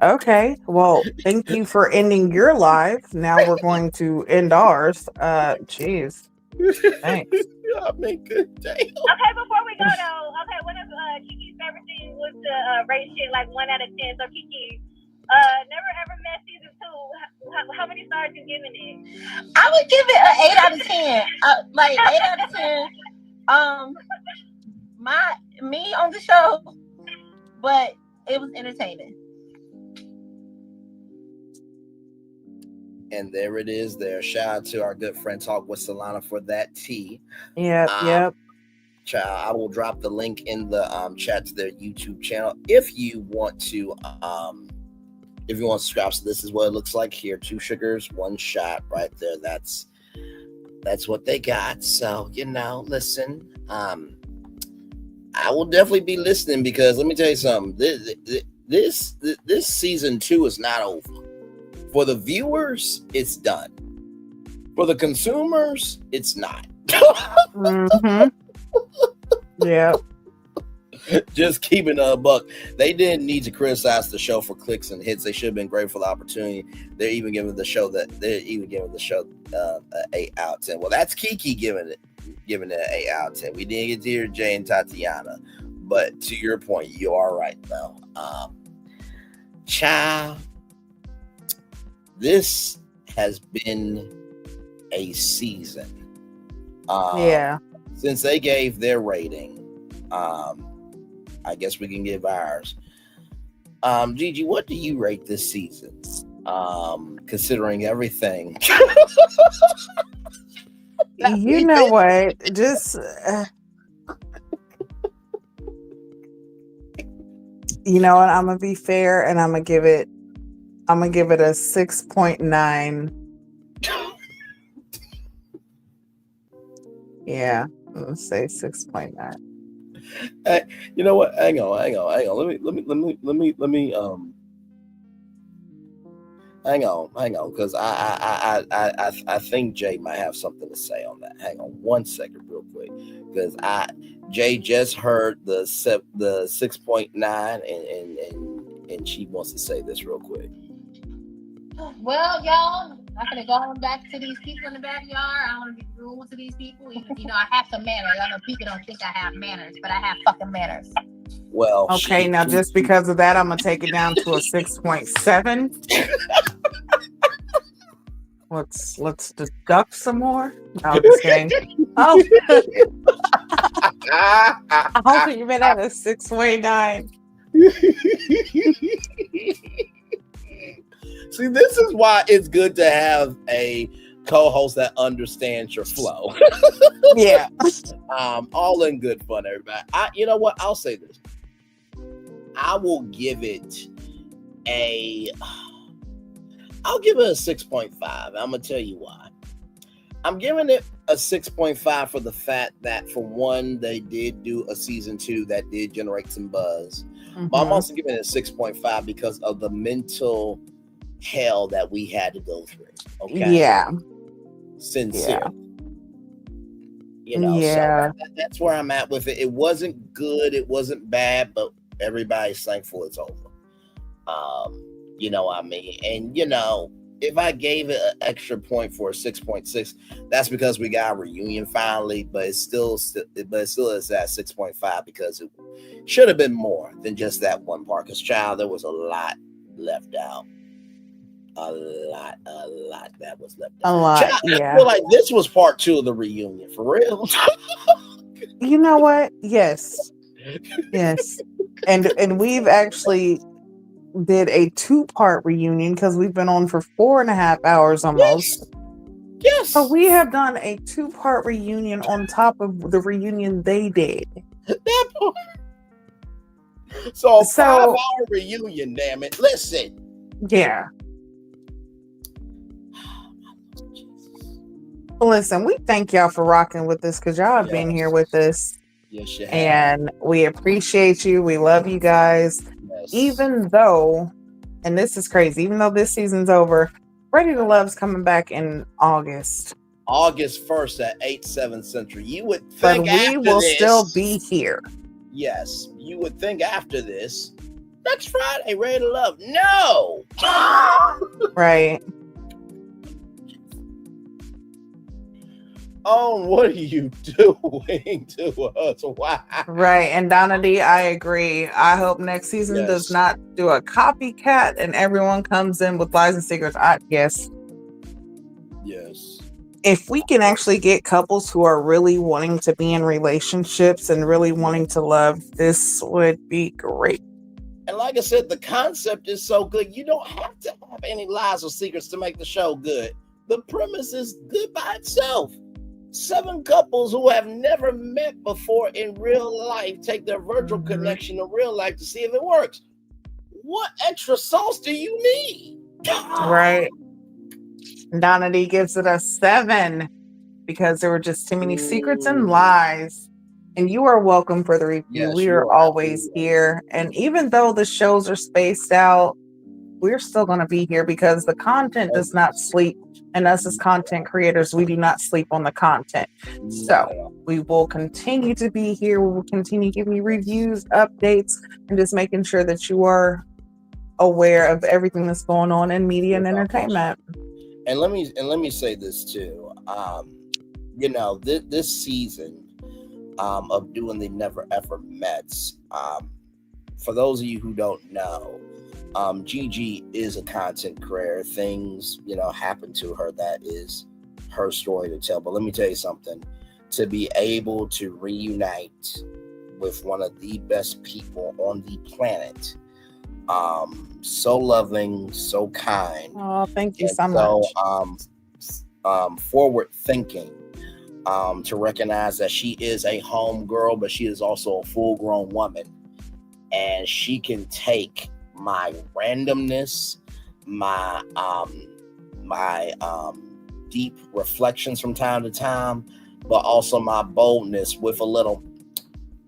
okay. Well, thank you for ending your live. Now we're going to end ours. Jeez. Thanks. Y'all make good day. Okay, before we go though, what if Kiki's favorite thing was to rate shit like 1 out of 10? So Kiki, never ever met season 2. How many stars you giving it? I would give it an 8 out of 10. Like 8 out of 10. Me on the show, but it was entertaining. And there it is there. Shout out to our good friend Talk with Solana for that tea. Yep. Child, I will drop the link in the chat to their YouTube channel if you want to subscribe. So this is what it looks like here. 2 sugars, 1 shot right there. That's what they got. So, listen, I will definitely be listening because let me tell you something. This season 2 is not over. For the viewers, it's done. For the consumers, it's not. Mm-hmm. Yeah. Just keeping a buck. They didn't need to criticize the show for clicks and hits. They should have been grateful for the opportunity. They're even giving the show an 8 out of 10. Well, that's Kiki giving it an 8 out of 10. We didn't get to hear Jay and Tatiana, but to your point, you are right though. Child, this has been a season. Yeah. Since they gave their rating, I guess we can give ours. Gigi, what do you rate this season? Considering everything. You know what? Just you know what? I'm gonna be fair and I'm gonna give it a 6.9. Yeah, let's say 6.9. Hey, you know what? Hang on. Let me hang on, because I think Jay might have something to say on that. Hang on 1 second, real quick, because Jay just heard the 6.9 and she wants to say this real quick. Well, y'all, I'm gonna go on back to these people in the backyard. I want to be rude to these people. You know, I have some manners. I know people don't think I have manners, but I have fucking manners. Well, okay, now just because of that, I'm gonna take it down to a 6.7. Let's deduct some more. No, I'm just kidding. Oh, I hope you meant at a 6.9. See, this is why it's good to have a co-host that understands your flow. Yeah. All in good fun, everybody. You know what? I'll say this. I will give it I'll give it a 6.5. I'm gonna tell you why. I'm giving it a 6.5 for the fact that, for one, they did do a season 2 that did generate some buzz. But I'm also giving it a 6.5 because of the mental hell that we had to go through. Okay. Yeah. Sincere. Yeah. So that's where I'm at with it. It wasn't good, it wasn't bad, but everybody's thankful it's over. You know what I mean? And if I gave it an extra point for a 6.6, that's because we got a reunion finally, but it still is at 6.5 because it should have been more than just that one part. Because, child, there was a lot left out. A lot that was left out. A lot, child, yeah. I feel like this was part 2 of the reunion, for real. You know what? Yes. And we've actually did a 2-part reunion because we've been on for 4.5 hours almost. Yes. So we have done a 2-part reunion on top of the reunion they did. That part. So a 5-hour reunion, damn it. Listen. Yeah. Listen, we thank y'all for rocking with us because y'all have been here with us. Yes, you have. And we appreciate you. We love you guys. Yes. Even though, and this is crazy, even though this season's over, Ready to Love's coming back in August. August 1st at 8/7 Central. You would But think we will still be here. Yes. You would think after this, next Friday, Ready to Love. No. Right. Oh, what are you doing to us? Why? Right. And Donna D, I agree. I hope next season does not do a copycat and everyone comes in with lies and secrets. Yes. If we can actually get couples who are really wanting to be in relationships and really wanting to love, this would be great. And like I said, the concept is so good. You don't have to have any lies or secrets to make the show good. The premise is good by itself. 7 couples who have never met before in real life take their virtual connection in real life to see if it works. What extra sauce do you need? Right. Donna D gives it a 7 because there were just too many secrets and lies. And you are welcome for the review. Yes, we you are are. always here. And even though the shows are spaced out, we're still going to be here because the content does not sleep. And us as content creators, we do not sleep on the content. So we will continue to be here. We will continue giving you reviews, updates, and just making sure that you are aware of everything that's going on in media and entertainment. And let me say this too. This season of doing the Never Ever Mets, for those of you who don't know, Gigi is a content creator. Things, happen to her. That is her story to tell. But let me tell you something. To be able to reunite with one of the best people on the planet, so loving, so kind. Oh, thank you so much. Forward thinking, to recognize that she is a home girl, but she is also a full-grown woman, and she can take my randomness, my deep reflections from time to time, but also my boldness with a little,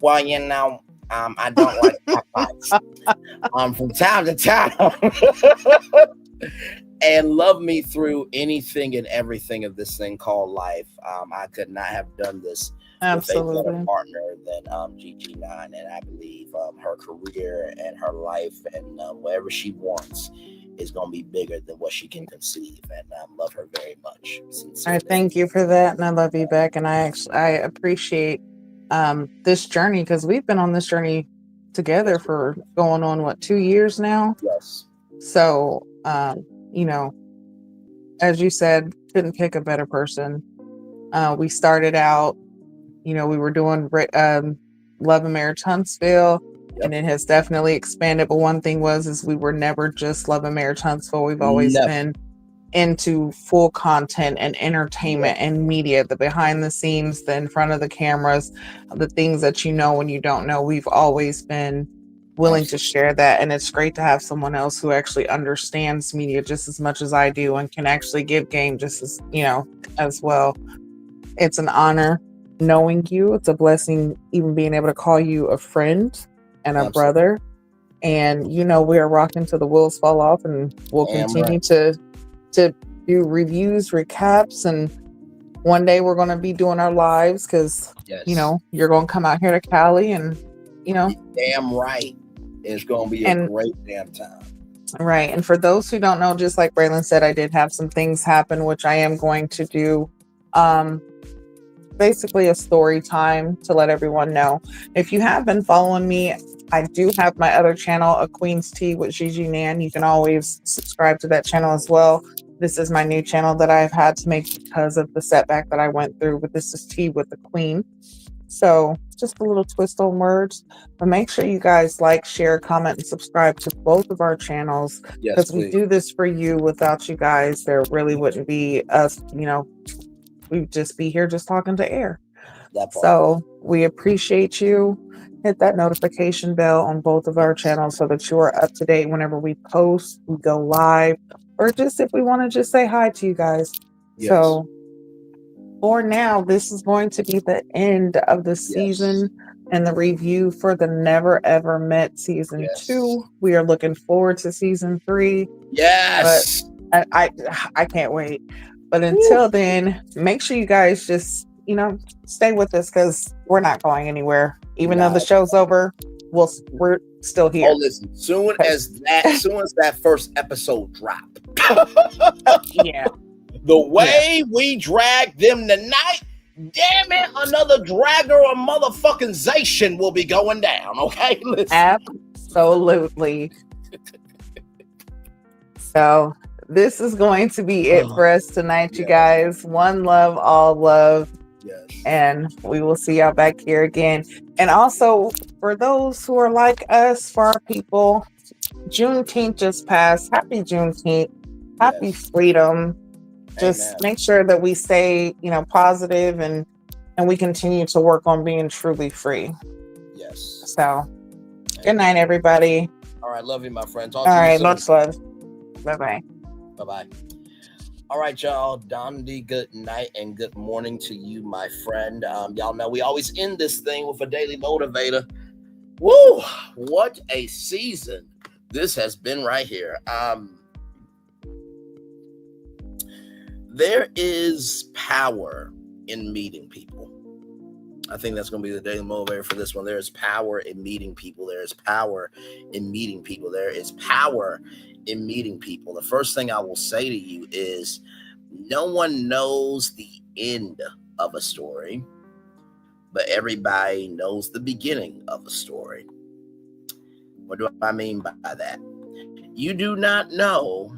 I don't like Popeyes. From time to time, and love me through anything and everything of this thing called life. I could not have done this with a better partner than GG9, and I believe her career and her life and whatever she wants is going to be bigger than what she can conceive, and I love her very much. Sincerely. I thank you for that, and I love you back, and I appreciate this journey because we've been on this journey together for going on 2 years now. Yes. So as you said, couldn't pick a better person. We started out, we were doing Love and Marriage Huntsville, and it has definitely expanded. But one thing is we were never just Love and Marriage Huntsville. We've always been into full content and entertainment and media, the behind the scenes, the in front of the cameras, the things that you know when you don't know. We've always been willing to share that, and it's great to have someone else who actually understands media just as much as I do and can actually give game just as, as well. It's an honor knowing you. It's a blessing even being able to call you a friend and a brother. And we are rocking till the wheels fall off, and we'll continue to do reviews, recaps, and one day we're going to be doing our lives because you're going to come out here to Cali, and damn right, it's going to be a great damn time. Right. And for those who don't know, just like Braylon said, I did have some things happen, which I am going to do basically a story time to let everyone know. If you have been following me, I do have my other channel, A Queen's Tea with Gigi Nan. You can always subscribe to that channel as well. This is my new channel that I've had to make because of the setback that I went through, but this is Tea with the Queen. So just a little twist on words, but make sure you guys like, share, comment, and subscribe to both of our channels, because we do this for you. Without you guys, there really wouldn't be us, we'd just be here just talking to air. So we appreciate you. Hit that notification bell on both of our channels so that you are up to date whenever we post, we go live, or just if we want to just say hi to you guys. So for now, this is going to be the end of the season and the review for the Never Ever Met season 2. We are looking forward to season 3. Yes. But I can't wait. But until then, make sure you guys just, stay with us, because we're not going anywhere. Even though the show's over, we're still here. Oh, listen, soon as that first episode drop. The way we drag them tonight, damn it, another dragger or motherfucking zation will be going down, okay? Listen. Absolutely. So this is going to be it for us tonight, you guys. One love, all love. Yes. And we will see y'all back here again. And also, for those who are like us, for our people, Juneteenth just passed. Happy Juneteenth. Happy freedom. Just make sure that we stay, positive, and we continue to work on being truly free. Yes. So, good night, everybody. All right, love you, my friend. All right, much love. Bye-bye. Bye-bye. All right, y'all. Dondi, good night and good morning to you, my friend. Y'all know we always end this thing with a daily motivator. Woo! What a season this has been right here. There is power in meeting people. I think that's going to be the daily motivator for this one. There is power in meeting people. There is power in meeting people. There is power in meeting people. The first thing I will say to you is no one knows the end of a story, but everybody knows the beginning of a story. What do I mean by that? You do not know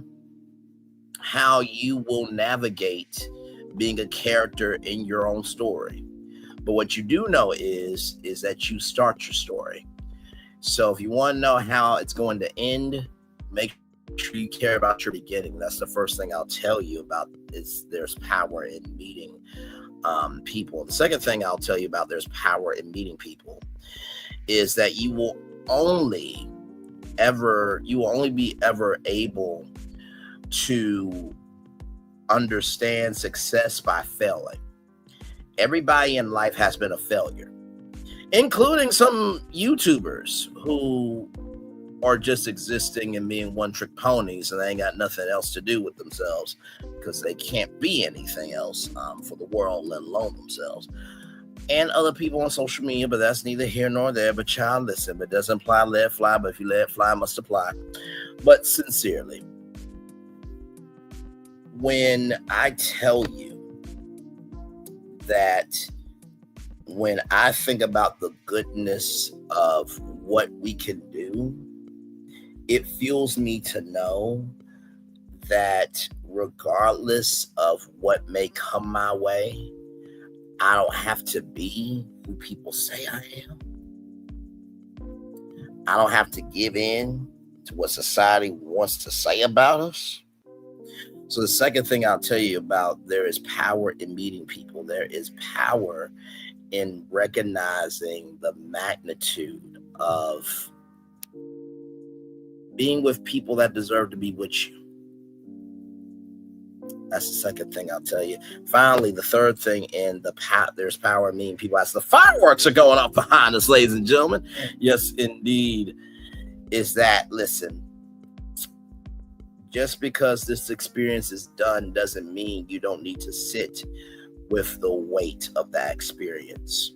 how you will navigate being a character in your own story. But what you do know is that you start your story. So if you want to know how it's going to end, make sure you care about your beginning. That's the first thing I'll tell you about, is there's power in meeting people. The second thing I'll tell you about there's power in meeting people is that you will only be ever able to understand success by failing. Everybody in life has been a failure, including some YouTubers who are just existing and being one-trick ponies, and they ain't got nothing else to do with themselves because they can't be anything else for the world, let alone themselves. And other people on social media, but that's neither here nor there. But child, listen, it doesn't apply, let it fly, but if you let it fly, it must apply. But sincerely, when I tell you that when I think about the goodness of what we can do, it fuels me to know that regardless of what may come my way, I don't have to be who people say I am. I don't have to give in to what society wants to say about us. So the second thing I'll tell you about, there is power in meeting people. There is power in recognizing the magnitude of being with people that deserve to be with you. That's the second thing I'll tell you. Finally, the third thing in there's power in meeting people. As the fireworks are going off behind us, ladies and gentlemen. Yes, indeed. Is that, listen, just because this experience is done doesn't mean you don't need to sit with the weight of that experience.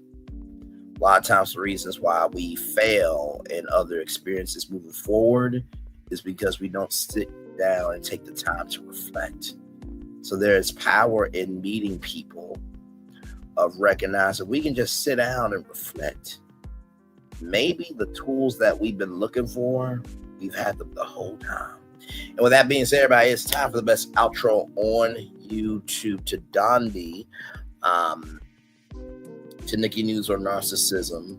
A lot of times the reasons why we fail in other experiences moving forward is because we don't sit down and take the time to reflect. So there is power in meeting people, of recognizing we can just sit down and reflect. Maybe the tools that we've been looking for, we've had them the whole time. And with that being said, everybody, it's time for the best outro on YouTube. To Dondi, to Nikki News or Narcissism,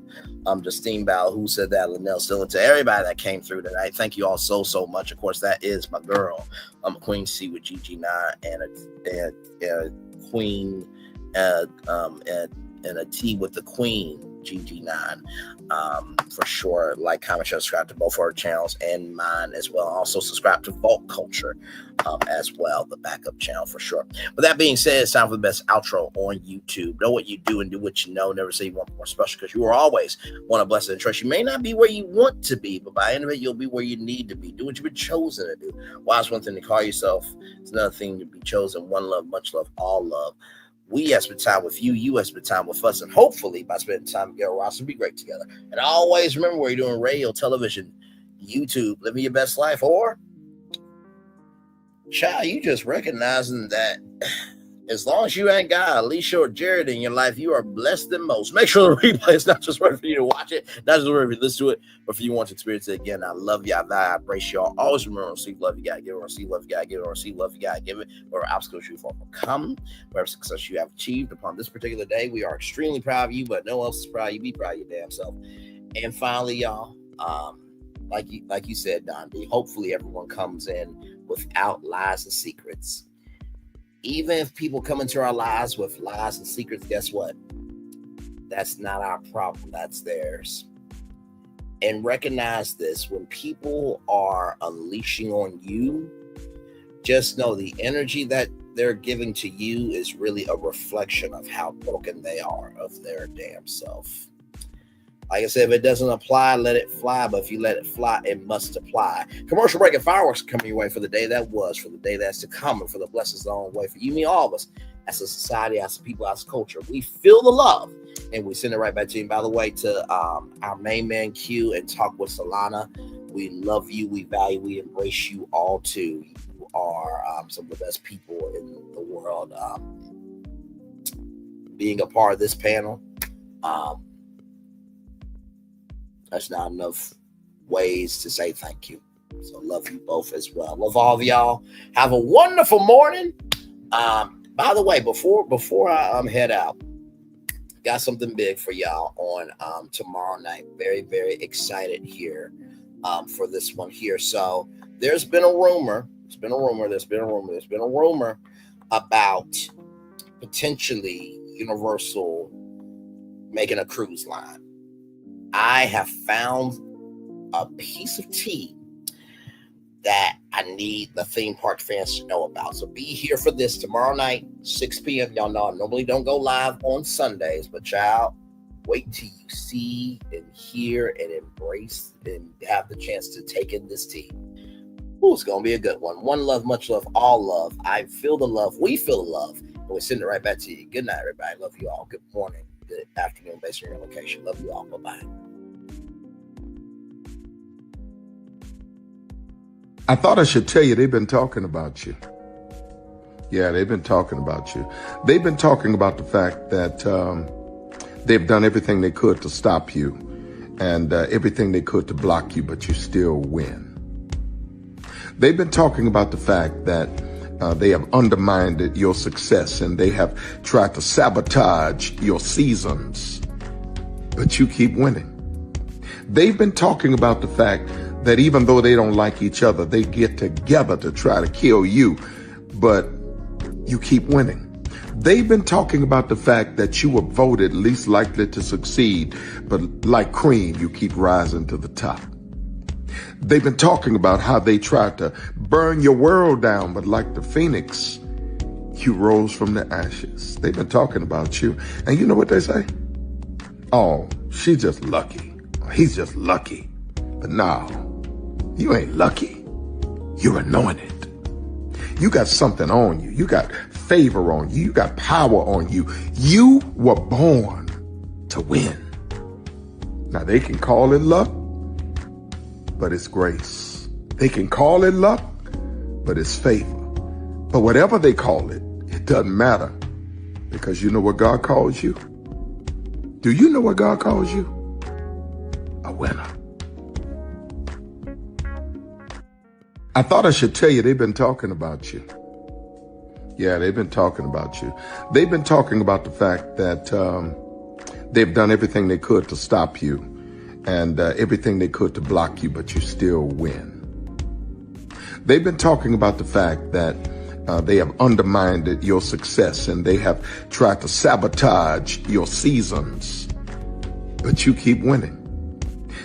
Justine Bell, who said that, Linnell Stiller, to everybody that came through tonight. Thank you all so much. Of course, that is my girl, Queen C with GG9 and a Queen and a T with the Queen, GG9. For sure, like, comment, share, subscribe to both our channels and mine as well. Also subscribe to Vault Culture as well, the backup channel for sure. With that being said, it's time for the best outro on YouTube. Know what you do and do what you know. Never say you want more special, because you are always one of blessed and trust. You may not be where you want to be, but by the end of it, you'll be where you need to be. Do what you've been chosen to do. Why is one thing to call yourself? It's another thing to be chosen. One love, much love, all love. We have spent time with you. You have spent time with us. And hopefully by spending time together, we'll also be great together. And always remember, where you're doing radio, television, YouTube, living your best life, or, child, you just recognizing that as long as you ain't got Alicia or Jared in your life, you are blessed the most. Make sure the replay is not just right for you to watch it, not just right for you to listen to it, but for you want to experience it again. I love you. I value, I embrace y'all. Always remember, receive love, you gotta give it, or receive love, you gotta give it, or receive love, you gotta give it. Whatever obstacles you overcome, whatever success you have achieved upon this particular day, we are extremely proud of you, but no one else is proud of you. Be proud of your damn self. And finally, y'all, like you said, Don D, hopefully everyone comes in without lies and secrets. Even if people come into our lives with lies and secrets, guess what? That's not our problem. That's theirs. And recognize this: when people are unleashing on you, just know the energy that they're giving to you is really a reflection of how broken they are of their damn self. Like I said, if it doesn't apply, let it fly. But if you let it fly, it must apply. Commercial break and fireworks coming your way for the day that was, for the day that's to come, and for the blessings on the way for you, me, all of us, as a society, as a people, as a culture. We feel the love, and we send it right back to you. And by the way, to our main man Q and Talk with Solana, we love you, we value, we embrace you all too. You are some of the best people in the world. Being a part of this panel, that's not enough ways to say thank you. So love you both as well. Love all of y'all. Have a wonderful morning. By the way, before I head out, got something big for y'all on tomorrow night. Very, very excited here for this one here. So there's been a rumor about potentially Universal making a cruise line. I have found a piece of tea that I need the theme park fans to know about. So be here for this tomorrow night, 6 p.m. Y'all know I normally don't go live on Sundays, but child, wait till you see and hear and embrace and have the chance to take in this tea. Ooh, it's going to be a good one. One love, much love, all love. I feel the love. We feel the love. And we send it right back to you. Good night, everybody. Love you all. Good morning. Good afternoon based on your location. Love you all. Bye-bye. I thought I should tell you, they've been talking about you. Yeah, they've been talking about you. They've been talking about the fact that they've done everything they could to stop you and everything they could to block you, but you still win. They've been talking about the fact that they have undermined your success and they have tried to sabotage your seasons, but you keep winning. They've been talking about the fact that even though they don't like each other, they get together to try to kill you, but you keep winning. They've been talking about the fact that you were voted least likely to succeed, but like cream, you keep rising to the top. They've been talking about how they tried to burn your world down, but like the phoenix, you rose from the ashes. They've been talking about you. And you know what they say? Oh, she's just lucky. He's just lucky. But no, you ain't lucky. You're anointed. You got something on you. You got favor on you. You got power on you. You were born to win. Now they can call it luck, but it's grace. They can call it luck, but it's favor. But whatever they call it, it doesn't matter, because you know what God calls you? Do you know what God calls you? A winner. I thought I should tell you they've been talking about you. Yeah, they've been talking about you. They've been talking about the fact that they've done everything they could to stop you and everything they could to block you, but you still win. They've been talking about the fact that they have undermined your success and they have tried to sabotage your seasons, but you keep winning.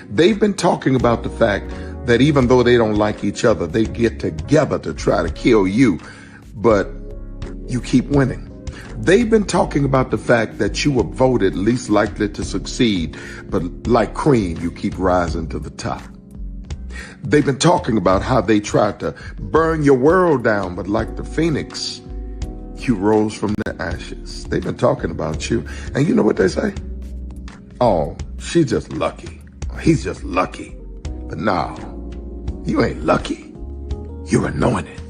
They've been talking about the fact that even though they don't like each other, they get together to try to kill you, but you keep winning. They've been talking about the fact that you were voted least likely to succeed, but like cream, you keep rising to the top. They've been talking about how they tried to burn your world down, but like the phoenix, you rose from the ashes. They've been talking about you. And you know what they say? Oh, she's just lucky. He's just lucky. But no, you ain't lucky. You're anointed.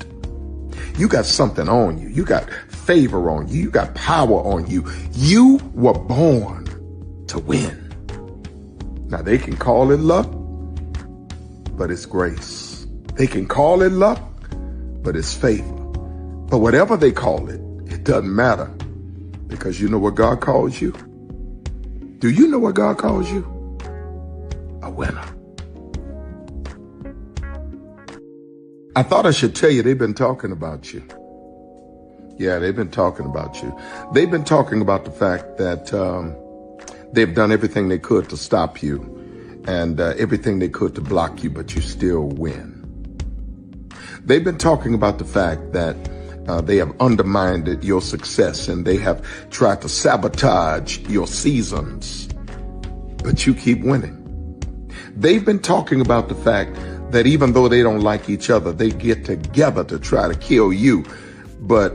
You got something on you. You got favor on you. You got power on you. You were born to win. Now they can call it luck, but it's grace. They can call it luck, but it's favor. But whatever they call it, it doesn't matter, because you know what God calls you? Do you know what God calls you? A winner. I thought I should tell you they've been talking about you. Yeah, they've been talking about you. They've been talking about the fact that they've done everything they could to stop you and everything they could to block you, but you still win. They've been talking about the fact that they have undermined your success and they have tried to sabotage your seasons, but you keep winning. They've been talking about the fact that even though they don't like each other, they get together to try to kill you, but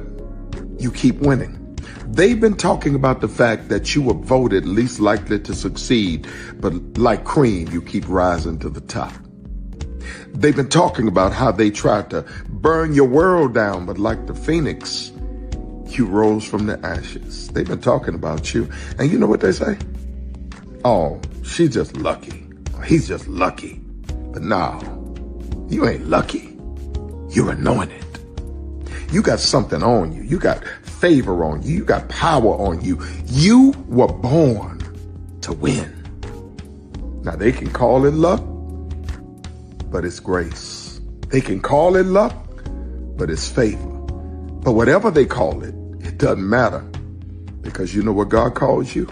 you keep winning. They've been talking about the fact that you were voted least likely to succeed, but like cream, you keep rising to the top. They've been talking about how they tried to burn your world down, but like the phoenix, you rose from the ashes. They've been talking about you. And you know what they say? Oh, she's just lucky. He's just lucky. But no, you ain't lucky. You're anointed. You got something on you. You got favor on you. You got power on you. You were born to win. Now they can call it luck, but it's grace. They can call it luck, but it's favor. But whatever they call it, it doesn't matter, because you know what God calls you?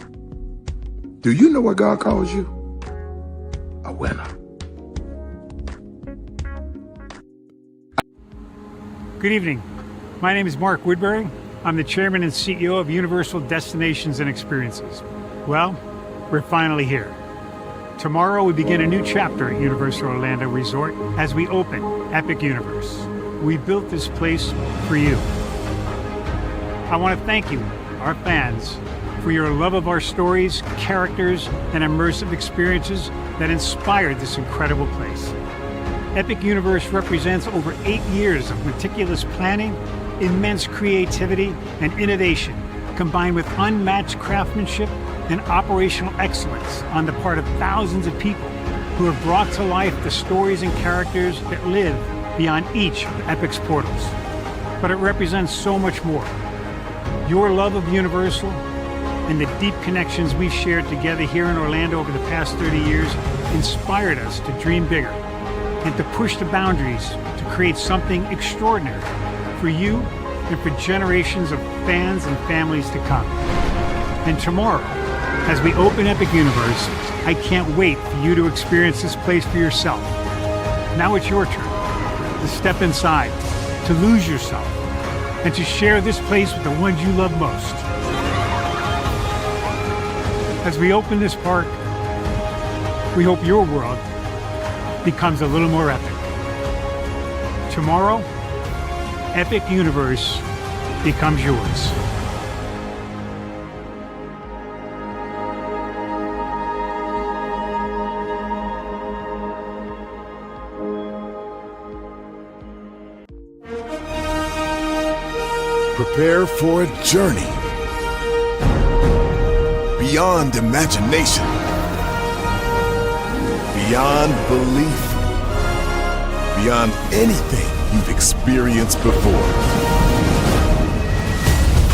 Do you know what God calls you? A winner. Good evening. My name is Mark Woodbury. I'm the chairman and CEO of Universal Destinations and Experiences. Well, we're finally here. Tomorrow we begin a new chapter at Universal Orlando Resort as we open Epic Universe. We built this place for you. I want to thank you, our fans, for your love of our stories, characters, and immersive experiences that inspired this incredible place. Epic Universe represents over 8 years of meticulous planning, immense creativity, and innovation, combined with unmatched craftsmanship and operational excellence on the part of thousands of people who have brought to life the stories and characters that live beyond each of Epic's portals. But it represents so much more. Your love of Universal and the deep connections we've shared together here in Orlando over the past 30 years inspired us to dream bigger and to push the boundaries to create something extraordinary for you and for generations of fans and families to come. And tomorrow, as we open Epic Universe, I can't wait for you to experience this place for yourself. Now it's your turn to step inside, to lose yourself, and to share this place with the ones you love most. As we open this park, we hope your world becomes a little more epic. Tomorrow, Epic Universe becomes yours. Prepare for a journey beyond imagination, beyond belief, beyond anything you've experienced before.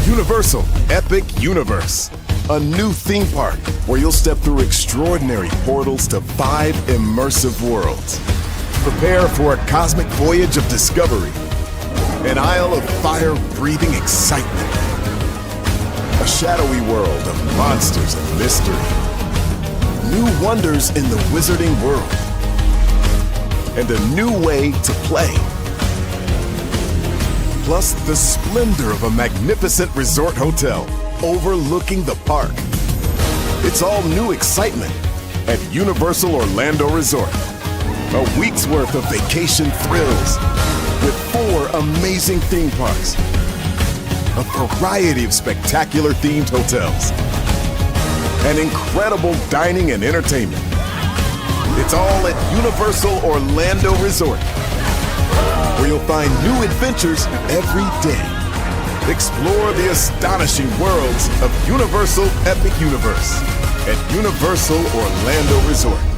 Universal Epic Universe, a new theme park where you'll step through extraordinary portals to 5 immersive worlds. Prepare for a cosmic voyage of discovery, an isle of fire-breathing excitement, a shadowy world of monsters and mystery, new wonders in the wizarding world, and a new way to play. Plus the splendor of a magnificent resort hotel overlooking the park. It's all new excitement at Universal Orlando Resort. A week's worth of vacation thrills with 4 amazing theme parks, a variety of spectacular themed hotels, and incredible dining and entertainment. It's all at Universal Orlando Resort, where you'll find new adventures every day. Explore the astonishing worlds of Universal Epic Universe at Universal Orlando Resort.